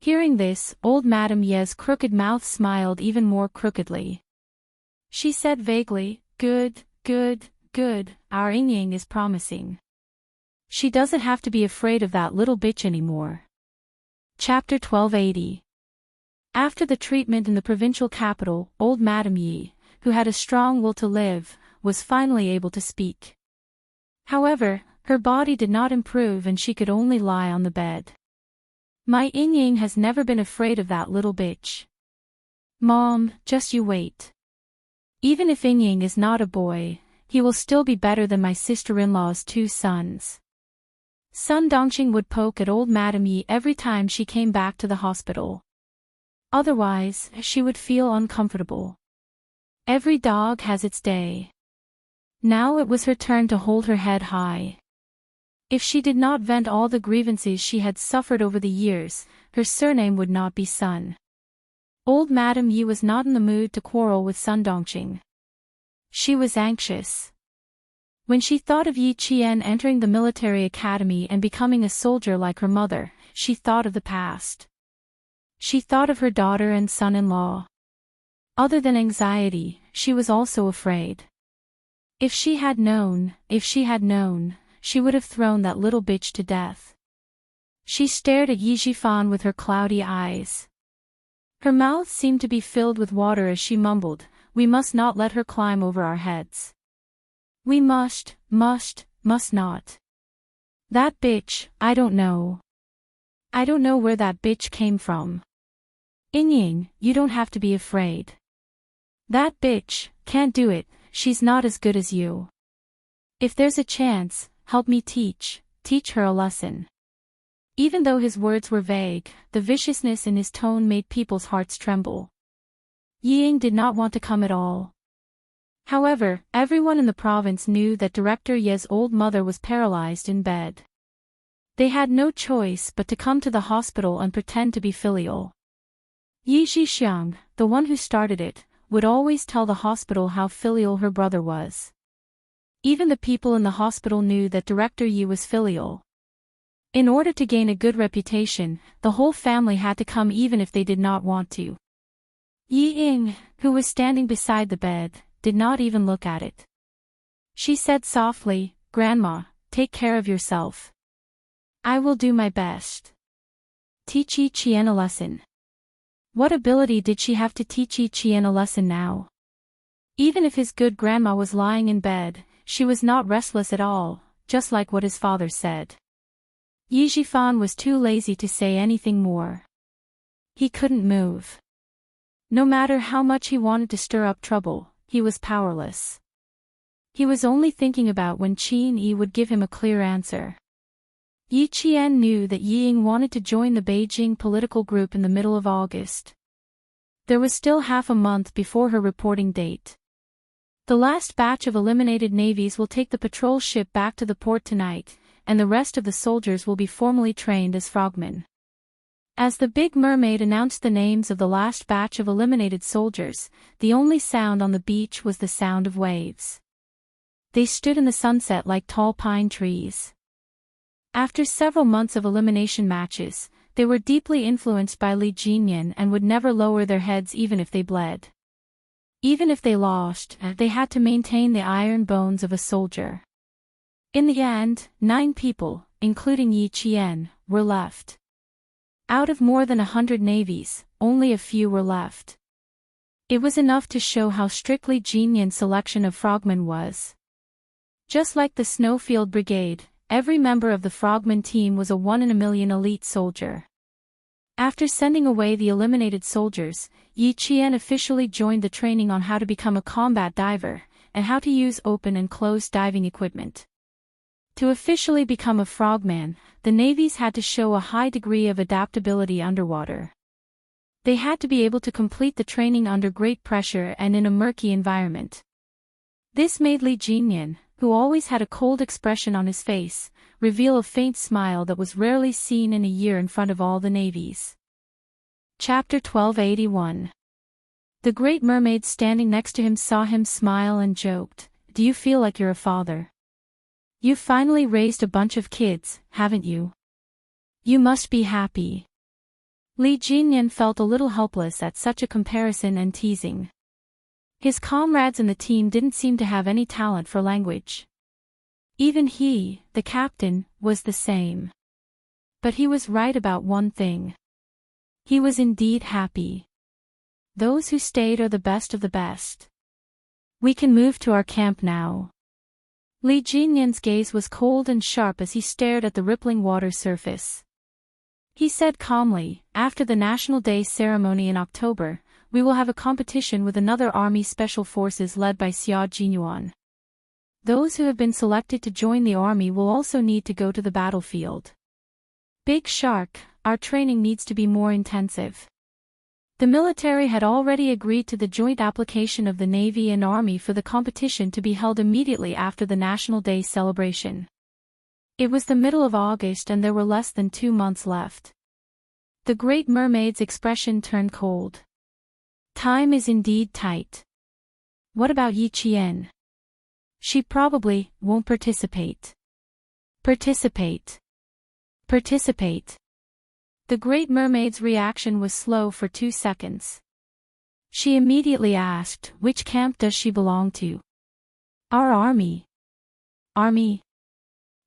Hearing this, old Madame Ye's crooked mouth smiled even more crookedly. She said vaguely, "Good, good, good, our Yingying is promising. She doesn't have to be afraid of that little bitch anymore." Chapter 1280. After the treatment in the provincial capital, old Madame Yi, who had a strong will to live, was finally able to speak. However, her body did not improve and she could only lie on the bed. "My Yingying has never been afraid of that little bitch. Mom, just you wait. Even if Yingying is not a boy, he will still be better than my sister-in-law's 2 sons. Sun Dongxing would poke at old Madame Yi every time she came back to the hospital. Otherwise, she would feel uncomfortable. Every dog has its day. Now it was her turn to hold her head high. If she did not vent all the grievances she had suffered over the years, her surname would not be Sun. Old Madame Yi was not in the mood to quarrel with Sun Dongxing. She was anxious. When she thought of Yi Qian entering the military academy and becoming a soldier like her mother, she thought of the past. She thought of her daughter and son-in-law. Other than anxiety, she was also afraid. If she had known, she would have thrown that little bitch to death. She stared at Yi Zhifan with her cloudy eyes. Her mouth seemed to be filled with water as she mumbled, "We must not let her climb over our heads. We must not. That bitch, I don't know. I don't know where that bitch came from. Ying, you don't have to be afraid. That bitch can't do it, she's not as good as you. If there's a chance, help me teach her a lesson." Even though his words were vague, the viciousness in his tone made people's hearts tremble. Ying did not want to come at all. However, everyone in the province knew that Director Ye's old mother was paralyzed in bed. They had no choice but to come to the hospital and pretend to be filial. Yi Zhixiang, the one who started it, would always tell the hospital how filial her brother was. Even the people in the hospital knew that Director Yi was filial. In order to gain a good reputation, the whole family had to come even if they did not want to. Yi Ying, who was standing beside the bed, did not even look at it. She said softly, "Grandma, take care of yourself. I will do my best." Teach Yi Qian a lesson. What ability did she have to teach Yi Qian a lesson now? Even if his good grandma was lying in bed, she was not restless at all, just like what his father said. Yi Zhifan was too lazy to say anything more. He couldn't move. No matter how much he wanted to stir up trouble, he was powerless. He was only thinking about when Qin Yi would give him a clear answer. Yi Qian knew that Yi Ying wanted to join the Beijing political group in the middle of August. There was still half a month before her reporting date. The last batch of eliminated navies will take the patrol ship back to the port tonight, and the rest of the soldiers will be formally trained as frogmen. As the Big Mermaid announced the names of the last batch of eliminated soldiers, the only sound on the beach was the sound of waves. They stood in the sunset like tall pine trees. After several months of elimination matches, they were deeply influenced by Li Jinyan and would never lower their heads even if they bled. Even if they lost, they had to maintain the iron bones of a soldier. In the end, 9 people, including Yi Qian, were left. Out of more than 100 navies, only a few were left. It was enough to show how strictly Jinyan's selection of frogmen was. Just like the Snowfield Brigade, every member of the frogman team was a 1 in a million elite soldier. After sending away the eliminated soldiers, Yi Qian officially joined the training on how to become a combat diver, and how to use open and closed diving equipment. To officially become a frogman, the navies had to show a high degree of adaptability underwater. They had to be able to complete the training under great pressure and in a murky environment. This made Li Jinyan, who always had a cold expression on his face, reveal a faint smile that was rarely seen in a year in front of all the navies. Chapter 1281. The Great Mermaid standing next to him saw him smile and joked, "Do you feel like you're a father? You've finally raised a bunch of kids, haven't you? You must be happy." Li Jinyan felt a little helpless at such a comparison and teasing. His comrades in the team didn't seem to have any talent for language. Even he, the captain, was the same. But he was right about one thing. He was indeed happy. Those who stayed are the best of the best. "We can move to our camp now." Li Jinyan's gaze was cold and sharp as he stared at the rippling water surface. He said calmly, "After the National Day ceremony in October, we will have a competition with another army special forces led by xuanhuan. Those who have been selected to join the army will also need to go to the battlefield. Big Shark, our training needs to be more intensive." The military had already agreed to the joint application of the Navy and Army for the competition to be held immediately after the National Day celebration. It was the middle of August and there were less than 2 months left. The Great Mermaid's expression turned cold. Time is indeed tight. What about Yi Qian? She probably won't participate. Participate. Participate. The Great Mermaid's reaction was slow for 2 seconds. She immediately asked, which camp does she belong to? Our army. Army.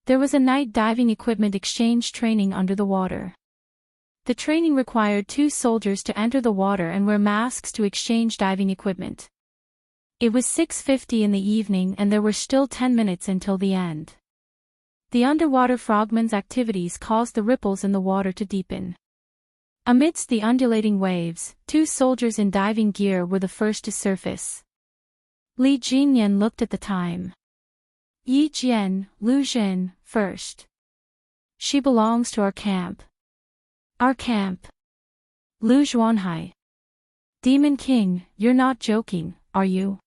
There was a night diving equipment exchange training under the water. The training required 2 soldiers to enter the water and wear masks to exchange diving equipment. It was 6:50 in the evening and there were still 10 minutes until the end. The underwater frogman's activities caused the ripples in the water to deepen. Amidst the undulating waves, 2 soldiers in diving gear were the first to surface. Li Jinyan looked at the time. Yi Jian, Lu Jin, first. She belongs to our camp. Our camp. Lu Xuanhuan. Demon King, you're not joking, are you?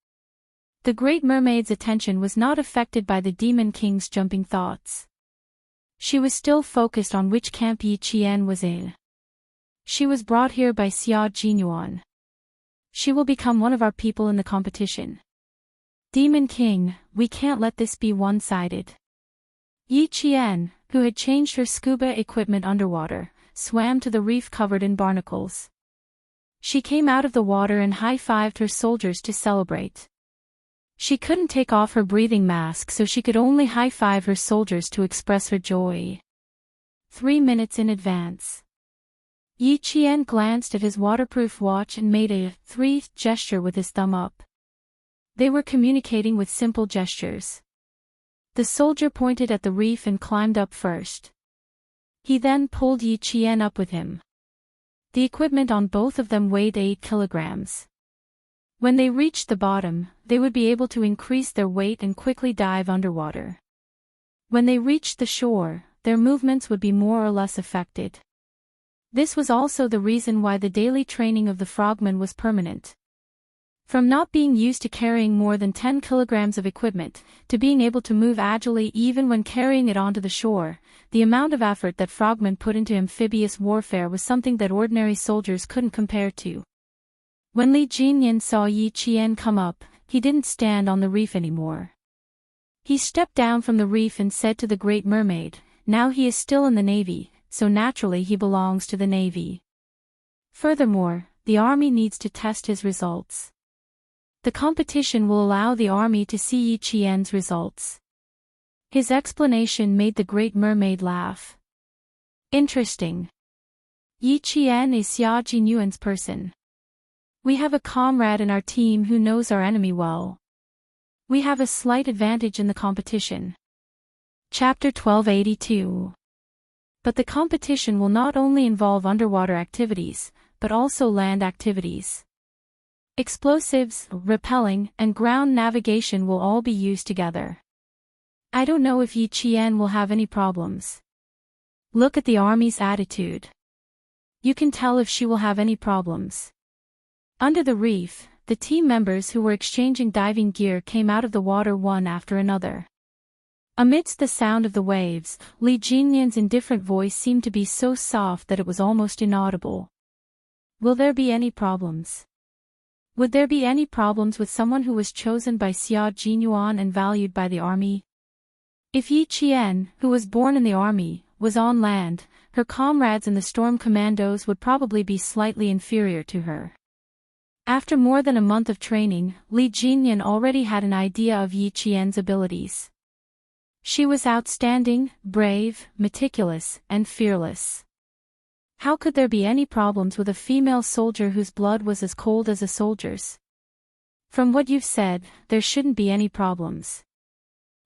The Great Mermaid's attention was not affected by the Demon King's jumping thoughts. She was still focused on which camp Yi Qian was in. She was brought here by xuanhuan. She will become one of our people in the competition. Demon King, we can't let this be one-sided. Yi Qian, who had changed her scuba equipment underwater, swam to the reef covered in barnacles. She came out of the water and high-fived her soldiers to celebrate. She couldn't take off her breathing mask so she could only high-five her soldiers to express her joy. 3 minutes in advance. Yi Qian glanced at his waterproof watch and made a 3 gesture with his thumb up. They were communicating with simple gestures. The soldier pointed at the reef and climbed up first. He then pulled Yi Qian up with him. The equipment on both of them weighed 8 kilograms. When they reached the bottom, they would be able to increase their weight and quickly dive underwater. When they reached the shore, their movements would be more or less affected. This was also the reason why the daily training of the frogmen was permanent. From not being used to carrying more than 10 kilograms of equipment, to being able to move agilely even when carrying it onto the shore, the amount of effort that frogmen put into amphibious warfare was something that ordinary soldiers couldn't compare to. When Li Jinyan saw Yi Qian come up, he didn't stand on the reef anymore. He stepped down from the reef and said to the Great Mermaid, now he is still in the Navy, so naturally he belongs to the Navy. Furthermore, the army needs to test his results. The competition will allow the army to see Yi Qian's results. His explanation made the Great Mermaid laugh. Interesting. Yi Qian is xuanhuan's person. We have a comrade in our team who knows our enemy well. We have a slight advantage in the competition. Chapter 1282. But the competition will not only involve underwater activities, but also land activities. Explosives, rappelling, and ground navigation will all be used together. I don't know if Yi Qian will have any problems. Look at the army's attitude. You can tell if she will have any problems. Under the reef, the team members who were exchanging diving gear came out of the water one after another. Amidst the sound of the waves, Li Jinyan's indifferent voice seemed to be so soft that it was almost inaudible. Will there be any problems? Would there be any problems with someone who was chosen by xuanhuan and valued by the army? If Yi Qian, who was born in the army, was on land, her comrades in the storm commandos would probably be slightly inferior to her. After more than a month of training, Li Jinyan already had an idea of Yi Qian's abilities. She was outstanding, brave, meticulous, and fearless. How could there be any problems with a female soldier whose blood was as cold as a soldier's? From what you've said, there shouldn't be any problems.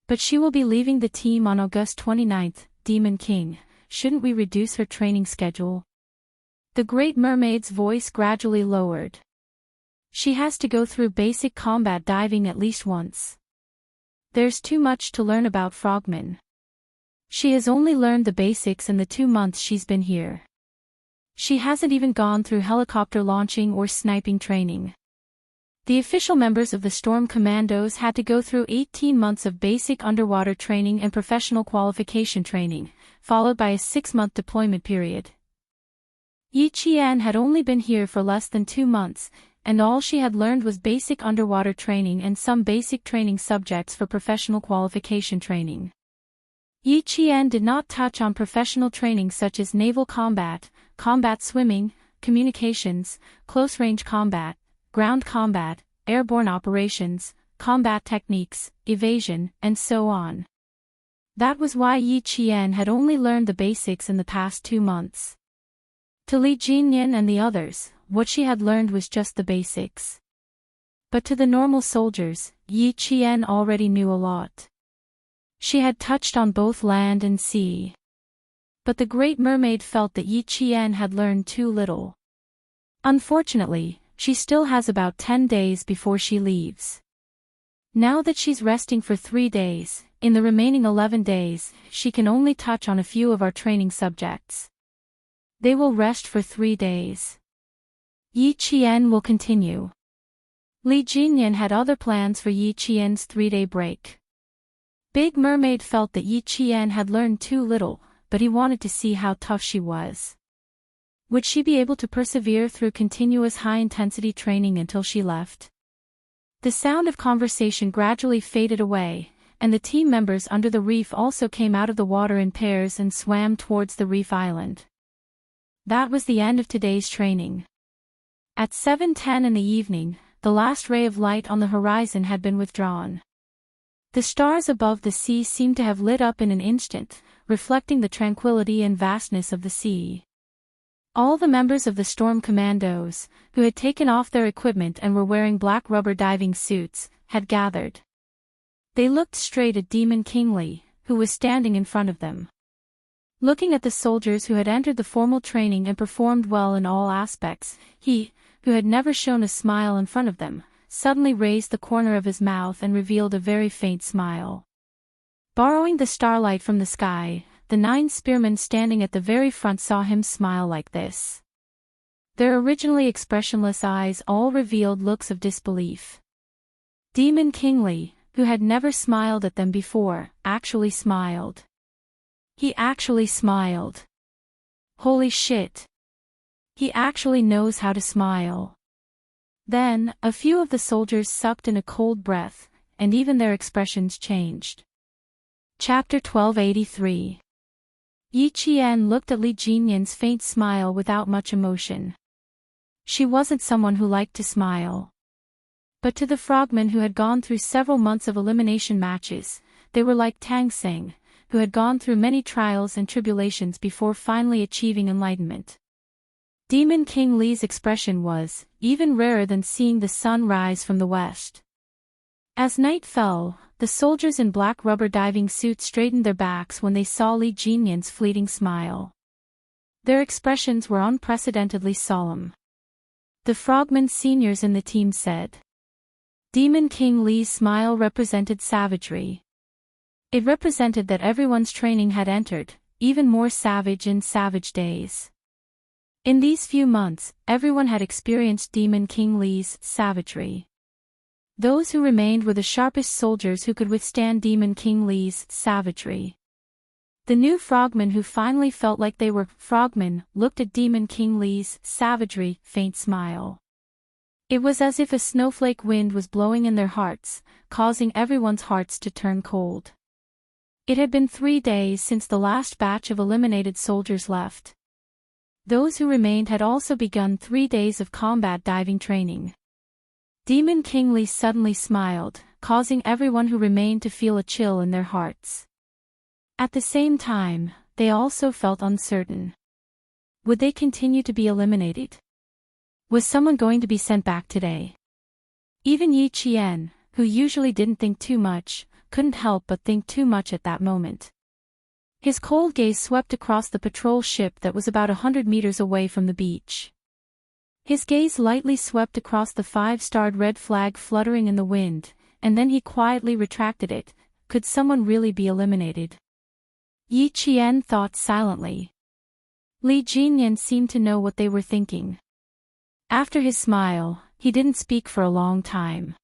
But she will be leaving the team on August 29th, Demon King. Shouldn't we reduce her training schedule? The Great Mermaid's voice gradually lowered. She has to go through basic combat diving at least once. There's too much to learn about frogmen. She has only learned the basics in the 2 months she's been here. She hasn't even gone through helicopter launching or sniping training. The official members of the Storm Commandos had to go through 18 months of basic underwater training and professional qualification training, followed by a 6-month deployment period. Yi Qian had only been here for less than 2 months, and all she had learned was basic underwater training and some basic training subjects for professional qualification training. Yi Qian did not touch on professional training such as naval combat, combat swimming, communications, close-range combat, ground combat, airborne operations, combat techniques, evasion, and so on. That was why Yi Qian had only learned the basics in the past 2 months. To Li Jinyan and the others, what she had learned was just the basics. But to the normal soldiers, Yi Qian already knew a lot. She had touched on both land and sea. But the Great Mermaid felt that Yi Qian had learned too little. Unfortunately, she still has about 10 days before she leaves. Now that she's resting for 3 days, in the remaining 11 days, she can only touch on a few of our training subjects. They will rest for 3 days. Yi Qian will continue. Li Jinyan had other plans for Yi Qian's 3-day break. Big Mermaid felt that Yi Qian had learned too little, but he wanted to see how tough she was. Would she be able to persevere through continuous high-intensity training until she left? The sound of conversation gradually faded away, and the team members under the reef also came out of the water in pairs and swam towards the reef island. That was the end of today's training. At 7:10 in the evening, the last ray of light on the horizon had been withdrawn. The stars above the sea seemed to have lit up in an instant, reflecting the tranquility and vastness of the sea. All the members of the Storm Commandos, who had taken off their equipment and were wearing black rubber diving suits, had gathered. They looked straight at Demon King Li, who was standing in front of them. Looking at the soldiers who had entered the formal training and performed well in all aspects, he, who had never shown a smile in front of them, suddenly raised the corner of his mouth and revealed a very faint smile. Borrowing the starlight from the sky, the 9 spearmen standing at the very front saw him smile like this. Their originally expressionless eyes all revealed looks of disbelief. Demon King Li, who had never smiled at them before, actually smiled. He actually smiled. Holy shit. He actually knows how to smile. Then, a few of the soldiers sucked in a cold breath, and even their expressions changed. Chapter 1283. Yi Qian looked at Li Jinyan's faint smile without much emotion. She wasn't someone who liked to smile. But to the frogmen who had gone through several months of elimination matches, they were like Tang Sing, who had gone through many trials and tribulations before finally achieving enlightenment. Demon King Li's expression was even rarer than seeing the sun rise from the west. As night fell, the soldiers in black rubber diving suits straightened their backs when they saw Li Jinyan's fleeting smile. Their expressions were unprecedentedly solemn. The frogmen seniors in the team said. Demon King Li's smile represented savagery. It represented that everyone's training had entered, even more savage in savage days. In these few months, everyone had experienced Demon King Li's savagery. Those who remained were the sharpest soldiers who could withstand Demon King Li's savagery. The new frogmen who finally felt like they were frogmen looked at Demon King Li's savagery, faint smile. It was as if a snowflake wind was blowing in their hearts, causing everyone's hearts to turn cold. It had been 3 days since the last batch of eliminated soldiers left. Those who remained had also begun 3 days of combat diving training. Demon King Li suddenly smiled, causing everyone who remained to feel a chill in their hearts. At the same time, they also felt uncertain. Would they continue to be eliminated? Was someone going to be sent back today? Even Yi Qian, who usually didn't think too much, couldn't help but think too much at that moment. His cold gaze swept across the patrol ship that was about 100 meters away from the beach. His gaze lightly swept across the 5-starred red flag fluttering in the wind, and then he quietly retracted it. Could someone really be eliminated? Yi Qian thought silently. Li Jinyan seemed to know what they were thinking. After his smile, he didn't speak for a long time.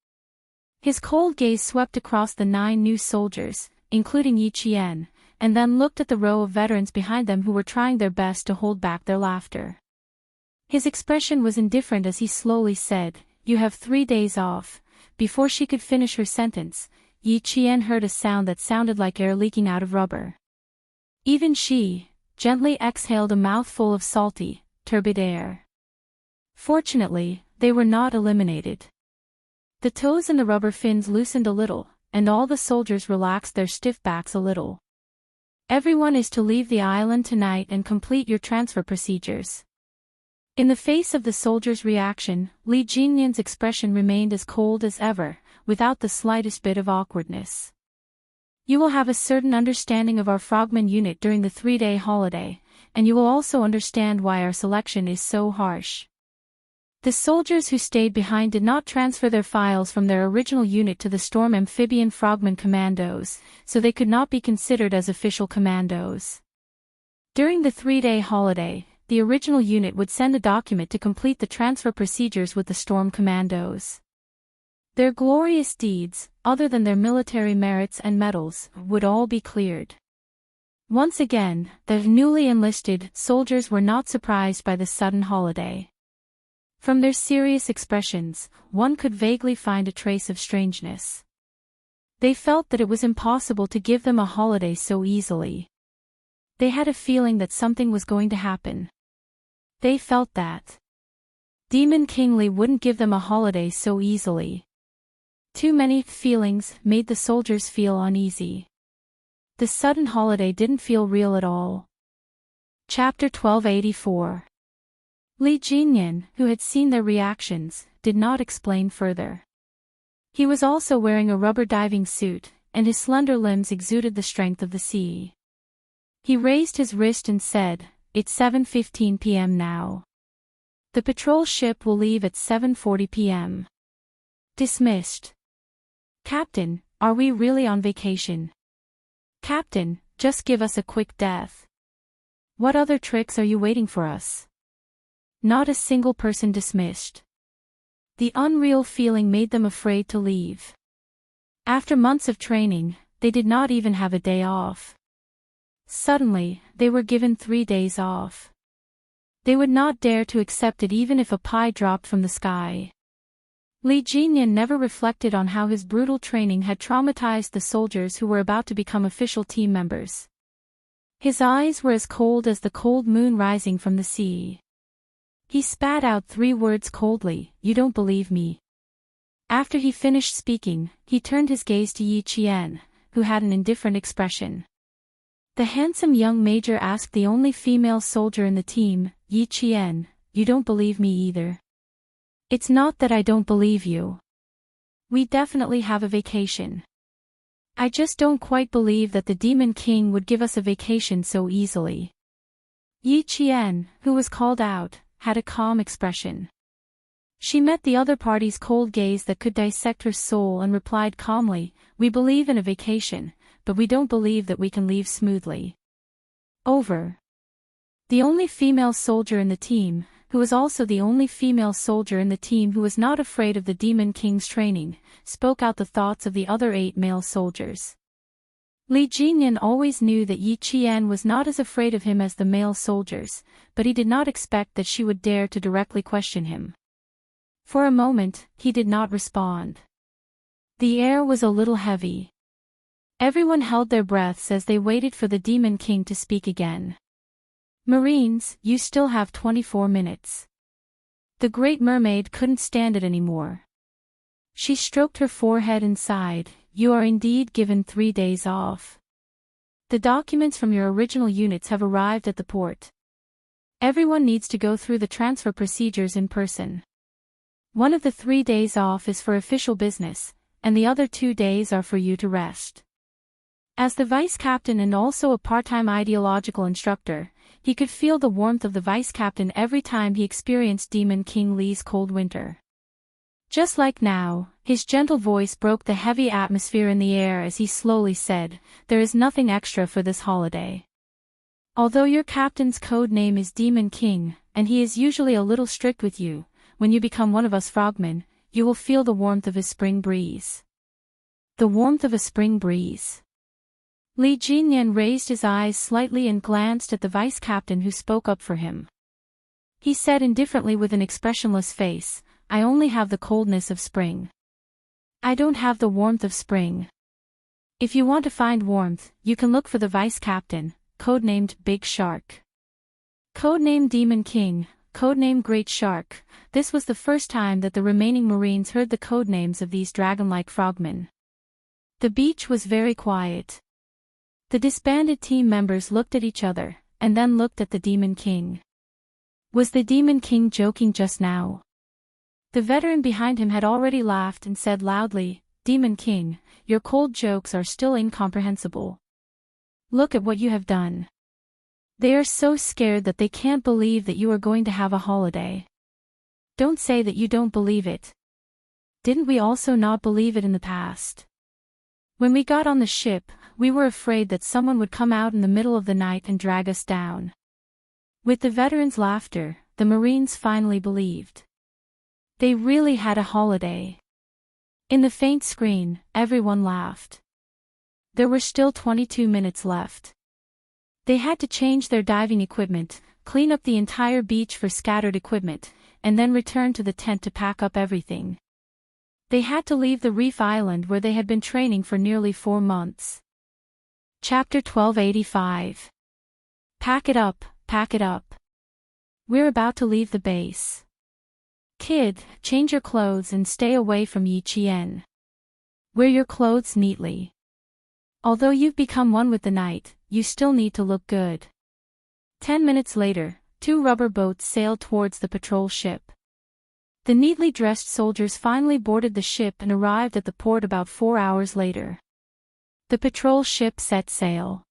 His cold gaze swept across the 9 new soldiers, including Yi Qian, and then looked at the row of veterans behind them who were trying their best to hold back their laughter. His expression was indifferent as he slowly said, you have 3 days off." Before she could finish her sentence, Yi Qian heard a sound that sounded like air leaking out of rubber. Even she gently exhaled a mouthful of salty, turbid air. Fortunately, they were not eliminated. The toes and the rubber fins loosened a little, and all the soldiers relaxed their stiff backs a little. "Everyone is to leave the island tonight and complete your transfer procedures." In the face of the soldiers' reaction, Li Jinyan's expression remained as cold as ever, without the slightest bit of awkwardness. "You will have a certain understanding of our frogman unit during the 3-day holiday, and you will also understand why our selection is so harsh." The soldiers who stayed behind did not transfer their files from their original unit to the Storm Amphibian Frogman Commandos, so they could not be considered as official commandos. During the 3-day holiday, the original unit would send a document to complete the transfer procedures with the Storm Commandos. Their glorious deeds, other than their military merits and medals, would all be cleared. Once again, the newly enlisted soldiers were not surprised by the sudden holiday. From their serious expressions, one could vaguely find a trace of strangeness. They felt that it was impossible to give them a holiday so easily. They had a feeling that something was going to happen. They felt that Demon King Li wouldn't give them a holiday so easily. Too many feelings made the soldiers feel uneasy. The sudden holiday didn't feel real at all. Chapter 1284. Li Jinyan, who had seen their reactions, did not explain further. He was also wearing a rubber diving suit, and his slender limbs exuded the strength of the sea. He raised his wrist and said, "It's 7:15 p.m. now. The patrol ship will leave at 7:40 p.m. Dismissed." "Captain, are we really on vacation?" "Captain, just give us a quick death. What other tricks are you waiting for us?" Not a single person dismissed. The unreal feeling made them afraid to leave. After months of training, they did not even have a day off. Suddenly, they were given 3 days off. They would not dare to accept it even if a pie dropped from the sky. Li Jinyan never reflected on how his brutal training had traumatized the soldiers who were about to become official team members. His eyes were as cold as the cold moon rising from the sea. He spat out 3 words coldly, "You don't believe me." After he finished speaking, he turned his gaze to Yi Qian, who had an indifferent expression. The handsome young major asked the only female soldier in the team, "Yi Qian, you don't believe me either?" "It's not that I don't believe you. We definitely have a vacation. I just don't quite believe that the Demon King would give us a vacation so easily." Yi Qian, who was called out, had a calm expression. She met the other party's cold gaze that could dissect her soul and replied calmly, "We believe in a vacation, but we don't believe that we can leave smoothly." Over. The only female soldier in the team, who was also the only female soldier in the team who was not afraid of the Demon King's training, spoke out the thoughts of the other 8 male soldiers. Li Jinyan always knew that Yi Qian was not as afraid of him as the male soldiers, but he did not expect that she would dare to directly question him. For a moment, he did not respond. The air was a little heavy. Everyone held their breaths as they waited for the Demon King to speak again. "Marines, you still have 24 minutes. The Great Mermaid couldn't stand it anymore. She stroked her forehead and sighed, "You are indeed given 3 days off. The documents from your original units have arrived at the port. Everyone needs to go through the transfer procedures in person. One of the 3 days off is for official business, and the other 2 days are for you to rest." As the vice captain and also a part-time ideological instructor, he could feel the warmth of the vice captain every time he experienced Demon King Li's cold winter. Just like now, his gentle voice broke the heavy atmosphere in the air as he slowly said, "There is nothing extra for this holiday. Although your captain's code name is Demon King, and he is usually a little strict with you, when you become one of us frogmen, you will feel the warmth of his spring breeze." The warmth of a spring breeze. Li Jinyan raised his eyes slightly and glanced at the vice captain who spoke up for him. He said indifferently with an expressionless face, I only have the coldness of spring. I don't have the warmth of spring. If you want to find warmth, you can look for the vice captain, codenamed Big Shark. Codenamed Demon King, codenamed Great Shark. This was the first time that the remaining Marines heard the codenames of these dragon-like frogmen. The beach was very quiet. The disbanded team members looked at each other, and then looked at the Demon King. Was the Demon King joking just now? The veteran behind him had already laughed and said loudly, "Demon King, your cold jokes are still incomprehensible. Look at what you have done. They are so scared that they can't believe that you are going to have a holiday. Don't say that you don't believe it. Didn't we also not believe it in the past? When we got on the ship, we were afraid that someone would come out in the middle of the night and drag us down." With the veterans' laughter, the Marines finally believed. They really had a holiday. In the faint screen, everyone laughed. There were still 22 minutes left. They had to change their diving equipment, clean up the entire beach for scattered equipment, and then return to the tent to pack up everything. They had to leave the reef island where they had been training for nearly 4 months. Chapter 1285. Pack it up, pack it up. We're about to leave the base. Kid, change your clothes and stay away from Yi Qian. Wear your clothes neatly. Although you've become one with the night, you still need to look good. 10 minutes later, 2 rubber boats sailed towards the patrol ship. The neatly dressed soldiers finally boarded the ship and arrived at the port about 4 hours later. The patrol ship set sail.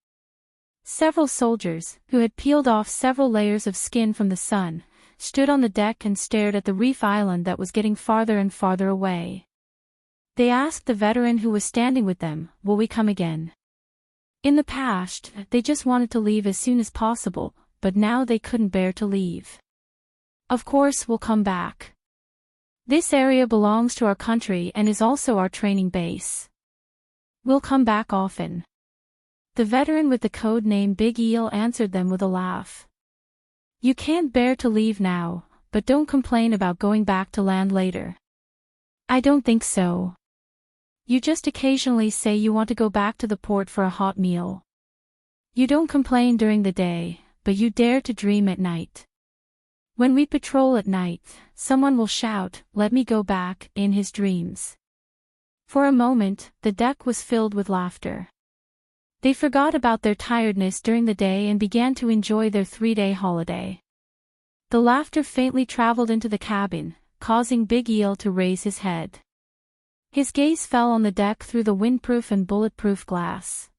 Several soldiers, who had peeled off several layers of skin from the sun, stood on the deck and stared at the reef island that was getting farther and farther away. They asked the veteran who was standing with them, "Will we come again?" In the past, they just wanted to leave as soon as possible, but now they couldn't bear to leave. "Of course we'll come back. This area belongs to our country and is also our training base. We'll come back often." The veteran with the code name Big Eel answered them with a laugh. "You can't bear to leave now, but don't complain about going back to land later." "I don't think so. You just occasionally say you want to go back to the port for a hot meal. You don't complain during the day, but you dare to dream at night. When we patrol at night, someone will shout, 'Let me go back,' in his dreams." For a moment, the deck was filled with laughter. They forgot about their tiredness during the day and began to enjoy their 3-day holiday. The laughter faintly traveled into the cabin, causing Big Eel to raise his head. His gaze fell on the deck through the windproof and bulletproof glass.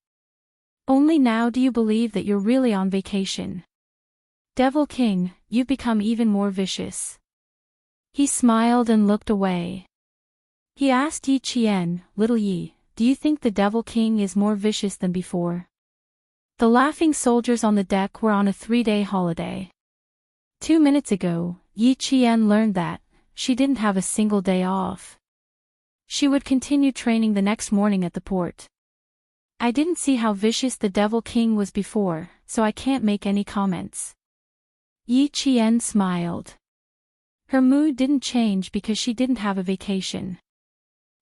"Only now do you believe that you're really on vacation. Devil King, you've become even more vicious." He smiled and looked away. He asked Yi Qian, "Little Yi, do you think the Devil King is more vicious than before?" The laughing soldiers on the deck were on a 3-day holiday. 2 minutes ago, Yi Qian learned that she didn't have a single day off. She would continue training the next morning at the port. "I didn't see how vicious the Devil King was before, so I can't make any comments." Yi Qian smiled. Her mood didn't change because she didn't have a vacation.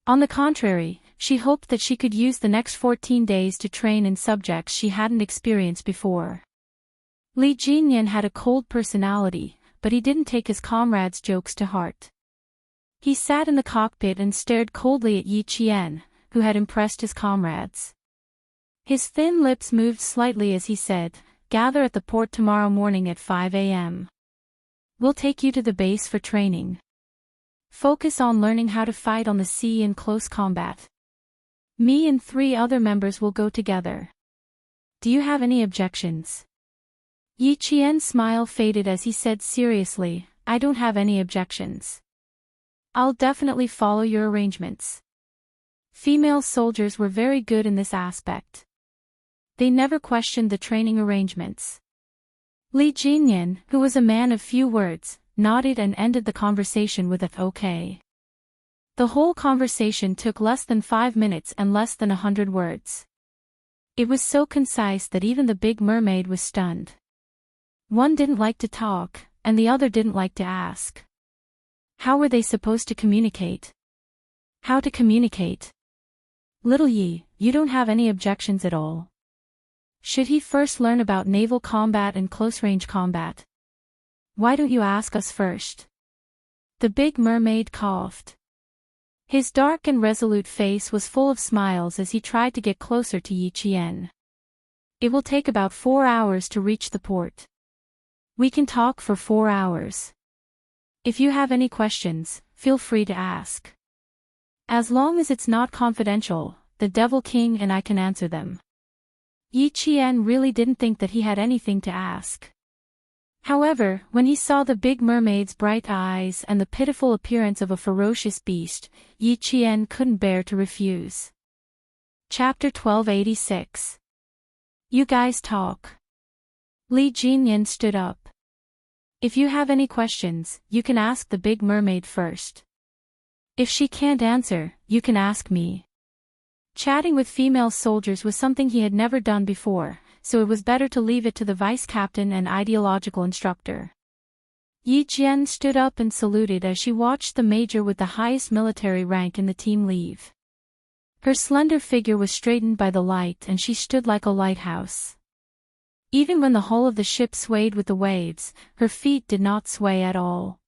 On the contrary, she hoped that she could use the next 14 days to train in subjects she hadn't experienced before. Legendarywarriors had a cold personality, but he didn't take his comrades' jokes to heart. He sat in the cockpit and stared coldly at Yi Qian, who had impressed his comrades. His thin lips moved slightly as he said, "Gather at the port tomorrow morning at 5 a.m. We'll take you to the base for training. Focus on learning how to fight on the sea in close combat. Me and 3 other members will go together. Do you have any objections?" Yi Qian's smile faded as he said seriously, "I don't have any objections. I'll definitely follow your arrangements." Female soldiers were very good in this aspect. They never questioned the training arrangements. Legendarywarriors, who was a man of few words, nodded and ended the conversation with a "okay." The whole conversation took less than 5 minutes and less than 100 words. It was so concise that even the big mermaid was stunned. One didn't like to talk, and the other didn't like to ask. How were they supposed to communicate? How to communicate? Little Yi, you don't have any objections at all. Should he first learn about naval combat and close-range combat? Why don't you ask us first? The big mermaid coughed. His dark and resolute face was full of smiles as he tried to get closer to Yi Qian. It will take about 4 hours to reach the port. We can talk for 4 hours. If you have any questions, feel free to ask. As long as it's not confidential, the Devil King and I can answer them. Yi Qian really didn't think that he had anything to ask. However, when he saw the big mermaid's bright eyes and the pitiful appearance of a ferocious beast, Yi Qian couldn't bear to refuse. Chapter 1286. You guys talk. Li Jinyan stood up. If you have any questions, you can ask the big mermaid first. If she can't answer, you can ask me. Chatting with female soldiers was something he had never done before, so it was better to leave it to the vice captain and ideological instructor. Yi Jian stood up and saluted as she watched the major with the highest military rank in the team leave. Her slender figure was straightened by the light and she stood like a lighthouse. Even when the hull of the ship swayed with the waves, her feet did not sway at all.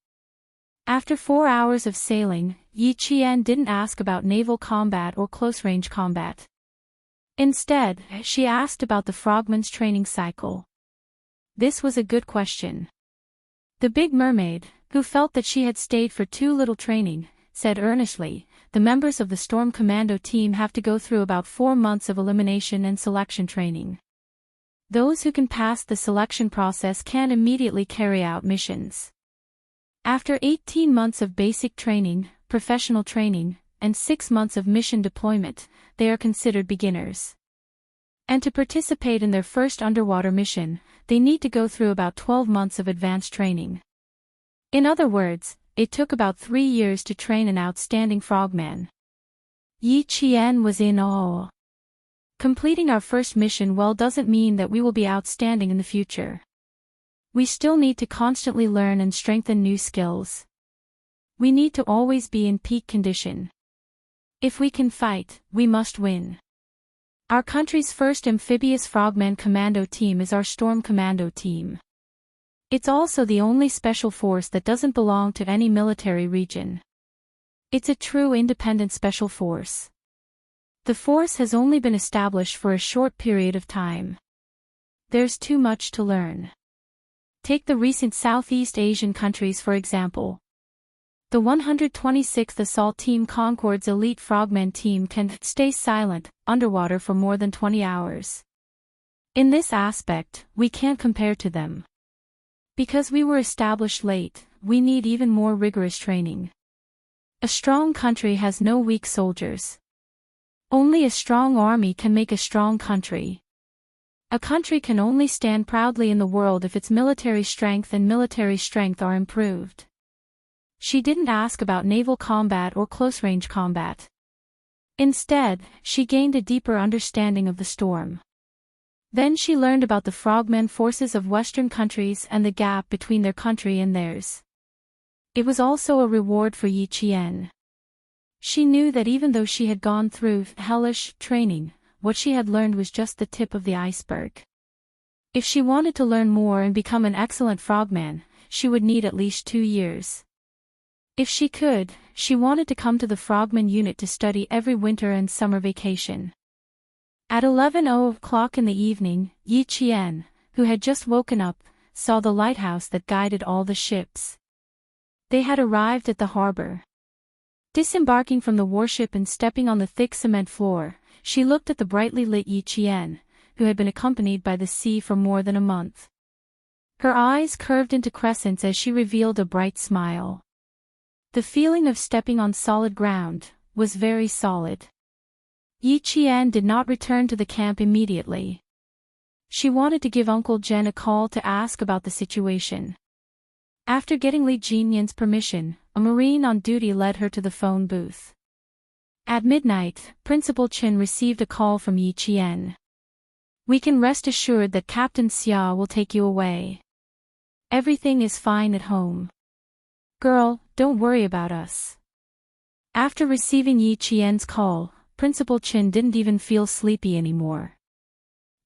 After 4 hours of sailing, Yi Qian didn't ask about naval combat or close-range combat. Instead, she asked about the frogman's training cycle. This was a good question. The big mermaid, who felt that she had stayed for too little training, said earnestly, the members of the Storm Commando team have to go through about 4 months of elimination and selection training. Those who can pass the selection process can immediately carry out missions. After 18 months of basic training, professional training, and 6 months of mission deployment, they are considered beginners. And to participate in their first underwater mission, they need to go through about 12 months of advanced training. In other words, it took about 3 years to train an outstanding frogman. Yi Qian was in awe. Completing our first mission well doesn't mean that we will be outstanding in the future. We still need to constantly learn and strengthen new skills. We need to always be in peak condition. If we can fight, we must win. Our country's first amphibious frogman commando team is our Storm Commando team. It's also the only special force that doesn't belong to any military region. It's a true independent special force. The force has only been established for a short period of time. There's too much to learn. Take the recent Southeast Asian countries for example. The 126th Assault Team Concord's elite frogmen team can stay silent, underwater for more than 20 hours. In this aspect, we can't compare to them. Because we were established late, we need even more rigorous training. A strong country has no weak soldiers. Only a strong army can make a strong country. A country can only stand proudly in the world if its military strength are improved. She didn't ask about naval combat or close-range combat. Instead, she gained a deeper understanding of the storm. Then she learned about the frogmen forces of Western countries and the gap between their country and theirs. It was also a reward for Yi Qian. She knew that even though she had gone through hellish training, what she had learned was just the tip of the iceberg. If she wanted to learn more and become an excellent frogman, she would need at least 2 years. If she could, she wanted to come to the frogman unit to study every winter and summer vacation. At 11:00 in the evening, Yi Qian, who had just woken up, saw the lighthouse that guided all the ships. They had arrived at the harbor. Disembarking from the warship and stepping on the thick cement floor, she looked at the brightly lit Yi Qian, who had been accompanied by the sea for more than a month. Her eyes curved into crescents as she revealed a bright smile. The feeling of stepping on solid ground was very solid. Yi Qian did not return to the camp immediately. She wanted to give Uncle Jen a call to ask about the situation. After getting Li Jinyan's permission, a Marine on duty led her to the phone booth. At midnight, Principal Chen received a call from Yi Qian. We can rest assured that Captain Xia will take you away. Everything is fine at home. Girl, don't worry about us. After receiving Yi Qian's call, Principal Qin didn't even feel sleepy anymore.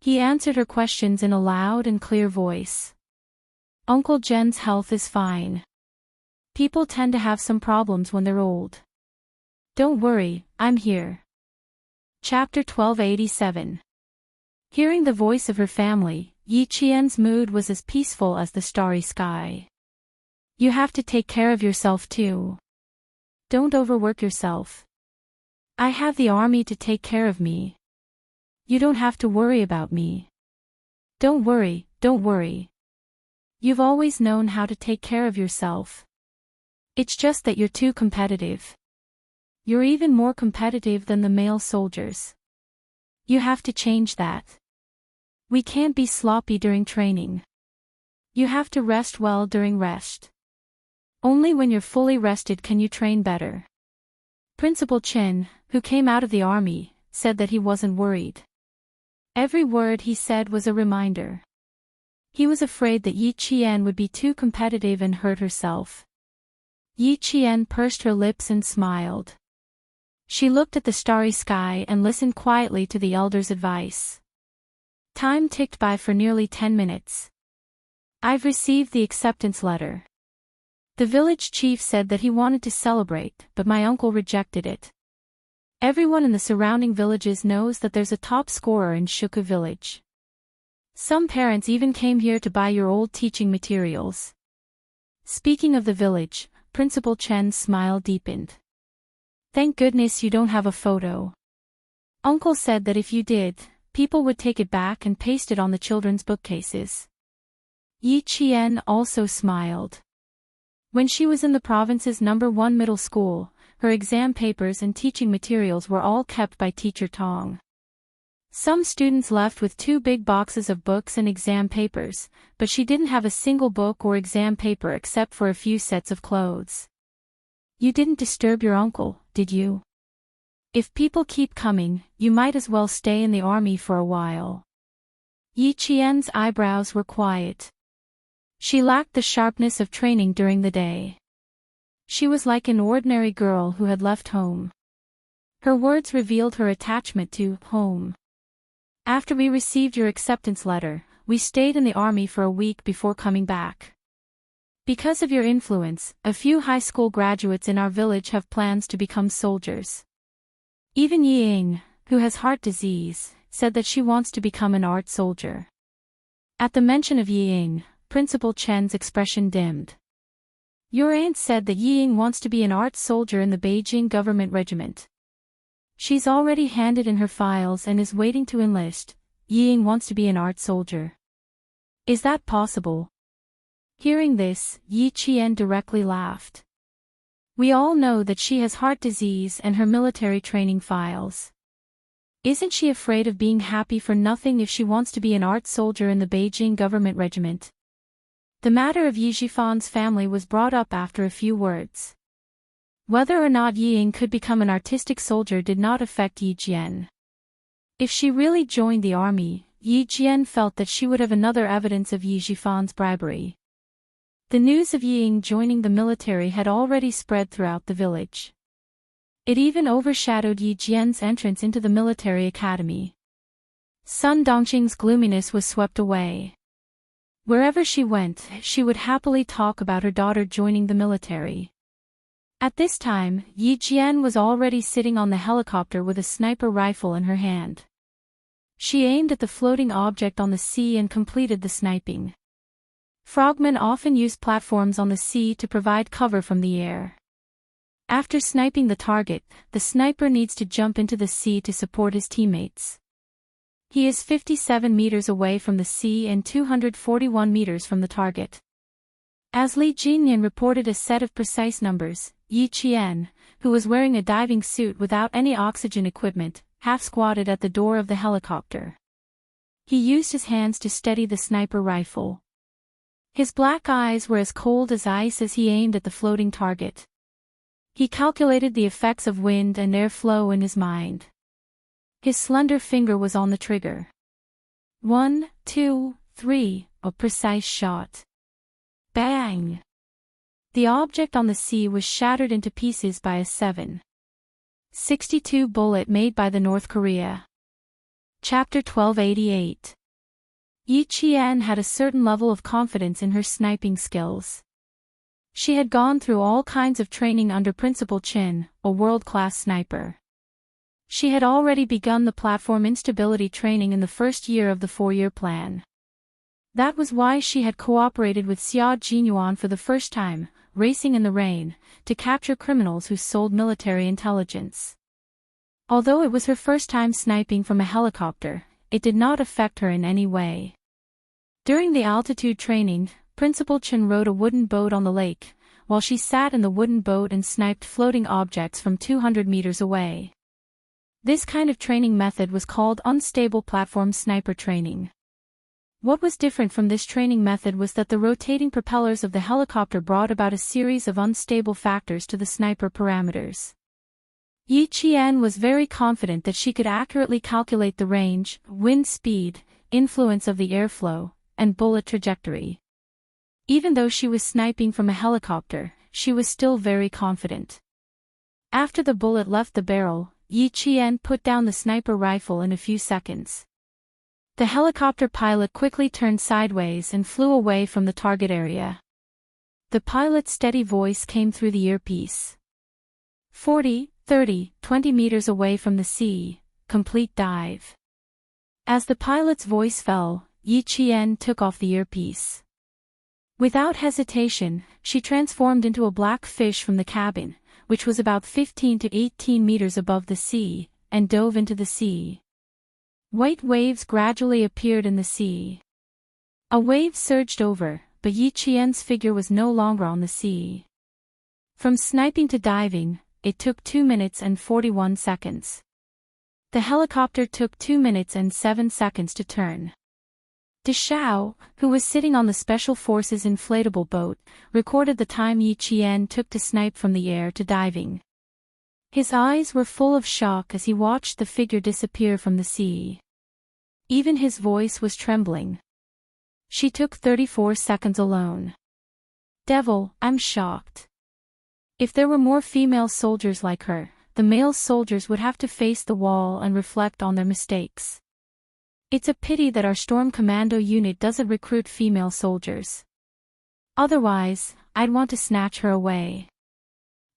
He answered her questions in a loud and clear voice. Uncle Jen's health is fine. People tend to have some problems when they're old. Don't worry, I'm here. Chapter 1287. Hearing the voice of her family, Yi Qian's mood was as peaceful as the starry sky. You have to take care of yourself too. Don't overwork yourself. I have the army to take care of me. You don't have to worry about me. Don't worry, don't worry. You've always known how to take care of yourself. It's just that you're too competitive. You're even more competitive than the male soldiers. You have to change that. We can't be sloppy during training. You have to rest well during rest. Only when you're fully rested can you train better. Principal Qin, who came out of the army, said that he wasn't worried. Every word he said was a reminder. He was afraid that Yi Qian would be too competitive and hurt herself. Yi Qian pursed her lips and smiled. She looked at the starry sky and listened quietly to the elder's advice. Time ticked by for nearly 10 minutes. I've received the acceptance letter. The village chief said that he wanted to celebrate, but my uncle rejected it. Everyone in the surrounding villages knows that there's a top scorer in Shuku village. Some parents even came here to buy your old teaching materials. Speaking of the village, Principal Chen's smile deepened. Thank goodness you don't have a photo. Uncle said that if you did, people would take it back and paste it on the children's bookcases. Yi Qian also smiled. When she was in the province's #1 middle school, her exam papers and teaching materials were all kept by Teacher Tong. Some students left with 2 big boxes of books and exam papers, but she didn't have a single book or exam paper except for a few sets of clothes. You didn't disturb your uncle, did you? If people keep coming, you might as well stay in the army for a while. Yi Qian's eyebrows were quiet. She lacked the sharpness of training during the day. She was like an ordinary girl who had left home. Her words revealed her attachment to home. After we received your acceptance letter, we stayed in the army for a week before coming back. Because of your influence, a few high school graduates in our village have plans to become soldiers. Even Ying, who has heart disease, said that she wants to become an art soldier. At the mention of Ying, Principal Chen's expression dimmed. Your aunt said that Ying wants to be an art soldier in the Beijing government regiment. She's already handed in her files and is waiting to enlist. Ying wants to be an art soldier. Is that possible? Hearing this, Yi Qian directly laughed. We all know that she has heart disease and her military training files. Isn't she afraid of being happy for nothing if she wants to be an art soldier in the Beijing government regiment? The matter of Yi Jifan's family was brought up after a few words. Whether or not Ying could become an artistic soldier did not affect Yi Jian. If she really joined the army, Yi Jian felt that she would have another evidence of Yi Jifan's bribery. The news of Ying joining the military had already spread throughout the village. It even overshadowed Yi Jian's entrance into the military academy. Sun Dongqing's gloominess was swept away. Wherever she went, she would happily talk about her daughter joining the military. At this time, Yi Jian was already sitting on the helicopter with a sniper rifle in her hand. She aimed at the floating object on the sea and completed the sniping. Frogmen often use platforms on the sea to provide cover from the air. After sniping the target, the sniper needs to jump into the sea to support his teammates. He is 57 meters away from the sea and 241 meters from the target. As Li Jinyan reported a set of precise numbers, Yi Qian, who was wearing a diving suit without any oxygen equipment, half-squatted at the door of the helicopter. He used his hands to steady the sniper rifle. His black eyes were as cold as ice as he aimed at the floating target. He calculated the effects of wind and air flow in his mind. His slender finger was on the trigger. 1, 2, 3, a precise shot. Bang! The object on the sea was shattered into pieces by a 7.62 bullet made by the North Korea. Chapter 1288. Yi Qian had a certain level of confidence in her sniping skills. She had gone through all kinds of training under Principal Qin, a world-class sniper. She had already begun the platform instability training in the first year of the 4-year plan. That was why she had cooperated with xuanhuan for the first time, racing in the rain, to capture criminals who sold military intelligence. Although it was her first time sniping from a helicopter, it did not affect her in any way. During the altitude training, Principal Qin rowed a wooden boat on the lake, while she sat in the wooden boat and sniped floating objects from 200 meters away. This kind of training method was called unstable platform sniper training. What was different from this training method was that the rotating propellers of the helicopter brought about a series of unstable factors to the sniper parameters. Yi Qian was very confident that she could accurately calculate the range, wind speed, influence of the airflow, and bullet trajectory. Even though she was sniping from a helicopter, she was still very confident. After the bullet left the barrel, Yi Qian put down the sniper rifle in a few seconds. The helicopter pilot quickly turned sideways and flew away from the target area. The pilot's steady voice came through the earpiece. 40, 30, 20 meters away from the sea, complete dive. As the pilot's voice fell, Yi Qian took off the earpiece. Without hesitation, she transformed into a black fish from the cabin, which was about 15 to 18 meters above the sea, and dove into the sea. White waves gradually appeared in the sea. A wave surged over, but Yi Qian's figure was no longer on the sea. From sniping to diving, it took 2 minutes and 41 seconds. The helicopter took 2 minutes and 7 seconds to turn. De Xiao, who was sitting on the Special Forces inflatable boat, recorded the time Yi Qian took to snipe from the air to diving. His eyes were full of shock as he watched the figure disappear from the sea. Even his voice was trembling. She took 34 seconds alone. Devil, I'm shocked. If there were more female soldiers like her, the male soldiers would have to face the wall and reflect on their mistakes. It's a pity that our Storm Commando unit doesn't recruit female soldiers. Otherwise, I'd want to snatch her away.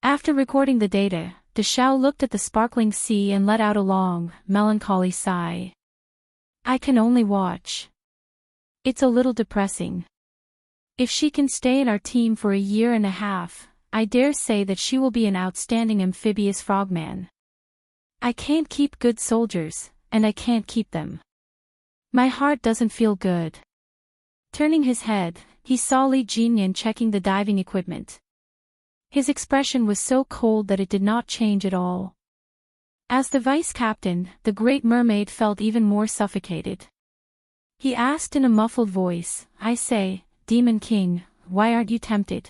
After recording the data, De Xiao looked at the sparkling sea and let out a long, melancholy sigh. I can only watch. It's a little depressing. If she can stay in our team for a year and a half, I dare say that she will be an outstanding amphibious frogman. I can't keep good soldiers, and I can't keep them. My heart doesn't feel good. Turning his head, he saw Li Jinyan checking the diving equipment. His expression was so cold that it did not change at all. As the vice captain, the Great Mermaid felt even more suffocated. He asked in a muffled voice, I say, Demon King, why aren't you tempted?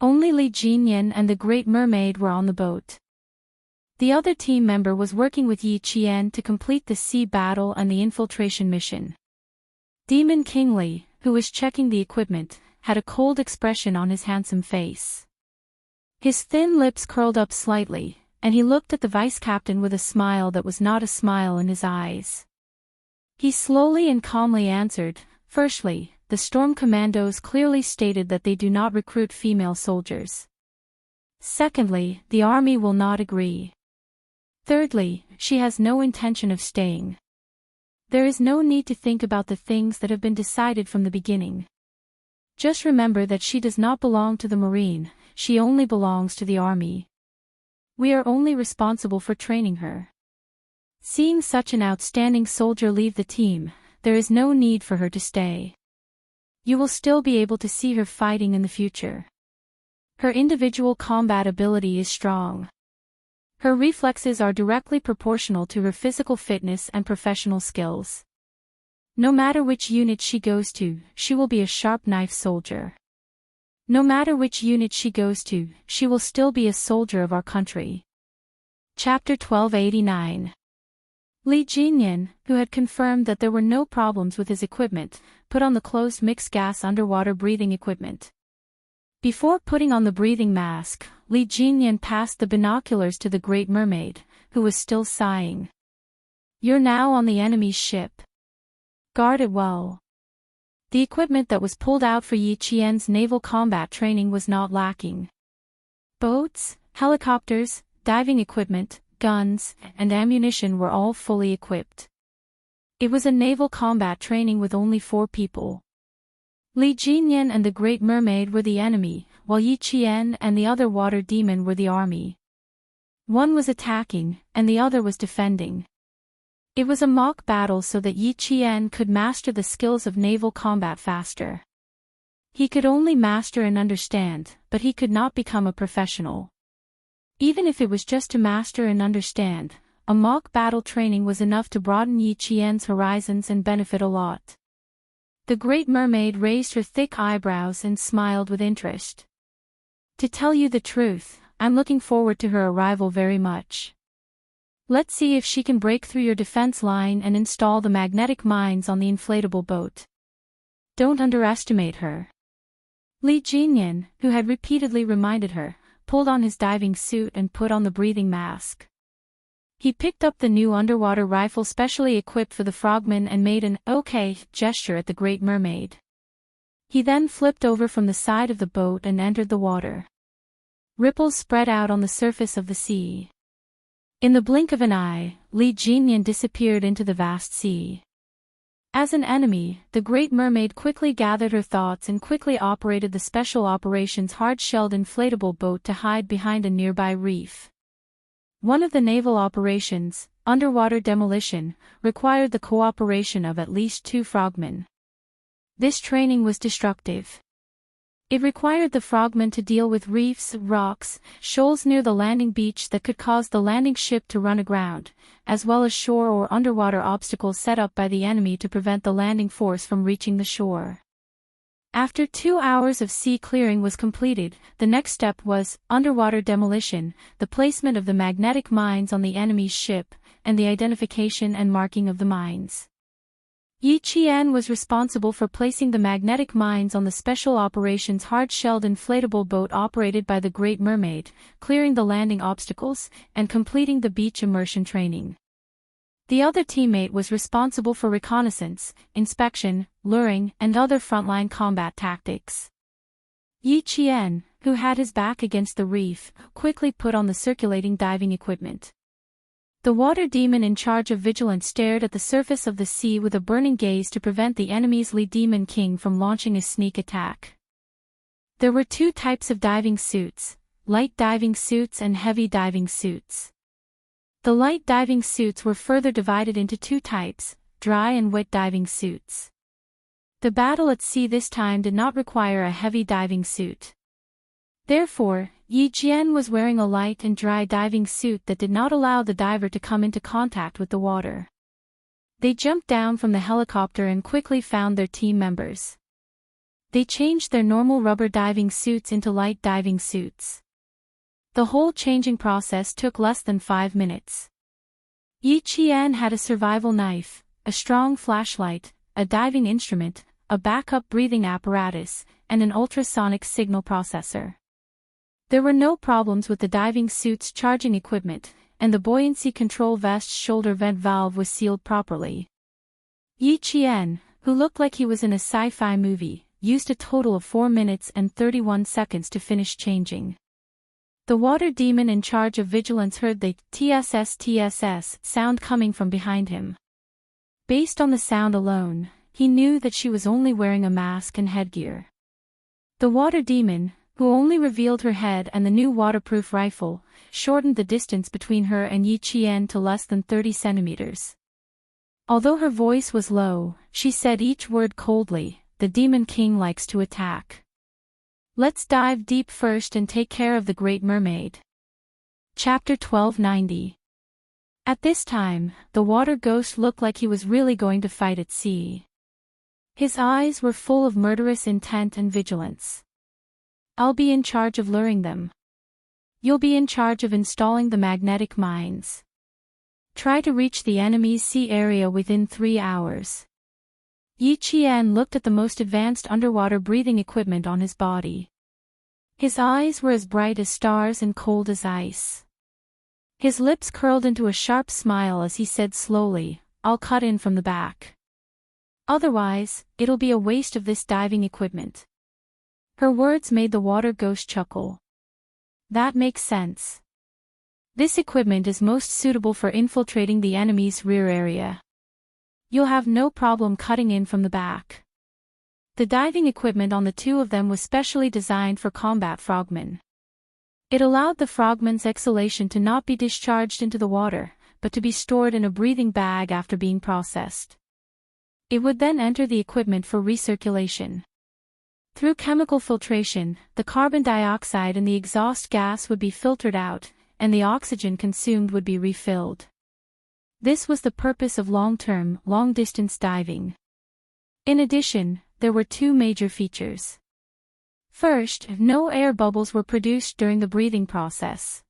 Only Li Jinyan and the Great Mermaid were on the boat. The other team member was working with Yi Qian to complete the sea battle and the infiltration mission. Demon King Li, who was checking the equipment, had a cold expression on his handsome face. His thin lips curled up slightly, and he looked at the vice captain with a smile that was not a smile in his eyes. He slowly and calmly answered, Firstly, the Storm Commandos clearly stated that they do not recruit female soldiers. Secondly, the army will not agree. Thirdly, she has no intention of staying. There is no need to think about the things that have been decided from the beginning. Just remember that she does not belong to the Marine, she only belongs to the army. We are only responsible for training her. Seeing such an outstanding soldier leave the team, there is no need for her to stay. You will still be able to see her fighting in the future. Her individual combat ability is strong. Her reflexes are directly proportional to her physical fitness and professional skills. No matter which unit she goes to, she will be a sharp knife soldier. No matter which unit she goes to, she will still be a soldier of our country. Chapter 1289. Li Jinyan, who had confirmed that there were no problems with his equipment, put on the closed mixed gas underwater breathing equipment. Before putting on the breathing mask, Li Jinyan passed the binoculars to the Great Mermaid, who was still sighing. "You're now on the enemy's ship. Guard it well." The equipment that was pulled out for Yi Qian's naval combat training was not lacking. Boats, helicopters, diving equipment, guns, and ammunition were all fully equipped. It was a naval combat training with only 4 people. Li Jinyan and the Great Mermaid were the enemy, while Yi Qian and the other water demon were the army. One was attacking, and the other was defending. It was a mock battle so that Yi Qian could master the skills of naval combat faster. He could only master and understand, but he could not become a professional. Even if it was just to master and understand, a mock battle training was enough to broaden Yi Qian's horizons and benefit a lot. The Great Mermaid raised her thick eyebrows and smiled with interest. "To tell you the truth, I'm looking forward to her arrival very much. Let's see if she can break through your defense line and install the magnetic mines on the inflatable boat. Don't underestimate her." Li Jinyan, who had repeatedly reminded her, pulled on his diving suit and put on the breathing mask. He picked up the new underwater rifle specially equipped for the frogmen and made an "okay" gesture at the Great Mermaid. He then flipped over from the side of the boat and entered the water. Ripples spread out on the surface of the sea. In the blink of an eye, Li Jinyan disappeared into the vast sea. As an enemy, the Great Mermaid quickly gathered her thoughts and quickly operated the Special Operations hard-shelled inflatable boat to hide behind a nearby reef. One of the naval operations, underwater demolition, required the cooperation of at least 2 frogmen. This training was destructive. It required the frogmen to deal with reefs, rocks, shoals near the landing beach that could cause the landing ship to run aground, as well as shore or underwater obstacles set up by the enemy to prevent the landing force from reaching the shore. After 2 hours of sea clearing was completed, the next step was underwater demolition, the placement of the magnetic mines on the enemy's ship, and the identification and marking of the mines. Yi Qian was responsible for placing the magnetic mines on the Special Operations hard-shelled inflatable boat operated by the Great Mermaid, clearing the landing obstacles, and completing the beach immersion training. The other teammate was responsible for reconnaissance, inspection, luring, and other frontline combat tactics. Yi Qian, who had his back against the reef, quickly put on the circulating diving equipment. The water demon in charge of vigilance stared at the surface of the sea with a burning gaze to prevent the enemy's Li Demon King from launching a sneak attack. There were 2 types of diving suits, light diving suits and heavy diving suits. The light diving suits were further divided into 2 types, dry and wet diving suits. The battle at sea this time did not require a heavy diving suit. Therefore, Yi Jian was wearing a light and dry diving suit that did not allow the diver to come into contact with the water. They jumped down from the helicopter and quickly found their team members. They changed their normal rubber diving suits into light diving suits. The whole changing process took less than 5 minutes. Yi Qian had a survival knife, a strong flashlight, a diving instrument, a backup breathing apparatus, and an ultrasonic signal processor. There were no problems with the diving suit's charging equipment, and the buoyancy control vest's shoulder vent valve was sealed properly. Yi Qian, who looked like he was in a sci-fi movie, used a total of 4 minutes and 31 seconds to finish changing. The water demon in charge of vigilance heard the tss sound coming from behind him. Based on the sound alone, he knew that she was only wearing a mask and headgear. The water demon, who only revealed her head and the new waterproof rifle, shortened the distance between her and Yi Qian to less than 30 centimeters. Although her voice was low, she said each word coldly. "The Demon King likes to attack. Let's dive deep first and take care of the Great Mermaid." Chapter 1290. At this time, the water ghost looked like he was really going to fight at sea. His eyes were full of murderous intent and vigilance. "I'll be in charge of luring them. You'll be in charge of installing the magnetic mines. Try to reach the enemy's sea area within 3 hours." Yi Qian looked at the most advanced underwater breathing equipment on his body. His eyes were as bright as stars and cold as ice. His lips curled into a sharp smile as he said slowly, "I'll cut in from the back. Otherwise, it'll be a waste of this diving equipment." Her words made the water ghost chuckle. "That makes sense. This equipment is most suitable for infiltrating the enemy's rear area. You'll have no problem cutting in from the back." The diving equipment on the two of them was specially designed for combat frogmen. It allowed the frogman's exhalation to not be discharged into the water, but to be stored in a breathing bag after being processed. It would then enter the equipment for recirculation. Through chemical filtration, the carbon dioxide in the exhaust gas would be filtered out, and the oxygen consumed would be refilled. This was the purpose of long-term, long-distance diving. In addition, there were two major features. First, no air bubbles were produced during the breathing process.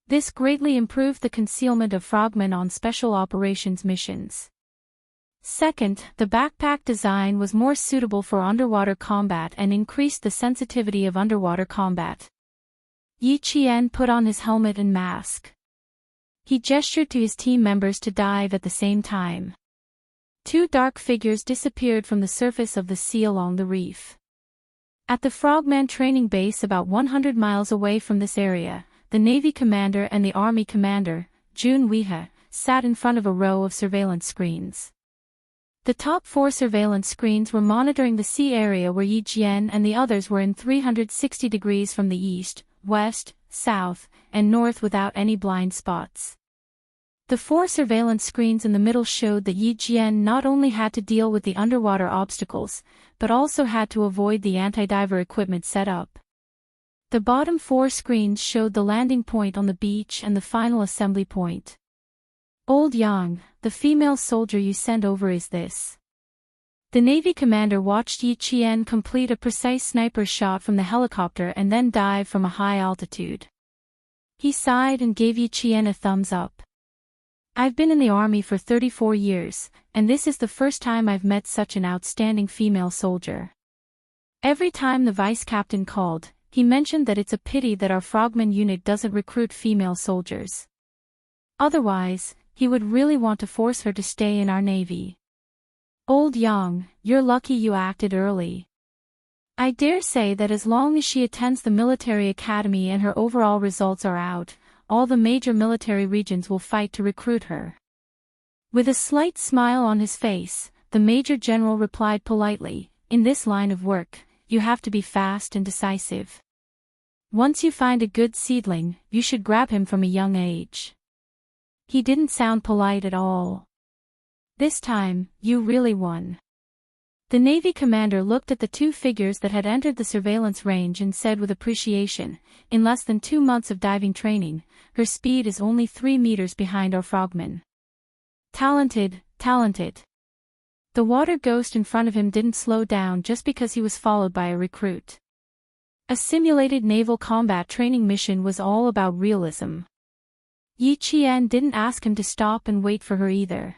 This greatly improved the concealment of frogmen on special operations missions. Second, the backpack design was more suitable for underwater combat and increased the sensitivity of underwater combat. Yi Qian put on his helmet and mask. He gestured to his team members to dive at the same time. Two dark figures disappeared from the surface of the sea along the reef. At the Frogman training base about 100 miles away from this area, the Navy commander and the Army commander, Xuanhuan, sat in front of a row of surveillance screens. The top 4 surveillance screens were monitoring the sea area where Yi Jian and the others were in 360 degrees from the east, west, south, and north without any blind spots. The 4 surveillance screens in the middle showed that Yi Jian not only had to deal with the underwater obstacles, but also had to avoid the anti-diver equipment set up. The bottom 4 screens showed the landing point on the beach and the final assembly point. "Old Yang, the female soldier you sent over is this." The Navy commander watched Yi Qian complete a precise sniper shot from the helicopter and then dive from a high altitude. He sighed and gave Yi Qian a thumbs up. "I've been in the army for 34 years, and this is the first time I've met such an outstanding female soldier." Every time the vice captain called, he mentioned that it's a pity that our frogman unit doesn't recruit female soldiers. Otherwise, he would really want to force her to stay in our navy. "Old Yang, you're lucky you acted early. I dare say that as long as she attends the military academy and her overall results are out, all the major military regions will fight to recruit her." With a slight smile on his face, the Major General replied politely, "In this line of work, you have to be fast and decisive. Once you find a good seedling, you should grab him from a young age." He didn't sound polite at all. "This time, you really won." The Navy commander looked at the 2 figures that had entered the surveillance range and said with appreciation, "In less than 2 months of diving training, her speed is only 3 meters behind our frogmen. Talented, talented." The water ghost in front of him didn't slow down just because he was followed by a recruit. A simulated naval combat training mission was all about realism. Yi Qian didn't ask him to stop and wait for her either.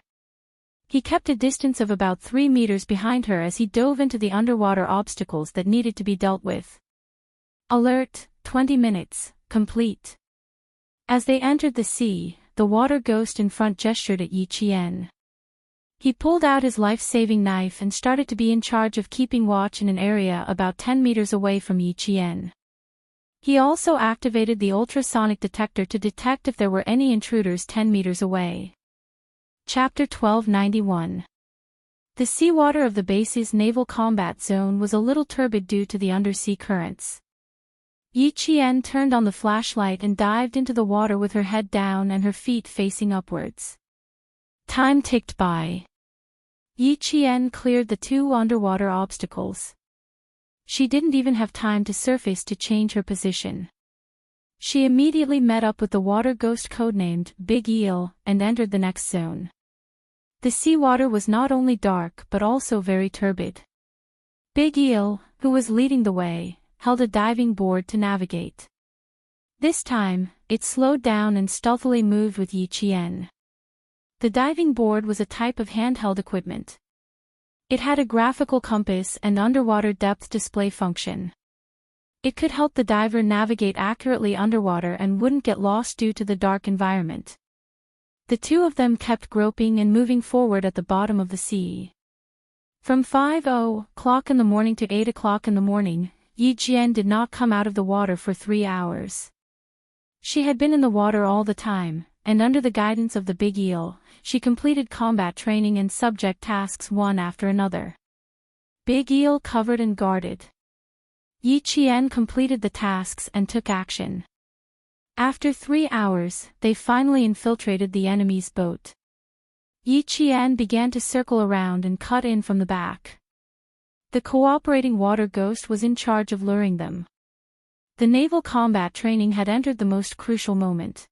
He kept a distance of about 3 meters behind her as he dove into the underwater obstacles that needed to be dealt with. Alert, 20 minutes, complete. As they entered the sea, the water ghost in front gestured at Yi Qian. He pulled out his life-saving knife and started to be in charge of keeping watch in an area about 10 meters away from Yi Qian. He also activated the ultrasonic detector to detect if there were any intruders 10 meters away. Chapter 1291. The seawater of the base's naval combat zone was a little turbid due to the undersea currents. Yi Qian turned on the flashlight and dived into the water with her head down and her feet facing upwards. Time ticked by. Yi Qian cleared the 2 underwater obstacles. She didn't even have time to surface to change her position. She immediately met up with the water ghost codenamed Big Eel and entered the next zone. The seawater was not only dark but also very turbid. Big Eel, who was leading the way, held a diving board to navigate. This time, it slowed down and stealthily moved with Yi Qian. The diving board was a type of handheld equipment. It had a graphical compass and underwater depth display function. It could help the diver navigate accurately underwater and wouldn't get lost due to the dark environment. The two of them kept groping and moving forward at the bottom of the sea. From 5:00 in the morning to 8:00 in the morning, Yi Jian did not come out of the water for 3 hours. She had been in the water all the time, and under the guidance of the big eel, she completed combat training and subject tasks one after another. Big eel covered and guarded. Yi Qian completed the tasks and took action. After 3 hours, they finally infiltrated the enemy's boat. Yi Qian began to circle around and cut in from the back. The cooperating water ghost was in charge of luring them. The naval combat training had entered the most crucial moment.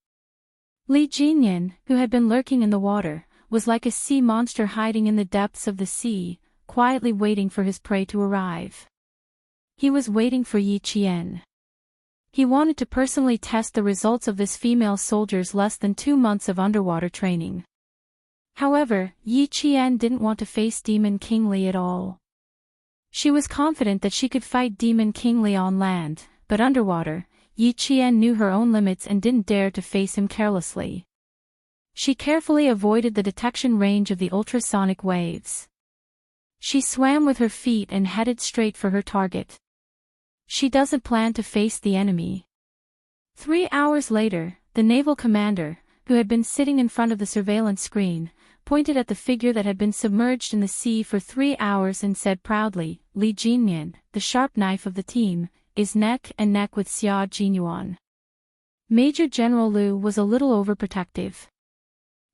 Li Jinyan, who had been lurking in the water, was like a sea monster hiding in the depths of the sea, quietly waiting for his prey to arrive. He was waiting for Yi Qian. He wanted to personally test the results of this female soldier's less than 2 months of underwater training. However, Yi Qian didn't want to face Demon King Li at all. She was confident that she could fight Demon King Li on land, but underwater, Yi Qian knew her own limits and didn't dare to face him carelessly. She carefully avoided the detection range of the ultrasonic waves. She swam with her feet and headed straight for her target. She doesn't plan to face the enemy. 3 hours later, the naval commander, who had been sitting in front of the surveillance screen, pointed at the figure that had been submerged in the sea for 3 hours and said proudly, "Li Jinyan, the sharp knife of the team, is neck and neck with xuanhuan." Major General Liu was a little overprotective.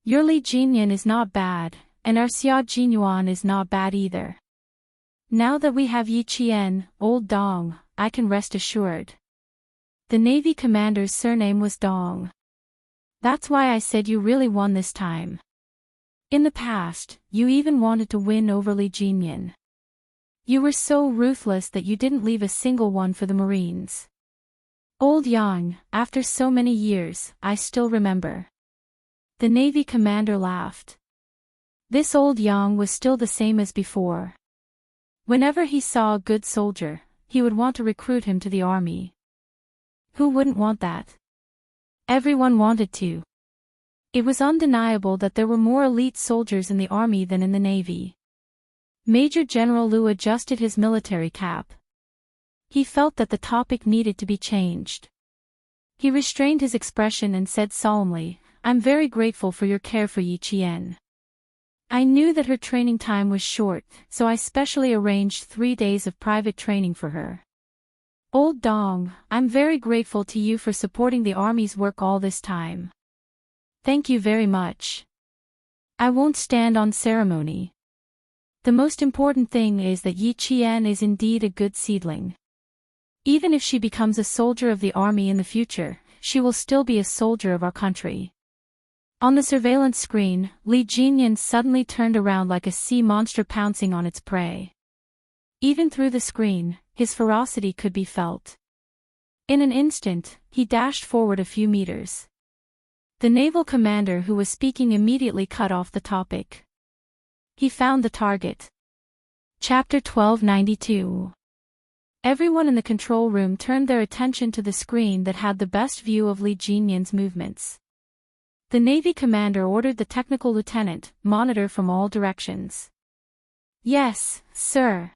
"Your Li Jinyan is not bad, and our xuanhuan is not bad either. Now that we have Yi Qian, old Dong, I can rest assured." The Navy commander's surname was Dong. "That's why I said you really won this time. In the past, you even wanted to win over Li Jinyan. You were so ruthless that you didn't leave a single one for the Marines. Old Yang, after so many years, I still remember." The Navy commander laughed. This old Yang was still the same as before. Whenever he saw a good soldier, he would want to recruit him to the army. Who wouldn't want that? Everyone wanted to. It was undeniable that there were more elite soldiers in the army than in the navy. Major General Liu adjusted his military cap. He felt that the topic needed to be changed. He restrained his expression and said solemnly, "I'm very grateful for your care for Yi Qian. I knew that her training time was short, so I specially arranged 3 days of private training for her. Old Dong, I'm very grateful to you for supporting the army's work all this time. Thank you very much. I won't stand on ceremony. The most important thing is that Yi Qian is indeed a good seedling. Even if she becomes a soldier of the army in the future, she will still be a soldier of our country." On the surveillance screen, Li Jinyan suddenly turned around like a sea monster pouncing on its prey. Even through the screen, his ferocity could be felt. In an instant, he dashed forward a few meters. The naval commander who was speaking immediately cut off the topic. He found the target. Chapter 1292. Everyone in the control room turned their attention to the screen that had the best view of Li Jinyan's movements. The Navy commander ordered the technical lieutenant, "Monitor from all directions." "Yes, sir."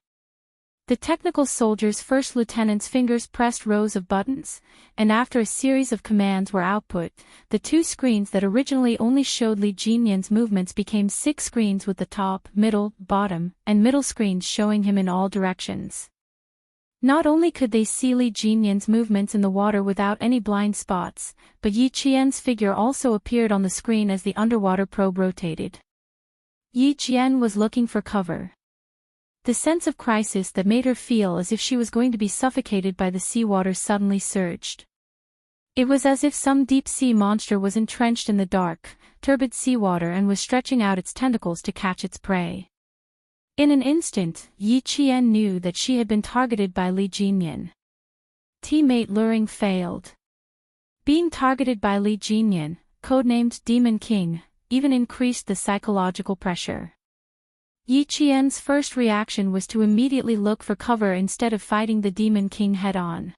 The technical soldier's first lieutenant's fingers pressed rows of buttons, and after a series of commands were output, the 2 screens that originally only showed Li Jinyan's movements became 6 screens with the top, middle, bottom, and middle screens showing him in all directions. Not only could they see Li Jinyan's movements in the water without any blind spots, but Yi Qian's figure also appeared on the screen as the underwater probe rotated. Yi Qian was looking for cover. The sense of crisis that made her feel as if she was going to be suffocated by the seawater suddenly surged. It was as if some deep-sea monster was entrenched in the dark, turbid seawater and was stretching out its tentacles to catch its prey. In an instant, Yi Qian knew that she had been targeted by Li Jinyan. Teammate luring failed. Being targeted by Li Jinyan, codenamed Demon King, even increased the psychological pressure. Yi Qian's first reaction was to immediately look for cover instead of fighting the Demon King head-on.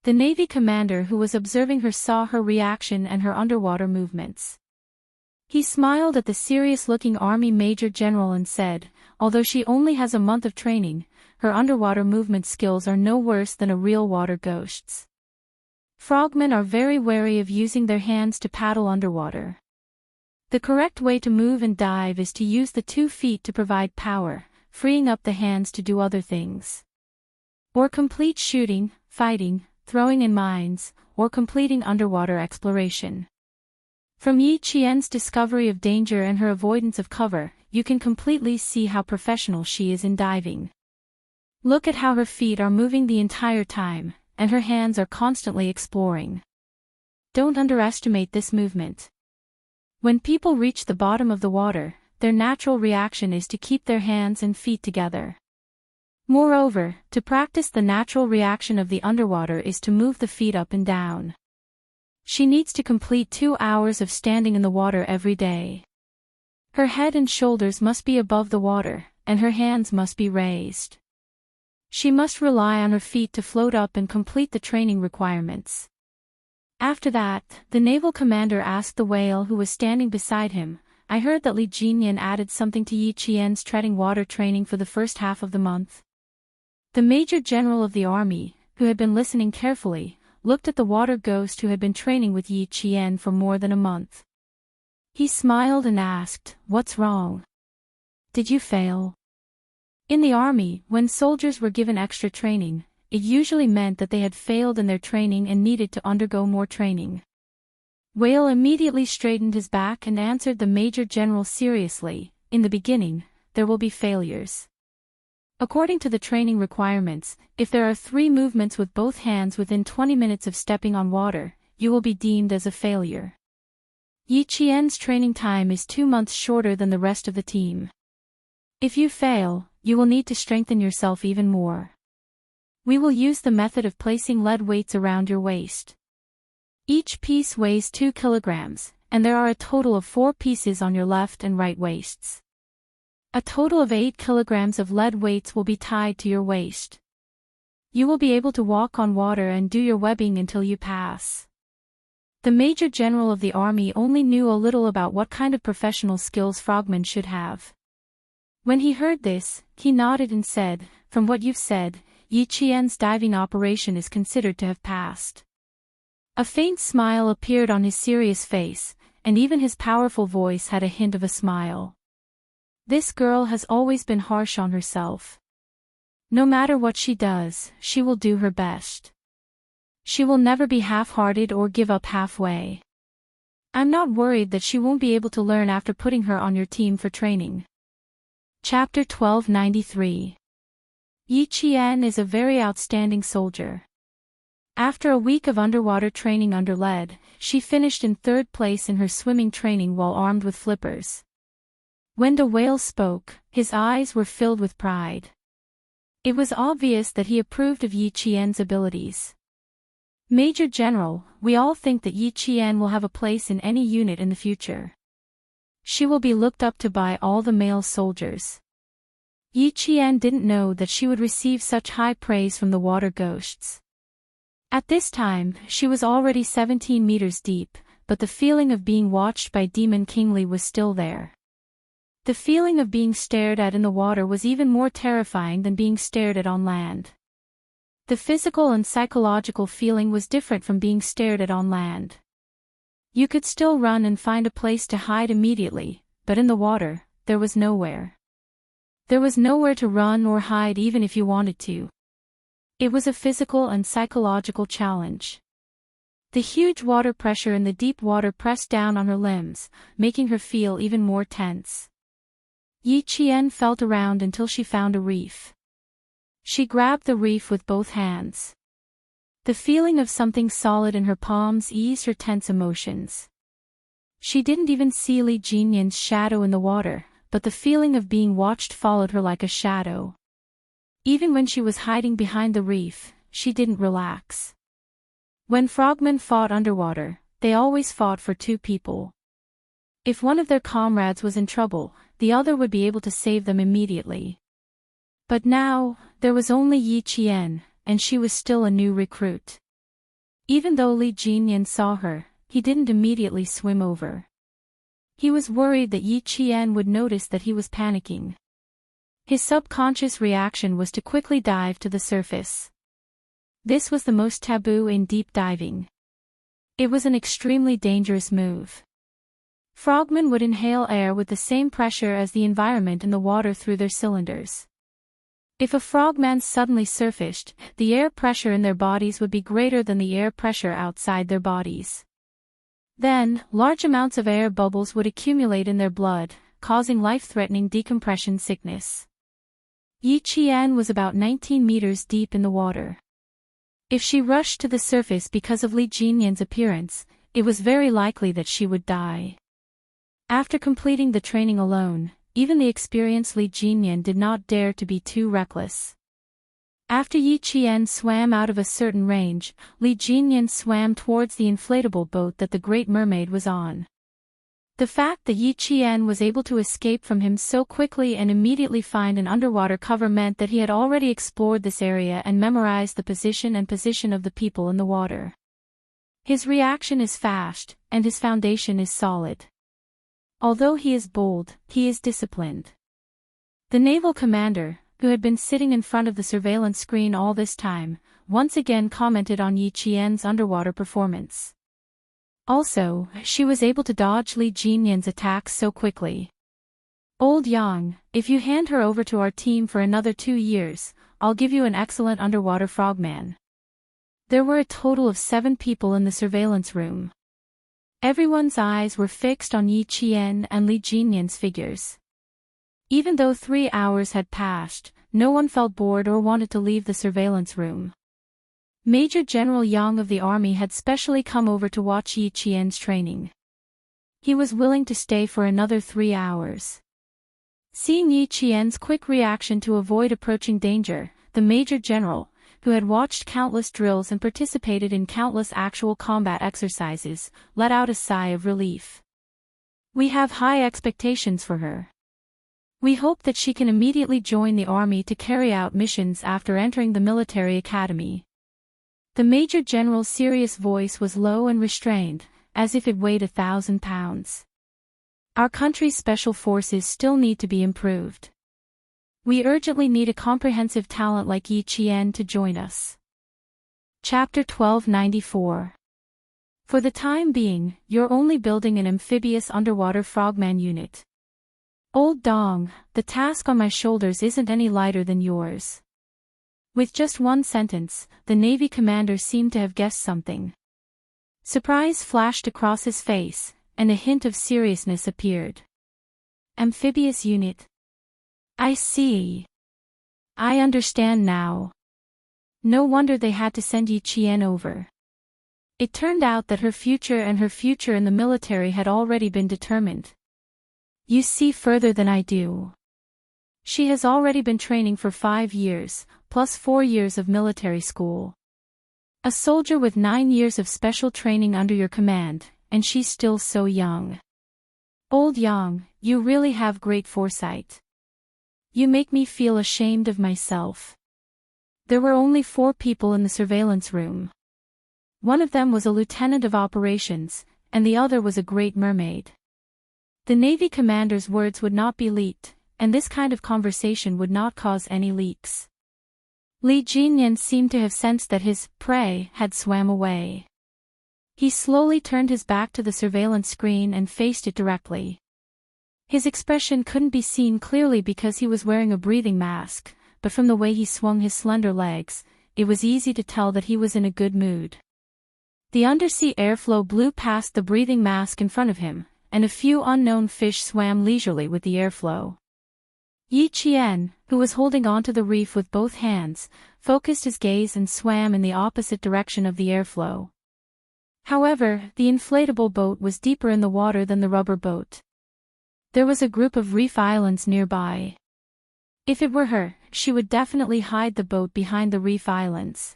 The Navy commander who was observing her saw her reaction and her underwater movements. He smiled at the serious-looking Army Major General and said, although she only has a month of training, her underwater movement skills are no worse than a real water ghost's. Frogmen are very wary of using their hands to paddle underwater. The correct way to move and dive is to use the 2 feet to provide power, freeing up the hands to do other things. Or complete shooting, fighting, throwing in mines, or completing underwater exploration. From Yi Qian's discovery of danger and her avoidance of cover, you can completely see how professional she is in diving. Look at how her feet are moving the entire time, and her hands are constantly exploring. Don't underestimate this movement. When people reach the bottom of the water, their natural reaction is to keep their hands and feet together. Moreover, to practice the natural reaction of the underwater is to move the feet up and down. She needs to complete 2 hours of standing in the water every day. Her head and shoulders must be above the water, and her hands must be raised. She must rely on her feet to float up and complete the training requirements. After that, the naval commander asked the whale who was standing beside him, I heard that Li Jinyan added something to Yi Qian's treading water training for the first half of the month. The Major General of the army, who had been listening carefully, looked at the water ghost who had been training with Yi Qian for more than a month. He smiled and asked, "What's wrong? Did you fail?" In the army, when soldiers were given extra training, it usually meant that they had failed in their training and needed to undergo more training. Whale immediately straightened his back and answered the Major General seriously, "In the beginning, there will be failures. According to the training requirements, if there are 3 movements with both hands within 20 minutes of stepping on water, you will be deemed as a failure. Yi Qian's training time is 2 months shorter than the rest of the team. If you fail, you will need to strengthen yourself even more. We will use the method of placing lead weights around your waist. Each piece weighs 2 kilograms, and there are a total of 4 pieces on your left and right waists. A total of 8 kilograms of lead weights will be tied to your waist. You will be able to walk on water and do your webbing until you pass." The Major General of the army only knew a little about what kind of professional skills frogmen should have. When he heard this, he nodded and said, "From what you've said, Yi Qian's diving operation is considered to have passed." A faint smile appeared on his serious face, and even his powerful voice had a hint of a smile. This girl has always been harsh on herself. No matter what she does, she will do her best. She will never be half-hearted or give up halfway. I'm not worried that she won't be able to learn after putting her on your team for training. Chapter 1293. Yi Qian is a very outstanding soldier. After a week of underwater training under lead, she finished in 3rd place in her swimming training while armed with flippers. When the whale spoke, his eyes were filled with pride. It was obvious that he approved of Yi Qian's abilities. "Major General, we all think that Yi Qian will have a place in any unit in the future. She will be looked up to by all the male soldiers." Yi Qian didn't know that she would receive such high praise from the water ghosts. At this time, she was already 17 meters deep, but the feeling of being watched by Demon King Li was still there. The feeling of being stared at in the water was even more terrifying than being stared at on land. The physical and psychological feeling was different from being stared at on land. You could still run and find a place to hide immediately, but in the water, there was nowhere. There was nowhere to run or hide even if you wanted to. It was a physical and psychological challenge. The huge water pressure in the deep water pressed down on her limbs, making her feel even more tense. Yi Qian felt around until she found a reef. She grabbed the reef with both hands. The feeling of something solid in her palms eased her tense emotions. She didn't even see Li Jinyan's shadow in the water, but the feeling of being watched followed her like a shadow. Even when she was hiding behind the reef, she didn't relax. When frogmen fought underwater, they always fought for 2 people. If one of their comrades was in trouble, the other would be able to save them immediately. But now, there was only Yi Qian, and she was still a new recruit. Even though Li Jinyan saw her, he didn't immediately swim over. He was worried that Yi Qian would notice that he was panicking. His subconscious reaction was to quickly dive to the surface. This was the most taboo in deep diving. It was an extremely dangerous move. Frogmen would inhale air with the same pressure as the environment in the water through their cylinders. If a frogman suddenly surfaced, the air pressure in their bodies would be greater than the air pressure outside their bodies. Then, large amounts of air bubbles would accumulate in their blood, causing life-threatening decompression sickness. Yi Qian was about 19 meters deep in the water. If she rushed to the surface because of Li Jinyan's appearance, it was very likely that she would die. After completing the training alone, even the experienced Li Jinyan did not dare to be too reckless. After Yi Qian swam out of a certain range, Li Jinyan swam towards the inflatable boat that the Great Mermaid was on. The fact that Yi Qian was able to escape from him so quickly and immediately find an underwater cover meant that he had already explored this area and memorized the position of the people in the water. His reaction is fast, and his foundation is solid. Although he is bold, he is disciplined. The naval commander, who had been sitting in front of the surveillance screen all this time, once again commented on Yi Qian's underwater performance. Also, she was able to dodge Li Jinyan's attacks so quickly. Old Yang, if you hand her over to our team for another 2 years, I'll give you an excellent underwater frogman. There were a total of 7 people in the surveillance room. Everyone's eyes were fixed on Yi Qian and Li Jinyan's figures. Even though 3 hours had passed, no one felt bored or wanted to leave the surveillance room. Major General Yang of the army had specially come over to watch Yi Qian's training. He was willing to stay for another 3 hours. Seeing Yi Qian's quick reaction to avoid approaching danger, the Major General, who had watched countless drills and participated in countless actual combat exercises, let out a sigh of relief. We have high expectations for her. We hope that she can immediately join the army to carry out missions after entering the military academy. The Major General's serious voice was low and restrained, as if it weighed 1,000 pounds. Our country's special forces still need to be improved. We urgently need a comprehensive talent like Yi Qian to join us. Chapter 1294. For the time being, you're only building an amphibious underwater frogman unit. Old Dong, the task on my shoulders isn't any lighter than yours. With just one sentence, the Navy commander seemed to have guessed something. Surprise flashed across his face, and a hint of seriousness appeared. Amphibious unit. I see. I understand now. No wonder they had to send Yi Qian over. It turned out that her future in the military had already been determined. You see further than I do. She has already been training for 5 years, plus 4 years of military school. A soldier with 9 years of special training under your command, and she's still so young. Old Yang, you really have great foresight. You make me feel ashamed of myself. There were only 4 people in the surveillance room. One of them was a lieutenant of operations, and the other was a great mermaid. The Navy commander's words would not be leaked, and this kind of conversation would not cause any leaks. Li Jinyan seemed to have sensed that his prey had swam away. He slowly turned his back to the surveillance screen and faced it directly. His expression couldn't be seen clearly because he was wearing a breathing mask, but from the way he swung his slender legs, it was easy to tell that he was in a good mood. The undersea airflow blew past the breathing mask in front of him, and a few unknown fish swam leisurely with the airflow. Yi Qian, who was holding onto the reef with both hands, focused his gaze and swam in the opposite direction of the airflow. However, the inflatable boat was deeper in the water than the rubber boat. There was a group of reef islands nearby. If it were her, she would definitely hide the boat behind the reef islands.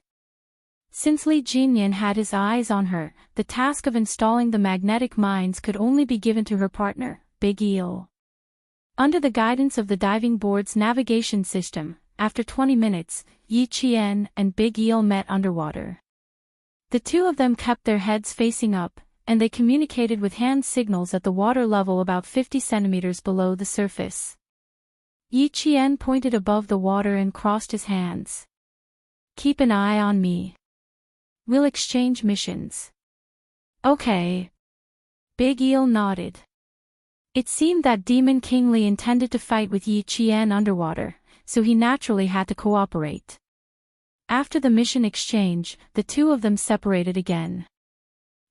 Since Li Jinyan had his eyes on her, the task of installing the magnetic mines could only be given to her partner, Big Eel. Under the guidance of the diving board's navigation system, after 20 minutes, Yi Qian and Big Eel met underwater. The two of them kept their heads facing up, and they communicated with hand signals at the water level about 50 centimeters below the surface. Yi Qian pointed above the water and crossed his hands. Keep an eye on me. We'll exchange missions. Okay. Big Eel nodded. It seemed that Demon King Li intended to fight with Yi Qian underwater, so he naturally had to cooperate. After the mission exchange, the two of them separated again.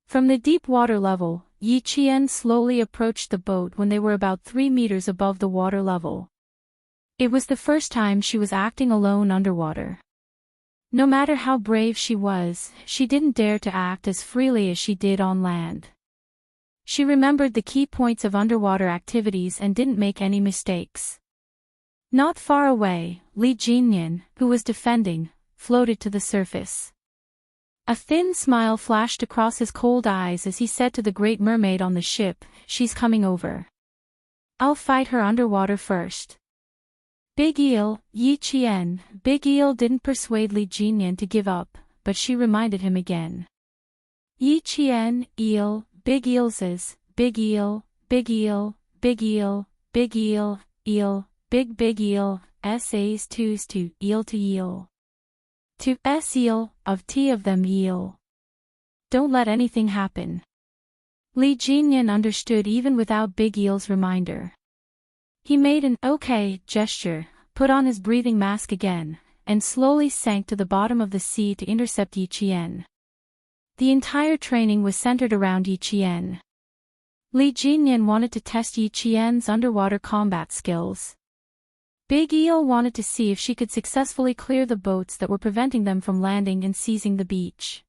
From the deep water level, Yi Qian slowly approached the boat when they were about 3 meters above the water level. It was the first time she was acting alone underwater. No matter how brave she was, she didn't dare to act as freely as she did on land. She remembered the key points of underwater activities and didn't make any mistakes. Not far away, Li Jinyan, who was defending, floated to the surface. A thin smile flashed across his cold eyes as he said to the Great Mermaid on the ship, "She's coming over. I'll fight her underwater first." Big Eel, Yi Qian, Big Eel didn't persuade Li Jinyan to give up, but she reminded him again. Yi Qian, Eel, Big Eel's, Big Eel, Big Eel, Big Eel, Big Eel, Eel, Big Eel, Sa's twos to Eel to Eel. To S Eel, of T of them Eel. Don't let anything happen. Li Jinyan understood even without Big Eel's reminder. He made an okay gesture, put on his breathing mask again, and slowly sank to the bottom of the sea to intercept Yi Qian. The entire training was centered around Yi Qian. Li Jinyan wanted to test Yi Qian's underwater combat skills. Big Eel wanted to see if she could successfully clear the boats that were preventing them from landing and seizing the beach.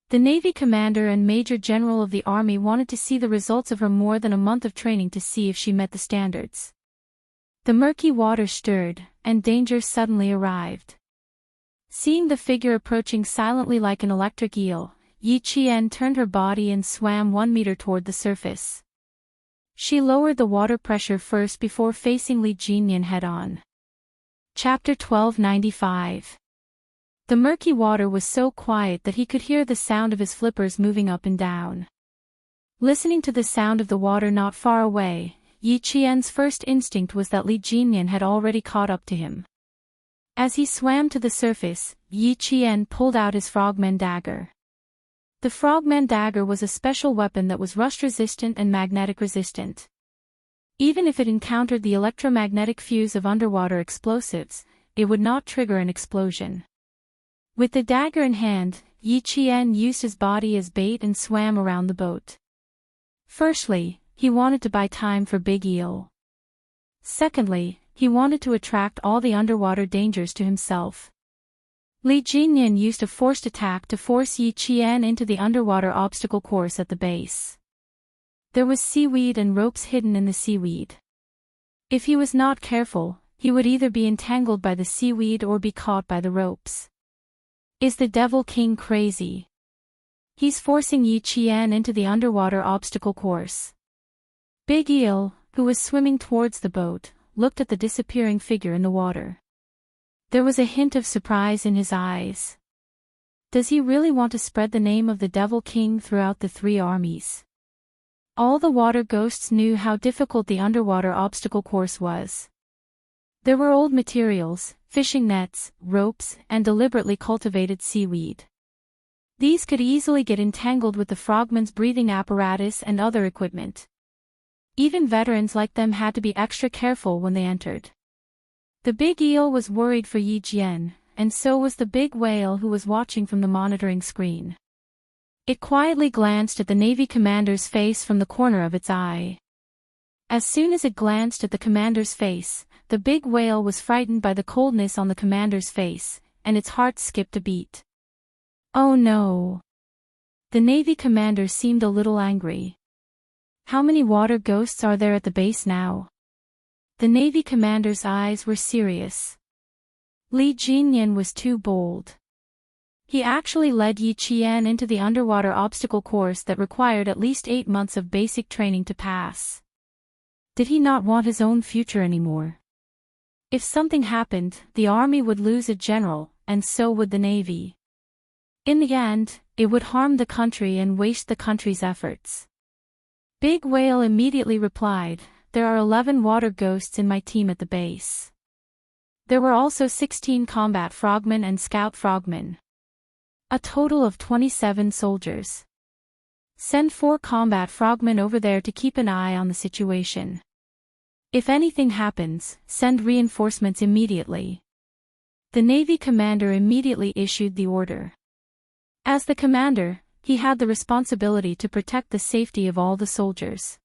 The Navy commander and Major General of the Army wanted to see the results of her more than a month of training to see if she met the standards. The murky water stirred, and danger suddenly arrived. Seeing the figure approaching silently like an electric eel, Yi Qian turned her body and swam 1 meter toward the surface. She lowered the water pressure first before facing Li Jinyan head-on. Chapter 1295. The murky water was so quiet that he could hear the sound of his flippers moving up and down. Listening to the sound of the water not far away, Yi Qian's first instinct was that Li Jinyan had already caught up to him. As he swam to the surface, Yi Qian pulled out his frogman dagger. The frogman dagger was a special weapon that was rust-resistant and magnetic-resistant. Even if it encountered the electromagnetic fuse of underwater explosives, it would not trigger an explosion. With the dagger in hand, Yi Qian used his body as bait and swam around the boat. Firstly, he wanted to buy time for Big Eel. Secondly, he wanted to attract all the underwater dangers to himself. Li Jinyan used a forced attack to force Yi Qian into the underwater obstacle course at the base. There was seaweed and ropes hidden in the seaweed. If he was not careful, he would either be entangled by the seaweed or be caught by the ropes. Is the Devil King crazy? He's forcing Yi Qian into the underwater obstacle course. Big Eel, who was swimming towards the boat, looked at the disappearing figure in the water. There was a hint of surprise in his eyes. Does he really want to spread the name of the Devil King throughout the 3 armies? All the water ghosts knew how difficult the underwater obstacle course was. There were old materials, fishing nets, ropes, and deliberately cultivated seaweed. These could easily get entangled with the frogman's breathing apparatus and other equipment. Even veterans like them had to be extra careful when they entered. The big eel was worried for Yi Jian, and so was the big whale who was watching from the monitoring screen. It quietly glanced at the Navy commander's face from the corner of its eye. As soon as it glanced at the commander's face, the big whale was frightened by the coldness on the commander's face, and its heart skipped a beat. Oh no! The Navy commander seemed a little angry. How many water ghosts are there at the base now? The Navy commander's eyes were serious. Li Jinyan was too bold. He actually led Yi Qian into the underwater obstacle course that required at least 8 months of basic training to pass. Did he not want his own future anymore? If something happened, the army would lose a general, and so would the Navy. In the end, it would harm the country and waste the country's efforts. Big Whale immediately replied, "There are 11 water ghosts in my team at the base. There were also 16 combat frogmen and scout frogmen. A total of 27 soldiers. Send 4 combat frogmen over there to keep an eye on the situation. If anything happens, send reinforcements immediately." The Navy commander immediately issued the order. As the commander, he had the responsibility to protect the safety of all the soldiers.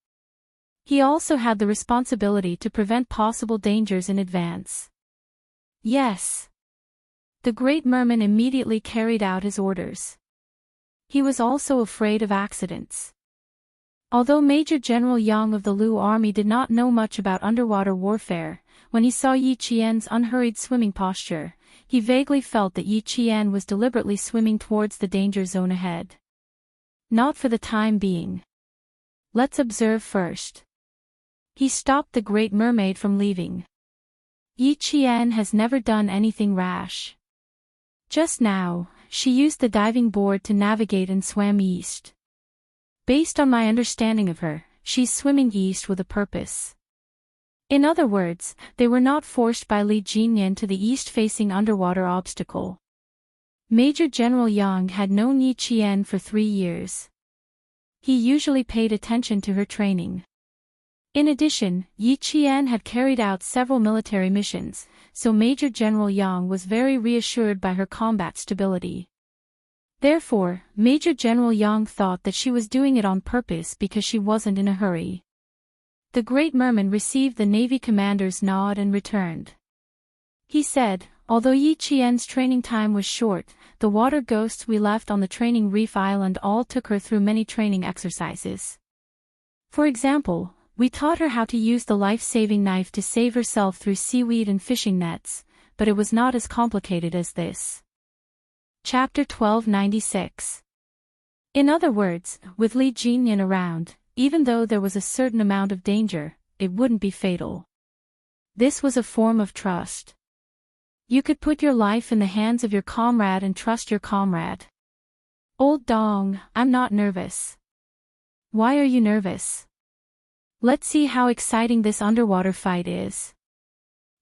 He also had the responsibility to prevent possible dangers in advance. Yes. The Great Merman immediately carried out his orders. He was also afraid of accidents. Although Major General Yang of the Lu Army did not know much about underwater warfare, when he saw Yi Qian's unhurried swimming posture, he vaguely felt that Yi Qian was deliberately swimming towards the danger zone ahead. Not for the time being. Let's observe first. He stopped the Great Mermaid from leaving. Yi Qian has never done anything rash. Just now, she used the diving board to navigate and swam east. Based on my understanding of her, she's swimming east with a purpose. In other words, they were not forced by Li Jinyan to the east-facing underwater obstacle. Major General Yang had known Yi Qian for 3 years. He usually paid attention to her training. In addition, Yi Qian had carried out several military missions, so Major General Yang was very reassured by her combat stability. Therefore, Major General Yang thought that she was doing it on purpose because she wasn't in a hurry. The Great Merman received the Navy commander's nod and returned. He said, "Although Yi Qian's training time was short, the water ghosts we left on the training reef island all took her through many training exercises. For example, we taught her how to use the life-saving knife to save herself through seaweed and fishing nets, but it was not as complicated as this." Chapter 1296. In other words, with Li Jinyan around, even though there was a certain amount of danger, it wouldn't be fatal. This was a form of trust. You could put your life in the hands of your comrade and trust your comrade. "Old Dong, I'm not nervous." "Why are you nervous?" "Let's see how exciting this underwater fight is."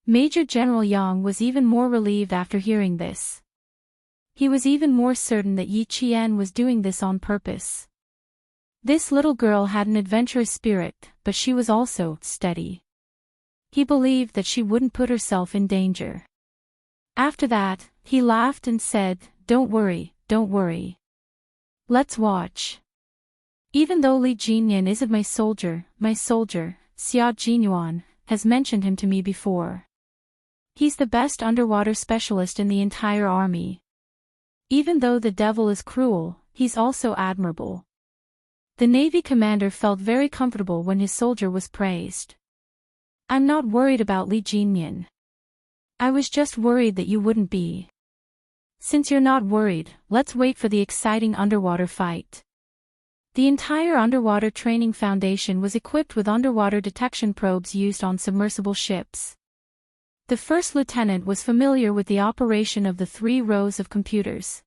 Major General Yang was even more relieved after hearing this. He was even more certain that Yi Qian was doing this on purpose. This little girl had an adventurous spirit, but she was also steady. He believed that she wouldn't put herself in danger. After that, he laughed and said, don't worry. Let's watch." Even though Li Jinyan isn't my soldier, xuanhuan, has mentioned him to me before. He's the best underwater specialist in the entire army. Even though the devil is cruel, he's also admirable. The Navy commander felt very comfortable when his soldier was praised. "I'm not worried about Li Jinyan. I was just worried that you wouldn't be. Since you're not worried, let's wait for the exciting underwater fight." The entire underwater training foundation was equipped with underwater detection probes used on submersible ships. The first lieutenant was familiar with the operation of the 3 rows of computers.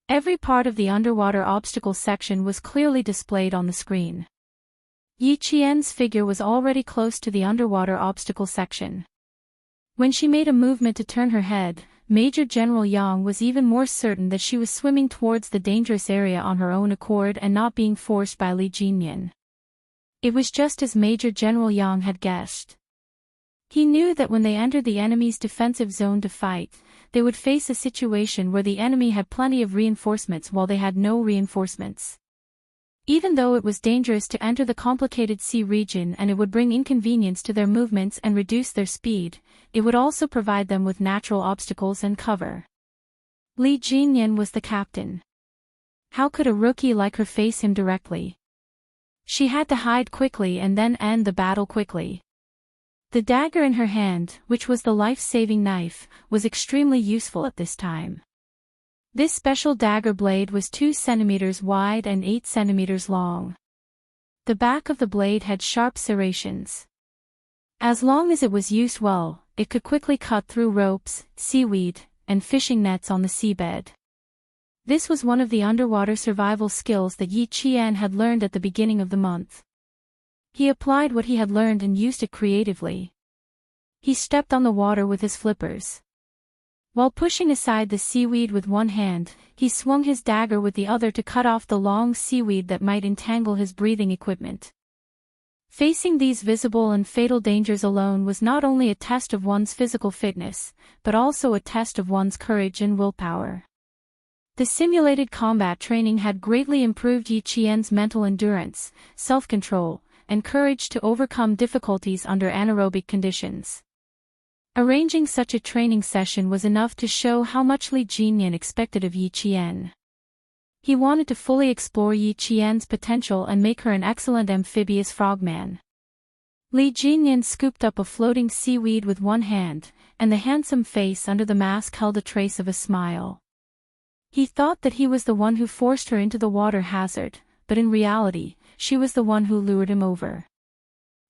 Every part of the underwater obstacle section was clearly displayed on the screen. Yi Qian's figure was already close to the underwater obstacle section. When she made a movement to turn her head, Major General Yang was even more certain that she was swimming towards the dangerous area on her own accord and not being forced by Li Jinyan. It was just as Major General Yang had guessed. He knew that when they entered the enemy's defensive zone to fight, they would face a situation where the enemy had plenty of reinforcements while they had no reinforcements. Even though it was dangerous to enter the complicated sea region and it would bring inconvenience to their movements and reduce their speed, it would also provide them with natural obstacles and cover. Li Jinyan was the captain. How could a rookie like her face him directly? She had to hide quickly and then end the battle quickly. The dagger in her hand, which was the life-saving knife, was extremely useful at this time. This special dagger blade was 2 centimeters wide and 8 centimeters long. The back of the blade had sharp serrations. As long as it was used well, it could quickly cut through ropes, seaweed, and fishing nets on the seabed. This was one of the underwater survival skills that Yi Qian had learned at the beginning of the month. He applied what he had learned and used it creatively. He stepped on the water with his flippers. While pushing aside the seaweed with one hand, he swung his dagger with the other to cut off the long seaweed that might entangle his breathing equipment. Facing these visible and fatal dangers alone was not only a test of one's physical fitness, but also a test of one's courage and willpower. The simulated combat training had greatly improved Yi Qian's mental endurance, self-control, and courage to overcome difficulties under anaerobic conditions. Arranging such a training session was enough to show how much Li Jinyan expected of Yi Qian. He wanted to fully explore Yi Qian's potential and make her an excellent amphibious frogman. Li Jinyan scooped up a floating seaweed with one hand, and the handsome face under the mask held a trace of a smile. He thought that he was the one who forced her into the water hazard, but in reality, she was the one who lured him over.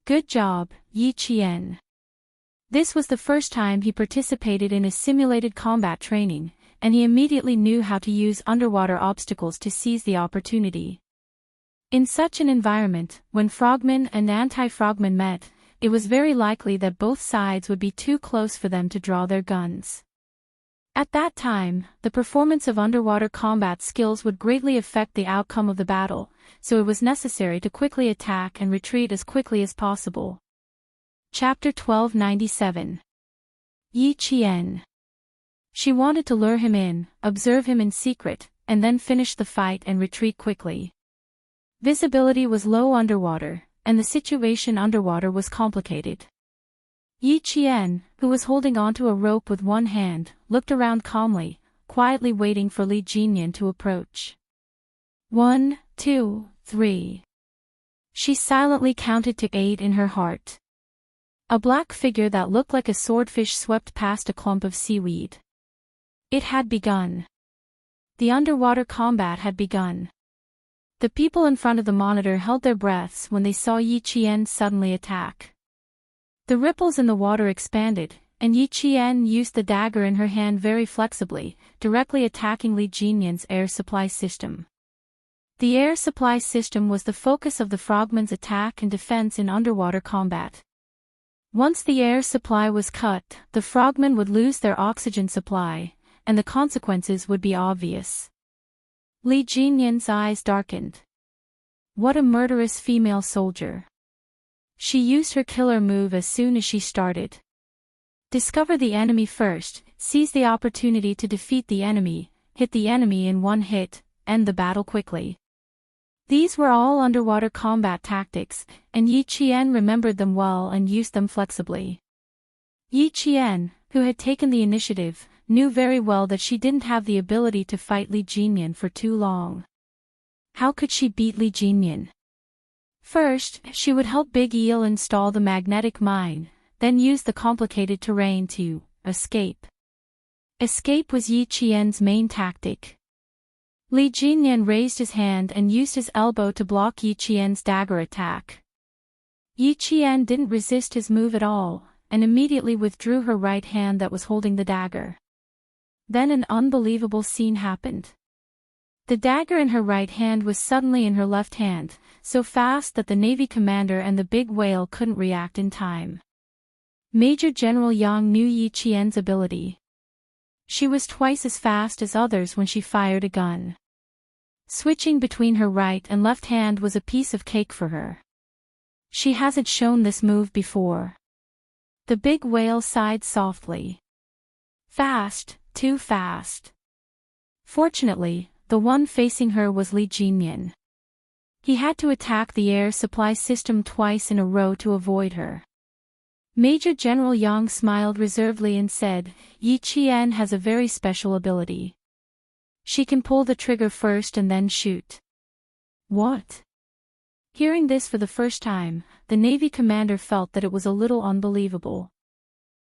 Good job, Yi Qian. This was the first time he participated in a simulated combat training, and he immediately knew how to use underwater obstacles to seize the opportunity. In such an environment, when frogmen and anti-frogmen met, it was very likely that both sides would be too close for them to draw their guns. At that time, the performance of underwater combat skills would greatly affect the outcome of the battle, so it was necessary to quickly attack and retreat as quickly as possible. Chapter 1297. Yi Qian. She wanted to lure him in, observe him in secret, and then finish the fight and retreat quickly. Visibility was low underwater, and the situation underwater was complicated. Yi Qian, who was holding onto a rope with one hand, looked around calmly, quietly waiting for Li Jinyan to approach. 1, 2, 3. She silently counted to 8 in her heart. A black figure that looked like a swordfish swept past a clump of seaweed. It had begun. The underwater combat had begun. The people in front of the monitor held their breaths when they saw Yi Qian suddenly attack. The ripples in the water expanded, and Yi Qian used the dagger in her hand very flexibly, directly attacking Li Jinyan's air supply system. The air supply system was the focus of the frogmen's attack and defense in underwater combat. Once the air supply was cut, the frogmen would lose their oxygen supply, and the consequences would be obvious. Li Jinyan's eyes darkened. What a murderous female soldier. She used her killer move as soon as she started. Discover the enemy first, seize the opportunity to defeat the enemy, hit the enemy in one hit, end the battle quickly. These were all underwater combat tactics, and Yi Qian remembered them well and used them flexibly. Yi Qian, who had taken the initiative, knew very well that she didn't have the ability to fight Li Jinyan for too long. How could she beat Li Jinyan? First, she would help Big Eel install the magnetic mine, then use the complicated terrain to escape. Escape was Yi Qian's main tactic. Li Jinyan raised his hand and used his elbow to block Yi Qian's dagger attack. Yi Qian didn't resist his move at all, and immediately withdrew her right hand that was holding the dagger. Then an unbelievable scene happened. The dagger in her right hand was suddenly in her left hand, so fast that the Navy commander and the big whale couldn't react in time. Major General Yang knew Yi Qian's ability. She was twice as fast as others when she fired a gun. Switching between her right and left hand was a piece of cake for her. She hasn't shown this move before. The big whale sighed softly. Fast, too fast. Fortunately, the one facing her was Li Jinyan. He had to attack the air supply system twice in a row to avoid her. Major General Yang smiled reservedly and said, Yi Qian has a very special ability. She can pull the trigger first and then shoot. What? Hearing this for the first time, the Navy commander felt that it was a little unbelievable.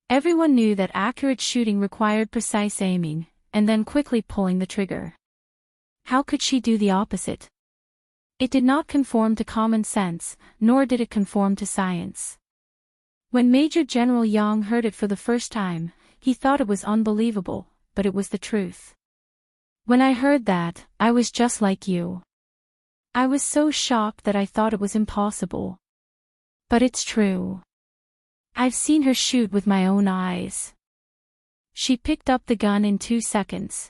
Everyone knew that accurate shooting required precise aiming, and then quickly pulling the trigger. How could she do the opposite? It did not conform to common sense, nor did it conform to science. When Major General Yang heard it for the first time, he thought it was unbelievable, but it was the truth. When I heard that, I was just like you. I was so shocked that I thought it was impossible. But it's true. I've seen her shoot with my own eyes. She picked up the gun in 2 seconds.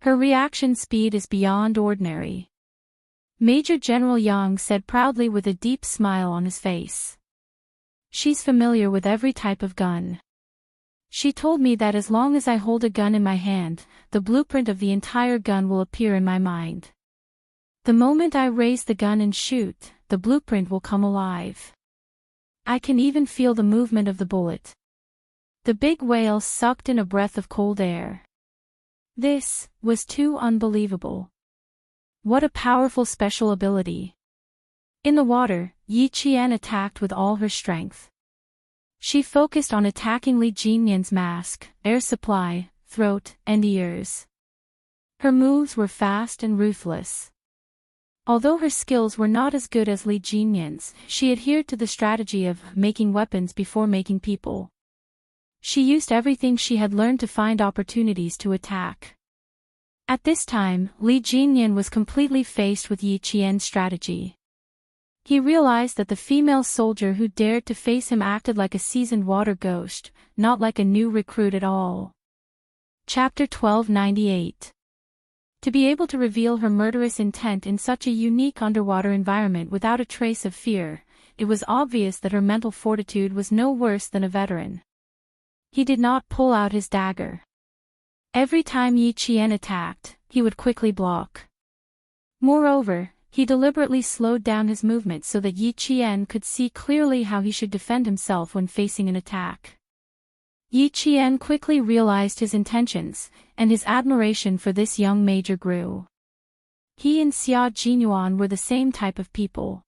Her reaction speed is beyond ordinary. Major General Yang said proudly with a deep smile on his face. She's familiar with every type of gun. She told me that as long as I hold a gun in my hand, the blueprint of the entire gun will appear in my mind. The moment I raise the gun and shoot, the blueprint will come alive. I can even feel the movement of the bullet. The big whale sucked in a breath of cold air. This was too unbelievable. What a powerful special ability. In the water, Yi Qian attacked with all her strength. She focused on attacking Li Jinyan's mask, air supply, throat, and ears. Her moves were fast and ruthless. Although her skills were not as good as Li Jinyan's, she adhered to the strategy of making weapons before making people. She used everything she had learned to find opportunities to attack. At this time, Li Jinyan was completely faced with Yi Qian's strategy. He realized that the female soldier who dared to face him acted like a seasoned water ghost, not like a new recruit at all. Chapter 1298. To be able to reveal her murderous intent in such a unique underwater environment without a trace of fear, it was obvious that her mental fortitude was no worse than a veteran. He did not pull out his dagger. Every time Yi Qian attacked, he would quickly block. Moreover, he deliberately slowed down his movement so that Yi Qian could see clearly how he should defend himself when facing an attack. Yi Qian quickly realized his intentions, and his admiration for this young major grew. He and xuanhuan were the same type of people.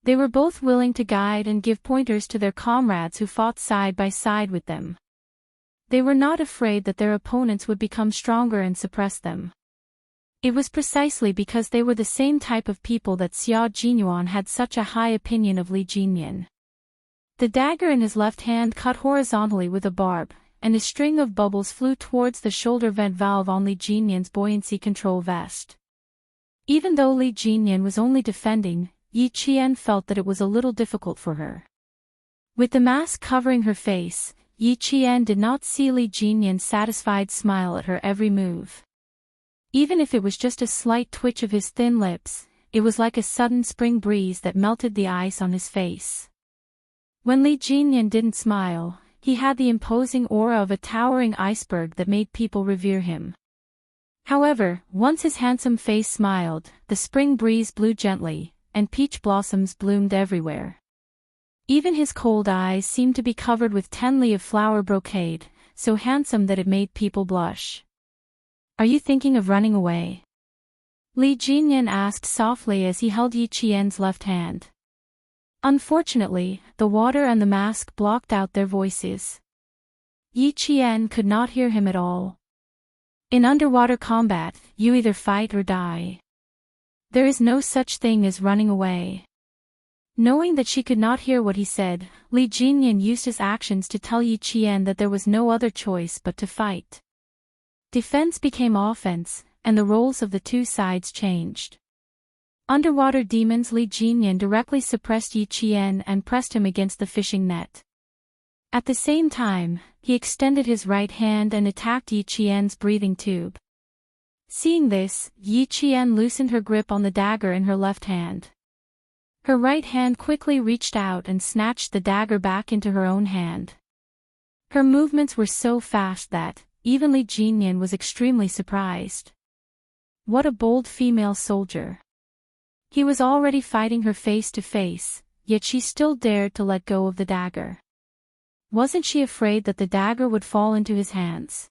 They were both willing to guide and give pointers to their comrades who fought side by side with them. They were not afraid that their opponents would become stronger and suppress them. It was precisely because they were the same type of people that xuanhuan had such a high opinion of Li Jinyan. The dagger in his left hand cut horizontally with a barb, and a string of bubbles flew towards the shoulder vent valve on Li Jinyan's buoyancy control vest. Even though Li Jinyan was only defending, Yi Qian felt that it was a little difficult for her. With the mask covering her face, Yi Qian did not see Li Jinyan's satisfied smile at her every move. Even if it was just a slight twitch of his thin lips, it was like a sudden spring breeze that melted the ice on his face. When Li Jinyan didn't smile, he had the imposing aura of a towering iceberg that made people revere him. However, once his handsome face smiled, the spring breeze blew gently, and peach blossoms bloomed everywhere. Even his cold eyes seemed to be covered with 10 li of flower brocade, so handsome that it made people blush. "Are you thinking of running away?" Li Jinyan asked softly as he held Yi Qian's left hand. Unfortunately, the water and the mask blocked out their voices. Yi Qian could not hear him at all. In underwater combat, you either fight or die. There is no such thing as running away. Knowing that she could not hear what he said, Li Jinyan used his actions to tell Yi Qian that there was no other choice but to fight. Defense became offense, and the roles of the two sides changed. Underwater demons Li Jinyan directly suppressed Yi Qian and pressed him against the fishing net. At the same time, he extended his right hand and attacked Yi Qian's breathing tube. Seeing this, Yi Qian loosened her grip on the dagger in her left hand. Her right hand quickly reached out and snatched the dagger back into her own hand. Her movements were so fast that, even Li Jinyan was extremely surprised. What a bold female soldier. He was already fighting her face to face, yet she still dared to let go of the dagger. Wasn't she afraid that the dagger would fall into his hands?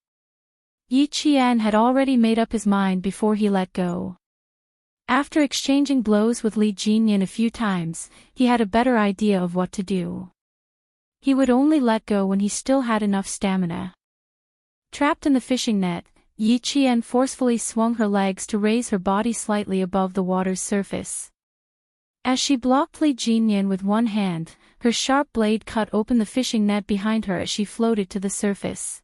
Yi Qian had already made up his mind before he let go. After exchanging blows with Li Jinyan a few times, he had a better idea of what to do. He would only let go when he still had enough stamina. Trapped in the fishing net, Yi Qian forcefully swung her legs to raise her body slightly above the water's surface. As she blocked Li Jinyan with one hand, her sharp blade cut open the fishing net behind her as she floated to the surface.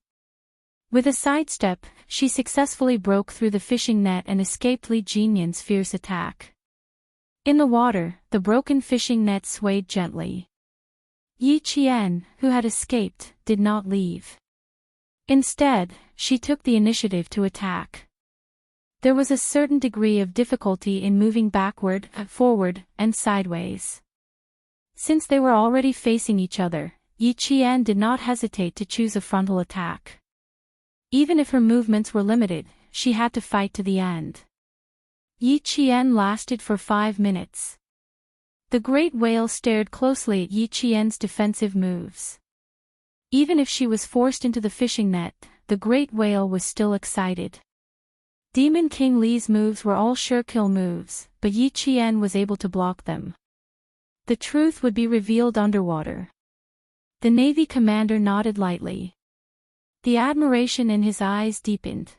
With a sidestep, she successfully broke through the fishing net and escaped Li Jinyan's fierce attack. In the water, the broken fishing net swayed gently. Yi Qian, who had escaped, did not leave. Instead, she took the initiative to attack. There was a certain degree of difficulty in moving backward, forward, and sideways. Since they were already facing each other, Yi Qian did not hesitate to choose a frontal attack. Even if her movements were limited, she had to fight to the end. Yi Qian lasted for 5 minutes. The great whale stared closely at Yi Qian's defensive moves. Even if she was forced into the fishing net, the great whale was still excited. Demon King Li's moves were all sure kill moves, but Yi Qian was able to block them. The truth would be revealed underwater. The Navy commander nodded lightly. The admiration in his eyes deepened.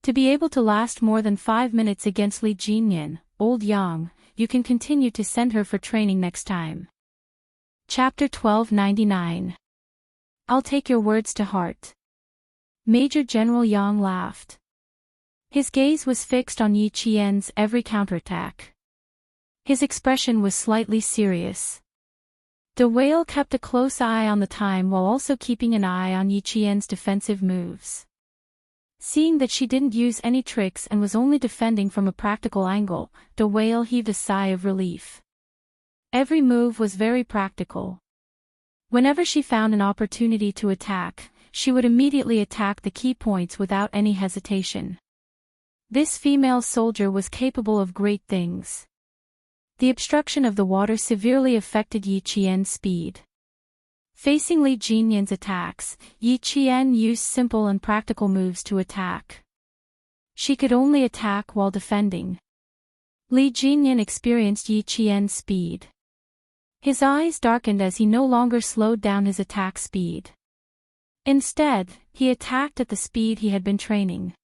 To be able to last more than 5 minutes against Li Jinyan, old Yang, you can continue to send her for training next time. Chapter 1299. I'll take your words to heart. Major General Yang laughed. His gaze was fixed on Yi Qian's every counterattack. His expression was slightly serious. The whale kept a close eye on the time while also keeping an eye on Yi Qian's defensive moves. Seeing that she didn't use any tricks and was only defending from a practical angle, the whale heaved a sigh of relief. Every move was very practical. Whenever she found an opportunity to attack, she would immediately attack the key points without any hesitation. This female soldier was capable of great things. The obstruction of the water severely affected Yi Qian's speed. Facing Li Jinyan's attacks, Yi Qian used simple and practical moves to attack. She could only attack while defending. Li Jinyan experienced Yi Qian's speed. His eyes darkened as he no longer slowed down his attack speed. Instead, he attacked at the speed he had been training.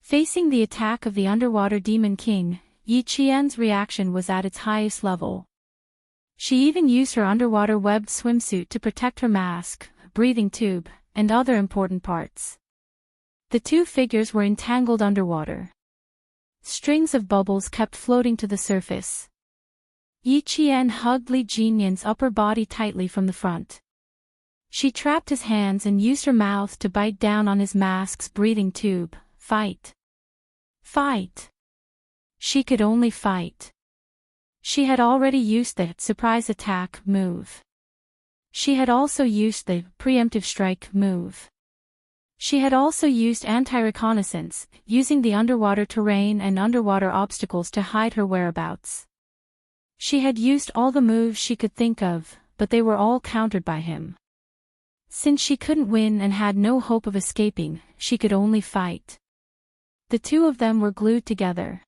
Facing the attack of the underwater Demon King, Yi Qian's reaction was at its highest level. She even used her underwater webbed swimsuit to protect her mask, breathing tube, and other important parts. The two figures were entangled underwater. Strings of bubbles kept floating to the surface. Yi Qian hugged Li Jinyan's upper body tightly from the front. She trapped his hands and used her mouth to bite down on his mask's breathing tube. Fight. Fight. She could only fight. She had already used the surprise attack move. She had also used the preemptive strike move. She had also used anti-reconnaissance, using the underwater terrain and underwater obstacles to hide her whereabouts. She had used all the moves she could think of, but they were all countered by him. Since she couldn't win and had no hope of escaping, she could only fight. The two of them were glued together.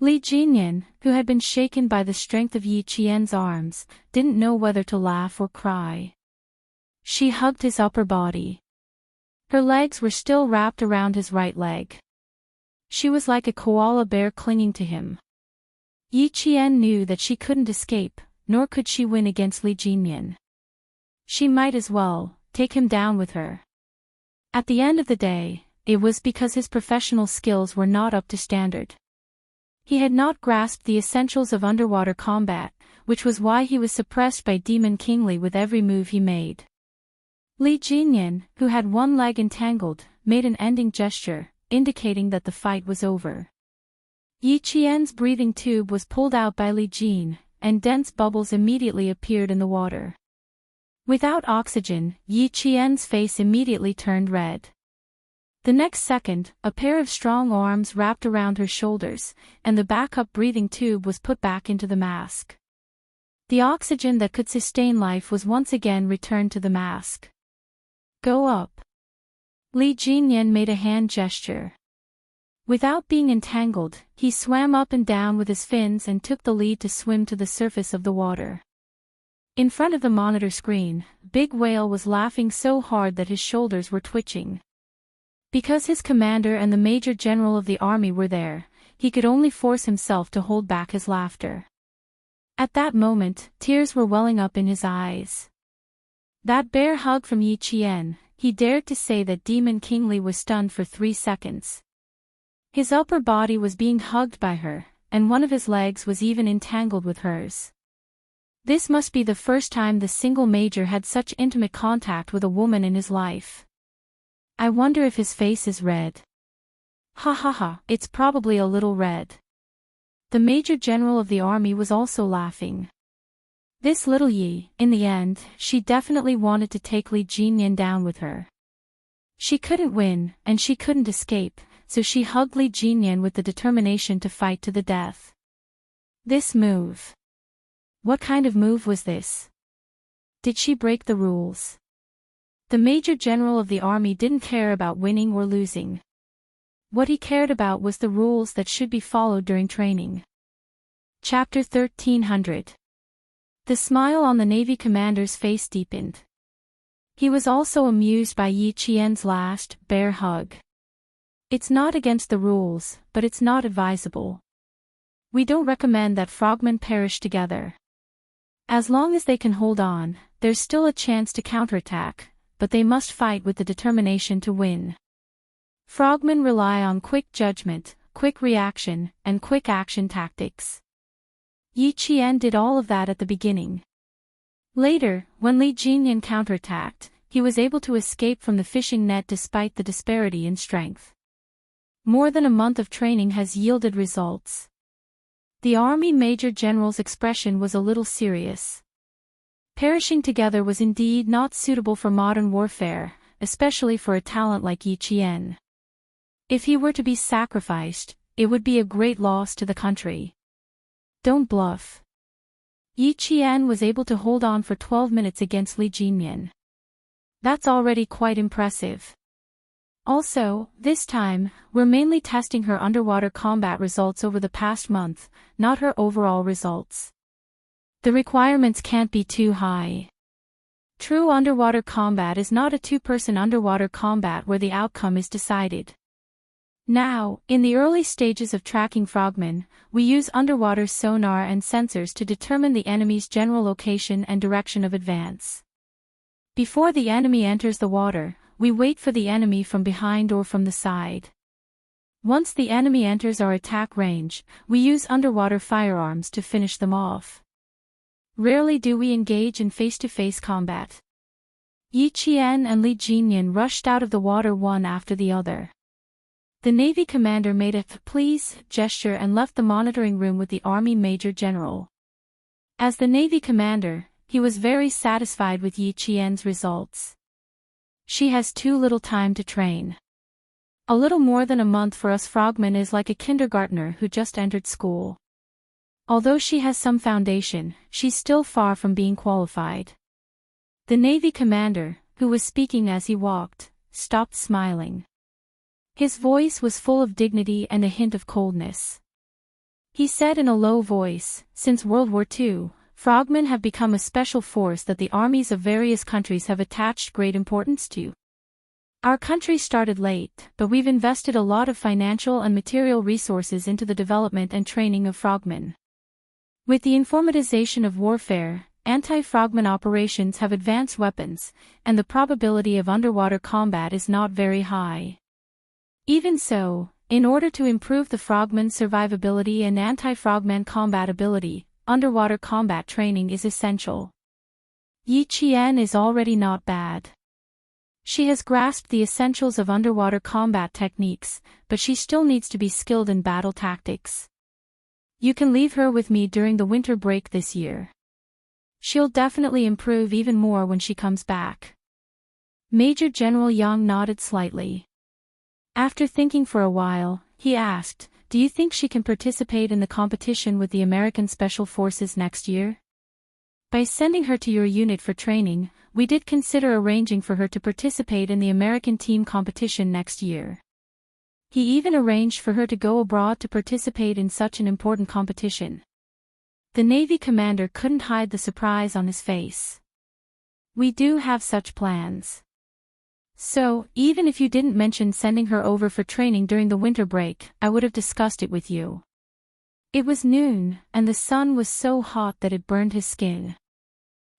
Li Jinyan, who had been shaken by the strength of Yi Qian's arms, didn't know whether to laugh or cry. She hugged his upper body. Her legs were still wrapped around his right leg. She was like a koala bear clinging to him. Yi Qian knew that she couldn't escape, nor could she win against Li Jinyan. She might as well take him down with her. At the end of the day, it was because his professional skills were not up to standard. He had not grasped the essentials of underwater combat, which was why he was suppressed by Demon King Li with every move he made. Li Jinyan, who had one leg entangled, made an ending gesture, indicating that the fight was over. Yi Qian's breathing tube was pulled out by Li Jin, and dense bubbles immediately appeared in the water. Without oxygen, Yi Qian's face immediately turned red. The next second, a pair of strong arms wrapped around her shoulders, and the backup breathing tube was put back into the mask. The oxygen that could sustain life was once again returned to the mask. Go up. Li Jinyan made a hand gesture. Without being entangled, he swam up and down with his fins and took the lead to swim to the surface of the water. In front of the monitor screen, Big Whale was laughing so hard that his shoulders were twitching. Because his commander and the major general of the army were there, he could only force himself to hold back his laughter. At that moment, tears were welling up in his eyes. That bear hug from Yi Qian, he dared to say that Demon King Li was stunned for 3 seconds. His upper body was being hugged by her, and one of his legs was even entangled with hers. This must be the first time the single major had such intimate contact with a woman in his life. I wonder if his face is red. Ha ha ha, it's probably a little red. The Major General of the army was also laughing. This little Yi, in the end, she definitely wanted to take Li Jinyan down with her. She couldn't win, and she couldn't escape, so she hugged Li Jinyan with the determination to fight to the death. This move. What kind of move was this? Did she break the rules? The Major General of the army didn't care about winning or losing. What he cared about was the rules that should be followed during training. Chapter 1300. The smile on the Navy commander's face deepened. He was also amused by Yi Qian's last, bear hug. It's not against the rules, but it's not advisable. We don't recommend that frogmen perish together. As long as they can hold on, there's still a chance to counterattack, but they must fight with the determination to win. Frogmen rely on quick judgment, quick reaction, and quick action tactics. Yi Qian did all of that at the beginning. Later, when Li Jinyan counterattacked, he was able to escape from the fishing net despite the disparity in strength. More than a month of training has yielded results. The Army Major General's expression was a little serious. Perishing together was indeed not suitable for modern warfare, especially for a talent like Yi Qian. If he were to be sacrificed, it would be a great loss to the country. Don't bluff. Yi Qian was able to hold on for 12 minutes against Li Jinyan. That's already quite impressive. Also, this time, we're mainly testing her underwater combat results over the past month, not her overall results. The requirements can't be too high. True underwater combat is not a two-person underwater combat where the outcome is decided. Now, in the early stages of tracking frogmen, we use underwater sonar and sensors to determine the enemy's general location and direction of advance. Before the enemy enters the water, we wait for the enemy from behind or from the side. Once the enemy enters our attack range, we use underwater firearms to finish them off. Rarely do we engage in face-to-face combat. Yi Qian and Li Jinyan rushed out of the water one after the other. The Navy commander made a "please" gesture and left the monitoring room with the Army Major General. As the Navy commander, he was very satisfied with Yi Qian's results. She has too little time to train. A little more than a month for us frogmen is like a kindergartner who just entered school. Although she has some foundation, she's still far from being qualified. The Navy commander, who was speaking as he walked, stopped smiling. His voice was full of dignity and a hint of coldness. He said in a low voice, "Since World War II, frogmen have become a special force that the armies of various countries have attached great importance to. Our country started late, but we've invested a lot of financial and material resources into the development and training of frogmen. With the informatization of warfare, anti-frogmen operations have advanced weapons, and the probability of underwater combat is not very high. Even so, in order to improve the frogmen's survivability and anti-frogmen combat ability, underwater combat training is essential. Yi Qian is already not bad. She has grasped the essentials of underwater combat techniques, but she still needs to be skilled in battle tactics. You can leave her with me during the winter break this year. She'll definitely improve even more when she comes back." Major General Yang nodded slightly. After thinking for a while, he asked, "Do you think she can participate in the competition with the American Special Forces next year? By sending her to your unit for training, we did consider arranging for her to participate in the American team competition next year." He even arranged for her to go abroad to participate in such an important competition. The Navy commander couldn't hide the surprise on his face. "We do have such plans. So, even if you didn't mention sending her over for training during the winter break, I would have discussed it with you." It was noon, and the sun was so hot that it burned his skin.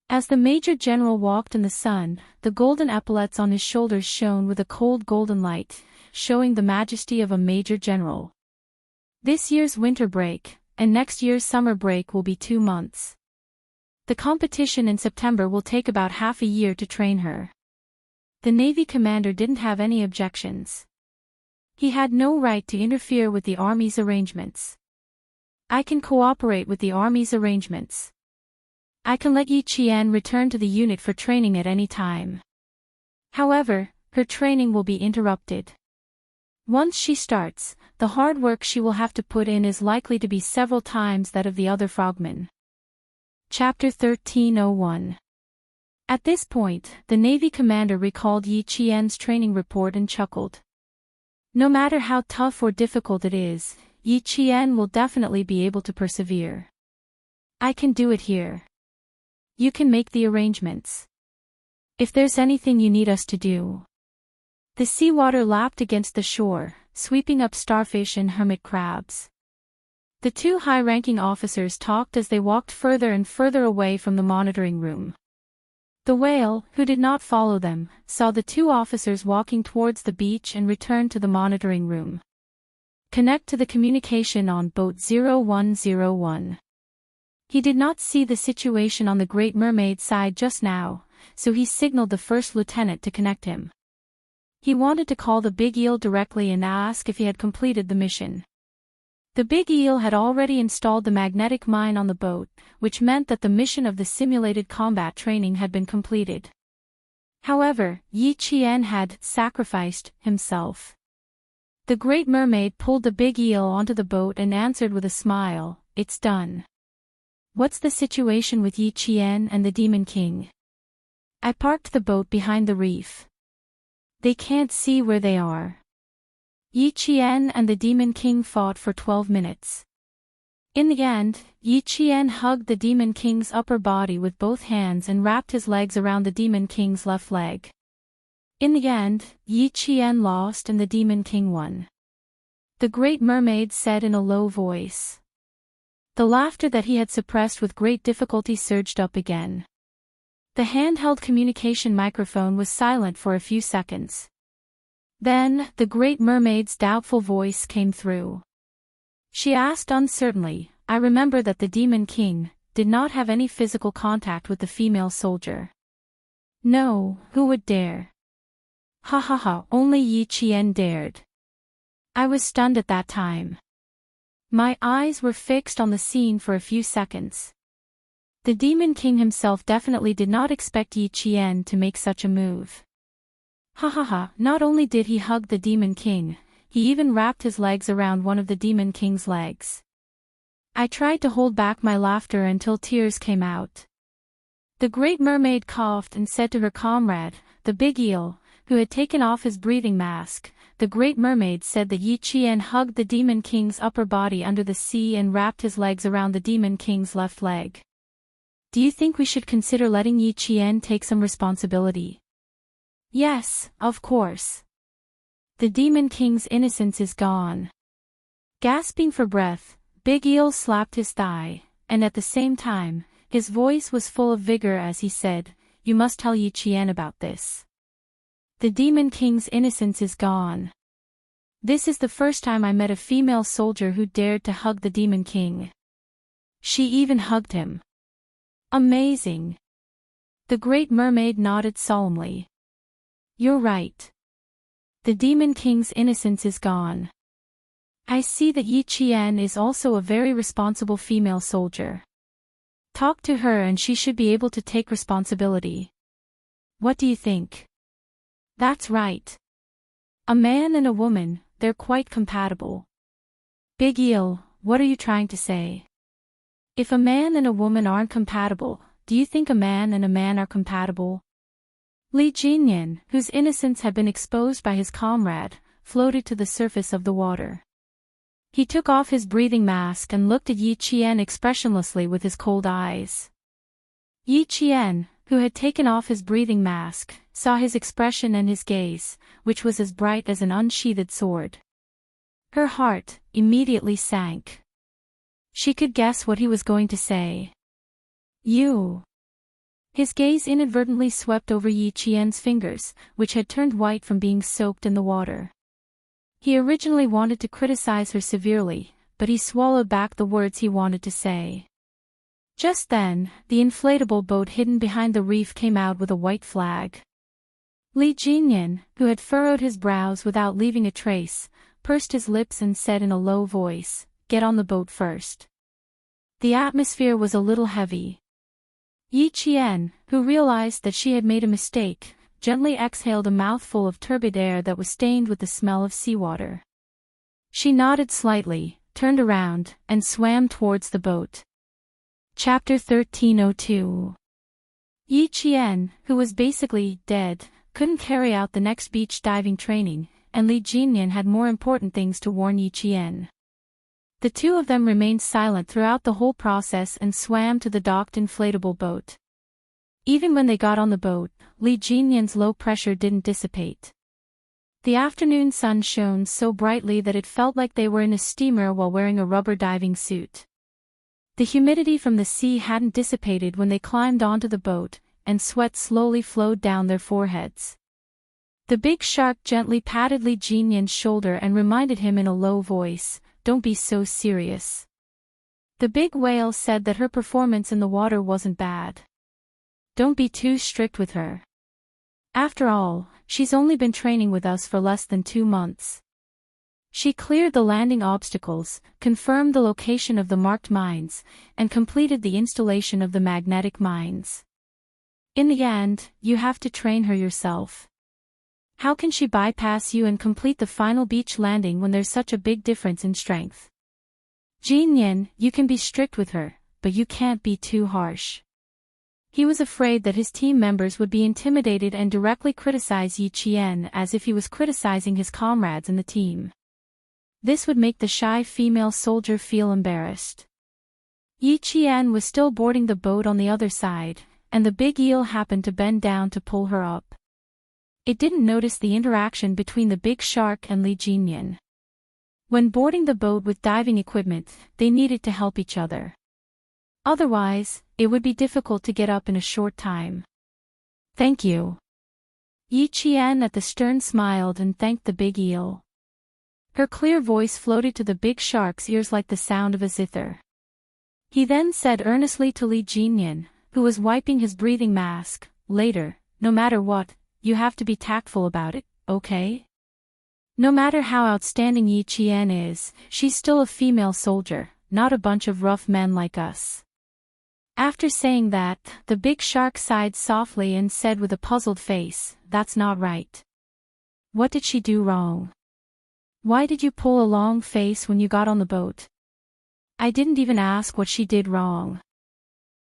As the Major General walked in the sun, the golden epaulets on his shoulders shone with a cold golden light, showing the majesty of a Major General. This year's winter break, and next year's summer break will be 2 months. The competition in September will take about half a year to train her. The Navy commander didn't have any objections. He had no right to interfere with the Army's arrangements. I can cooperate with the Army's arrangements. I can let Yi Qian return to the unit for training at any time. However, her training will be interrupted. Once she starts, the hard work she will have to put in is likely to be several times that of the other frogmen. Chapter 1301. At this point, the Navy commander recalled Yi Qian's training report and chuckled. No matter how tough or difficult it is, Yi Qian will definitely be able to persevere. I can do it here. You can make the arrangements. If there's anything you need us to do. The seawater lapped against the shore, sweeping up starfish and hermit crabs. The two high-ranking officers talked as they walked further and further away from the monitoring room. The whale, who did not follow them, saw the two officers walking towards the beach and returned to the monitoring room. Connect to the communication on boat 0101. He did not see the situation on the Great Mermaid side just now, so he signaled the first lieutenant to connect him. He wanted to call the big eel directly and ask if he had completed the mission. The big eel had already installed the magnetic mine on the boat, which meant that the mission of the simulated combat training had been completed. However, Yi Qian had sacrificed himself. The Great Mermaid pulled the big eel onto the boat and answered with a smile, "It's done." What's the situation with Yi Qian and the Demon King? I parked the boat behind the reef. They can't see where they are. Yi Qian and the Demon King fought for 12 minutes. In the end, Yi Qian hugged the Demon King's upper body with both hands and wrapped his legs around the Demon King's left leg. In the end, Yi Qian lost and the Demon King won. The Great Mermaid said in a low voice. The laughter that he had suppressed with great difficulty surged up again. The handheld communication microphone was silent for a few seconds. Then, the Great Mermaid's doubtful voice came through. She asked uncertainly, "I remember that the Demon King did not have any physical contact with the female soldier." "No, who would dare?" "Ha ha ha, only Yi Qian dared." I was stunned at that time. My eyes were fixed on the scene for a few seconds. The Demon King himself definitely did not expect Yi Qian to make such a move. Ha ha ha, not only did he hug the Demon King, he even wrapped his legs around one of the Demon King's legs. I tried to hold back my laughter until tears came out. The Great Mermaid coughed and said to her comrade, the big eel, who had taken off his breathing mask, the Great Mermaid said that Yi Qian hugged the Demon King's upper body under the sea and wrapped his legs around the Demon King's left leg. Do you think we should consider letting Yi Qian take some responsibility? Yes, of course. The Demon King's innocence is gone. Gasping for breath, Big Eel slapped his thigh, and at the same time, his voice was full of vigor as he said, "You must tell Yi Qian about this. The Demon King's innocence is gone. This is the first time I met a female soldier who dared to hug the Demon King. She even hugged him. Amazing." The Great Mermaid nodded solemnly. You're right. The Demon King's innocence is gone. I see that Yi Qian is also a very responsible female soldier. Talk to her and she should be able to take responsibility. What do you think? That's right. A man and a woman, they're quite compatible. Big Eel, what are you trying to say? If a man and a woman aren't compatible, do you think a man and a man are compatible? Jianghu, whose innocence had been exposed by his comrade, floated to the surface of the water. He took off his breathing mask and looked at Yi Qian expressionlessly with his cold eyes. Yi Qian, who had taken off his breathing mask, saw his expression and his gaze, which was as bright as an unsheathed sword. Her heart immediately sank. She could guess what he was going to say. You. His gaze inadvertently swept over Yi Qian's fingers, which had turned white from being soaked in the water. He originally wanted to criticize her severely, but he swallowed back the words he wanted to say. Just then, the inflatable boat hidden behind the reef came out with a white flag. Li Jinyan, who had furrowed his brows without leaving a trace, pursed his lips and said in a low voice, "Get on the boat first." The atmosphere was a little heavy. Yi Qian, who realized that she had made a mistake, gently exhaled a mouthful of turbid air that was stained with the smell of seawater. She nodded slightly, turned around, and swam towards the boat. Chapter 1302. Yi Qian, who was basically dead, couldn't carry out the next beach diving training, and Li Jinyan had more important things to warn Yi Qian. The two of them remained silent throughout the whole process and swam to the docked inflatable boat. Even when they got on the boat, Li Jinyan's low pressure didn't dissipate. The afternoon sun shone so brightly that it felt like they were in a steamer while wearing a rubber diving suit. The humidity from the sea hadn't dissipated when they climbed onto the boat, and sweat slowly flowed down their foreheads. The big shark gently patted Li Jinyan's shoulder and reminded him in a low voice, "Don't be so serious." The big whale said that her performance in the water wasn't bad. "Don't be too strict with her. After all, she's only been training with us for less than 2 months. She cleared the landing obstacles, confirmed the location of the marked mines, and completed the installation of the magnetic mines. In the end, you have to train her yourself. How can she bypass you and complete the final beach landing when there's such a big difference in strength? Jinyan, you can be strict with her, but you can't be too harsh." He was afraid that his team members would be intimidated and directly criticize Yi Qian as if he was criticizing his comrades in the team. This would make the shy female soldier feel embarrassed. Yi Qian was still boarding the boat on the other side, and the big eel happened to bend down to pull her up. It didn't notice the interaction between the big shark and Li Jinyan. When boarding the boat with diving equipment, they needed to help each other. Otherwise, it would be difficult to get up in a short time. "Thank you." Yi Qian at the stern smiled and thanked the big eel. Her clear voice floated to the big shark's ears like the sound of a zither. He then said earnestly to Li Jinyan, who was wiping his breathing mask, "Later, no matter what, you have to be tactful about it, okay? No matter how outstanding Yi Qian is, she's still a female soldier, not a bunch of rough men like us." After saying that, the big shark sighed softly and said with a puzzled face, "That's not right. What did she do wrong? Why did you pull a long face when you got on the boat? I didn't even ask what she did wrong.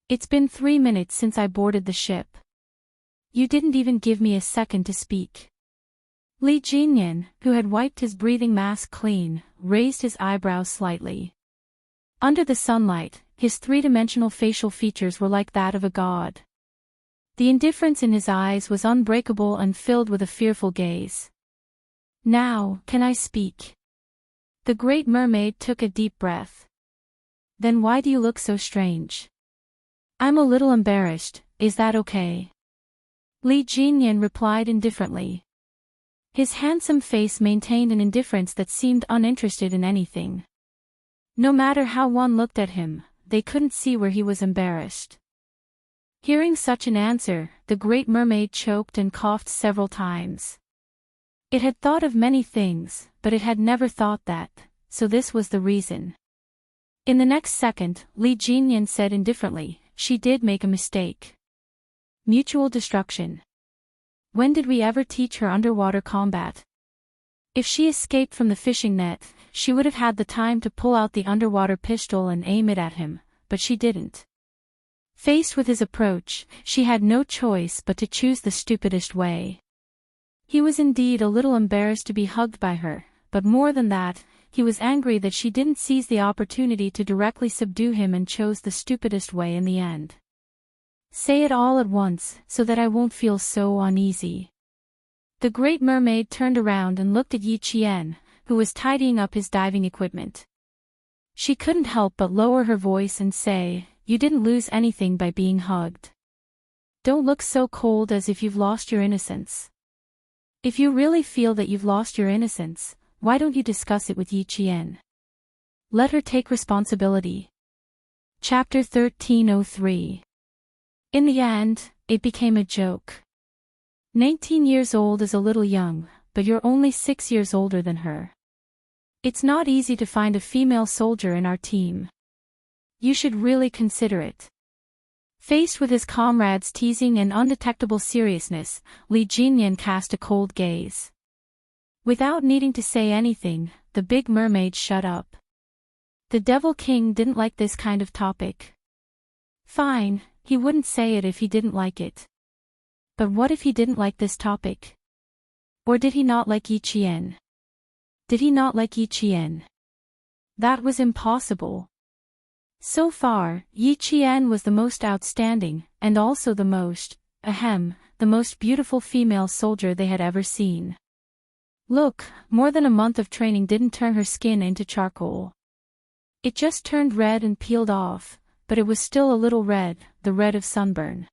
It's been 3 minutes since I boarded the ship. You didn't even give me a second to speak." Li Jinyan, who had wiped his breathing mask clean, raised his eyebrows slightly. Under the sunlight, his three-dimensional facial features were like that of a god. The indifference in his eyes was unbreakable and filled with a fearful gaze. "Now, can I speak?" The Great Mermaid took a deep breath. "Then why do you look so strange?" "I'm a little embarrassed, is that okay?" Li Jinyan replied indifferently. His handsome face maintained an indifference that seemed uninterested in anything. No matter how one looked at him, they couldn't see where he was embarrassed. Hearing such an answer, the Great Mermaid choked and coughed several times. It had thought of many things, but it had never thought that, so this was the reason. In the next second, Li Jinyan said indifferently, "She did make a mistake. Mutual destruction. When did we ever teach her underwater combat? If she escaped from the fishing net, she would have had the time to pull out the underwater pistol and aim it at him, but she didn't. Faced with his approach, she had no choice but to choose the stupidest way." He was indeed a little embarrassed to be hugged by her, but more than that, he was angry that she didn't seize the opportunity to directly subdue him and chose the stupidest way in the end. "Say it all at once, so that I won't feel so uneasy." The Great Mermaid turned around and looked at Yi Qian, who was tidying up his diving equipment. She couldn't help but lower her voice and say, "You didn't lose anything by being hugged." Don't look so cold as if you've lost your innocence. If you really feel that you've lost your innocence, why don't you discuss it with Yi Qian? Let her take responsibility. Chapter 1303. In the end, it became a joke. 19 years old is a little young, but you're only 6 years older than her. It's not easy to find a female soldier in our team. You should really consider it. Faced with his comrades' teasing and undetectable seriousness, Li Jinyan cast a cold gaze. Without needing to say anything, the big mermaid shut up. The Devil King didn't like this kind of topic. Fine, he wouldn't say it if he didn't like it. But what if he didn't like this topic? Or did he not like Yi Qian? Did he not like Yi Qian? That was impossible. So far, Yi Qian was the most outstanding, and also the most beautiful female soldier they had ever seen. Look, more than a month of training didn't turn her skin into charcoal. It just turned red and peeled off, but it was still a little red, the red of sunburn.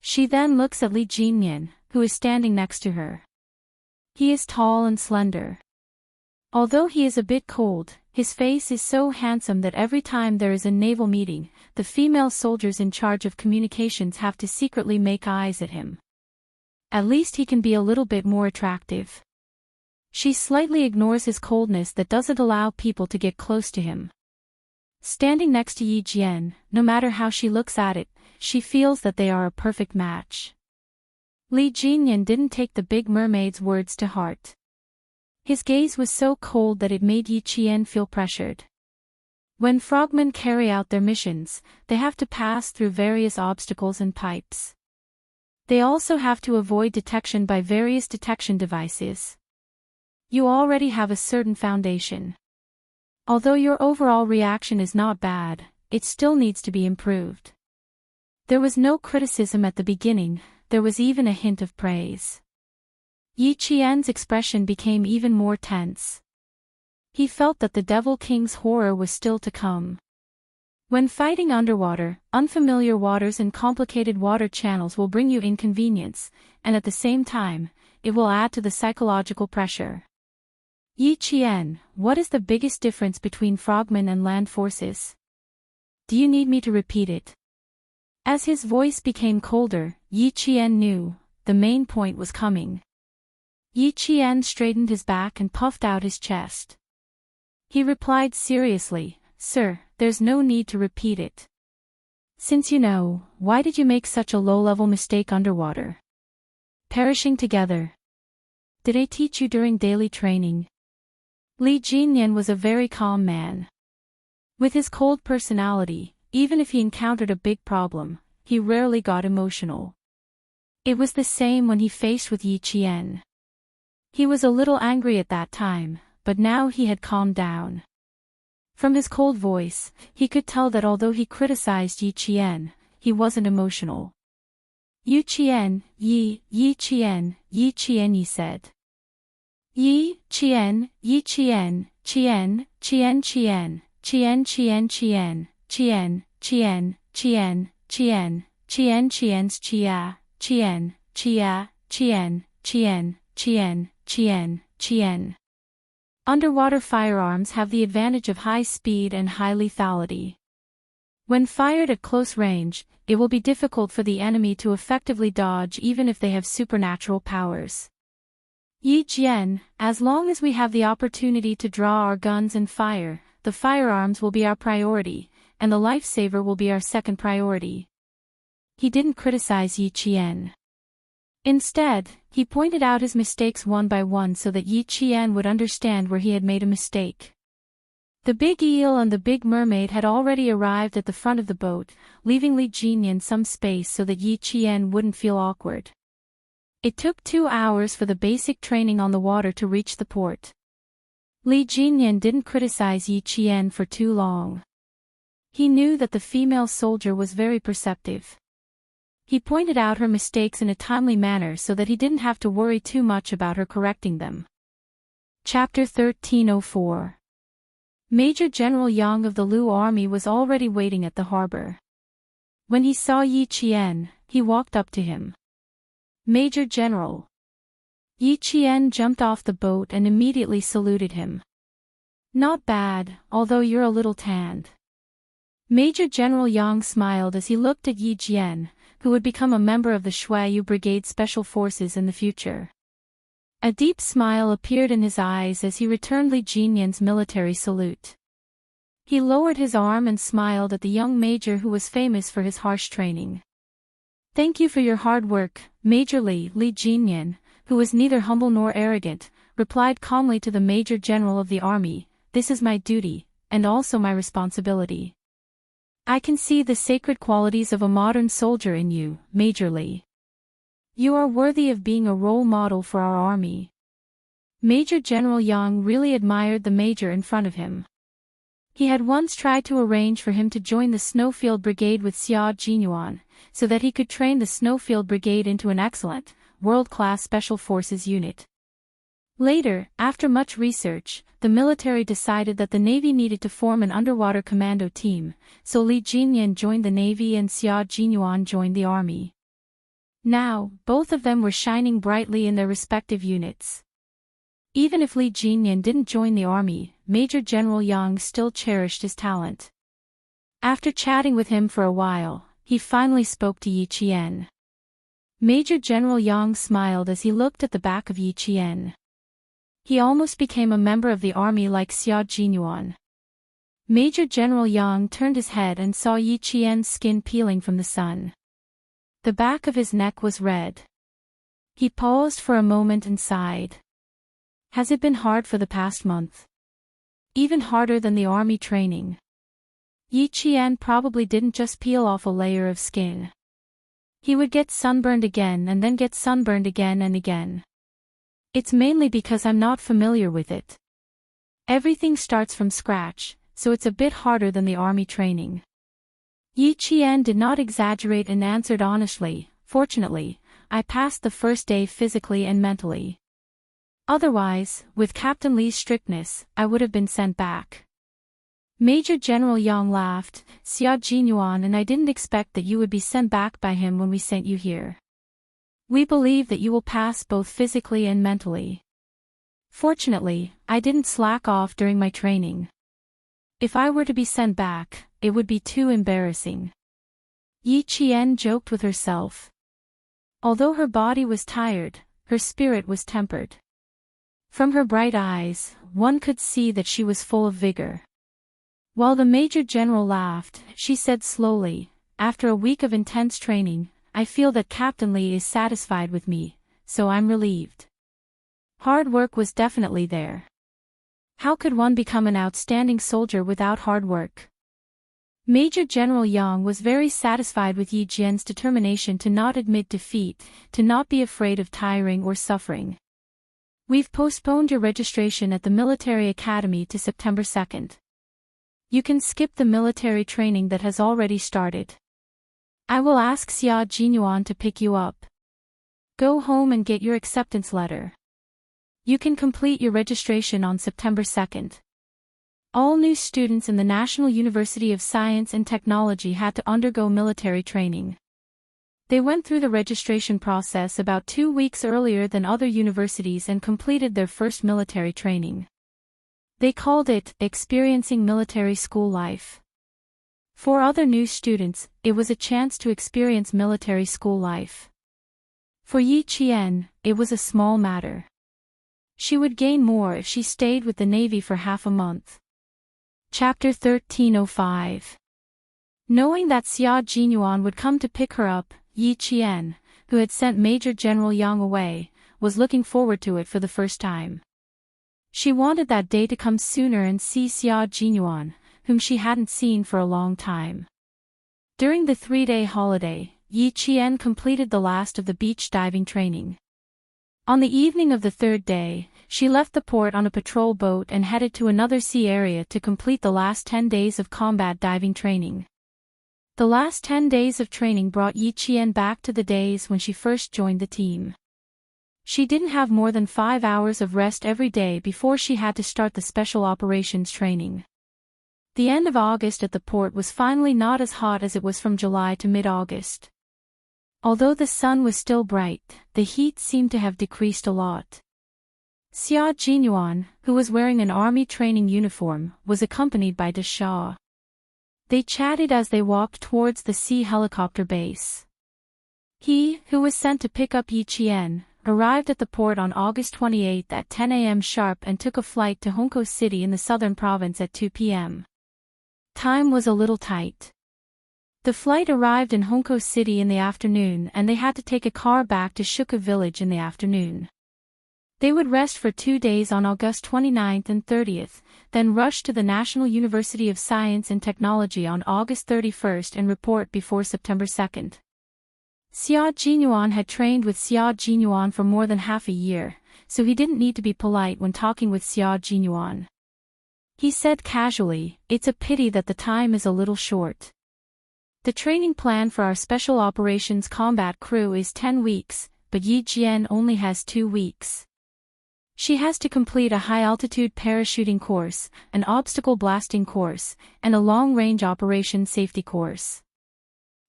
She then looks at Li Jinyan, who is standing next to her. He is tall and slender. Although he is a bit cold, his face is so handsome that every time there is a naval meeting, the female soldiers in charge of communications have to secretly make eyes at him. At least he can be a little bit more attractive. She slightly ignores his coldness that doesn't allow people to get close to him. Standing next to Yi Jian, no matter how she looks at it, she feels that they are a perfect match. Li Jinyan didn't take the big mermaid's words to heart. His gaze was so cold that it made Yi Qian feel pressured. When frogmen carry out their missions, they have to pass through various obstacles and pipes. They also have to avoid detection by various detection devices. You already have a certain foundation. Although your overall reaction is not bad, it still needs to be improved. There was no criticism at the beginning, there was even a hint of praise. Yi Qian's expression became even more tense. He felt that the Devil King's horror was still to come. When fighting underwater, unfamiliar waters and complicated water channels will bring you inconvenience, and at the same time, it will add to the psychological pressure. Yi Qian, what is the biggest difference between frogmen and land forces? Do you need me to repeat it? As his voice became colder, Yi Qian knew, the main point was coming. Yi Qian straightened his back and puffed out his chest. He replied seriously, "Sir, there's no need to repeat it. Since you know, why did you make such a low-level mistake underwater? Perishing together. Did I teach you during daily training?" Li Jinyan was a very calm man. With his cold personality, even if he encountered a big problem, he rarely got emotional. It was the same when he faced with Yi Qian. He was a little angry at that time, but now he had calmed down. From his cold voice, he could tell that although he criticized Yi Qian, he wasn't emotional. Yi Qian, Yi Qian, he said. Yi Qian, Qian, Qian, Qian, Qian, Qian, Qian, Qian, Qian, Qian, Qian, Qian, Qian, Qian's Qia, Qian, Qia, Qian, Qian, Qian, Qian, Qian. Underwater firearms have the advantage of high speed and high lethality. When fired at close range, it will be difficult for the enemy to effectively dodge even if they have supernatural powers. Yi Jian, as long as we have the opportunity to draw our guns and fire, the firearms will be our priority, and the lifesaver will be our second priority. He didn't criticize Yi Qian. Instead, he pointed out his mistakes one by one so that Yi Qian would understand where he had made a mistake. The big eel and the big mermaid had already arrived at the front of the boat, leaving Li Jinyan some space so that Yi Qian wouldn't feel awkward. It took 2 hours for the basic training on the water to reach the port. Li Jinyan didn't criticize Yi Qian for too long. He knew that the female soldier was very perceptive. He pointed out her mistakes in a timely manner so that he didn't have to worry too much about her correcting them. Chapter 1304. Major General Yang of the Lu Army was already waiting at the harbor. When he saw Yi Qian, he walked up to him. "Major General." Yi Qian jumped off the boat and immediately saluted him. "Not bad, although you're a little tanned." Major General Yang smiled as he looked at Yi Qian, who would become a member of the Xuanhuan Brigade Special Forces in the future. A deep smile appeared in his eyes as he returned Li Jinyan's military salute. He lowered his arm and smiled at the young major who was famous for his harsh training. "Thank you for your hard work, Major Li." Li Jinyan, who was neither humble nor arrogant, replied calmly to the Major General of the army, "This is my duty, and also my responsibility. I can see the sacred qualities of a modern soldier in you, Major Li. You are worthy of being a role model for our army." Major General Yang really admired the major in front of him. He had once tried to arrange for him to join the Snowfield Brigade with xuanhuan, so that he could train the Snowfield Brigade into an excellent, world-class Special Forces unit. Later, after much research, the military decided that the Navy needed to form an underwater commando team, so Li Jinyan joined the Navy and xuanhuan joined the army. Now, both of them were shining brightly in their respective units. Even if Li Jinyan didn't join the army, Major General Yang still cherished his talent. After chatting with him for a while, he finally spoke to Yi Qian. Major General Yang smiled as he looked at the back of Yi Qian. He almost became a member of the army like xuanhuan. Major General Yang turned his head and saw Yi Qian's skin peeling from the sun. The back of his neck was red. He paused for a moment and sighed. "Has it been hard for the past month? Even harder than the army training?" Yi Qian probably didn't just peel off a layer of skin. He would get sunburned again and then get sunburned again and again. "It's mainly because I'm not familiar with it. Everything starts from scratch, so it's a bit harder than the army training." Yi Qian did not exaggerate and answered honestly, "Fortunately, I passed the first day physically and mentally. Otherwise, with Captain Li's strictness, I would have been sent back." Major General Yang laughed, "xuanhuan, and I didn't expect that you would be sent back by him when we sent you here. We believe that you will pass both physically and mentally. Fortunately, I didn't slack off during my training. If I were to be sent back, it would be too embarrassing." Yi Qian joked with herself. Although her body was tired, her spirit was tempered. From her bright eyes, one could see that she was full of vigor. While the Major General laughed, she said slowly, "After a week of intense training, I feel that Captain Li is satisfied with me, so I'm relieved. Hard work was definitely there. How could one become an outstanding soldier without hard work?" Major General Yang was very satisfied with Yi Jian's determination to not admit defeat, to not be afraid of tiring or suffering. "We've postponed your registration at the military academy to September 2nd. You can skip the military training that has already started. I will ask xuanhuan to pick you up. Go home and get your acceptance letter. You can complete your registration on September 2nd. All new students in the National University of Science and Technology had to undergo military training. They went through the registration process about 2 weeks earlier than other universities and completed their first military training. They called it experiencing military school life. For other new students, it was a chance to experience military school life. For Yi Qian, it was a small matter. She would gain more if she stayed with the Navy for half a month. Chapter 1305. Knowing that xuanhuan would come to pick her up, Yi Qian, who had sent Major General Yang away, was looking forward to it for the first time. She wanted that day to come sooner and see xuanhuan, whom she hadn't seen for a long time. During the 3-day holiday, Yi Qian completed the last of the beach diving training. On the evening of the 3rd day, she left the port on a patrol boat and headed to another sea area to complete the last 10 days of combat diving training. The last 10 days of training brought Yi Qian back to the days when she first joined the team. She didn't have more than 5 hours of rest every day before she had to start the special operations training. The end of August at the port was finally not as hot as it was from July to mid-August. Although the sun was still bright, the heat seemed to have decreased a lot. Xuanhuan, who was wearing an army training uniform, was accompanied by De Shaw. They chatted as they walked towards the sea helicopter base. He, who was sent to pick up Yi Qian, arrived at the port on August 28 at 10 a.m. sharp and took a flight to Hongkou City in the southern province at 2 p.m. Time was a little tight. The flight arrived in Hongkou City in the afternoon and they had to take a car back to Shuka village in the afternoon. They would rest for 2 days on August 29th and 30th, then rush to the National University of Science and Technology on August 31st and report before September 2nd. Xuanhuan had trained with Xuanhuan for more than half a year, so he didn't need to be polite when talking with Xuanhuan. He said casually, "It's a pity that the time is a little short. The training plan for our Special Operations Combat Crew is 10 weeks, but Yi Qian only has 2 weeks. She has to complete a high-altitude parachuting course, an obstacle blasting course, and a long-range operation safety course.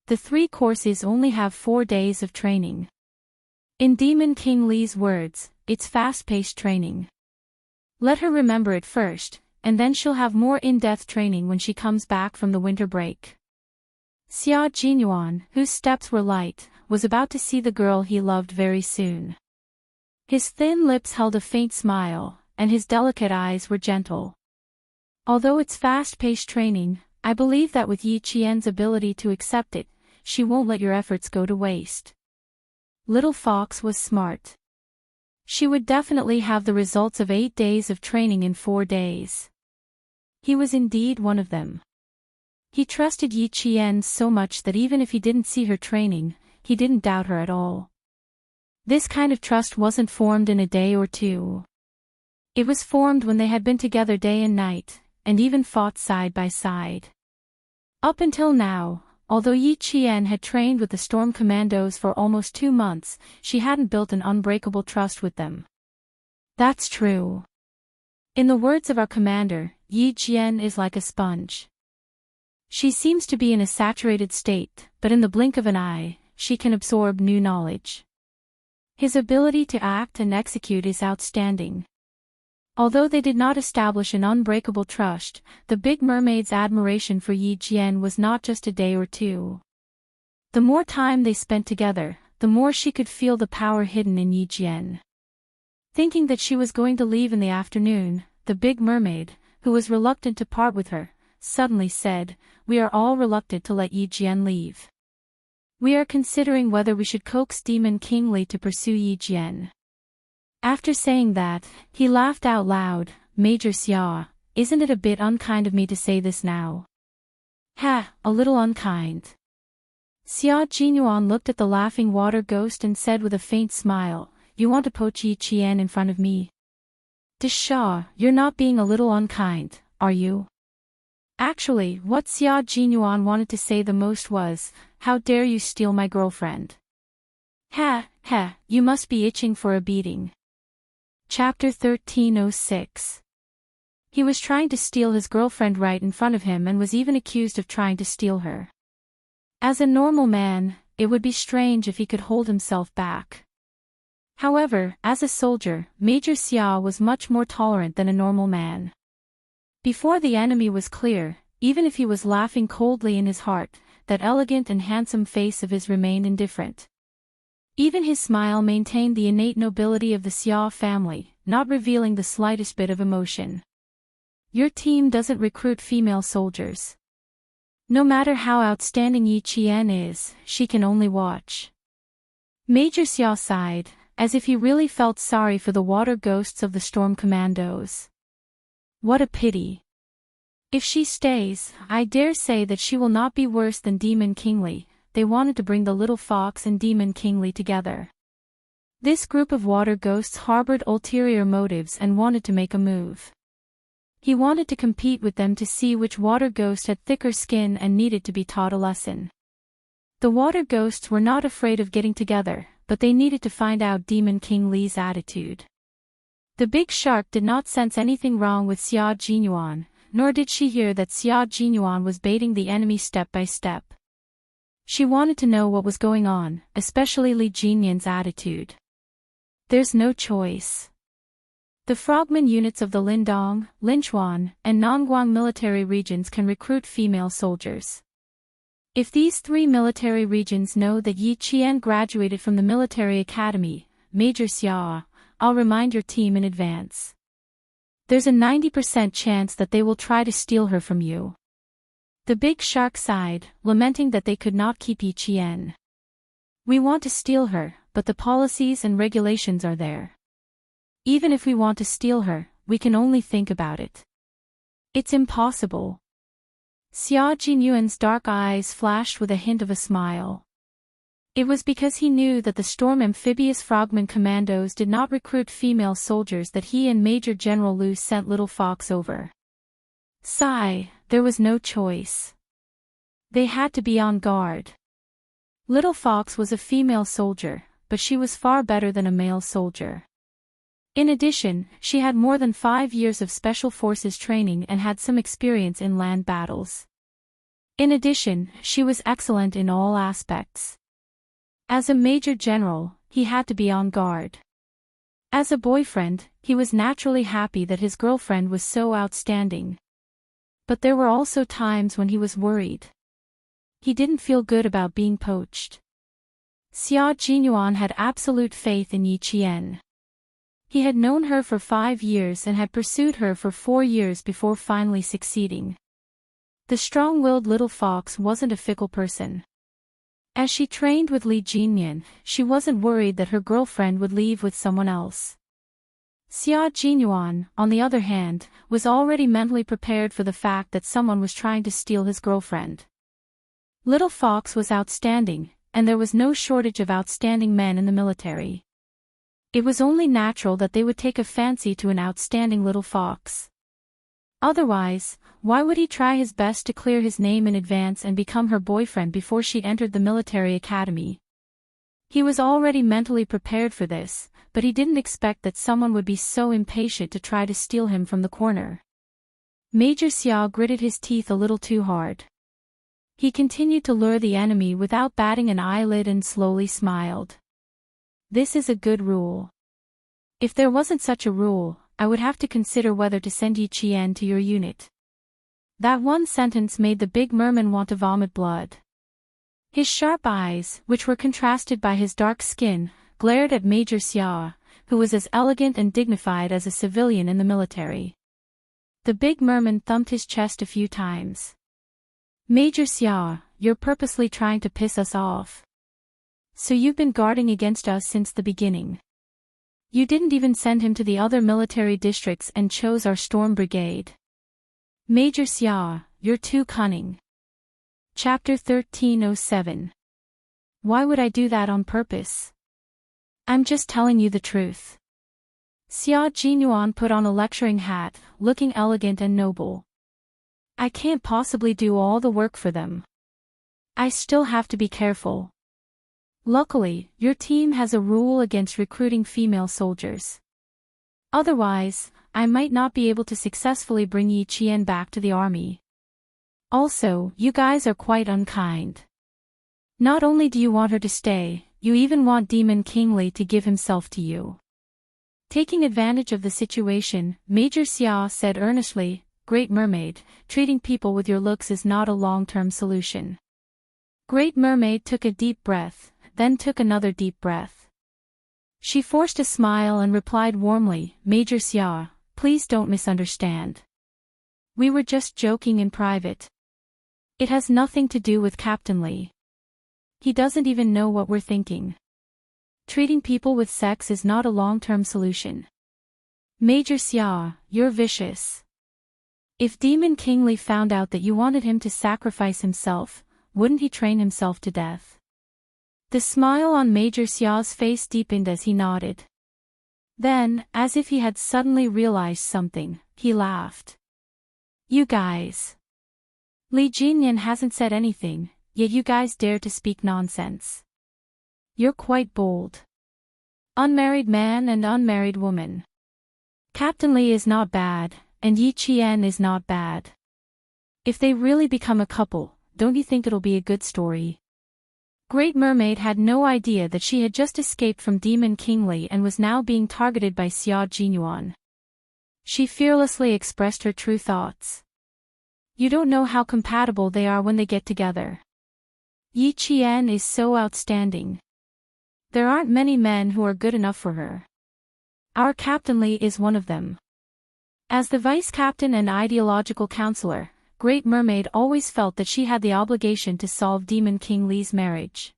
The 3 courses only have 4 days of training. In Demon King Li's words, it's fast-paced training. Let her remember it first, and then she'll have more in-depth training when she comes back from the winter break." Xuanhuan, whose steps were light, was about to see the girl he loved very soon. His thin lips held a faint smile, and his delicate eyes were gentle. "Although it's fast-paced training, I believe that with Yi Qian's ability to accept it, she won't let your efforts go to waste." Little Fox was smart. She would definitely have the results of 8 days of training in 4 days. He was indeed one of them. He trusted Yi Qian so much that even if he didn't see her training, he didn't doubt her at all. This kind of trust wasn't formed in a day or 2. It was formed when they had been together day and night, and even fought side by side. Up until now, although Yi Qian had trained with the Storm Commandos for almost 2 months, she hadn't built an unbreakable trust with them. That's true. In the words of our commander, Yi Qian is like a sponge. She seems to be in a saturated state, but in the blink of an eye, she can absorb new knowledge. His ability to act and execute is outstanding. Although they did not establish an unbreakable trust, the Big Mermaid's admiration for Yi Qian was not just a day or 2. The more time they spent together, the more she could feel the power hidden in Yi Qian. Thinking that she was going to leave in the afternoon, the Big Mermaid, who was reluctant to part with her, suddenly said, "We are all reluctant to let Yi Qian leave. We are considering whether we should coax Demon King Li to pursue Yi Qian." After saying that, he laughed out loud. "Major Xia, isn't it a bit unkind of me to say this now?" "Ha, a little unkind." Xuanhuan looked at the laughing water ghost and said with a faint smile, "You want to poach Yi Qian in front of me? De Shaw, you're not being a little unkind, are you?" Actually, what Xuanhuan wanted to say the most was, "How dare you steal my girlfriend? Ha, ha, you must be itching for a beating." Chapter 1306. He was trying to steal his girlfriend right in front of him and was even accused of trying to steal her. As a normal man, it would be strange if he could hold himself back. However, as a soldier, Major Xia was much more tolerant than a normal man. Before the enemy was clear, even if he was laughing coldly in his heart, that elegant and handsome face of his remained indifferent. Even his smile maintained the innate nobility of the Xia family, not revealing the slightest bit of emotion. Your team doesn't recruit female soldiers. No matter how outstanding Yi Qian is, she can only watch. Major Xia sighed, as if he really felt sorry for the water ghosts of the Storm Commandos. What a pity. If she stays, I dare say that she will not be worse than Demon King Li. They wanted to bring the little fox and Demon King Li together. This group of water ghosts harbored ulterior motives and wanted to make a move. He wanted to compete with them to see which water ghost had thicker skin and needed to be taught a lesson. The water ghosts were not afraid of getting together, but they needed to find out Demon King Li's attitude. The big shark did not sense anything wrong with Xuanhuan, nor did she hear that Xianhuan was baiting the enemy step by step. She wanted to know what was going on, especially Li Jinyan's attitude. There's no choice. The frogman units of the Lindong, Linchuan, and Nongguang military regions can recruit female soldiers. If these three military regions know that Yi Qian graduated from the military academy, Major Xia, I'll remind your team in advance. There's a 90% chance that they will try to steal her from you. The big shark sighed, lamenting that they could not keep Yi Qian. We want to steal her, but the policies and regulations are there. Even if we want to steal her, we can only think about it. It's impossible. Xia Jinyuan's dark eyes flashed with a hint of a smile. It was because he knew that the Storm Amphibious Frogman Commandos did not recruit female soldiers that he and Major General Lu sent Little Fox over. Sigh, there was no choice. They had to be on guard. Little Fox was a female soldier, but she was far better than a male soldier. In addition, she had more than 5 years of special forces training and had some experience in land battles. In addition, she was excellent in all aspects. As a major general, he had to be on guard. As a boyfriend, he was naturally happy that his girlfriend was so outstanding. But there were also times when he was worried. He didn't feel good about being poached. Xia Jinyuan had absolute faith in Yi Qian. He had known her for 5 years and had pursued her for 4 years before finally succeeding. The strong-willed Little Fox wasn't a fickle person. As she trained with Li Jinyan, she wasn't worried that her girlfriend would leave with someone else. Xia Jinyuan, on the other hand, was already mentally prepared for the fact that someone was trying to steal his girlfriend. Little Fox was outstanding, and there was no shortage of outstanding men in the military. It was only natural that they would take a fancy to an outstanding Little Fox. Otherwise, why would he try his best to clear his name in advance and become her boyfriend before she entered the military academy? He was already mentally prepared for this, but he didn't expect that someone would be so impatient to try to steal him from the corner. Major Xia gritted his teeth a little too hard. He continued to lure the enemy without batting an eyelid and slowly smiled. This is a good rule. If there wasn't such a rule, I would have to consider whether to send Yi Qian to your unit. That one sentence made the big merman want to vomit blood. His sharp eyes, which were contrasted by his dark skin, glared at Major Xia, who was as elegant and dignified as a civilian in the military. The big merman thumped his chest a few times. Major Xia, you're purposely trying to piss us off. So you've been guarding against us since the beginning. You didn't even send him to the other military districts and chose our storm brigade. Major Xia, you're too cunning. Chapter 1307. Why would I do that on purpose? I'm just telling you the truth. Xia Jinyuan put on a lecturing hat, looking elegant and noble. I can't possibly do all the work for them. I still have to be careful. Luckily, your team has a rule against recruiting female soldiers. Otherwise, I might not be able to successfully bring Yi Qian back to the army. Also, you guys are quite unkind. Not only do you want her to stay, you even want Demon King Li to give himself to you. Taking advantage of the situation, Major Xia said earnestly, Great Mermaid, treating people with your looks is not a long-term solution. Great Mermaid took a deep breath, then took another deep breath. She forced a smile and replied warmly, Major Xia, please don't misunderstand. We were just joking in private. It has nothing to do with Captain Li. He doesn't even know what we're thinking. Treating people with sex is not a long-term solution. Major Xia, you're vicious. If Demon King Li found out that you wanted him to sacrifice himself, wouldn't he train himself to death? The smile on Major Xia's face deepened as he nodded. Then, as if he had suddenly realized something, he laughed. You guys. Li Jinyan hasn't said anything, yet you guys dare to speak nonsense. You're quite bold. Unmarried man and unmarried woman. Captain Li is not bad, and Yi Qian is not bad. If they really become a couple, don't you think it'll be a good story? Great Mermaid had no idea that she had just escaped from Demon King Li and was now being targeted by xuanhuan. She fearlessly expressed her true thoughts. You don't know how compatible they are when they get together. Yi Qian is so outstanding. There aren't many men who are good enough for her. Our Captain Li is one of them. As the vice captain and ideological counselor, Great Mermaid always felt that she had the obligation to solve Demon King Li's marriage.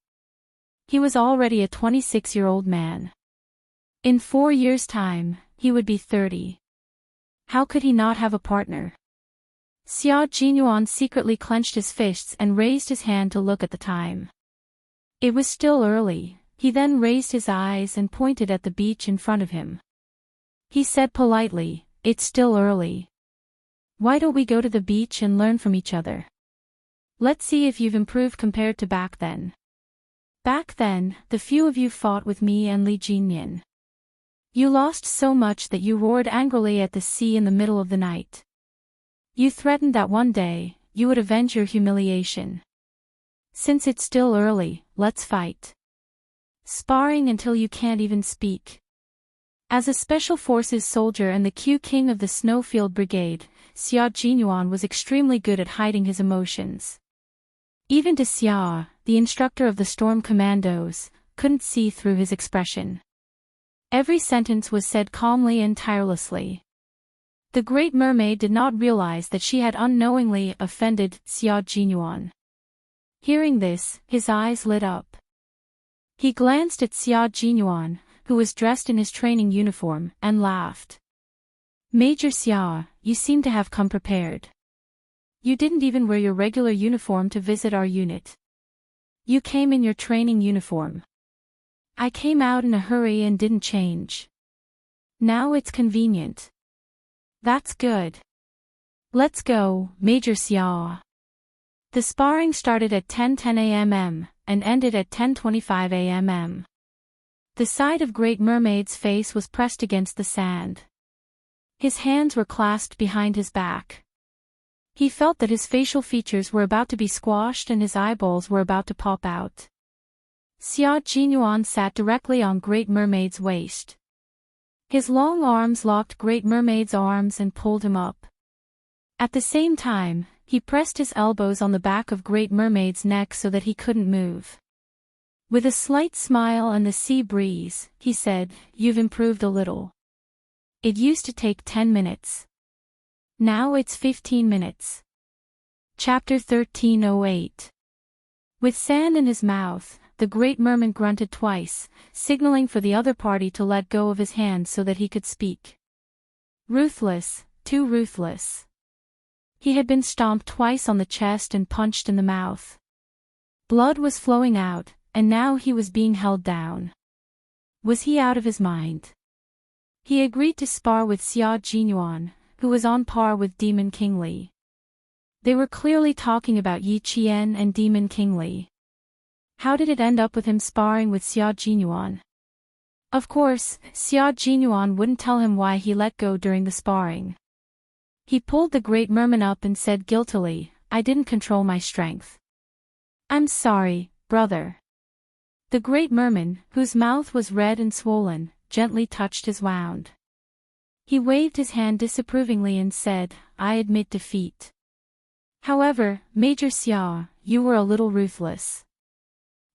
He was already a 26-year-old man. In 4 years' time, he would be 30. How could he not have a partner? Xuanhuan secretly clenched his fists and raised his hand to look at the time. It was still early. He then raised his eyes and pointed at the beach in front of him. He said politely, "It's still early. Why don't we go to the beach and learn from each other? Let's see if you've improved compared to back then. Back then, the few of you fought with me and Li Jinyan. You lost so much that you roared angrily at the sea in the middle of the night. You threatened that one day, you would avenge your humiliation. Since it's still early, let's fight. Sparring until you can't even speak." As a Special Forces soldier and the Q King of the Snowfield Brigade, Xuanhuan was extremely good at hiding his emotions. Even to Xia, the instructor of the Storm Commandos, couldn't see through his expression. Every sentence was said calmly and tirelessly. The Great Mermaid did not realize that she had unknowingly offended Xuanhuan. Hearing this, his eyes lit up. He glanced at Xuanhuan, who was dressed in his training uniform, and laughed. "Major Xia, you seem to have come prepared. You didn't even wear your regular uniform to visit our unit. You came in your training uniform. I came out in a hurry and didn't change. Now it's convenient. That's good. Let's go, Major Xia." The sparring started at 10:10 a.m. and ended at 10:25 a.m. The side of Great Mermaid's face was pressed against the sand. His hands were clasped behind his back. He felt that his facial features were about to be squashed and his eyeballs were about to pop out. Xuanhuan sat directly on Great Mermaid's waist. His long arms locked Great Mermaid's arms and pulled him up. At the same time, he pressed his elbows on the back of Great Mermaid's neck so that he couldn't move. With a slight smile and the sea breeze, he said, "You've improved a little. It used to take 10 minutes. Now it's 15 minutes. Chapter 1308. With sand in his mouth, the Great Merman grunted twice, signaling for the other party to let go of his hand so that he could speak. Ruthless, too ruthless. He had been stomped twice on the chest and punched in the mouth. Blood was flowing out, and now he was being held down. Was he out of his mind? He agreed to spar with Xuanhuan, who was on par with Demon King Li. They were clearly talking about Yi Qian and Demon King Li. How did it end up with him sparring with Xuanhuan? Of course, Xuanhuan wouldn't tell him why he let go during the sparring. He pulled the Great Merman up and said guiltily, "I didn't control my strength. I'm sorry, brother." The Great Merman, whose mouth was red and swollen, gently touched his wound. He waved his hand disapprovingly and said, "I admit defeat. However, Major Xia, you were a little ruthless.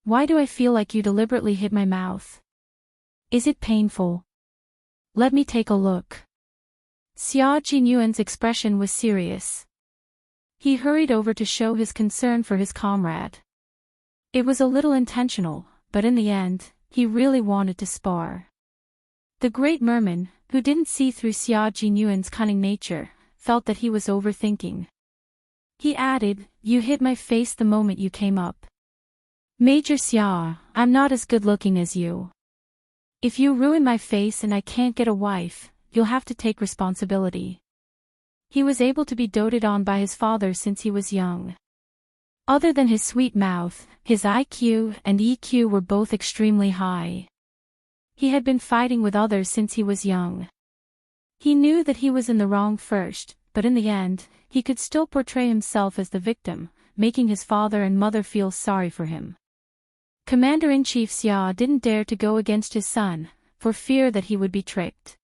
Why do I feel like you deliberately hit my mouth? Is it painful? Let me take a look." Xuanhuan's expression was serious. He hurried over to show his concern for his comrade. It was a little intentional, but in the end, he really wanted to spar. The Great Merman, who didn't see through Xuanhuan's cunning nature, felt that he was overthinking. He added, "You hit my face the moment you came up. Major Xia, I'm not as good looking as you. If you ruin my face and I can't get a wife, you'll have to take responsibility." He was able to be doted on by his father since he was young. Other than his sweet mouth, his IQ and EQ were both extremely high. He had been fighting with others since he was young. He knew that he was in the wrong first, but in the end, he could still portray himself as the victim, making his father and mother feel sorry for him. Commander-in-Chief Xia didn't dare to go against his son, for fear that he would be tricked.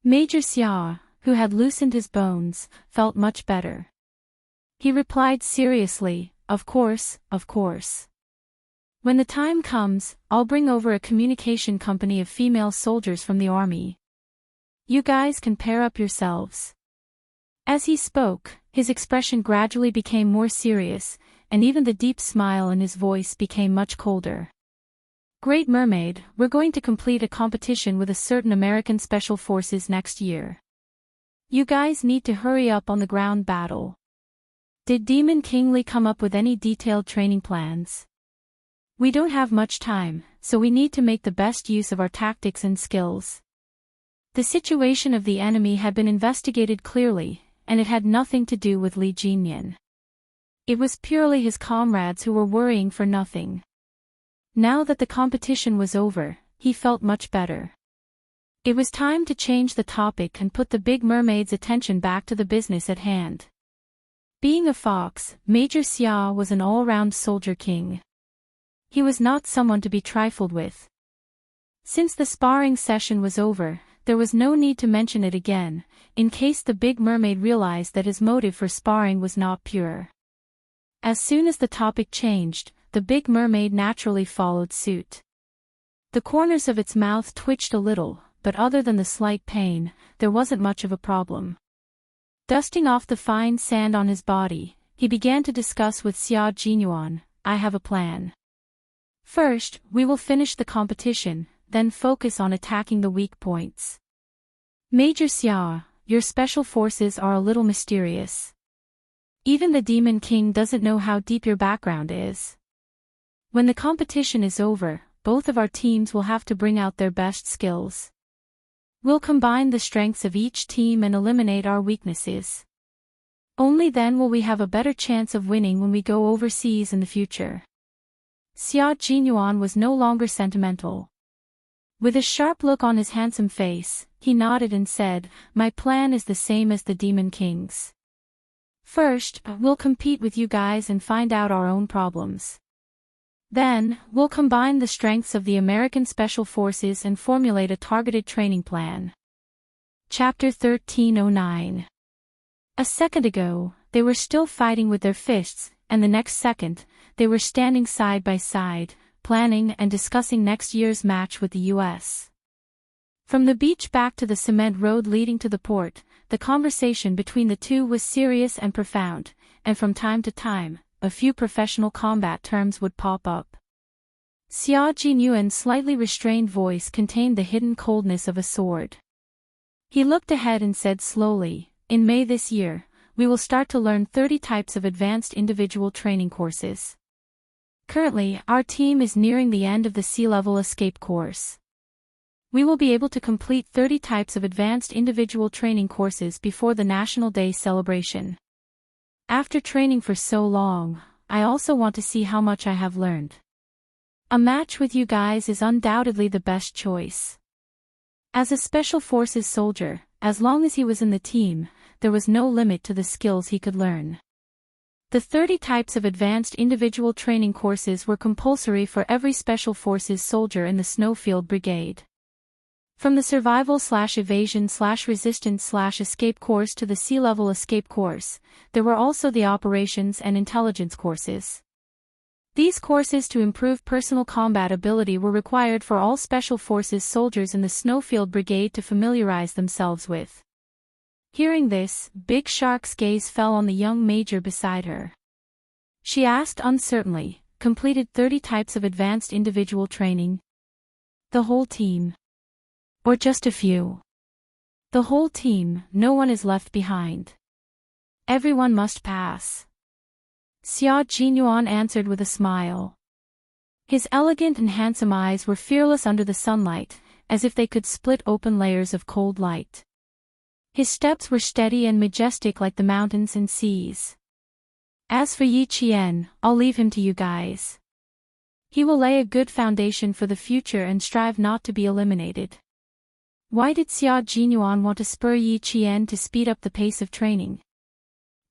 Major Xia, who had loosened his bones, felt much better. He replied seriously, of course, of course. When the time comes, I'll bring over a communication company of female soldiers from the army. You guys can pair up yourselves. As he spoke, his expression gradually became more serious, and even the deep smile in his voice became much colder. Great Mermaid, we're going to complete a competition with a certain American Special Forces next year. You guys need to hurry up on the ground battle. Did Demon King Li come up with any detailed training plans? We don't have much time, so we need to make the best use of our tactics and skills. The situation of the enemy had been investigated clearly, and it had nothing to do with Li Jinyan. It was purely his comrades who were worrying for nothing. Now that the competition was over, he felt much better. It was time to change the topic and put the Big Mermaid's attention back to the business at hand. Being a fox, Major Xia was an all-round soldier king. He was not someone to be trifled with. Since the sparring session was over, there was no need to mention it again, in case the Big Mermaid realized that his motive for sparring was not pure. As soon as the topic changed, the Big Mermaid naturally followed suit. The corners of its mouth twitched a little, but other than the slight pain, there wasn't much of a problem. Dusting off the fine sand on his body, he began to discuss with Xuanhuan, I have a plan. First, we will finish the competition, then focus on attacking the weak points. Major Xia, your special forces are a little mysterious. Even the Demon King doesn't know how deep your background is. When the competition is over, both of our teams will have to bring out their best skills. We'll combine the strengths of each team and eliminate our weaknesses. Only then will we have a better chance of winning when we go overseas in the future. Xuanhuan was no longer sentimental. With a sharp look on his handsome face, he nodded and said, my plan is the same as the Demon King's. First, we'll compete with you guys and find out our own problems. Then, we'll combine the strengths of the American Special Forces and formulate a targeted training plan. Chapter 1309. A second ago, they were still fighting with their fists, and the next second, they were standing side by side, planning and discussing next year's match with the U.S. From the beach back to the cement road leading to the port, the conversation between the two was serious and profound, and from time to time, a few professional combat terms would pop up. Xuanhuan's slightly restrained voice contained the hidden coldness of a sword. He looked ahead and said slowly, in May this year, we will start to learn 30 types of advanced individual training courses. Currently, our team is nearing the end of the sea-level escape course. We will be able to complete 30 types of advanced individual training courses before the National Day celebration. After training for so long, I also want to see how much I have learned. A match with you guys is undoubtedly the best choice. As a Special Forces soldier, as long as he was in the team, there was no limit to the skills he could learn. The 30 types of advanced individual training courses were compulsory for every Special Forces soldier in the Snowfield Brigade. From the survival/evasion/resistance/escape course to the sea-level escape course, there were also the operations and intelligence courses. These courses to improve personal combat ability were required for all Special Forces soldiers in the Snowfield Brigade to familiarize themselves with. Hearing this, Big Shark's gaze fell on the young major beside her. She asked uncertainly, completed 30 types of advanced individual training? The whole team? Or just a few? The whole team, no one is left behind. Everyone must pass. Xuanhuan answered with a smile. His elegant and handsome eyes were fearless under the sunlight, as if they could split open layers of cold light. His steps were steady and majestic like the mountains and seas. As for Yi Qian, I'll leave him to you guys. He will lay a good foundation for the future and strive not to be eliminated. Why did Xuanhuan want to spur Yi Qian to speed up the pace of training?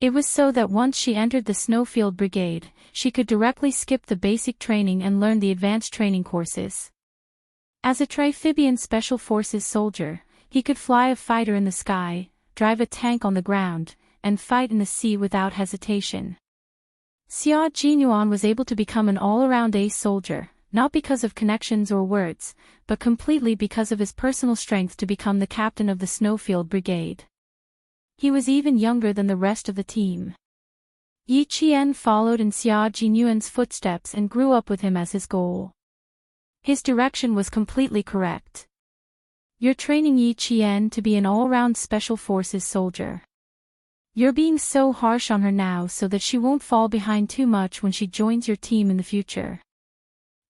It was so that once she entered the Snowfield Brigade, she could directly skip the basic training and learn the advanced training courses. As a Triphibian Special Forces soldier, he could fly a fighter in the sky, drive a tank on the ground, and fight in the sea without hesitation. Xuanhuan was able to become an all-around ace soldier, not because of connections or words, but completely because of his personal strength to become the captain of the Snowfield Brigade. He was even younger than the rest of the team. Yi Qian followed in Xuanhuan's footsteps and grew up with him as his goal. His direction was completely correct. You're training Yi Qian to be an all-round Special Forces soldier. You're being so harsh on her now so that she won't fall behind too much when she joins your team in the future.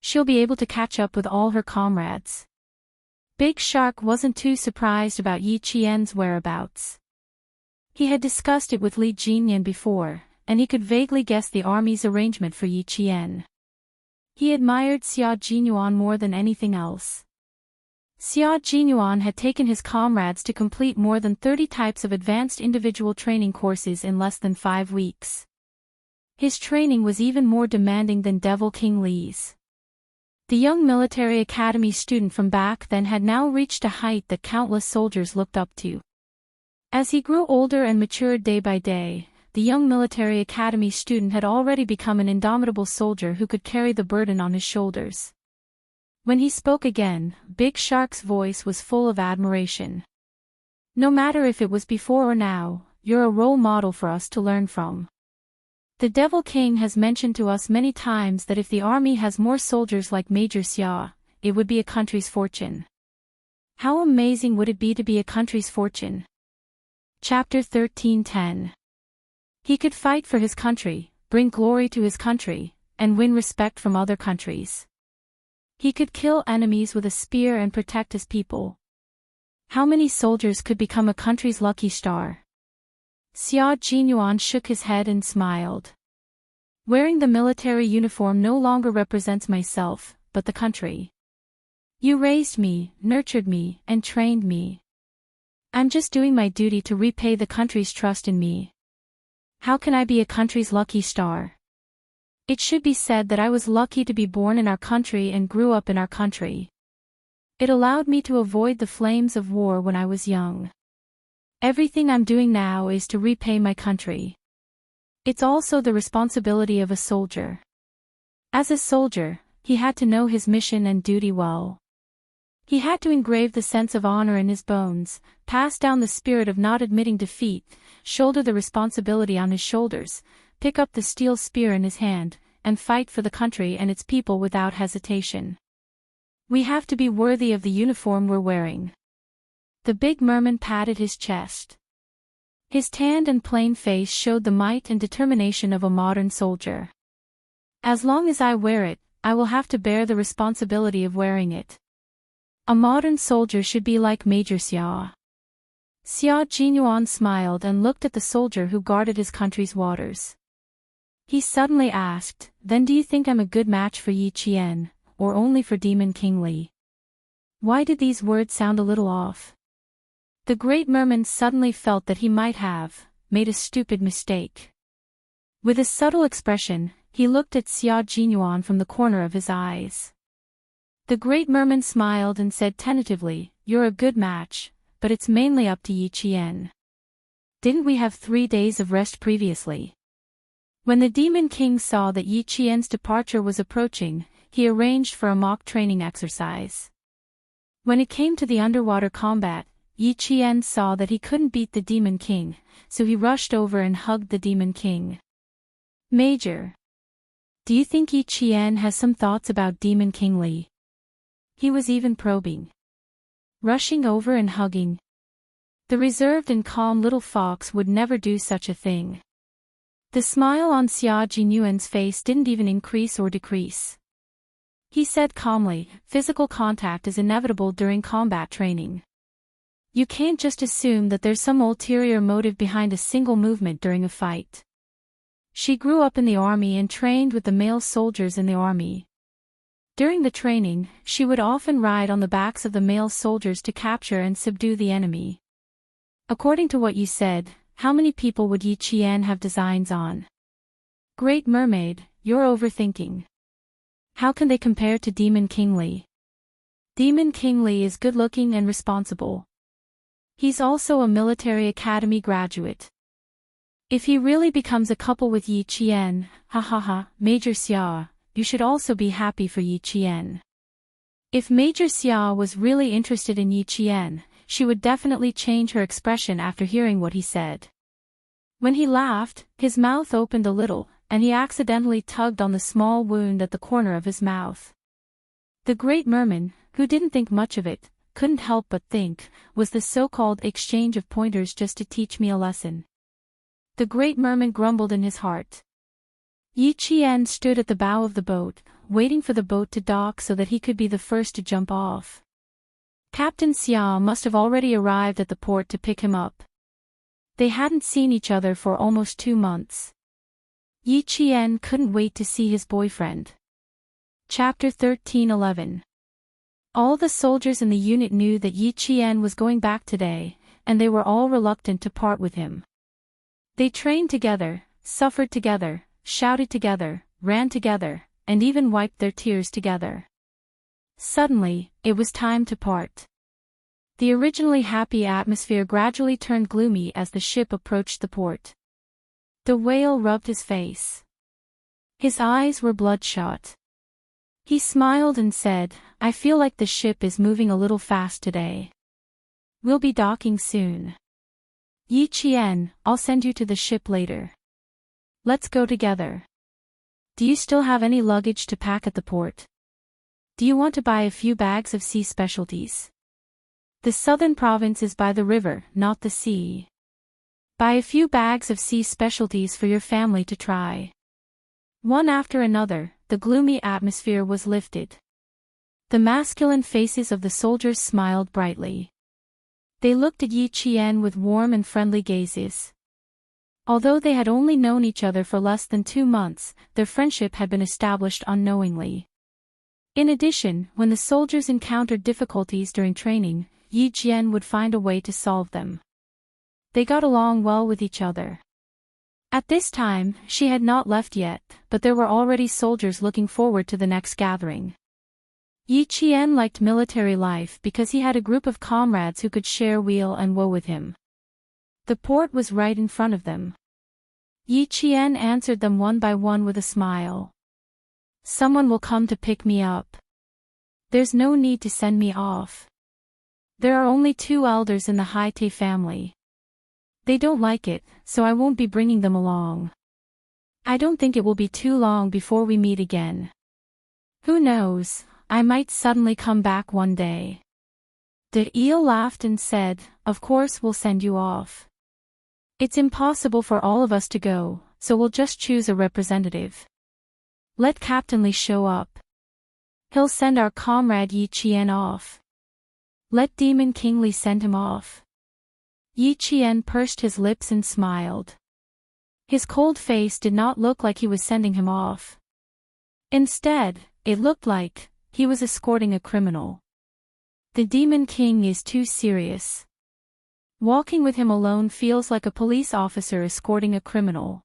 She'll be able to catch up with all her comrades. Big Shark wasn't too surprised about Yi Qian's whereabouts. He had discussed it with Legendarywarriors before, and he could vaguely guess the army's arrangement for Yi Qian. He admired Xuanhuan more than anything else. Xuanhuan had taken his comrades to complete more than 30 types of advanced individual training courses in less than 5 weeks. His training was even more demanding than Devil King Li's. The young military academy student from back then had now reached a height that countless soldiers looked up to. As he grew older and matured day by day, the young military academy student had already become an indomitable soldier who could carry the burden on his shoulders. When he spoke again, Big Shark's voice was full of admiration. No matter if it was before or now, you're a role model for us to learn from. The Devil King has mentioned to us many times that if the army has more soldiers like Major Xia, it would be a country's fortune. How amazing would it be to be a country's fortune? Chapter 13:10. He could fight for his country, bring glory to his country, and win respect from other countries. He could kill enemies with a spear and protect his people. How many soldiers could become a country's lucky star? Xuanhuan shook his head and smiled. Wearing the military uniform no longer represents myself, but the country. You raised me, nurtured me, and trained me. I'm just doing my duty to repay the country's trust in me. How can I be a country's lucky star? It should be said that I was lucky to be born in our country and grew up in our country. It allowed me to avoid the flames of war when I was young. Everything I'm doing now is to repay my country. It's also the responsibility of a soldier. As a soldier, he had to know his mission and duty well. He had to engrave the sense of honor in his bones, pass down the spirit of not admitting defeat, shoulder the responsibility on his shoulders, pick up the steel spear in his hand, and fight for the country and its people without hesitation. We have to be worthy of the uniform we're wearing. The big merman patted his chest. His tanned and plain face showed the might and determination of a modern soldier. As long as I wear it, I will have to bear the responsibility of wearing it. A modern soldier should be like Major Xia. Xuanhuan smiled and looked at the soldier who guarded his country's waters. He suddenly asked, "Then do you think I'm a good match for Yi Qian, or only for Demon King Li?" Why did these words sound a little off? The great merman suddenly felt that he might have made a stupid mistake. With a subtle expression, he looked at Xuanhuan from the corner of his eyes. The great merman smiled and said tentatively, "You're a good match, but it's mainly up to Yi Qian. Didn't we have 3 days of rest previously?" When the Demon King saw that Yi Qian's departure was approaching, he arranged for a mock training exercise. When it came to the underwater combat, Yi Qian saw that he couldn't beat the Demon King, so he rushed over and hugged the Demon King. "Major, do you think Yi Qian has some thoughts about Demon King Li?" He was even probing. Rushing over and hugging. The reserved and calm little fox would never do such a thing. The smile on Xuanhuan's face didn't even increase or decrease. He said calmly, "Physical contact is inevitable during combat training. You can't just assume that there's some ulterior motive behind a single movement during a fight. She grew up in the army and trained with the male soldiers in the army. During the training, she would often ride on the backs of the male soldiers to capture and subdue the enemy. According to what you said, how many people would Yi Qian have designs on? Great Mermaid, you're overthinking. How can they compare to Demon King Li? Demon King Li is good-looking and responsible. He's also a military academy graduate. If he really becomes a couple with Yi Qian, Major Xia, you should also be happy for Yi Qian. If Major Xia was really interested in Yi Qian, she would definitely change her expression after hearing what he said. When he laughed, his mouth opened a little, and he accidentally tugged on the small wound at the corner of his mouth. The Great Merman, who didn't think much of it, couldn't help but think, was the so-called exchange of pointers just to teach me a lesson? The Great Merman grumbled in his heart. Yi Qian stood at the bow of the boat, waiting for the boat to dock so that he could be the first to jump off. Captain Xia must have already arrived at the port to pick him up. They hadn't seen each other for almost 2 months. Yi Qian couldn't wait to see his boyfriend. Chapter 13:11. All the soldiers in the unit knew that Yi Qian was going back today, and they were all reluctant to part with him. They trained together, suffered together, shouted together, ran together, and even wiped their tears together. Suddenly, it was time to part. The originally happy atmosphere gradually turned gloomy as the ship approached the port. The whale rubbed his face. His eyes were bloodshot. He smiled and said, "I feel like the ship is moving a little fast today. We'll be docking soon. Yi Qian, I'll send you to the ship later. Let's go together. Do you still have any luggage to pack at the port? Do you want to buy a few bags of sea specialties? The southern province is by the river, not the sea. Buy a few bags of sea specialties for your family to try." One after another, the gloomy atmosphere was lifted. The masculine faces of the soldiers smiled brightly. They looked at Yi Qian with warm and friendly gazes. Although they had only known each other for less than 2 months, their friendship had been established unknowingly. In addition, when the soldiers encountered difficulties during training, Yi Qian would find a way to solve them. They got along well with each other. At this time, she had not left yet, but there were already soldiers looking forward to the next gathering. Yi Qian liked military life because he had a group of comrades who could share weal and woe with him. The port was right in front of them. Yi Qian answered them one by one with a smile. "Someone will come to pick me up. There's no need to send me off. There are only 2 elders in the Haite family. They don't like it, so I won't be bringing them along. I don't think it will be too long before we meet again. Who knows, I might suddenly come back one day." The eel laughed and said, "Of course we'll send you off. It's impossible for all of us to go, so we'll just choose a representative. Let Captain Li show up. He'll send our comrade Yi Qian off. Let Demon King Li send him off." Yi Qian pursed his lips and smiled. His cold face did not look like he was sending him off. Instead, it looked like he was escorting a criminal. The Demon King is too serious. Walking with him alone feels like a police officer escorting a criminal.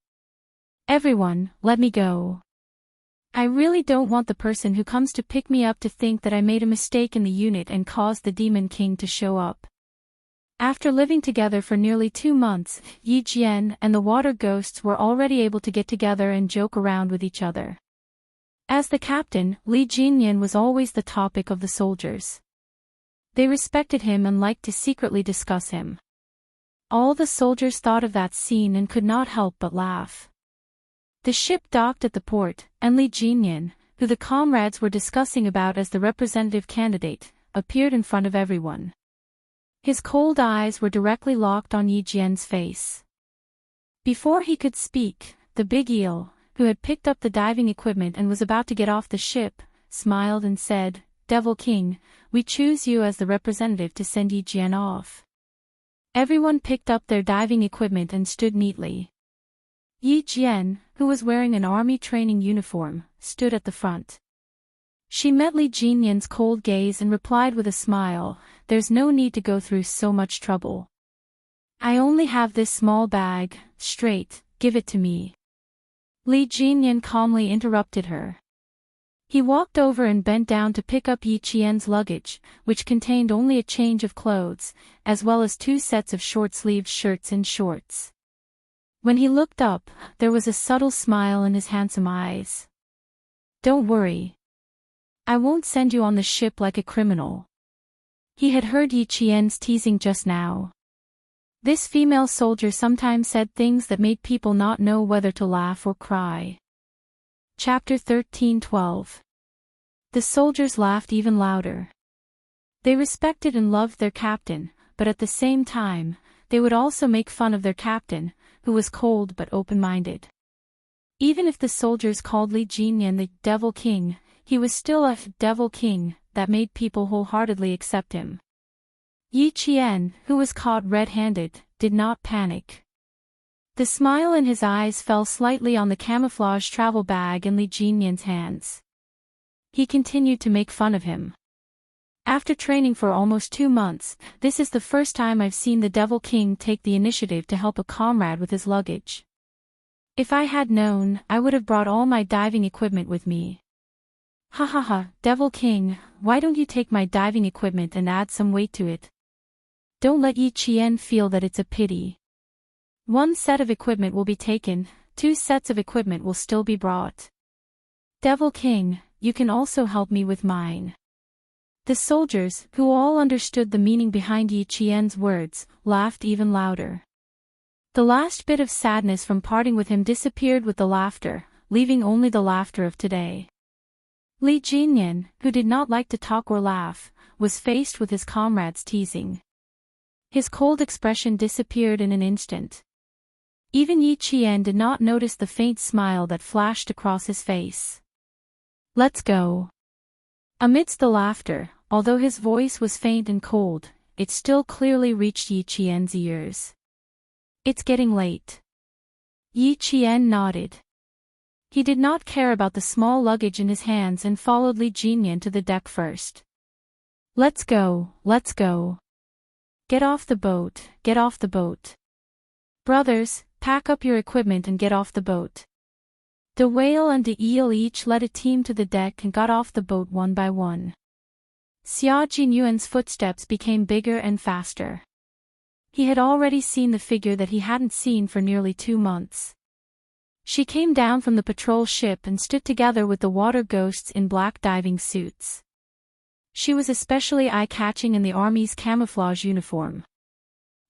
"Everyone, let me go. I really don't want the person who comes to pick me up to think that I made a mistake in the unit and caused the Demon King to show up." After living together for nearly 2 months, Yi Jian and the water ghosts were already able to get together and joke around with each other. As the captain, Li Jinyan was always the topic of the soldiers. They respected him and liked to secretly discuss him. All the soldiers thought of that scene and could not help but laugh. The ship docked at the port, and Li Jinyan, who the comrades were discussing about as the representative candidate, appeared in front of everyone. His cold eyes were directly locked on Yi Jian's face. Before he could speak, the big eel, who had picked up the diving equipment and was about to get off the ship, smiled and said, "Devil King, we choose you as the representative to send Yi Jian off." Everyone picked up their diving equipment and stood neatly. Yi Jian, who was wearing an army training uniform, stood at the front. She met Li Jinyan's cold gaze and replied with a smile, "There's no need to go through so much trouble. I only have this small bag, straight, give it to me." Li Jinyan calmly interrupted her. He walked over and bent down to pick up Yi Qian's luggage, which contained only a change of clothes, as well as 2 sets of short-sleeved shirts and shorts. When he looked up, there was a subtle smile in his handsome eyes. "Don't worry. I won't send you on the ship like a criminal." He had heard Yi Qian's teasing just now. This female soldier sometimes said things that made people not know whether to laugh or cry. Chapter 13:12. The soldiers laughed even louder. They respected and loved their captain, but at the same time, they would also make fun of their captain, who was cold but open-minded. Even if the soldiers called Li Jinyan the Devil King, he was still a Devil King that made people wholeheartedly accept him. Yi Qian, who was caught red-handed, did not panic. The smile in his eyes fell slightly on the camouflage travel bag in Li Jinyan's hands. He continued to make fun of him. "After training for almost 2 months, this is the first time I've seen the Devil King take the initiative to help a comrade with his luggage. If I had known, I would have brought all my diving equipment with me." "Ha ha ha, Devil King, why don't you take my diving equipment and add some weight to it? Don't let Yi Qian feel that it's a pity. 1 set of equipment will be taken, 2 sets of equipment will still be brought. Devil King, you can also help me with mine." The soldiers, who all understood the meaning behind Yi Qian's words, laughed even louder. The last bit of sadness from parting with him disappeared with the laughter, leaving only the laughter of today. Li Jinyan, who did not like to talk or laugh, was faced with his comrade's teasing. His cold expression disappeared in an instant. Even Yi Qian did not notice the faint smile that flashed across his face. "Let's go." Amidst the laughter, although his voice was faint and cold, it still clearly reached Yi Qian's ears. "It's getting late." Yi Qian nodded. He did not care about the small luggage in his hands and followed Li Jinyan to the deck first. "Let's go, let's go. Get off the boat, get off the boat. Brothers, pack up your equipment and get off the boat." The whale and the eel each led a team to the deck and got off the boat one by one. Xuanhuan's footsteps became bigger and faster. He had already seen the figure that he hadn't seen for nearly 2 months. She came down from the patrol ship and stood together with the water ghosts in black diving suits. She was especially eye-catching in the army's camouflage uniform.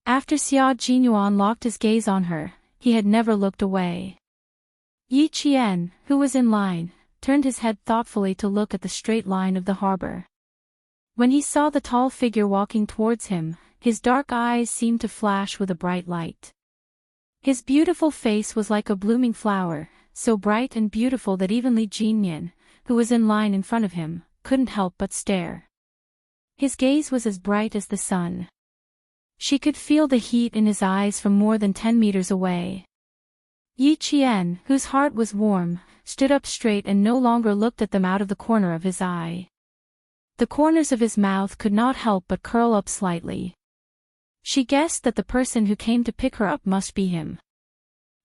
After Xuanhuan locked his gaze on her, he had never looked away. Yi Qian, who was in line, turned his head thoughtfully to look at the straight line of the harbor. When he saw the tall figure walking towards him, his dark eyes seemed to flash with a bright light. His beautiful face was like a blooming flower, so bright and beautiful that even Li Jinyan, who was in line in front of him, couldn't help but stare. His gaze was as bright as the sun. She could feel the heat in his eyes from more than 10 meters away. Yi Qian, whose heart was warm, stood up straight and no longer looked at them out of the corner of his eye. The corners of his mouth could not help but curl up slightly. She guessed that the person who came to pick her up must be him.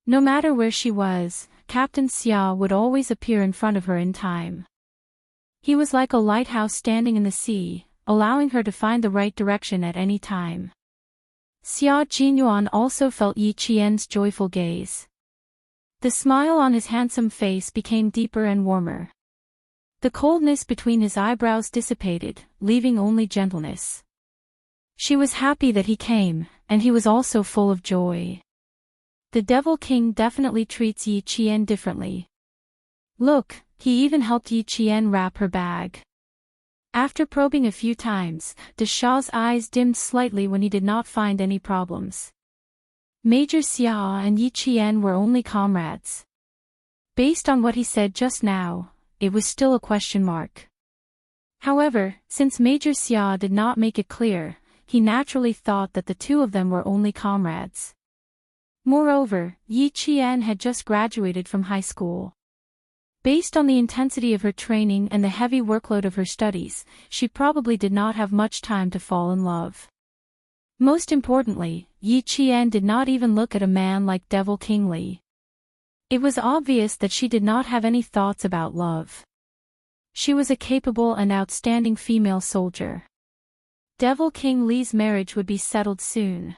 No matter where she was, Captain Xia would always appear in front of her in time. He was like a lighthouse standing in the sea, allowing her to find the right direction at any time. Xuanhuan also felt Yi Qian's joyful gaze. The smile on his handsome face became deeper and warmer. The coldness between his eyebrows dissipated, leaving only gentleness. She was happy that he came, and he was also full of joy. The Devil King definitely treats Yi Qian differently. Look, he even helped Yi Qian wrap her bag. After probing a few times, De Shaw's eyes dimmed slightly when he did not find any problems. Major Xia and Yi Qian were only comrades. Based on what he said just now, it was still a question mark. However, since Major Xia did not make it clear, he naturally thought that the two of them were only comrades. Moreover, Yi Qian had just graduated from high school. Based on the intensity of her training and the heavy workload of her studies, she probably did not have much time to fall in love. Most importantly, Yi Qian did not even look at a man like Devil King Li. It was obvious that she did not have any thoughts about love. She was a capable and outstanding female soldier. Devil King Li's marriage would be settled soon.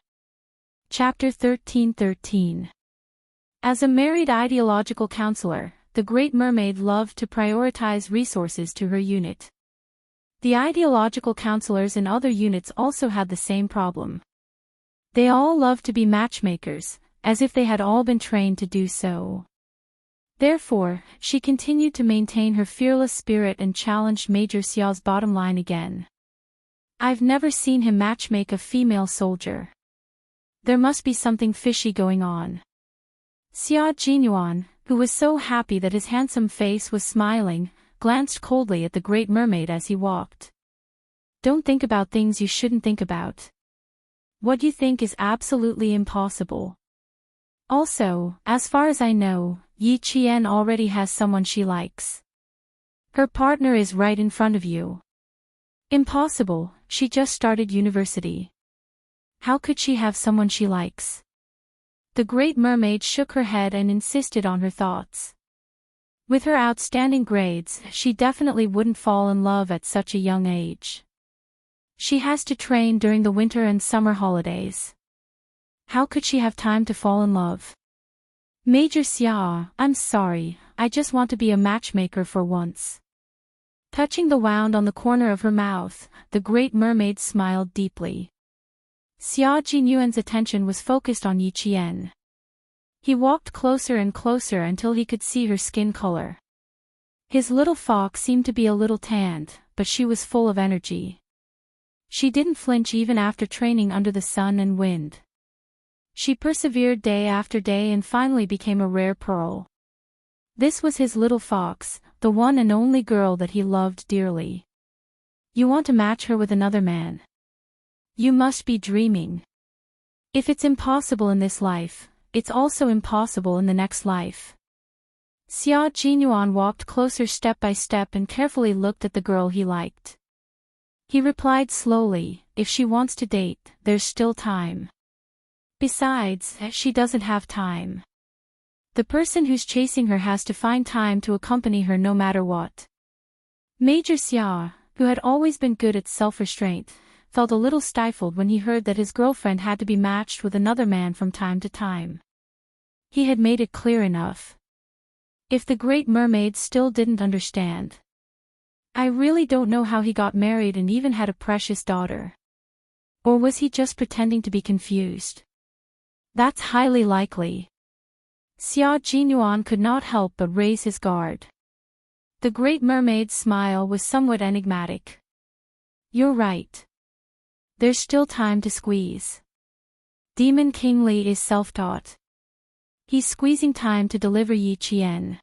Chapter 13:13. As a married ideological counselor, the Great Mermaid loved to prioritize resources to her unit. The ideological counselors in other units also had the same problem. They all loved to be matchmakers, as if they had all been trained to do so. Therefore, she continued to maintain her fearless spirit and challenged Major Xiao's bottom line again. I've never seen him matchmake a female soldier. There must be something fishy going on. Xuanhuan, who was so happy that his handsome face was smiling, glanced coldly at the Great Mermaid as he walked. Don't think about things you shouldn't think about. What you think is absolutely impossible. Also, as far as I know, Yi Qian already has someone she likes. Her partner is right in front of you. Impossible, she just started university. How could she have someone she likes? The Great Mermaid shook her head and insisted on her thoughts. With her outstanding grades, she definitely wouldn't fall in love at such a young age. She has to train during the winter and summer holidays. How could she have time to fall in love? Major Xia, I'm sorry, I just want to be a matchmaker for once. Touching the wound on the corner of her mouth, the Great Mermaid smiled deeply. Xia Jinyuan's attention was focused on Yi Qian. He walked closer and closer until he could see her skin color. His little fox seemed to be a little tanned, but she was full of energy. She didn't flinch even after training under the sun and wind. She persevered day after day and finally became a rare pearl. This was his little fox, the one and only girl that he loved dearly. You want to match her with another man? You must be dreaming. If it's impossible in this life, it's also impossible in the next life. Xia Jinyuan walked closer step by step and carefully looked at the girl he liked. He replied slowly, if she wants to date, there's still time. Besides, she doesn't have time. The person who's chasing her has to find time to accompany her no matter what. Major Xia, who had always been good at self-restraint, felt a little stifled when he heard that his girlfriend had to be matched with another man from time to time. He had made it clear enough. If the Great Mermaid still didn't understand. I really don't know how he got married and even had a precious daughter. Or was he just pretending to be confused? That's highly likely. Xia Jinyuan could not help but raise his guard. The Great Mermaid's smile was somewhat enigmatic. You're right. There's still time to squeeze. Demon King Li is self-taught. He's squeezing time to deliver Yi Qian.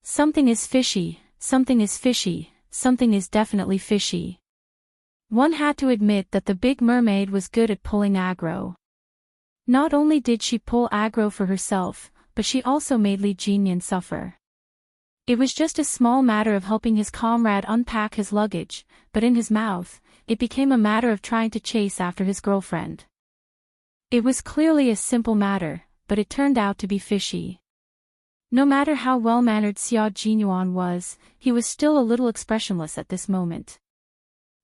Something is fishy, something is fishy, something is definitely fishy. One had to admit that the Big Mermaid was good at pulling aggro. Not only did she pull aggro for herself, but she also made Li Jinyan suffer. It was just a small matter of helping his comrade unpack his luggage, but in his mouth, it became a matter of trying to chase after his girlfriend. It was clearly a simple matter, but it turned out to be fishy. No matter how well-mannered Xia Jinyuan was, he was still a little expressionless at this moment.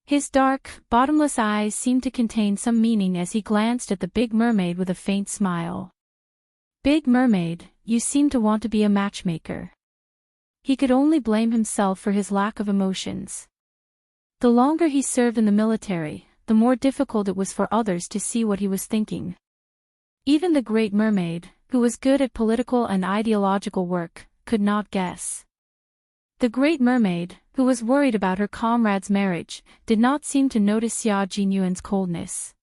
His dark, bottomless eyes seemed to contain some meaning as he glanced at the Big Mermaid with a faint smile. Big Mermaid, you seem to want to be a matchmaker. He could only blame himself for his lack of emotions. The longer he served in the military, the more difficult it was for others to see what he was thinking. Even the Great Mermaid, who was good at political and ideological work, could not guess. The Great Mermaid, who was worried about her comrade's marriage, did not seem to notice Xia Jinyuan's coldness.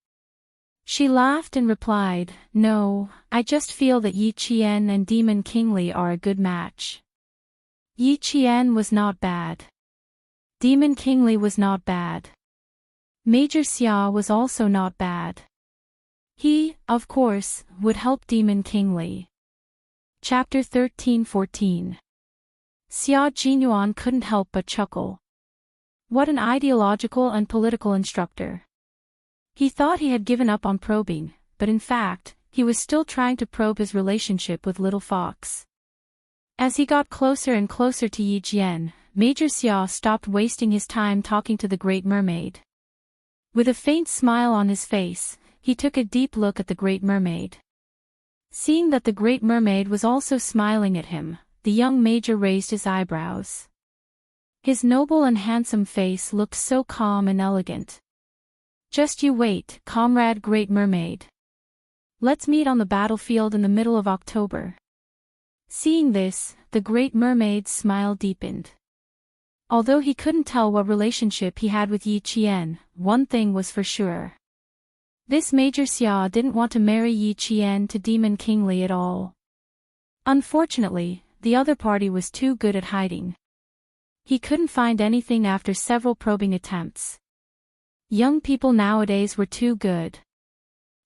She laughed and replied, No, I just feel that Yi Qian and Demon King Li are a good match. Yi Qian was not bad. Demon King Li was not bad. Major Xia was also not bad. He, of course, would help Demon King Li. Chapter 13:14. Xuanhuan couldn't help but chuckle. What an ideological and political instructor. He thought he had given up on probing, but in fact, he was still trying to probe his relationship with Little Fox. As he got closer and closer to Yi Jian, Major Xia stopped wasting his time talking to the Great Mermaid. With a faint smile on his face, he took a deep look at the Great Mermaid. Seeing that the Great Mermaid was also smiling at him, the young major raised his eyebrows. His noble and handsome face looked so calm and elegant. Just you wait, comrade Great Mermaid. Let's meet on the battlefield in the middle of October. Seeing this, the Great Mermaid's smile deepened. Although he couldn't tell what relationship he had with Yi Qian, one thing was for sure. This Major Xia didn't want to marry Yi Qian to Demon King Li at all. Unfortunately, the other party was too good at hiding. He couldn't find anything after several probing attempts. Young people nowadays were too good.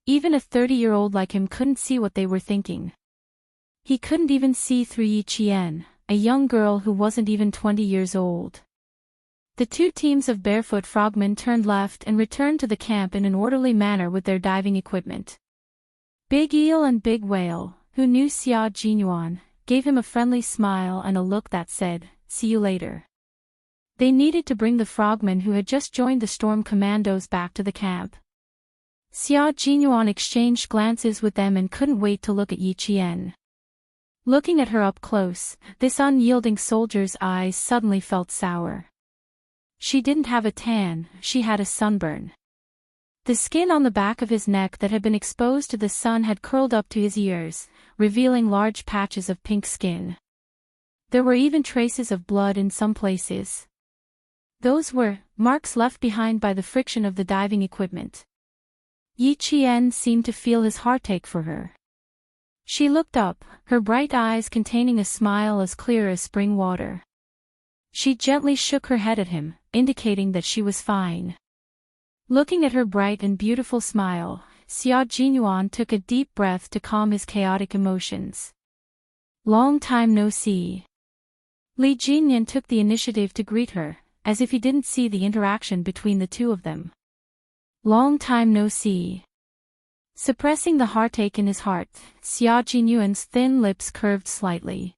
Even a 30-year-old like him couldn't see what they were thinking. He couldn't even see through Yi Qian, a young girl who wasn't even 20 years old. The two teams of barefoot frogmen turned left and returned to the camp in an orderly manner with their diving equipment. Big Eel and Big Whale, who knew Xuanhuan, gave him a friendly smile and a look that said, "See you later." They needed to bring the frogmen who had just joined the storm commandos back to the camp. Xuanhuan exchanged glances with them and couldn't wait to look at Yi Qian. Looking at her up close, this unyielding soldier's eyes suddenly felt sour. She didn't have a tan, she had a sunburn. The skin on the back of his neck that had been exposed to the sun had curled up to his ears, revealing large patches of pink skin. There were even traces of blood in some places. Those were marks left behind by the friction of the diving equipment. Yi Qian seemed to feel his heartache for her. She looked up, her bright eyes containing a smile as clear as spring water. She gently shook her head at him, indicating that she was fine. Looking at her bright and beautiful smile, Xuanhuan took a deep breath to calm his chaotic emotions. Long time no see. Li Jinyan took the initiative to greet her, as if he didn't see the interaction between the two of them. Long time no see. Suppressing the heartache in his heart, Xuanhuan's thin lips curved slightly.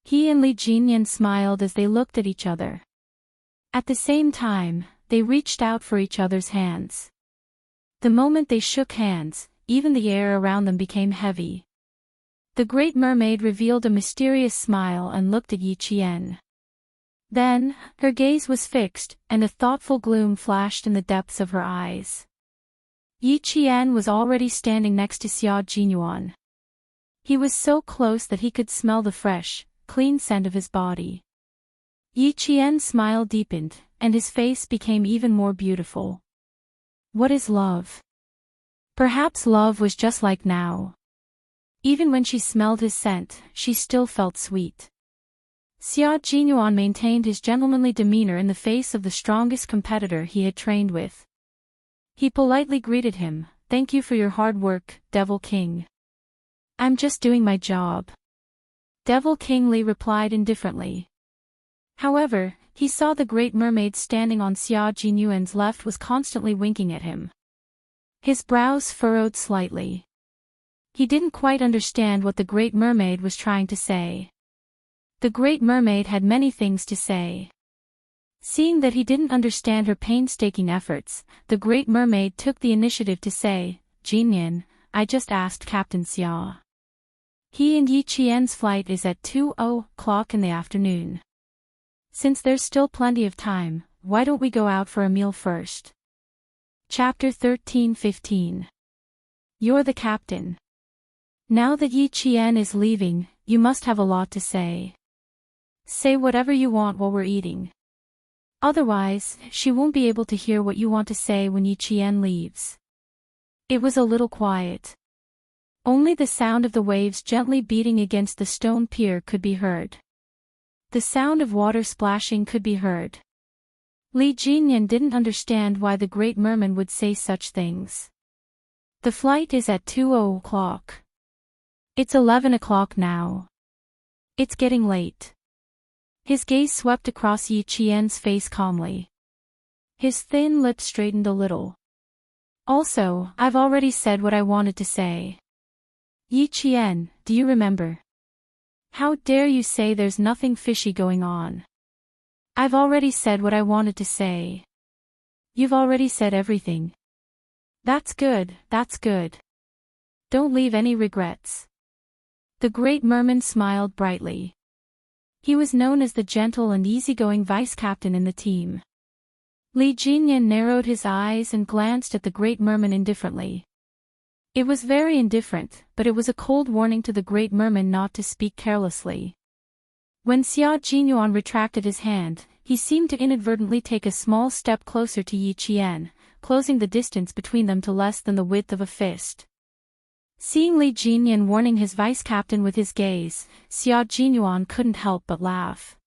He and Li Jinyan smiled as they looked at each other. At the same time, they reached out for each other's hands. The moment they shook hands, even the air around them became heavy. The Great Mermaid revealed a mysterious smile and looked at Yi Qian. Then, her gaze was fixed, and a thoughtful gloom flashed in the depths of her eyes. Yi Qian was already standing next to Xuanhuan. He was so close that he could smell the fresh, clean scent of his body. Yi Qian's smile deepened, and his face became even more beautiful. What is love? Perhaps love was just like now. Even when she smelled his scent, she still felt sweet. Xuanhuan maintained his gentlemanly demeanor in the face of the strongest competitor he had trained with. He politely greeted him, "Thank you for your hard work, Devil King." "I'm just doing my job." Devil King Li replied indifferently. However, he saw the Great Mermaid standing on Xuanhuan's left was constantly winking at him. His brows furrowed slightly. He didn't quite understand what the Great Mermaid was trying to say. The Great Mermaid had many things to say. Seeing that he didn't understand her painstaking efforts, the Great Mermaid took the initiative to say, "Jinyan, I just asked Captain Xia. He and Yi Qian's flight is at 2:00 in the afternoon. Since there's still plenty of time, why don't we go out for a meal first?" Chapter 13-15. You're the captain. Now that Yi Qian is leaving, you must have a lot to say. Say whatever you want while we're eating. Otherwise, she won't be able to hear what you want to say when Yi Qian leaves. It was a little quiet. Only the sound of the waves gently beating against the stone pier could be heard. The sound of water splashing could be heard. Li Jinyan didn't understand why the Great Merman would say such things. The flight is at 2:00. It's 11 o'clock now. It's getting late. His gaze swept across Yi Qian's face calmly. His thin lips straightened a little. Also, I've already said what I wanted to say. Yi Qian, do you remember? How dare you say there's nothing fishy going on? I've already said what I wanted to say. You've already said everything. That's good, that's good. Don't leave any regrets. The great merman smiled brightly. He was known as the gentle and easygoing vice-captain in the team. Li Jinyan narrowed his eyes and glanced at the great merman indifferently. It was very indifferent, but it was a cold warning to the great merman not to speak carelessly. When xuanhuan retracted his hand, he seemed to inadvertently take a small step closer to Yi Qian, closing the distance between them to less than the width of a fist. Seeing Li Jinyan warning his vice-captain with his gaze, xuanhuan couldn't help but laugh.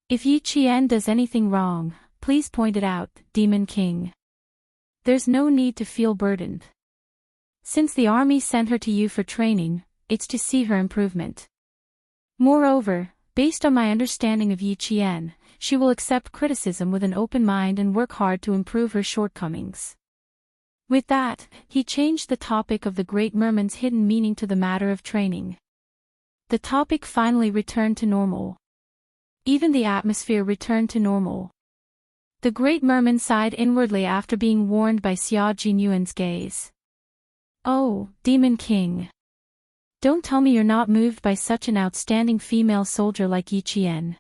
If Yi Qian does anything wrong, please point it out, Demon King. There's no need to feel burdened. Since the army sent her to you for training, it's to see her improvement. Moreover, based on my understanding of Yi Qian, she will accept criticism with an open mind and work hard to improve her shortcomings. With that, he changed the topic of the great merman's hidden meaning to the matter of training. The topic finally returned to normal. Even the atmosphere returned to normal. The great merman sighed inwardly after being warned by xuanhuan's gaze. Oh, Demon King. Don't tell me you're not moved by such an outstanding female soldier like Yi Qian.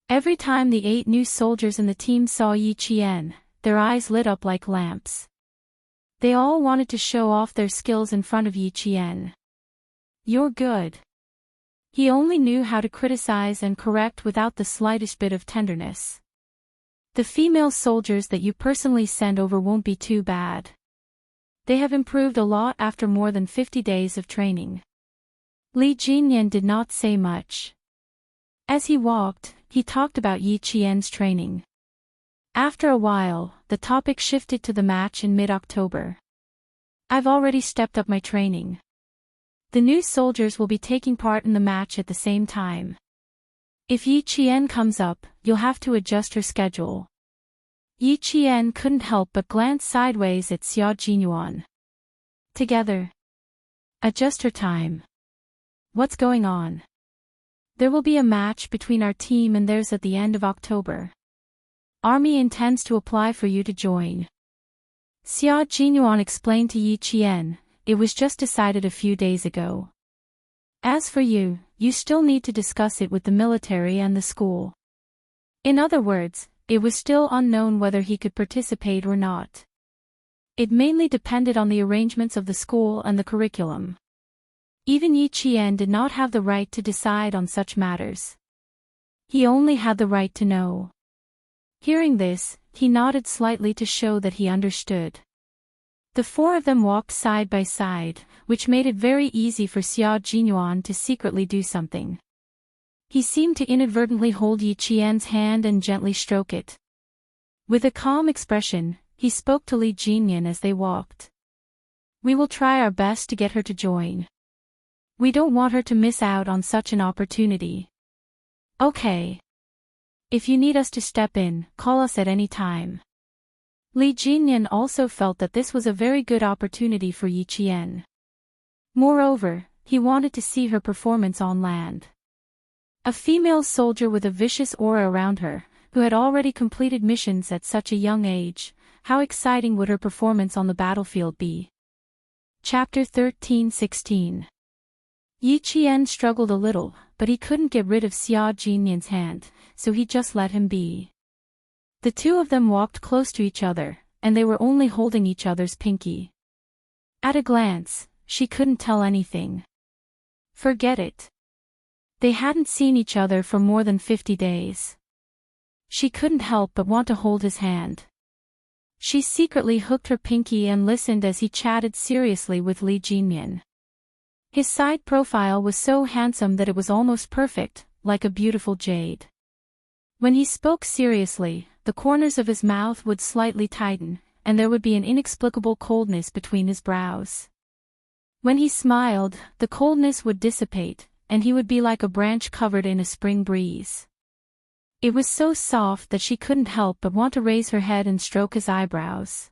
Every time the 8 new soldiers in the team saw Yi Qian, their eyes lit up like lamps. They all wanted to show off their skills in front of Yi Qian. You're good. He only knew how to criticize and correct without the slightest bit of tenderness. The female soldiers that you personally send over won't be too bad. They have improved a lot after more than 50 days of training. Li Jinyan did not say much. As he walked, he talked about Yi Qian's training. After a while, the topic shifted to the match in mid-October. I've already stepped up my training. The new soldiers will be taking part in the match at the same time. If Yi Qian comes up, you'll have to adjust her schedule. Yi Qian couldn't help but glance sideways at xuanhuan. Together. Adjust her time. What's going on? There will be a match between our team and theirs at the end of October. Army intends to apply for you to join. Xuanhuan explained to Yi Qian, it was just decided a few days ago. As for you, you still need to discuss it with the military and the school. In other words, it was still unknown whether he could participate or not. It mainly depended on the arrangements of the school and the curriculum. Even Yi Qian did not have the right to decide on such matters. He only had the right to know. Hearing this, he nodded slightly to show that he understood. The 4 of them walked side by side, which made it very easy for xuanhuan to secretly do something. He seemed to inadvertently hold Yi Qian's hand and gently stroke it. With a calm expression, he spoke to Li Jinyan as they walked. We will try our best to get her to join. We don't want her to miss out on such an opportunity. Okay. If you need us to step in, call us at any time. Li Jinyan also felt that this was a very good opportunity for Yi Qian. Moreover, he wanted to see her performance on land. A female soldier with a vicious aura around her, who had already completed missions at such a young age, how exciting would her performance on the battlefield be? Chapter 13-16. Yi Qian struggled a little, but he couldn't get rid of xuanhuan's hand, so he just let him be. The 2 of them walked close to each other, and they were only holding each other's pinky. At a glance, she couldn't tell anything. Forget it. They hadn't seen each other for more than 50 days. She couldn't help but want to hold his hand. She secretly hooked her pinky and listened as he chatted seriously with Li Jinyan. His side profile was so handsome that it was almost perfect, like a beautiful jade. When he spoke seriously, the corners of his mouth would slightly tighten, and there would be an inexplicable coldness between his brows. When he smiled, the coldness would dissipate, and he would be like a branch covered in a spring breeze. It was so soft that she couldn't help but want to raise her head and stroke his eyebrows.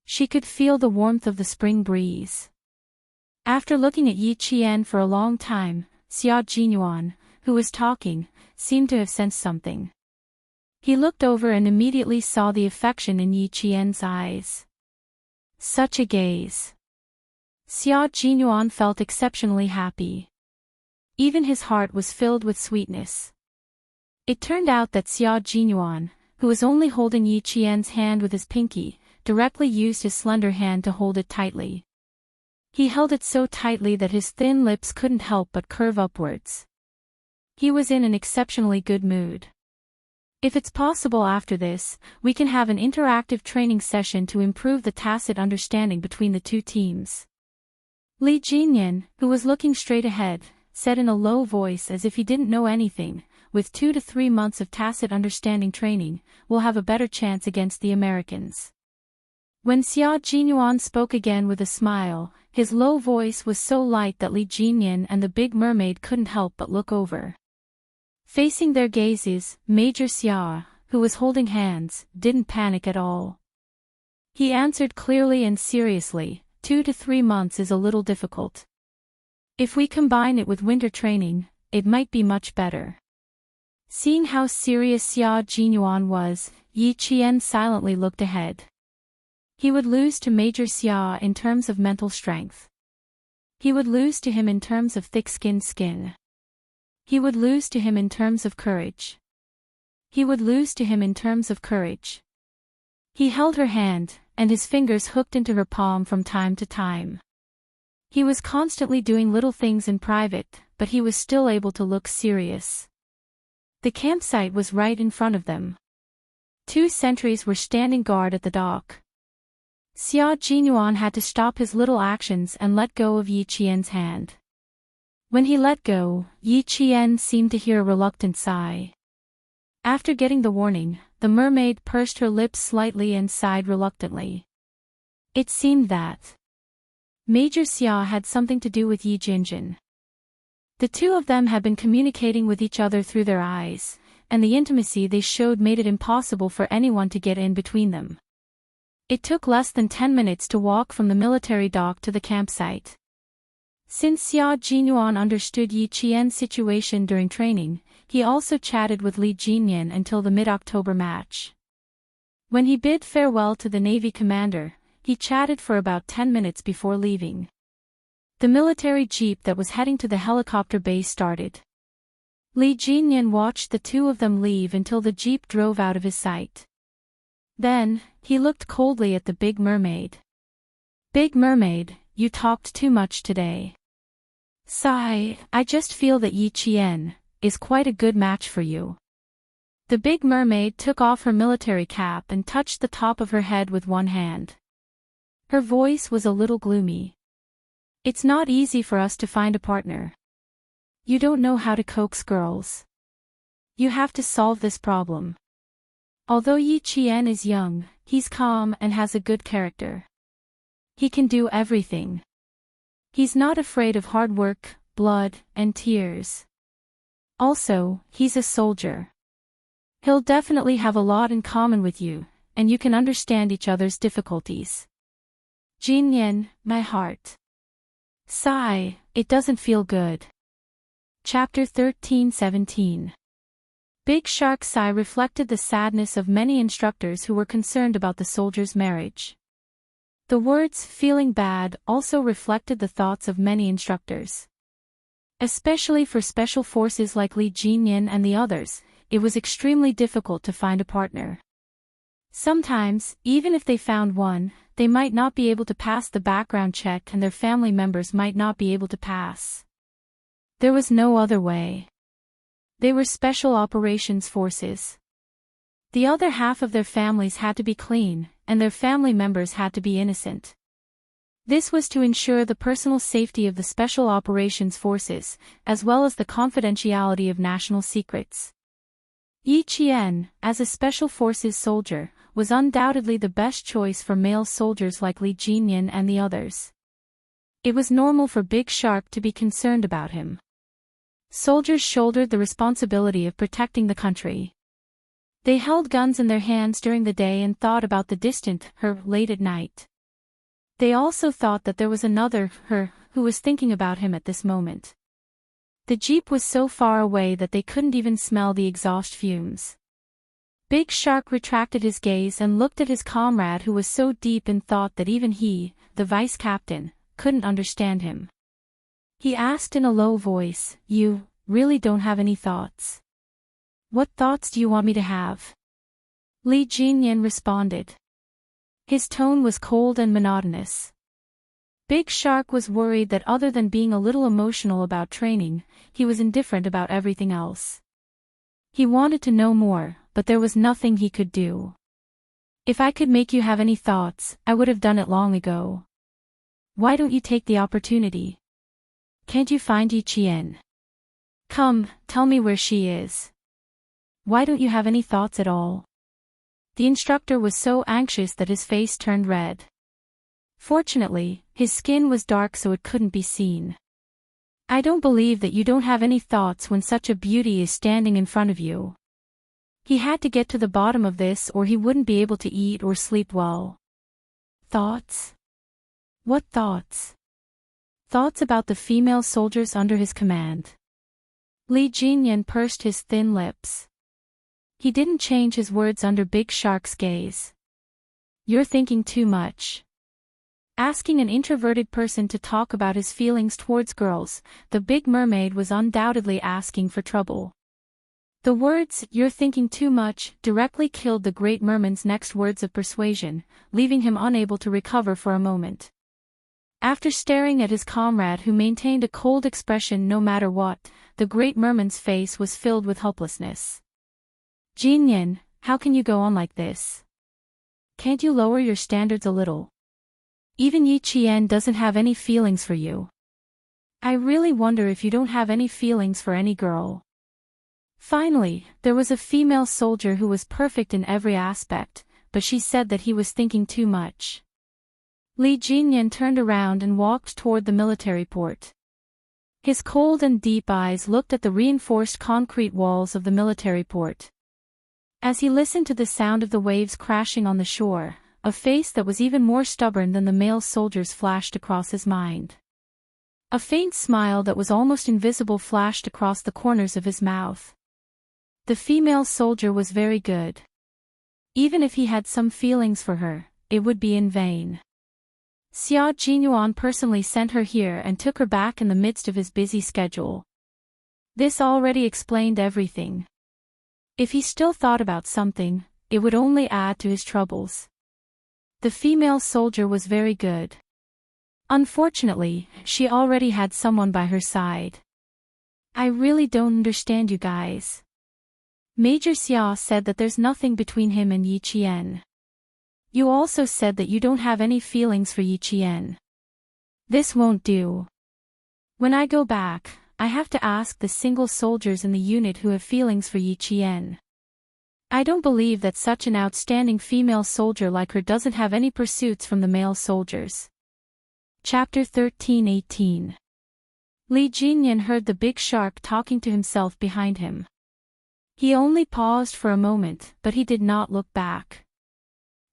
She could feel the warmth of the spring breeze. After looking at Yi Qian for a long time, Xuanhuan, who was talking, seemed to have sensed something. He looked over and immediately saw the affection in Yi Qian's eyes. Such a gaze. Xuanhuan felt exceptionally happy. Even his heart was filled with sweetness. It turned out that Xuanhuan, who was only holding Yi Qian's hand with his pinky, directly used his slender hand to hold it tightly. He held it so tightly that his thin lips couldn't help but curve upwards. He was in an exceptionally good mood. If it's possible after this, we can have an interactive training session to improve the tacit understanding between the two teams. Legendarywarriors, who was looking straight ahead, said in a low voice as if he didn't know anything, with 2 to 3 months of tacit understanding training, we'll have a better chance against the Americans. When Xuanhuan spoke again with a smile, his low voice was so light that Legendarywarriors and the big mermaid couldn't help but look over. Facing their gazes, Major Xia, who was holding hands, didn't panic at all. He answered clearly and seriously, 2 to 3 months is a little difficult. If we combine it with winter training, it might be much better. Seeing how serious Xuanhuan was, Yi Qian silently looked ahead. He would lose to Major Xia in terms of mental strength. He would lose to him in terms of thick-skinned skin. He would lose to him in terms of courage. He would lose to him in terms of courage. He held her hand, and his fingers hooked into her palm from time to time. He was constantly doing little things in private, but he was still able to look serious. The campsite was right in front of them. 2 sentries were standing guard at the dock. Xuanhuan had to stop his little actions and let go of Yi Qian's hand. When he let go, Yi Qian seemed to hear a reluctant sigh. After getting the warning, the mermaid pursed her lips slightly and sighed reluctantly. It seemed that Major Xia had something to do with Yi Jinjin. The two of them had been communicating with each other through their eyes, and the intimacy they showed made it impossible for anyone to get in between them. It took less than 10 minutes to walk from the military dock to the campsite. Since Xuanhuan understood Yi Qian's situation during training, he also chatted with Legendarywarriors until the mid-October match. When he bid farewell to the Navy commander, he chatted for about 10 minutes before leaving. The military jeep that was heading to the helicopter base started. Legendarywarriors watched the two of them leave until the jeep drove out of his sight. Then, he looked coldly at the big mermaid. Big mermaid, you talked too much today. Sigh, I just feel that Yi Qian is quite a good match for you. The big mermaid took off her military cap and touched the top of her head with one hand. Her voice was a little gloomy. It's not easy for us to find a partner. You don't know how to coax girls. You have to solve this problem. Although Yi Qian is young, he's calm and has a good character. He can do everything. He's not afraid of hard work, blood, and tears. Also, he's a soldier. He'll definitely have a lot in common with you, and you can understand each other's difficulties. Jinyan, my heart. Sigh, it doesn't feel good. Chapter 13-17. Big Shark Sigh reflected the sadness of many instructors who were concerned about the soldiers' marriage. The words "feeling bad" also reflected the thoughts of many instructors. Especially for special forces like Legendarywarriors and the others, it was extremely difficult to find a partner. Sometimes, even if they found one, they might not be able to pass the background check and their family members might not be able to pass. There was no other way. They were special operations forces. The other half of their families had to be clean, and their family members had to be innocent. This was to ensure the personal safety of the special operations forces, as well as the confidentiality of national secrets. Yi Qian, as a special forces soldier, was undoubtedly the best choice for male soldiers like Legendarywarriors and the others. It was normal for Big Shark to be concerned about him. Soldiers shouldered the responsibility of protecting the country. They held guns in their hands during the day and thought about the distant her late at night. They also thought that there was another her who was thinking about him at this moment. The jeep was so far away that they couldn't even smell the exhaust fumes. Big Shark retracted his gaze and looked at his comrade, who was so deep in thought that even he, the vice captain, couldn't understand him. He asked in a low voice, "You really don't have any thoughts? What thoughts do you want me to have?" Li Jinyan responded. His tone was cold and monotonous. Big Shark was worried that other than being a little emotional about training, he was indifferent about everything else. He wanted to know more, but there was nothing he could do. "If I could make you have any thoughts, I would have done it long ago. Why don't you take the opportunity? Can't you find Yi Qian? Come, tell me where she is. Why don't you have any thoughts at all?" The instructor was so anxious that his face turned red. Fortunately, his skin was dark so it couldn't be seen. "I don't believe that you don't have any thoughts when such a beauty is standing in front of you." He had to get to the bottom of this or he wouldn't be able to eat or sleep well. Thoughts? What thoughts? Thoughts about the female soldiers under his command. Li Jinyan pursed his thin lips. He didn't change his words under Big Shark's gaze. "You're thinking too much." Asking an introverted person to talk about his feelings towards girls, the big mermaid was undoubtedly asking for trouble. The words, "you're thinking too much," directly killed the great merman's next words of persuasion, leaving him unable to recover for a moment. After staring at his comrade, who maintained a cold expression no matter what, the great merman's face was filled with helplessness. "Jinyan, how can you go on like this? Can't you lower your standards a little? Even Yi Qian doesn't have any feelings for you. I really wonder if you don't have any feelings for any girl." Finally, there was a female soldier who was perfect in every aspect, but she said that he was thinking too much. Li Jinyan turned around and walked toward the military port. His cold and deep eyes looked at the reinforced concrete walls of the military port. As he listened to the sound of the waves crashing on the shore, a face that was even more stubborn than the male soldiers flashed across his mind. A faint smile that was almost invisible flashed across the corners of his mouth. The female soldier was very good. Even if he had some feelings for her, it would be in vain. Xuanhuan personally sent her here and took her back in the midst of his busy schedule. This already explained everything. If he still thought about something, it would only add to his troubles. The female soldier was very good. Unfortunately, she already had someone by her side. "I really don't understand you guys." Major Xia said that there's nothing between him and Yi Qian. "You also said that you don't have any feelings for Yi Qian. This won't do. When I go back, I have to ask the single soldiers in the unit who have feelings for Yi Qian. I don't believe that such an outstanding female soldier like her doesn't have any pursuits from the male soldiers." Chapter 13:18. Li Jinyan heard the big shark talking to himself behind him. He only paused for a moment, but he did not look back.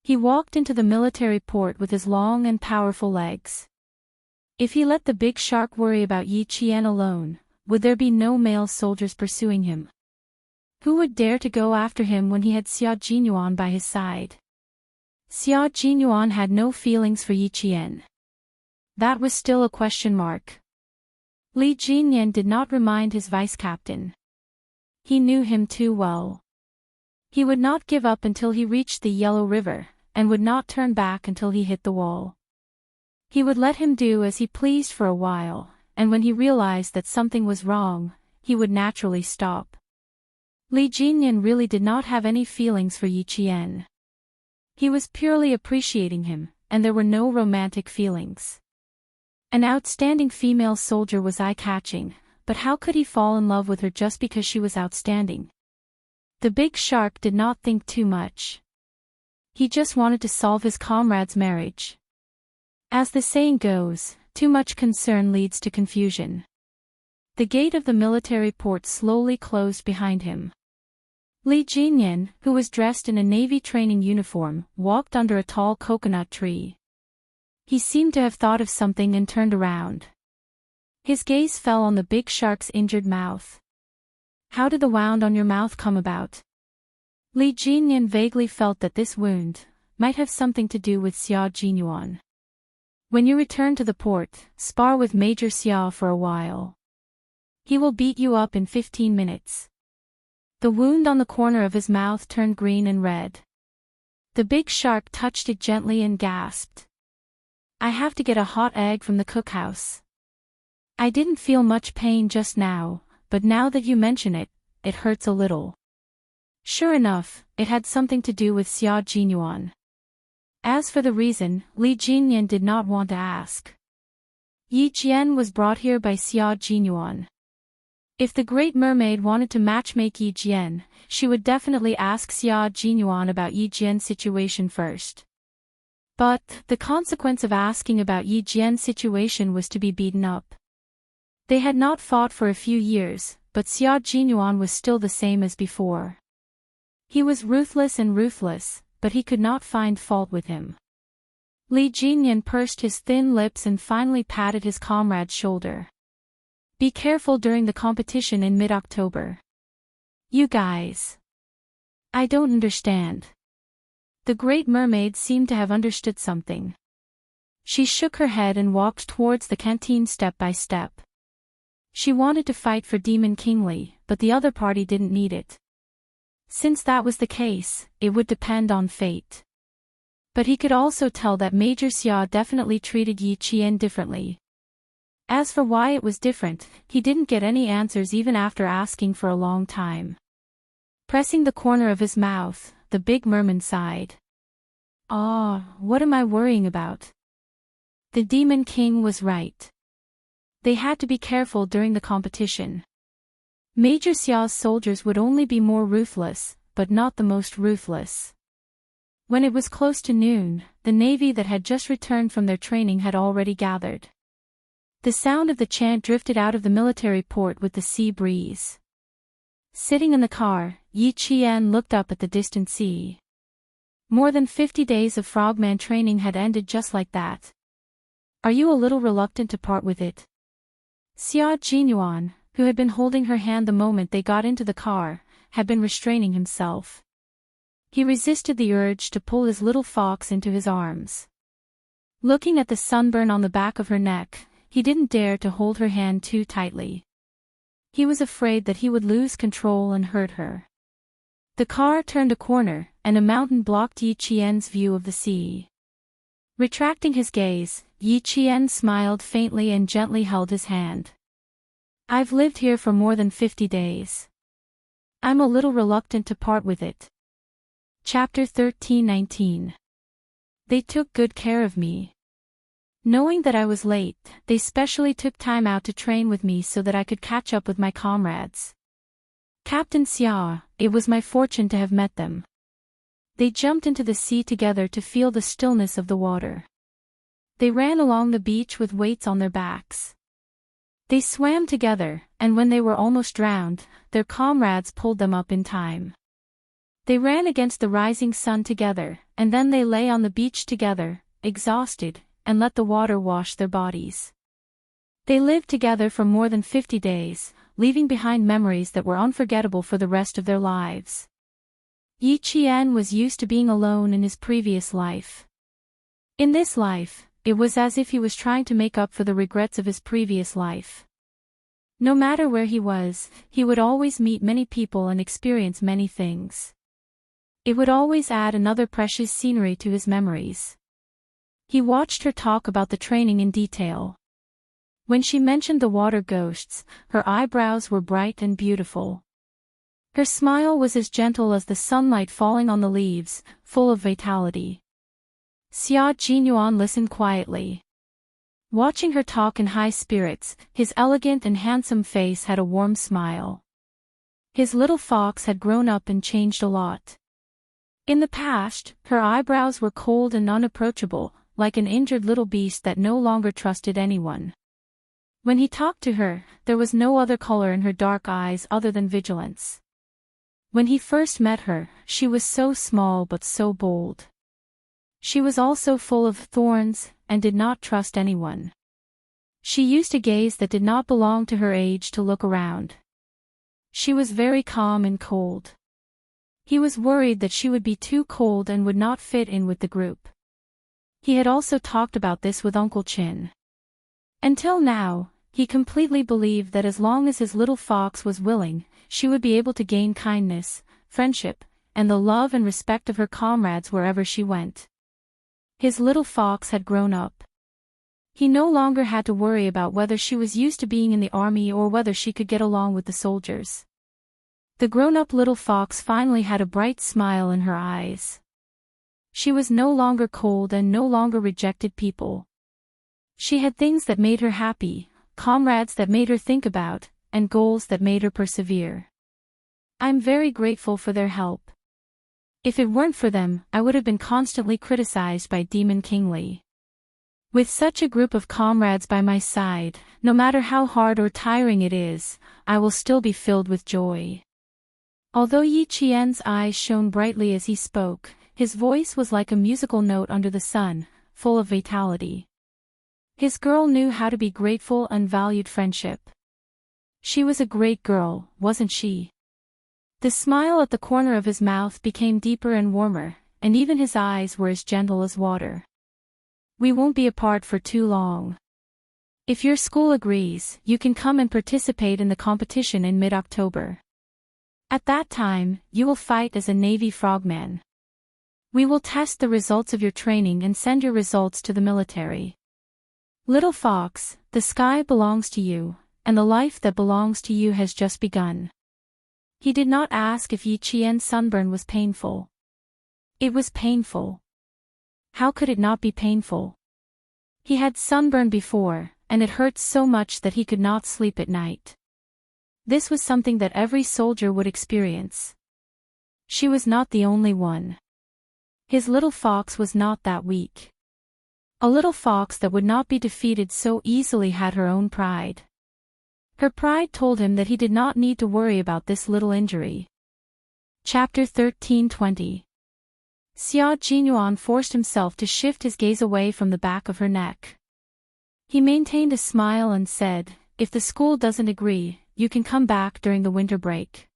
He walked into the military port with his long and powerful legs. If he let the big shark worry about Yi Qian alone, would there be no male soldiers pursuing him? Who would dare to go after him when he had Xuanhuan by his side? Xuanhuan had no feelings for Yi Qian. That was still a question mark. Li Jinyan did not remind his vice-captain. He knew him too well. He would not give up until he reached the Yellow River, and would not turn back until he hit the wall. He would let him do as he pleased for a while, and when he realized that something was wrong, he would naturally stop. Li Jinyan really did not have any feelings for Yi Qian. He was purely appreciating him, and there were no romantic feelings. An outstanding female soldier was eye-catching, but how could he fall in love with her just because she was outstanding? The big shark did not think too much. He just wanted to solve his comrade's marriage. As the saying goes, too much concern leads to confusion. The gate of the military port slowly closed behind him. Li Jinyan, who was dressed in a navy training uniform, walked under a tall coconut tree. He seemed to have thought of something and turned around. His gaze fell on the big shark's injured mouth. How did the wound on your mouth come about? Li Jinyan vaguely felt that this wound might have something to do with xuanhuan. When you return to the port, spar with Major Xia for a while. He will beat you up in 15 minutes. The wound on the corner of his mouth turned green and red. The big shark touched it gently and gasped. I have to get a hot egg from the cookhouse. I didn't feel much pain just now, but now that you mention it, it hurts a little. Sure enough, it had something to do with xuanhuan. As for the reason, Li Jinyan did not want to ask. Yi Jian was brought here by xuanhuan. If the Great Mermaid wanted to matchmake Yi Jian, she would definitely ask xuanhuan about Yi Jian's situation first. But the consequence of asking about Yi Jian's situation was to be beaten up. They had not fought for a few years, but xuanhuan was still the same as before. He was ruthless and ruthless, but he could not find fault with him. Li Jinyan pursed his thin lips and finally patted his comrade's shoulder. Be careful during the competition in mid-October. You guys. I don't understand. The Great Mermaid seemed to have understood something. She shook her head and walked towards the canteen step by step. She wanted to fight for Demon Kingly, but the other party didn't need it. Since that was the case, it would depend on fate. But he could also tell that Major Xia definitely treated Yi Qian differently. As for why it was different, he didn't get any answers even after asking for a long time. Pressing the corner of his mouth, the big merman sighed. What am I worrying about? The Demon King was right. They had to be careful during the competition. Major Xia's soldiers would only be more ruthless, but not the most ruthless. When it was close to noon, the navy that had just returned from their training had already gathered. The sound of the chant drifted out of the military port with the sea breeze. Sitting in the car, Yi Qian looked up at the distant sea. More than 50 days of frogman training had ended just like that. Are you a little reluctant to part with it? Xuanhuan, who had been holding her hand the moment they got into the car, had been restraining himself. He resisted the urge to pull his little fox into his arms. Looking at the sunburn on the back of her neck, he didn't dare to hold her hand too tightly. He was afraid that he would lose control and hurt her. The car turned a corner, and a mountain blocked Yi Qian's view of the sea. Retracting his gaze, Yi Qian smiled faintly and gently held his hand. I've lived here for more than 50 days. I'm a little reluctant to part with it. Chapter 13:19. They took good care of me. Knowing that I was late, they specially took time out to train with me so that I could catch up with my comrades. Captain Xia, it was my fortune to have met them. They jumped into the sea together to feel the stillness of the water. They ran along the beach with weights on their backs. They swam together, and when they were almost drowned, their comrades pulled them up in time. They ran against the rising sun together, and then they lay on the beach together, exhausted, and let the water wash their bodies. They lived together for more than 50 days, leaving behind memories that were unforgettable for the rest of their lives. Yi Qian was used to being alone in his previous life. In this life, it was as if he was trying to make up for the regrets of his previous life. No matter where he was, he would always meet many people and experience many things. It would always add another precious scenery to his memories. He watched her talk about the training in detail. When she mentioned the water ghosts, her eyebrows were bright and beautiful. Her smile was as gentle as the sunlight falling on the leaves, full of vitality. Xuanhuan listened quietly. Watching her talk in high spirits, his elegant and handsome face had a warm smile. His little fox had grown up and changed a lot. In the past, her eyebrows were cold and unapproachable, like an injured little beast that no longer trusted anyone. When he talked to her, there was no other color in her dark eyes other than vigilance. When he first met her, she was so small but so bold. She was also full of thorns, and did not trust anyone. She used a gaze that did not belong to her age to look around. She was very calm and cold. He was worried that she would be too cold and would not fit in with the group. He had also talked about this with Uncle Chin. Until now, he completely believed that as long as his little fox was willing, she would be able to gain kindness, friendship, and the love and respect of her comrades wherever she went. His little fox had grown up. He no longer had to worry about whether she was used to being in the army or whether she could get along with the soldiers. The grown-up little fox finally had a bright smile in her eyes. She was no longer cold and no longer rejected people. She had things that made her happy, comrades that made her think about, and goals that made her persevere. I'm very grateful for their help. If it weren't for them, I would have been constantly criticized by Demon King Li. With such a group of comrades by my side, no matter how hard or tiring it is, I will still be filled with joy. Although Yi Qian's eyes shone brightly as he spoke, his voice was like a musical note under the sun, full of vitality. His girl knew how to be grateful and valued friendship. She was a great girl, wasn't she? The smile at the corner of his mouth became deeper and warmer, and even his eyes were as gentle as water. We won't be apart for too long. If your school agrees, you can come and participate in the competition in mid-October. At that time, you will fight as a Navy frogman. We will test the results of your training and send your results to the military. Little fox, the sky belongs to you, and the life that belongs to you has just begun. He did not ask if Yi Qian's sunburn was painful. It was painful. How could it not be painful? He had sunburn before, and it hurt so much that he could not sleep at night. This was something that every soldier would experience. She was not the only one. His little fox was not that weak. A little fox that would not be defeated so easily had her own pride. Her pride told him that he did not need to worry about this little injury. Chapter 13:20. Xuanhuan forced himself to shift his gaze away from the back of her neck. He maintained a smile and said, "If the school doesn't agree, you can come back during the winter break."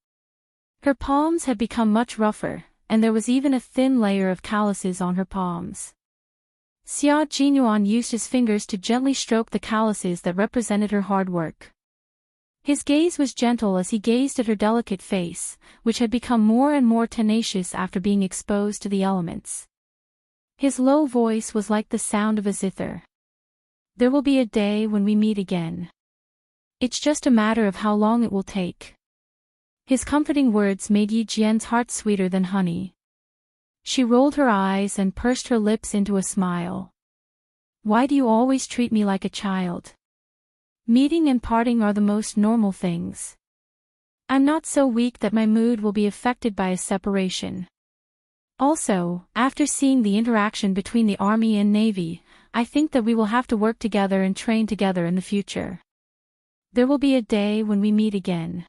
Her palms had become much rougher, and there was even a thin layer of calluses on her palms. Xuanhuan used his fingers to gently stroke the calluses that represented her hard work. His gaze was gentle as he gazed at her delicate face, which had become more and more tenacious after being exposed to the elements. His low voice was like the sound of a zither. "There will be a day when we meet again. It's just a matter of how long it will take." His comforting words made Yi Jian's heart sweeter than honey. She rolled her eyes and pursed her lips into a smile. "Why do you always treat me like a child? Meeting and parting are the most normal things. I'm not so weak that my mood will be affected by a separation. Also, after seeing the interaction between the Army and Navy, I think that we will have to work together and train together in the future. There will be a day when we meet again.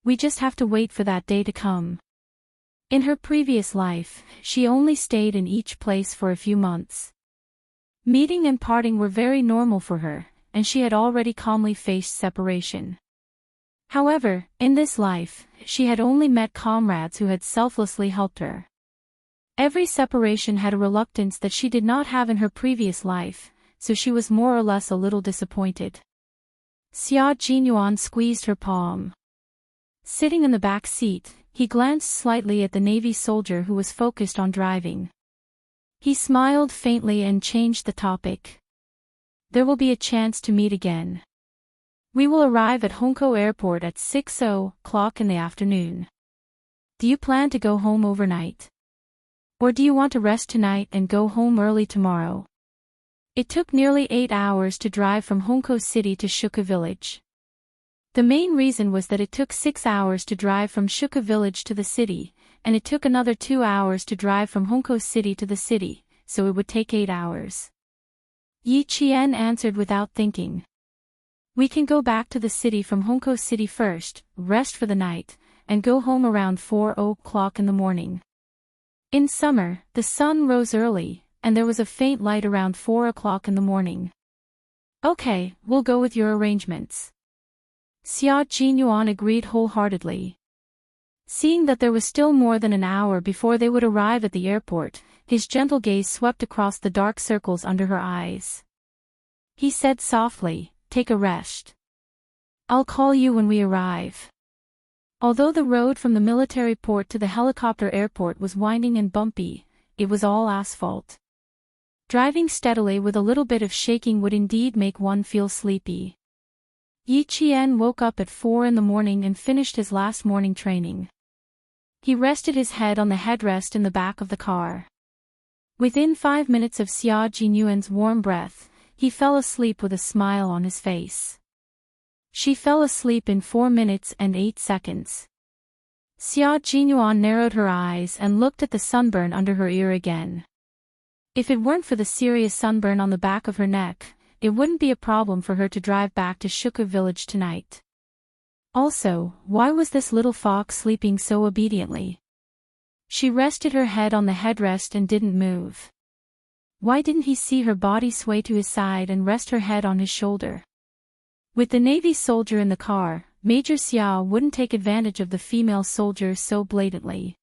We just have to wait for that day to come." In her previous life, she only stayed in each place for a few months. Meeting and parting were very normal for her, and she had already calmly faced separation. However, in this life, she had only met comrades who had selflessly helped her. Every separation had a reluctance that she did not have in her previous life, so she was more or less a little disappointed. Xuanhuan squeezed her palm. Sitting in the back seat, he glanced slightly at the Navy soldier who was focused on driving. He smiled faintly and changed the topic. "There will be a chance to meet again. We will arrive at Hongkou Airport at 6:00 in the afternoon. Do you plan to go home overnight? Or do you want to rest tonight and go home early tomorrow?" It took nearly 8 hours to drive from Hongkou City to Shuka Village. The main reason was that it took 6 hours to drive from Shuka Village to the city, and it took another 2 hours to drive from Hongkou City to the city, so it would take 8 hours. Yi Qian answered without thinking. We can go back to the city from Hongkou City first, rest for the night, and go home around 4 o'clock in the morning. In summer, the sun rose early, and there was a faint light around 4 o'clock in the morning. Okay, we'll go with your arrangements. Xuanhuan agreed wholeheartedly. Seeing that there was still more than an hour before they would arrive at the airport, his gentle gaze swept across the dark circles under her eyes. He said softly, "Take a rest. I'll call you when we arrive." Although the road from the military port to the helicopter airport was winding and bumpy, it was all asphalt. Driving steadily with a little bit of shaking would indeed make one feel sleepy. Yi Qian woke up at 4 in the morning and finished his last morning training. He rested his head on the headrest in the back of the car. Within 5 minutes of Xia Jinyuan's warm breath, he fell asleep with a smile on his face. She fell asleep in 4 minutes and 8 seconds. Xia Jinyuan narrowed her eyes and looked at the sunburn under her ear again. If it weren't for the serious sunburn on the back of her neck, it wouldn't be a problem for her to drive back to Shuku village tonight. Also, why was this little fox sleeping so obediently? She rested her head on the headrest and didn't move. Why didn't he see her body sway to his side and rest her head on his shoulder? With the Navy soldier in the car, Major Xiao wouldn't take advantage of the female soldier so blatantly.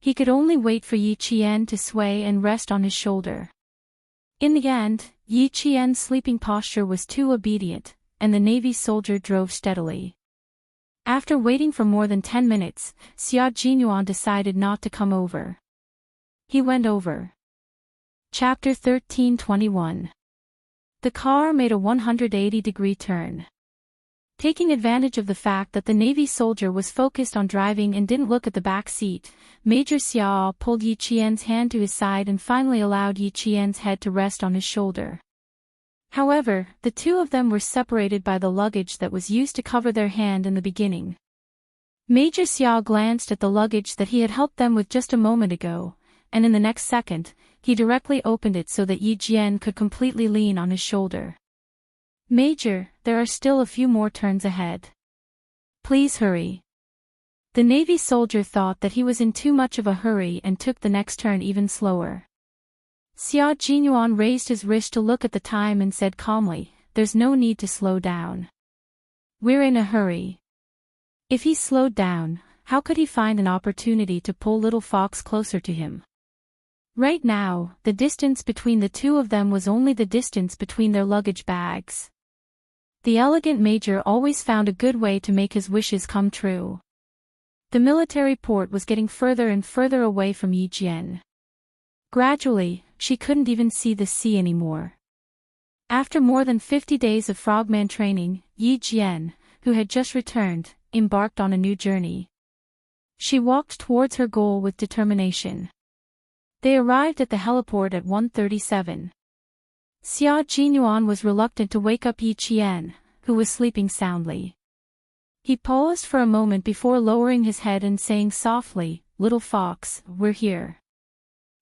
He could only wait for Yi Qian to sway and rest on his shoulder. In the end, Yi Qian's sleeping posture was too obedient, and the Navy soldier drove steadily. After waiting for more than 10 minutes, Xia Jinyuan decided not to come over. He went over. Chapter 13:21. The car made a 180-degree turn. Taking advantage of the fact that the Navy soldier was focused on driving and didn't look at the back seat, Major Xiao pulled Yi Qian's hand to his side and finally allowed Yi Qian's head to rest on his shoulder. However, the two of them were separated by the luggage that was used to cover their hand in the beginning. Major Xiao glanced at the luggage that he had helped them with just a moment ago, and in the next second, he directly opened it so that Yi Qian could completely lean on his shoulder. "Major, there are still a few more turns ahead. Please hurry." The Navy soldier thought that he was in too much of a hurry and took the next turn even slower. Xia Jinyuan raised his wrist to look at the time and said calmly, "There's no need to slow down. We're in a hurry." If he slowed down, how could he find an opportunity to pull Little Fox closer to him? Right now, the distance between the two of them was only the distance between their luggage bags. The elegant major always found a good way to make his wishes come true. The military port was getting further and further away from Yi Qian. Gradually, she couldn't even see the sea anymore. After more than 50 days of frogman training, Yi Qian, who had just returned, embarked on a new journey. She walked towards her goal with determination. They arrived at the heliport at 1:37. Xia Jinyuan was reluctant to wake up Yi Qian, who was sleeping soundly. He paused for a moment before lowering his head and saying softly, "Little Fox, we're here.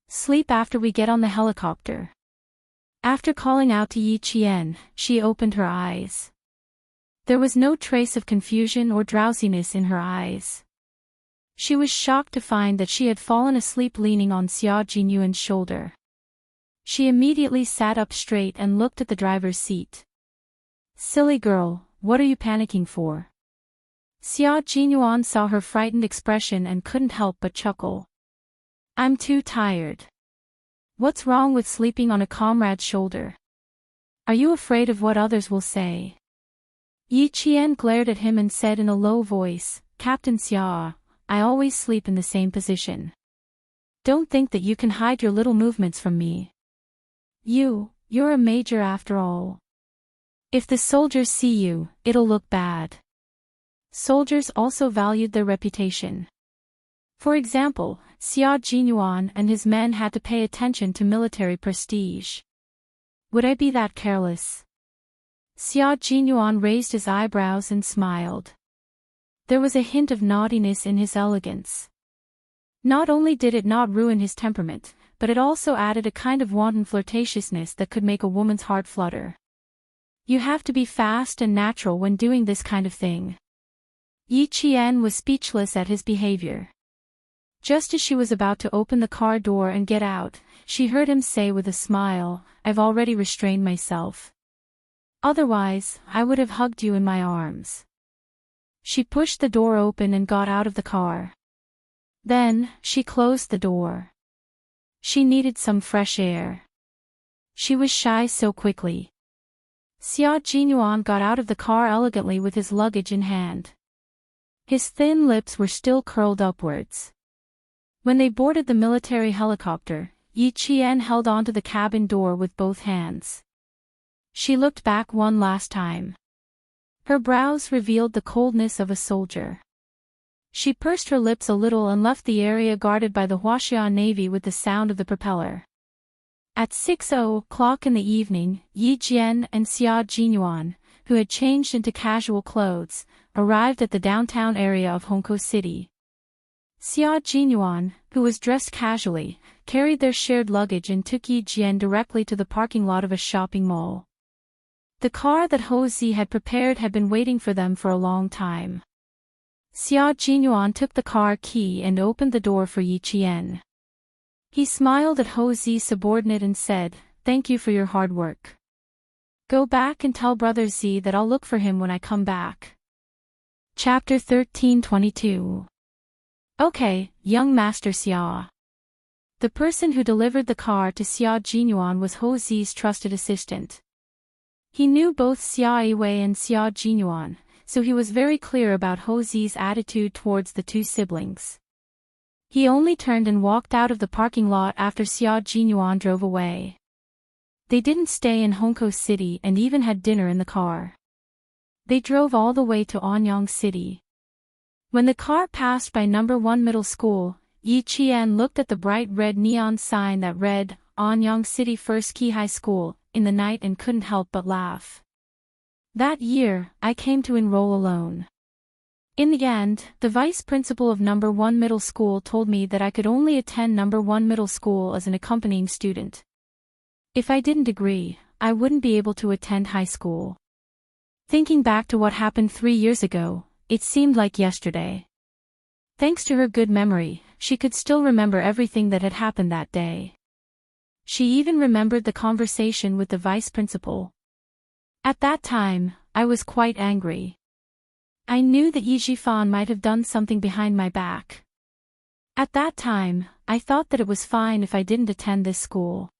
Sleep after we get on the helicopter." After calling out to Yi Qian, she opened her eyes. There was no trace of confusion or drowsiness in her eyes. She was shocked to find that she had fallen asleep leaning on Xia Jinyuan's shoulder. She immediately sat up straight and looked at the driver's seat. "Silly girl, what are you panicking for?" Xia Jinyuan saw her frightened expression and couldn't help but chuckle. "I'm too tired." "What's wrong with sleeping on a comrade's shoulder? Are you afraid of what others will say?" Yi Qian glared at him and said in a low voice, "Captain Xia, I always sleep in the same position. Don't think that you can hide your little movements from me. You're a major after all. If the soldiers see you, it'll look bad." Soldiers also valued their reputation. For example, Xia Jinyuan and his men had to pay attention to military prestige. "Would I be that careless?" Xia Jinyuan raised his eyebrows and smiled. There was a hint of naughtiness in his elegance. Not only did it not ruin his temperament, but it also added a kind of wanton flirtatiousness that could make a woman's heart flutter. You have to be fast and natural when doing this kind of thing. Yi Qian was speechless at his behavior. Just as she was about to open the car door and get out, she heard him say with a smile, "I've already restrained myself. Otherwise, I would have hugged you in my arms." She pushed the door open and got out of the car. Then, she closed the door. She needed some fresh air. She was shy so quickly. Xuanhuan got out of the car elegantly with his luggage in hand. His thin lips were still curled upwards. When they boarded the military helicopter, Yi Qian held onto the cabin door with both hands. She looked back one last time. Her brows revealed the coldness of a soldier. She pursed her lips a little and left the area guarded by the wuxia navy with the sound of the propeller. At 6:00 in the evening, Yi Jian and Xuanhuan, who had changed into casual clothes, arrived at the downtown area of Hongkou City. Xuanhuan, who was dressed casually, carried their shared luggage and took Yi Jian directly to the parking lot of a shopping mall. The car that Hou Zi had prepared had been waiting for them for a long time. Xuanhuan took the car key and opened the door for Yi Qian. He smiled at Hou Zi's subordinate and said, "Thank you for your hard work. Go back and tell Brother Zi that I'll look for him when I come back." Chapter 13:22. Okay, young Master Xia. The person who delivered the car to Xuanhuan was Hou Zi's trusted assistant. He knew both Xia Yiwei and Xuanhuan, so he was very clear about Hou Zi's attitude towards the two siblings. He only turned and walked out of the parking lot after Xuanhuan drove away. They didn't stay in Hongkou City and even had dinner in the car. They drove all the way to Anyang City. When the car passed by No. 1 Middle School, Yi Qian looked at the bright red neon sign that read, Anyang City First Key High School, in the night and couldn't help but laugh. That year, I came to enroll alone. In the end, the vice principal of No. 1 Middle School told me that I could only attend No. 1 Middle School as an accompanying student. If I didn't agree, I wouldn't be able to attend high school. Thinking back to what happened 3 years ago, it seemed like yesterday. Thanks to her good memory, she could still remember everything that had happened that day. She even remembered the conversation with the vice principal. At that time, I was quite angry. I knew that Yi Zhifan might have done something behind my back. At that time, I thought that it was fine if I didn't attend this school.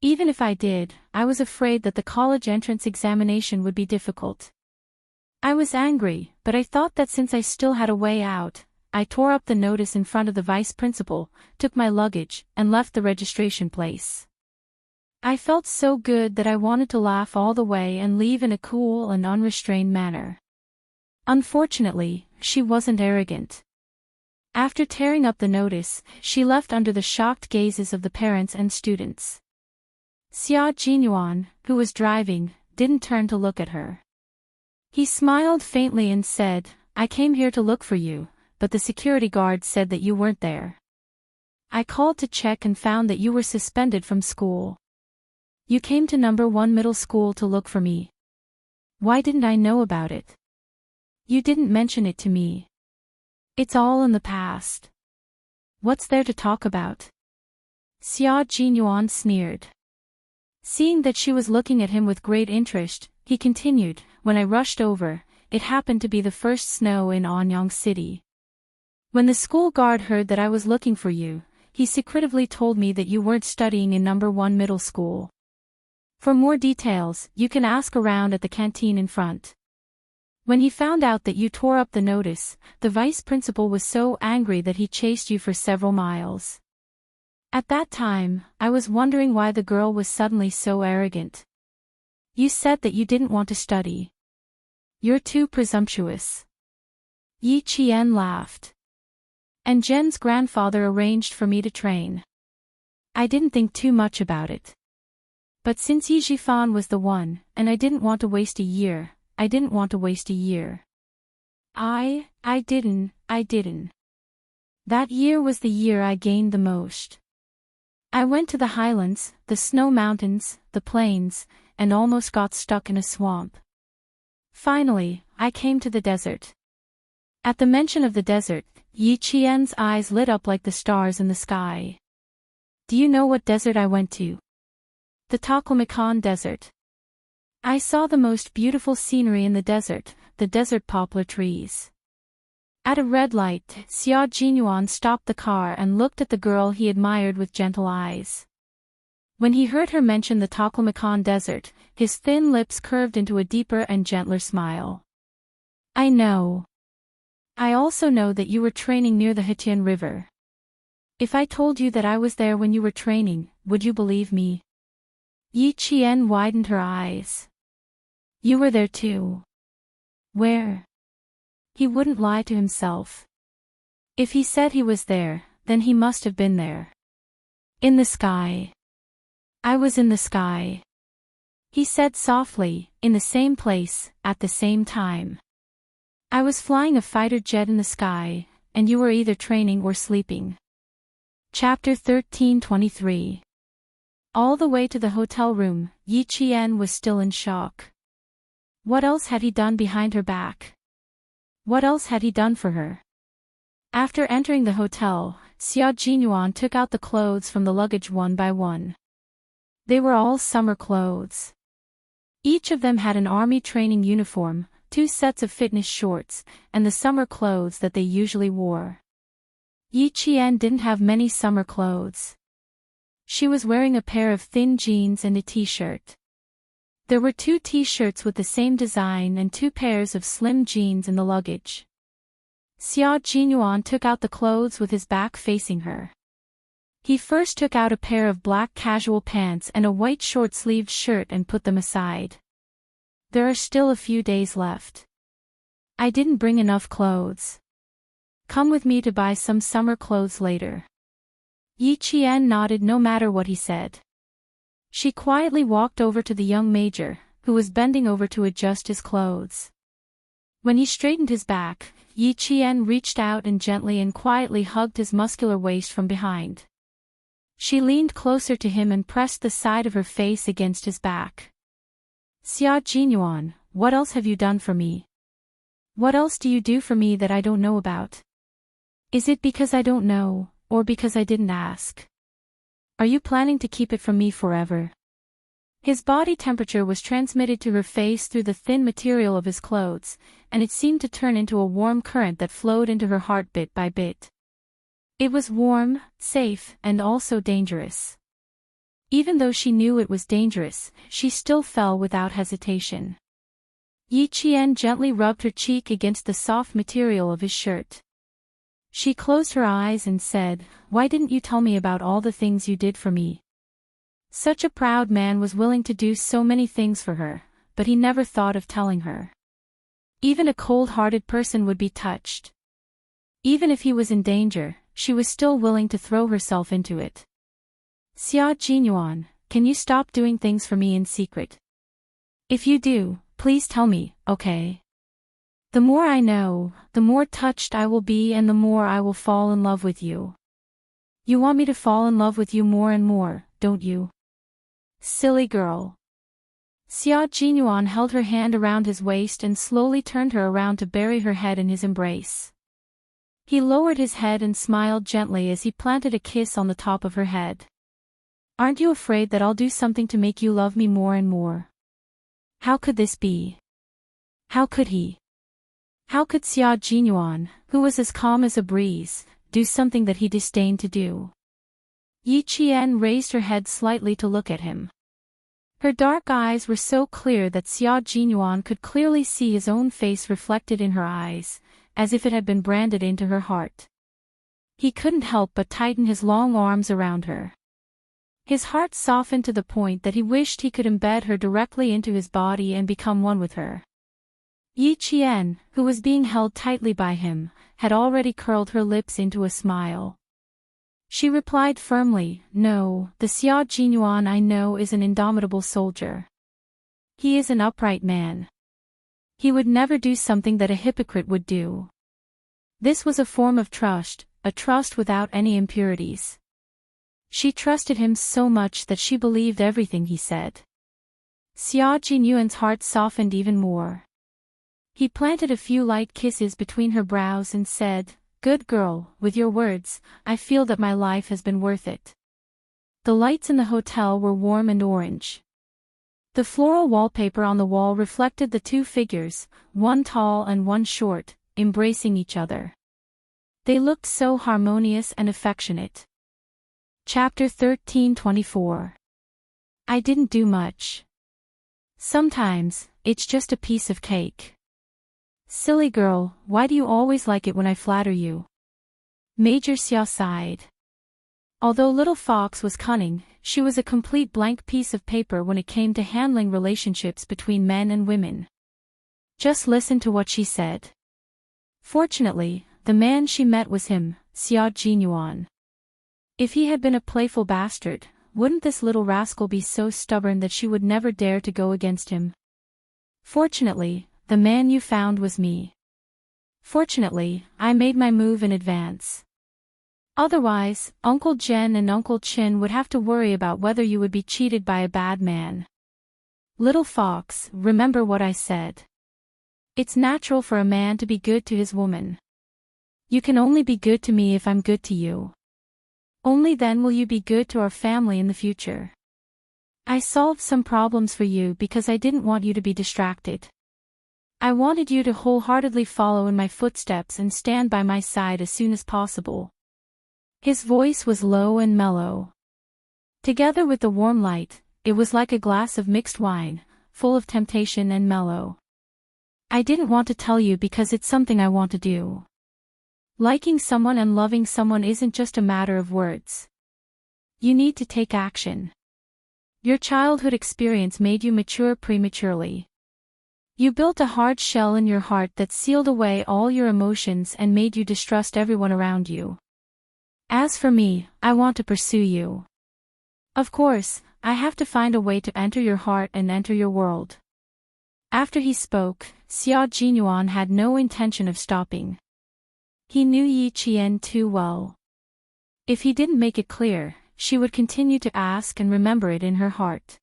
Even if I did, I was afraid that the college entrance examination would be difficult. I was angry, but I thought that since I still had a way out, I tore up the notice in front of the vice principal, took my luggage, and left the registration place. I felt so good that I wanted to laugh all the way and leave in a cool and unrestrained manner. Unfortunately, she wasn't arrogant. After tearing up the notice, she left under the shocked gazes of the parents and students. Xuanhuan, who was driving, didn't turn to look at her. He smiled faintly and said, "I came here to look for you, but the security guard said that you weren't there. I called to check and found that you were suspended from school. You came to No. 1 Middle School to look for me. Why didn't I know about it? You didn't mention it to me. It's all in the past. What's there to talk about?" Xuanhuan sneered. Seeing that she was looking at him with great interest, he continued, "When I rushed over, it happened to be the first snow in Anyang City. When the school guard heard that I was looking for you, he secretively told me that you weren't studying in No. 1 Middle School. For more details, you can ask around at the canteen in front. When he found out that you tore up the notice, the vice principal was so angry that he chased you for several miles. At that time, I was wondering why the girl was suddenly so arrogant. You said that you didn't want to study. You're too presumptuous." Yi Qian laughed. "And Jen's grandfather arranged for me to train. I didn't think too much about it. But since Yi Zhifan was the one, and I didn't want to waste a year, I didn't want to waste a year. I didn't. That year was the year I gained the most. I went to the highlands, the snow mountains, the plains, and almost got stuck in a swamp. Finally, I came to the desert. At the mention of the desert, Yi Qian's eyes lit up like the stars in the sky. Do you know what desert I went to? The Taklamakan Desert. I saw the most beautiful scenery in the desert poplar trees. At a red light, Xuanhuan stopped the car and looked at the girl he admired with gentle eyes. When he heard her mention the Taklamakan Desert, his thin lips curved into a deeper and gentler smile. I know. I also know that you were training near the Hetian River. If I told you that I was there when you were training, would you believe me? Yi Qian widened her eyes. You were there too. Where? He wouldn't lie to himself. If he said he was there, then he must have been there. In the sky. I was in the sky. He said softly, in the same place, at the same time. I was flying a fighter jet in the sky, and you were either training or sleeping. Chapter 13:23. All the way to the hotel room, Yi Qian was still in shock. What else had he done behind her back? What else had he done for her? After entering the hotel, Xuanhuan took out the clothes from the luggage one by one. They were all summer clothes. Each of them had an army training uniform, 2 sets of fitness shorts, and the summer clothes that they usually wore. Yi Qian didn't have many summer clothes. She was wearing a pair of thin jeans and a t-shirt. There were 2 t-shirts with the same design and 2 pairs of slim jeans in the luggage. Xuanhuan took out the clothes with his back facing her. He first took out a pair of black casual pants and a white short-sleeved shirt and put them aside. There are still a few days left. I didn't bring enough clothes. Come with me to buy some summer clothes later. Yi Qian nodded no matter what he said. She quietly walked over to the young major, who was bending over to adjust his clothes. When he straightened his back, Yi Qian reached out and gently and quietly hugged his muscular waist from behind. She leaned closer to him and pressed the side of her face against his back. Xuanhuan, what else have you done for me? What else do you do for me that I don't know about? Is it because I don't know, or because I didn't ask? Are you planning to keep it from me forever? His body temperature was transmitted to her face through the thin material of his clothes, and it seemed to turn into a warm current that flowed into her heart bit by bit. It was warm, safe, and also dangerous. Even though she knew it was dangerous, she still fell without hesitation. Yi Qian gently rubbed her cheek against the soft material of his shirt. She closed her eyes and said, "Why didn't you tell me about all the things you did for me?" Such a proud man was willing to do so many things for her, but he never thought of telling her. Even a cold-hearted person would be touched. Even if he was in danger, she was still willing to throw herself into it. Xuanhuan, can you stop doing things for me in secret? If you do, please tell me, okay? The more I know, the more touched I will be and the more I will fall in love with you. You want me to fall in love with you more and more, don't you? Silly girl. Xuanhuan held her hand around his waist and slowly turned her around to bury her head in his embrace. He lowered his head and smiled gently as he planted a kiss on the top of her head. Aren't you afraid that I'll do something to make you love me more and more? How could this be? How could he? How could Xuanhuan, who was as calm as a breeze, do something that he disdained to do? Yi Qian raised her head slightly to look at him. Her dark eyes were so clear that Xuanhuan could clearly see his own face reflected in her eyes, as if it had been branded into her heart. He couldn't help but tighten his long arms around her. His heart softened to the point that he wished he could embed her directly into his body and become one with her. Yi Qian, who was being held tightly by him, had already curled her lips into a smile. She replied firmly, "No, the Xuanhuan I know is an indomitable soldier. He is an upright man. He would never do something that a hypocrite would do." This was a form of trust, a trust without any impurities. She trusted him so much that she believed everything he said. Xuanhuan's heart softened even more. He planted a few light kisses between her brows and said, "Good girl, with your words, I feel that my life has been worth it." The lights in the hotel were warm and orange. The floral wallpaper on the wall reflected the two figures, one tall and one short, embracing each other. They looked so harmonious and affectionate. Chapter 13:24. I didn't do much. Sometimes, it's just a piece of cake. Silly girl, why do you always like it when I flatter you? Major Xia sighed. Although Little Fox was cunning, she was a complete blank piece of paper when it came to handling relationships between men and women. Just listen to what she said. Fortunately, the man she met was him, xuanhuan. If he had been a playful bastard, wouldn't this little rascal be so stubborn that she would never dare to go against him? Fortunately, the man you found was me. Fortunately, I made my move in advance. Otherwise, Uncle Jen and Uncle Chin would have to worry about whether you would be cheated by a bad man. Little Fox, remember what I said. It's natural for a man to be good to his woman. You can only be good to me if I'm good to you. Only then will you be good to our family in the future. I solved some problems for you because I didn't want you to be distracted. I wanted you to wholeheartedly follow in my footsteps and stand by my side as soon as possible. His voice was low and mellow. Together with the warm light, it was like a glass of mixed wine, full of temptation and mellow. I didn't want to tell you because it's something I want to do. Liking someone and loving someone isn't just a matter of words. You need to take action. Your childhood experience made you mature prematurely. You built a hard shell in your heart that sealed away all your emotions and made you distrust everyone around you. As for me, I want to pursue you. Of course, I have to find a way to enter your heart and enter your world. After he spoke, xuanhuan had no intention of stopping. He knew Yi Qian too well. If he didn't make it clear, she would continue to ask and remember it in her heart.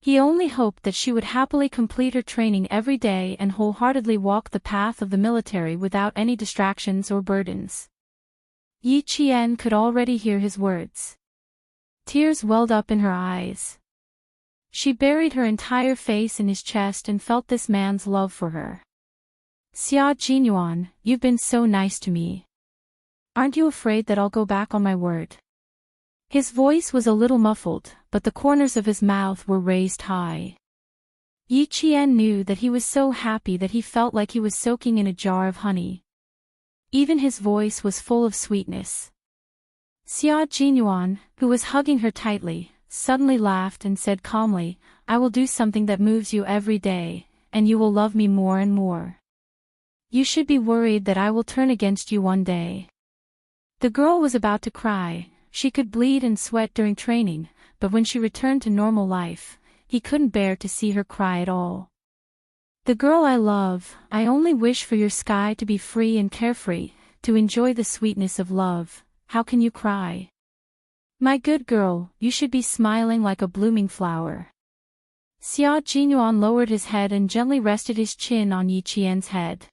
He only hoped that she would happily complete her training every day and wholeheartedly walk the path of the military without any distractions or burdens. Yi Qian could already hear his words. Tears welled up in her eyes. She buried her entire face in his chest and felt this man's love for her. Xuanhuan, you've been so nice to me. Aren't you afraid that I'll go back on my word? His voice was a little muffled, but the corners of his mouth were raised high. Yi Qian knew that he was so happy that he felt like he was soaking in a jar of honey. Even his voice was full of sweetness. Xuanhuan, who was hugging her tightly, suddenly laughed and said calmly, "I will do something that moves you every day, and you will love me more and more. You should be worried that I will turn against you one day." The girl was about to cry. She could bleed and sweat during training, but when she returned to normal life, he couldn't bear to see her cry at all. "The girl I love, I only wish for your sky to be free and carefree, to enjoy the sweetness of love. How can you cry? My good girl, you should be smiling like a blooming flower." Xuanhuan lowered his head and gently rested his chin on Yi Qian's head.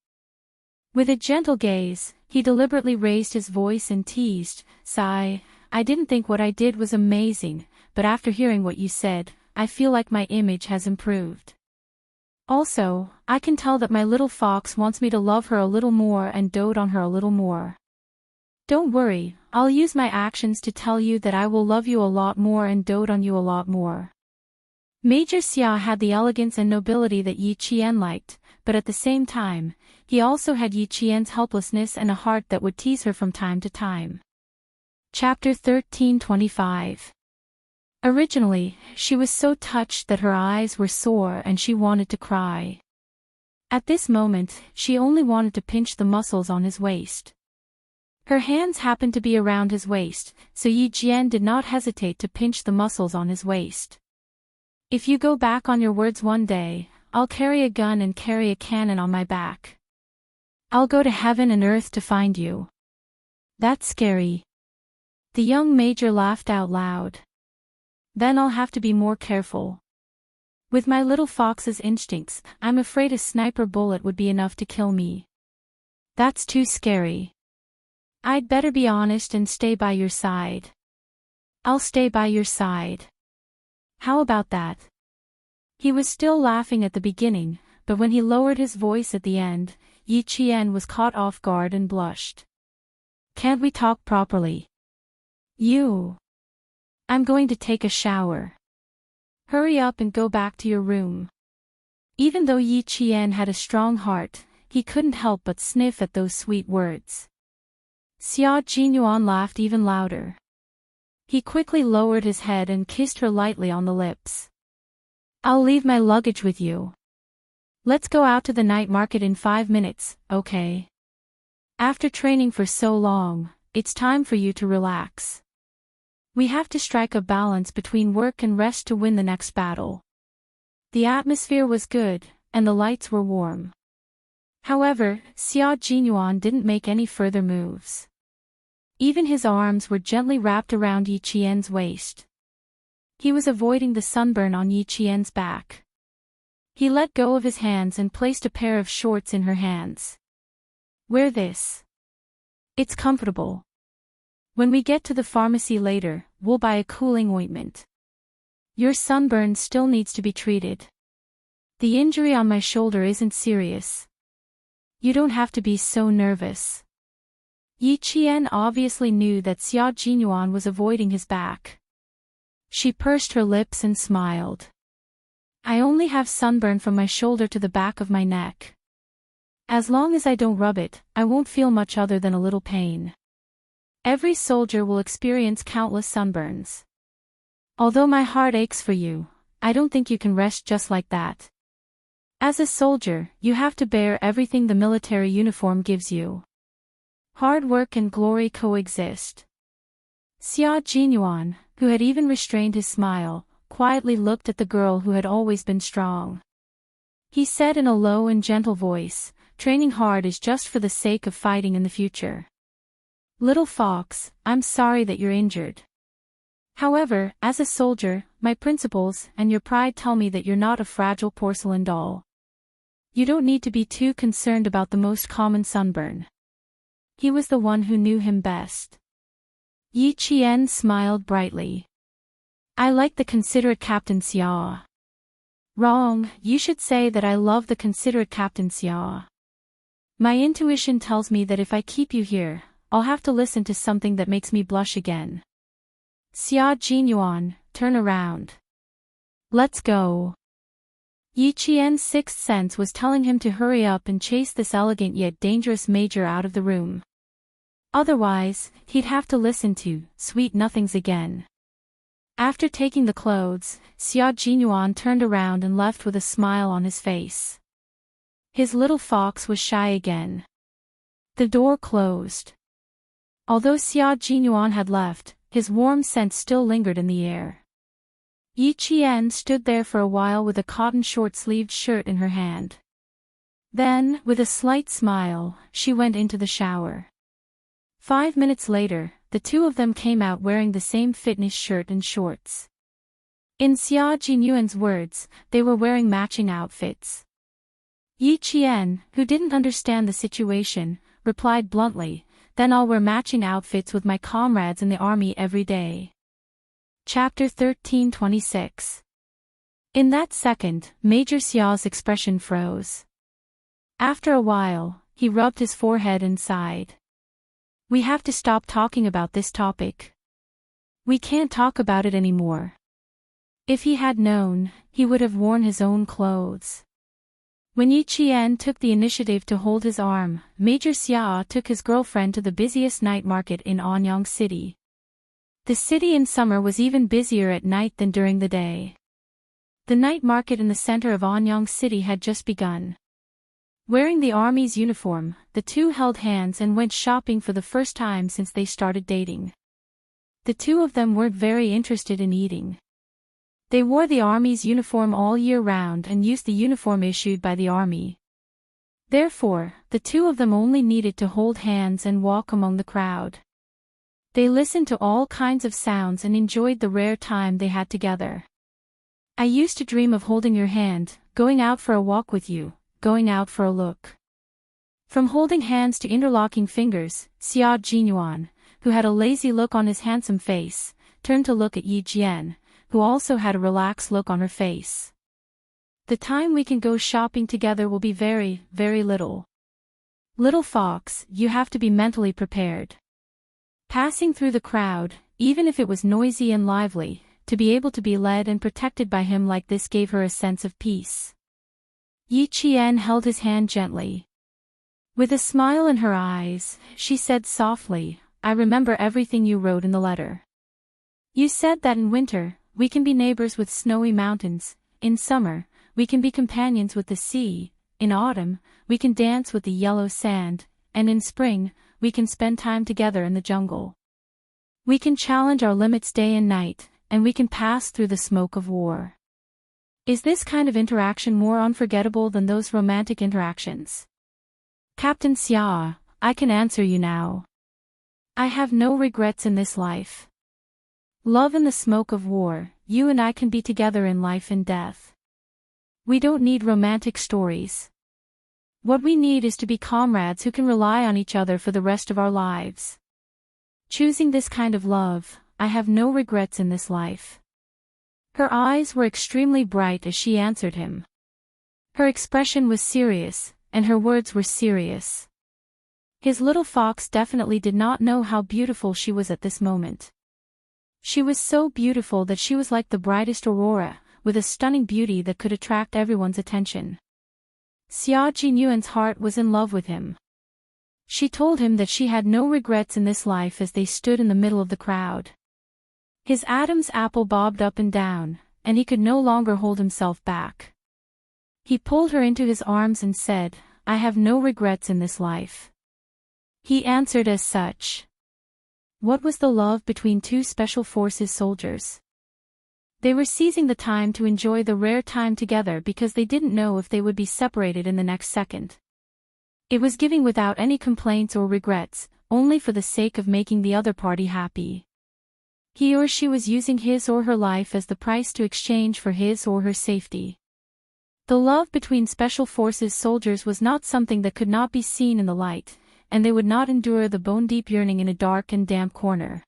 With a gentle gaze, he deliberately raised his voice and teased, "Sigh, I didn't think what I did was amazing, but after hearing what you said, I feel like my image has improved. Also, I can tell that my little fox wants me to love her a little more and dote on her a little more. Don't worry, I'll use my actions to tell you that I will love you a lot more and dote on you a lot more." Major Xia had the elegance and nobility that Yi Qian liked, but at the same time, he also had Yi Qian's helplessness and a heart that would tease her from time to time. Chapter 13:25. Originally, she was so touched that her eyes were sore and she wanted to cry. At this moment, she only wanted to pinch the muscles on his waist. Her hands happened to be around his waist, so Yi Qian did not hesitate to pinch the muscles on his waist. "If you go back on your words one day, I'll carry a gun and carry a cannon on my back. I'll go to heaven and earth to find you." "That's scary." The young major laughed out loud. "Then I'll have to be more careful." With my little fox's instincts, I'm afraid a sniper bullet would be enough to kill me. That's too scary. I'd better be honest and stay by your side. I'll stay by your side. How about that? He was still laughing at the beginning, but when he lowered his voice at the end, Yi Qian was caught off guard and blushed. Can't we talk properly? I'm going to take a shower. Hurry up and go back to your room. Even though Yi Qian had a strong heart, he couldn't help but sniff at those sweet words. Xuanhuan laughed even louder. He quickly lowered his head and kissed her lightly on the lips. I'll leave my luggage with you. Let's go out to the night market in 5 minutes, okay? After training for so long, it's time for you to relax. We have to strike a balance between work and rest to win the next battle. The atmosphere was good, and the lights were warm. However, Xuanhuan didn't make any further moves. Even his arms were gently wrapped around Yi Qian's waist. He was avoiding the sunburn on Yi Qian's back. He let go of his hands and placed a pair of shorts in her hands. Wear this. It's comfortable. When we get to the pharmacy later, we'll buy a cooling ointment. Your sunburn still needs to be treated. The injury on my shoulder isn't serious. You don't have to be so nervous. Yi Qian obviously knew that Xuanhuan was avoiding his back. She pursed her lips and smiled. I only have sunburn from my shoulder to the back of my neck. As long as I don't rub it, I won't feel much other than a little pain. Every soldier will experience countless sunburns. Although my heart aches for you, I don't think you can rest just like that. As a soldier, you have to bear everything the military uniform gives you. Hard work and glory coexist. Xuanhuan, who had even restrained his smile, quietly looked at the girl who had always been strong. He said in a low and gentle voice, training hard is just for the sake of fighting in the future. Little fox, I'm sorry that you're injured. However, as a soldier, my principles and your pride tell me that you're not a fragile porcelain doll. You don't need to be too concerned about the most common sunburn. He was the one who knew him best. Yi Qian smiled brightly. I like the considerate Captain Xia. Wrong, you should say that I love the considerate Captain Xia. My intuition tells me that if I keep you here, I'll have to listen to something that makes me blush again. Xuanhuan, turn around. Let's go. Yi Qian's sixth sense was telling him to hurry up and chase this elegant yet dangerous major out of the room. Otherwise, he'd have to listen to sweet nothings again. After taking the clothes, Xuanhuan turned around and left with a smile on his face. His little fox was shy again. The door closed. Although Xuanhuan had left, his warm scent still lingered in the air. Yi Qian stood there for a while with a cotton short-sleeved shirt in her hand. Then, with a slight smile, she went into the shower. 5 minutes later, the two of them came out wearing the same fitness shirt and shorts. In Xuanhuan's words, they were wearing matching outfits. Yi Qian, who didn't understand the situation, replied bluntly, then I'll wear matching outfits with my comrades in the army every day. Chapter 13:26. In that second, Major Xiao's expression froze. After a while, he rubbed his forehead and sighed. We have to stop talking about this topic. We can't talk about it anymore. If he had known, he would have worn his own clothes. When Yi Qian took the initiative to hold his arm, Major Xia took his girlfriend to the busiest night market in Anyang City. The city in summer was even busier at night than during the day. The night market in the center of Anyang City had just begun. Wearing the army's uniform, the two held hands and went shopping for the first time since they started dating. The two of them weren't very interested in eating. They wore the army's uniform all year round and used the uniform issued by the army. Therefore, the two of them only needed to hold hands and walk among the crowd. They listened to all kinds of sounds and enjoyed the rare time they had together. I used to dream of holding your hand, going out for a walk with you, going out for a look. From holding hands to interlocking fingers, xuanhuan, who had a lazy look on his handsome face, turned to look at Yi Jian, who also had a relaxed look on her face. The time we can go shopping together will be very, very little. Little fox, you have to be mentally prepared. Passing through the crowd, even if it was noisy and lively, to be able to be led and protected by him like this gave her a sense of peace. Yi Qian held his hand gently. With a smile in her eyes, she said softly, I remember everything you wrote in the letter. You said that in winter, we can be neighbors with snowy mountains, in summer, we can be companions with the sea, in autumn, we can dance with the yellow sand, and in spring, we can spend time together in the jungle. We can challenge our limits day and night, and we can pass through the smoke of war. Is this kind of interaction more unforgettable than those romantic interactions? Captain Xia, I can answer you now. I have no regrets in this life. Love in the smoke of war, you and I can be together in life and death. We don't need romantic stories. What we need is to be comrades who can rely on each other for the rest of our lives. Choosing this kind of love, I have no regrets in this life. Her eyes were extremely bright as she answered him. Her expression was serious, and her words were serious. His little fox definitely did not know how beautiful she was at this moment. She was so beautiful that she was like the brightest aurora, with a stunning beauty that could attract everyone's attention. Xia Jinyuan's heart was in love with him. She told him that she had no regrets in this life as they stood in the middle of the crowd. His Adam's apple bobbed up and down, and he could no longer hold himself back. He pulled her into his arms and said, I have no regrets in this life. He answered as such. What was the love between two special forces soldiers? They were seizing the time to enjoy the rare time together because they didn't know if they would be separated in the next second. It was giving without any complaints or regrets, only for the sake of making the other party happy. He or she was using his or her life as the price to exchange for his or her safety. The love between special forces soldiers was not something that could not be seen in the light, and they would not endure the bone-deep yearning in a dark and damp corner.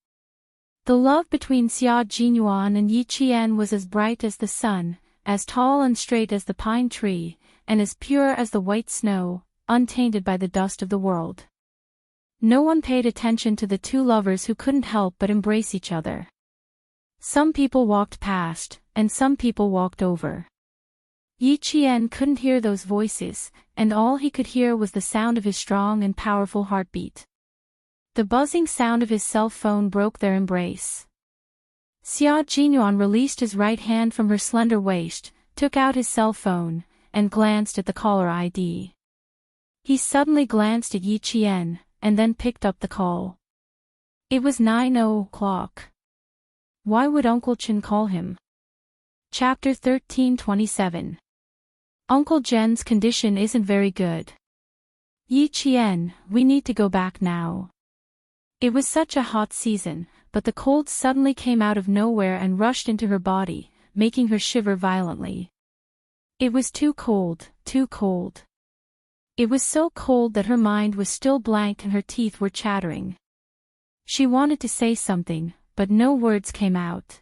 The love between Xia Jinyuan and Yi Qian was as bright as the sun, as tall and straight as the pine tree, and as pure as the white snow, untainted by the dust of the world. No one paid attention to the two lovers who couldn't help but embrace each other. Some people walked past, and some people walked over. Yi Qian couldn't hear those voices, and all he could hear was the sound of his strong and powerful heartbeat. The buzzing sound of his cell phone broke their embrace. Xia Jinyuan released his right hand from her slender waist, took out his cell phone, and glanced at the caller ID. He suddenly glanced at Yi Qian, and then picked up the call. It was 9:00. Why would Uncle Chen call him? Chapter 13:27. Uncle Jen's condition isn't very good. Yi Qian, we need to go back now. It was such a hot season, but the cold suddenly came out of nowhere and rushed into her body, making her shiver violently. It was too cold, too cold. It was so cold that her mind was still blank and her teeth were chattering. She wanted to say something, but no words came out.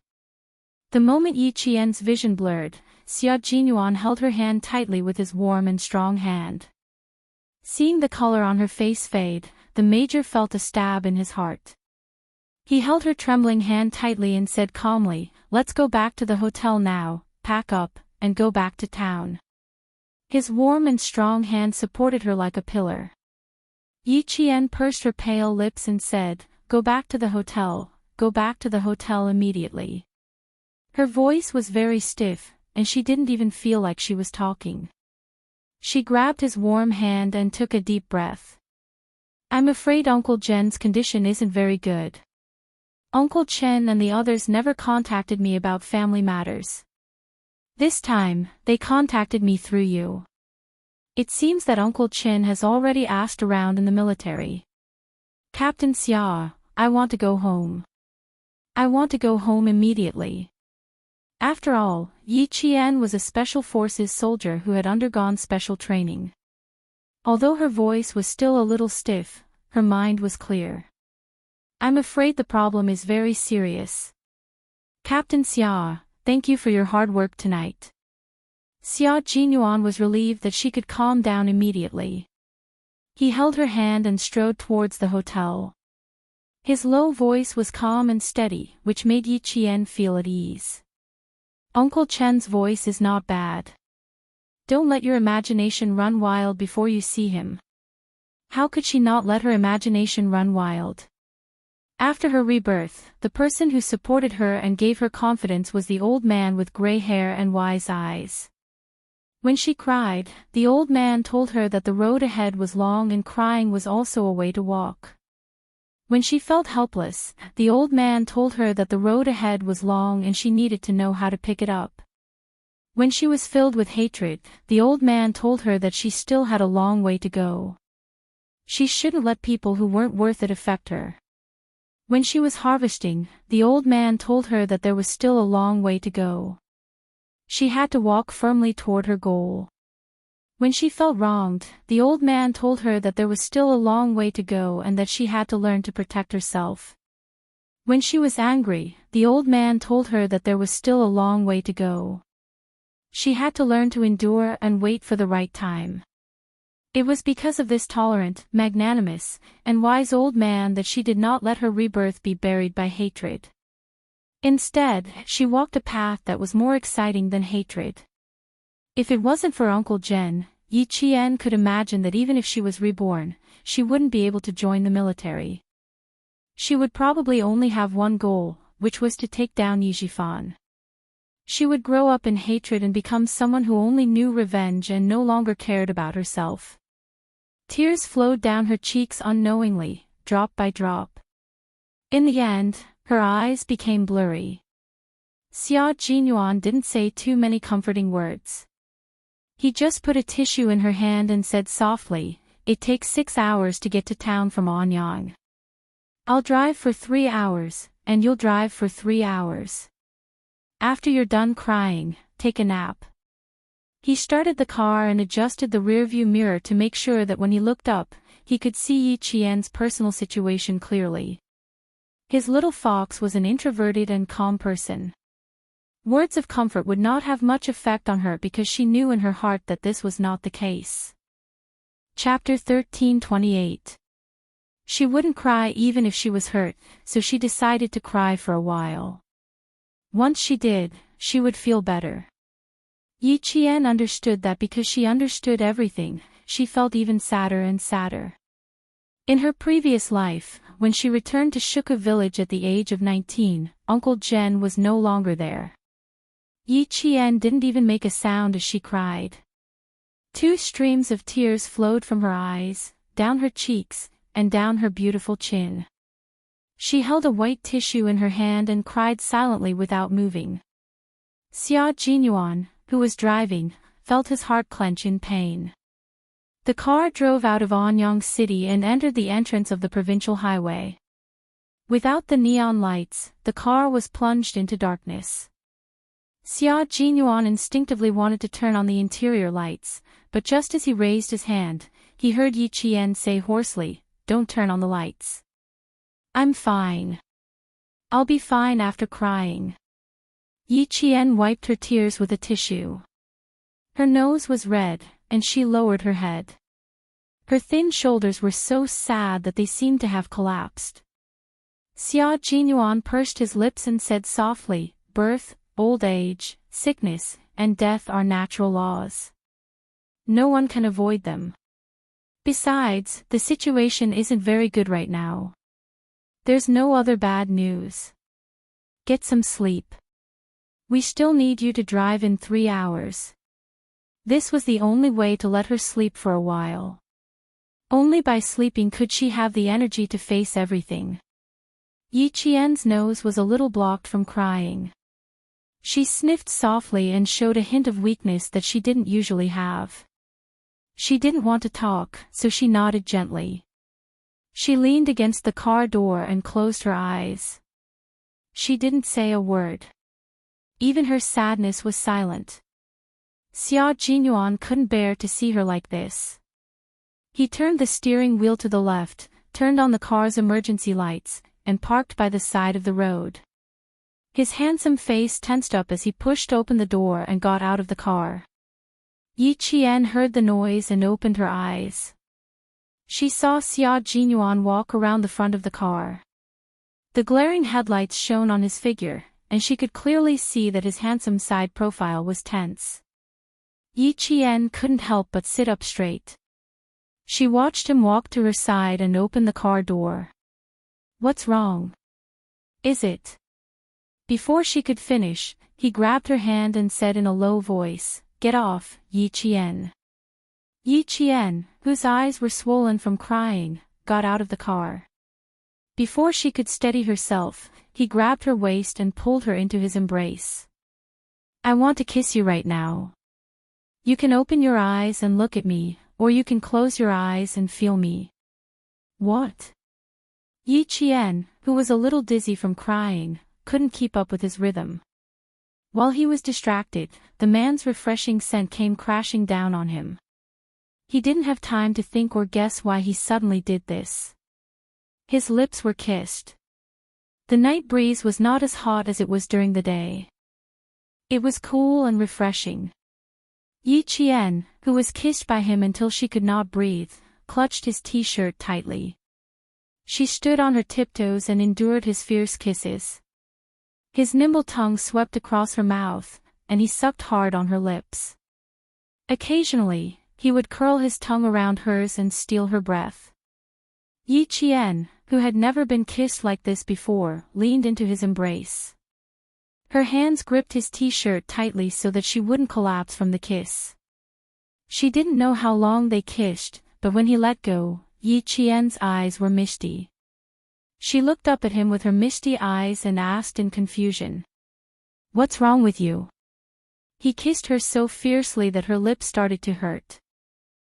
The moment Yi Qian's vision blurred, Xia Jinyuan held her hand tightly with his warm and strong hand. Seeing the color on her face fade, the major felt a stab in his heart. He held her trembling hand tightly and said calmly, Let's go back to the hotel now, pack up, and go back to town. His warm and strong hand supported her like a pillar. Yi Qian pursed her pale lips and said, Go back to the hotel immediately. Her voice was very stiff, and she didn't even feel like she was talking. She grabbed his warm hand and took a deep breath. I'm afraid Uncle Jen's condition isn't very good. Uncle Chen and the others never contacted me about family matters. This time, they contacted me through you. It seems that Uncle Chen has already asked around in the military. Captain Xia, I want to go home. I want to go home immediately. After all, Yi Qian was a special forces soldier who had undergone special training. Although her voice was still a little stiff, her mind was clear. I'm afraid the problem is very serious. Captain Xia, thank you for your hard work tonight. Xuanhuan was relieved that she could calm down immediately. He held her hand and strode towards the hotel. His low voice was calm and steady, which made Yi Qian feel at ease. Uncle Chen's voice is not bad. Don't let your imagination run wild before you see him. How could she not let her imagination run wild? After her rebirth, the person who supported her and gave her confidence was the old man with gray hair and wise eyes. When she cried, the old man told her that the road ahead was long and crying was also a way to walk. When she felt helpless, the old man told her that the road ahead was long and she needed to know how to pick it up. When she was filled with hatred, the old man told her that she still had a long way to go. She shouldn't let people who weren't worth it affect her. When she was harvesting, the old man told her that there was still a long way to go. She had to walk firmly toward her goal. When she felt wronged, the old man told her that there was still a long way to go and that she had to learn to protect herself. When she was angry, the old man told her that there was still a long way to go. She had to learn to endure and wait for the right time. It was because of this tolerant, magnanimous, and wise old man that she did not let her rebirth be buried by hatred. Instead, she walked a path that was more exciting than hatred. If it wasn't for Uncle Jen, Yi Qian could imagine that even if she was reborn, she wouldn't be able to join the military. She would probably only have one goal, which was to take down Yi Zhifan. She would grow up in hatred and become someone who only knew revenge and no longer cared about herself. Tears flowed down her cheeks unknowingly, drop by drop. In the end, her eyes became blurry. Xuanhuan didn't say too many comforting words. He just put a tissue in her hand and said softly, "It takes 6 hours to get to town from Anyang. I'll drive for 3 hours, and you'll drive for 3 hours. After you're done crying, take a nap." He started the car and adjusted the rearview mirror to make sure that when he looked up, he could see Yi Qian's personal situation clearly. His little fox was an introverted and calm person. Words of comfort would not have much effect on her because she knew in her heart that this was not the case. Chapter 13:28. She wouldn't cry even if she was hurt, so she decided to cry for a while. Once she did, she would feel better. Yi Qian understood that because she understood everything, she felt even sadder and sadder. In her previous life, when she returned to Shuka village at the age of 19, Uncle Jen was no longer there. Yi Qian didn't even make a sound as she cried. 2 streams of tears flowed from her eyes, down her cheeks, and down her beautiful chin. She held a white tissue in her hand and cried silently without moving. Xuanhuan, who was driving, felt his heart clench in pain. The car drove out of Anyang City and entered the entrance of the provincial highway. Without the neon lights, the car was plunged into darkness. Xuanhuan instinctively wanted to turn on the interior lights, but just as he raised his hand, he heard Yi Qian say hoarsely, "Don't turn on the lights. I'm fine. I'll be fine after crying." Yi Qian wiped her tears with a tissue. Her nose was red, and she lowered her head. Her thin shoulders were so sad that they seemed to have collapsed. Xuanhuan pursed his lips and said softly, "Birth, old age, sickness, and death are natural laws. No one can avoid them. Besides, the situation isn't very good right now. There's no other bad news. Get some sleep. We still need you to drive in 3 hours." This was the only way to let her sleep for a while. Only by sleeping could she have the energy to face everything. Yi Qian's nose was a little blocked from crying. She sniffed softly and showed a hint of weakness that she didn't usually have. She didn't want to talk, so she nodded gently. She leaned against the car door and closed her eyes. She didn't say a word. Even her sadness was silent. Xuanhuan couldn't bear to see her like this. He turned the steering wheel to the left, turned on the car's emergency lights, and parked by the side of the road. His handsome face tensed up as he pushed open the door and got out of the car. Yi Qian heard the noise and opened her eyes. She saw Xuanhuan walk around the front of the car. The glaring headlights shone on his figure, and she could clearly see that his handsome side profile was tense. Yi Qian couldn't help but sit up straight. She watched him walk to her side and open the car door. "What's wrong? Is it?" Before she could finish, he grabbed her hand and said in a low voice, "Get off, Yi Qian." Yi Qian, whose eyes were swollen from crying, got out of the car. Before she could steady herself, he grabbed her waist and pulled her into his embrace. "I want to kiss you right now. You can open your eyes and look at me, or you can close your eyes and feel me." "What?" Yi Qian, who was a little dizzy from crying, couldn't keep up with his rhythm. While he was distracted, the man's refreshing scent came crashing down on him. He didn't have time to think or guess why he suddenly did this. His lips were kissed. The night breeze was not as hot as it was during the day. It was cool and refreshing. Yi Qian, who was kissed by him until she could not breathe, clutched his t-shirt tightly. She stood on her tiptoes and endured his fierce kisses. His nimble tongue swept across her mouth, and he sucked hard on her lips. Occasionally, he would curl his tongue around hers and steal her breath. Yi Qian, who had never been kissed like this before, leaned into his embrace. Her hands gripped his t-shirt tightly so that she wouldn't collapse from the kiss. She didn't know how long they kissed, but when he let go, Yi Qian's eyes were misty. She looked up at him with her misty eyes and asked in confusion, "What's wrong with you?" He kissed her so fiercely that her lips started to hurt.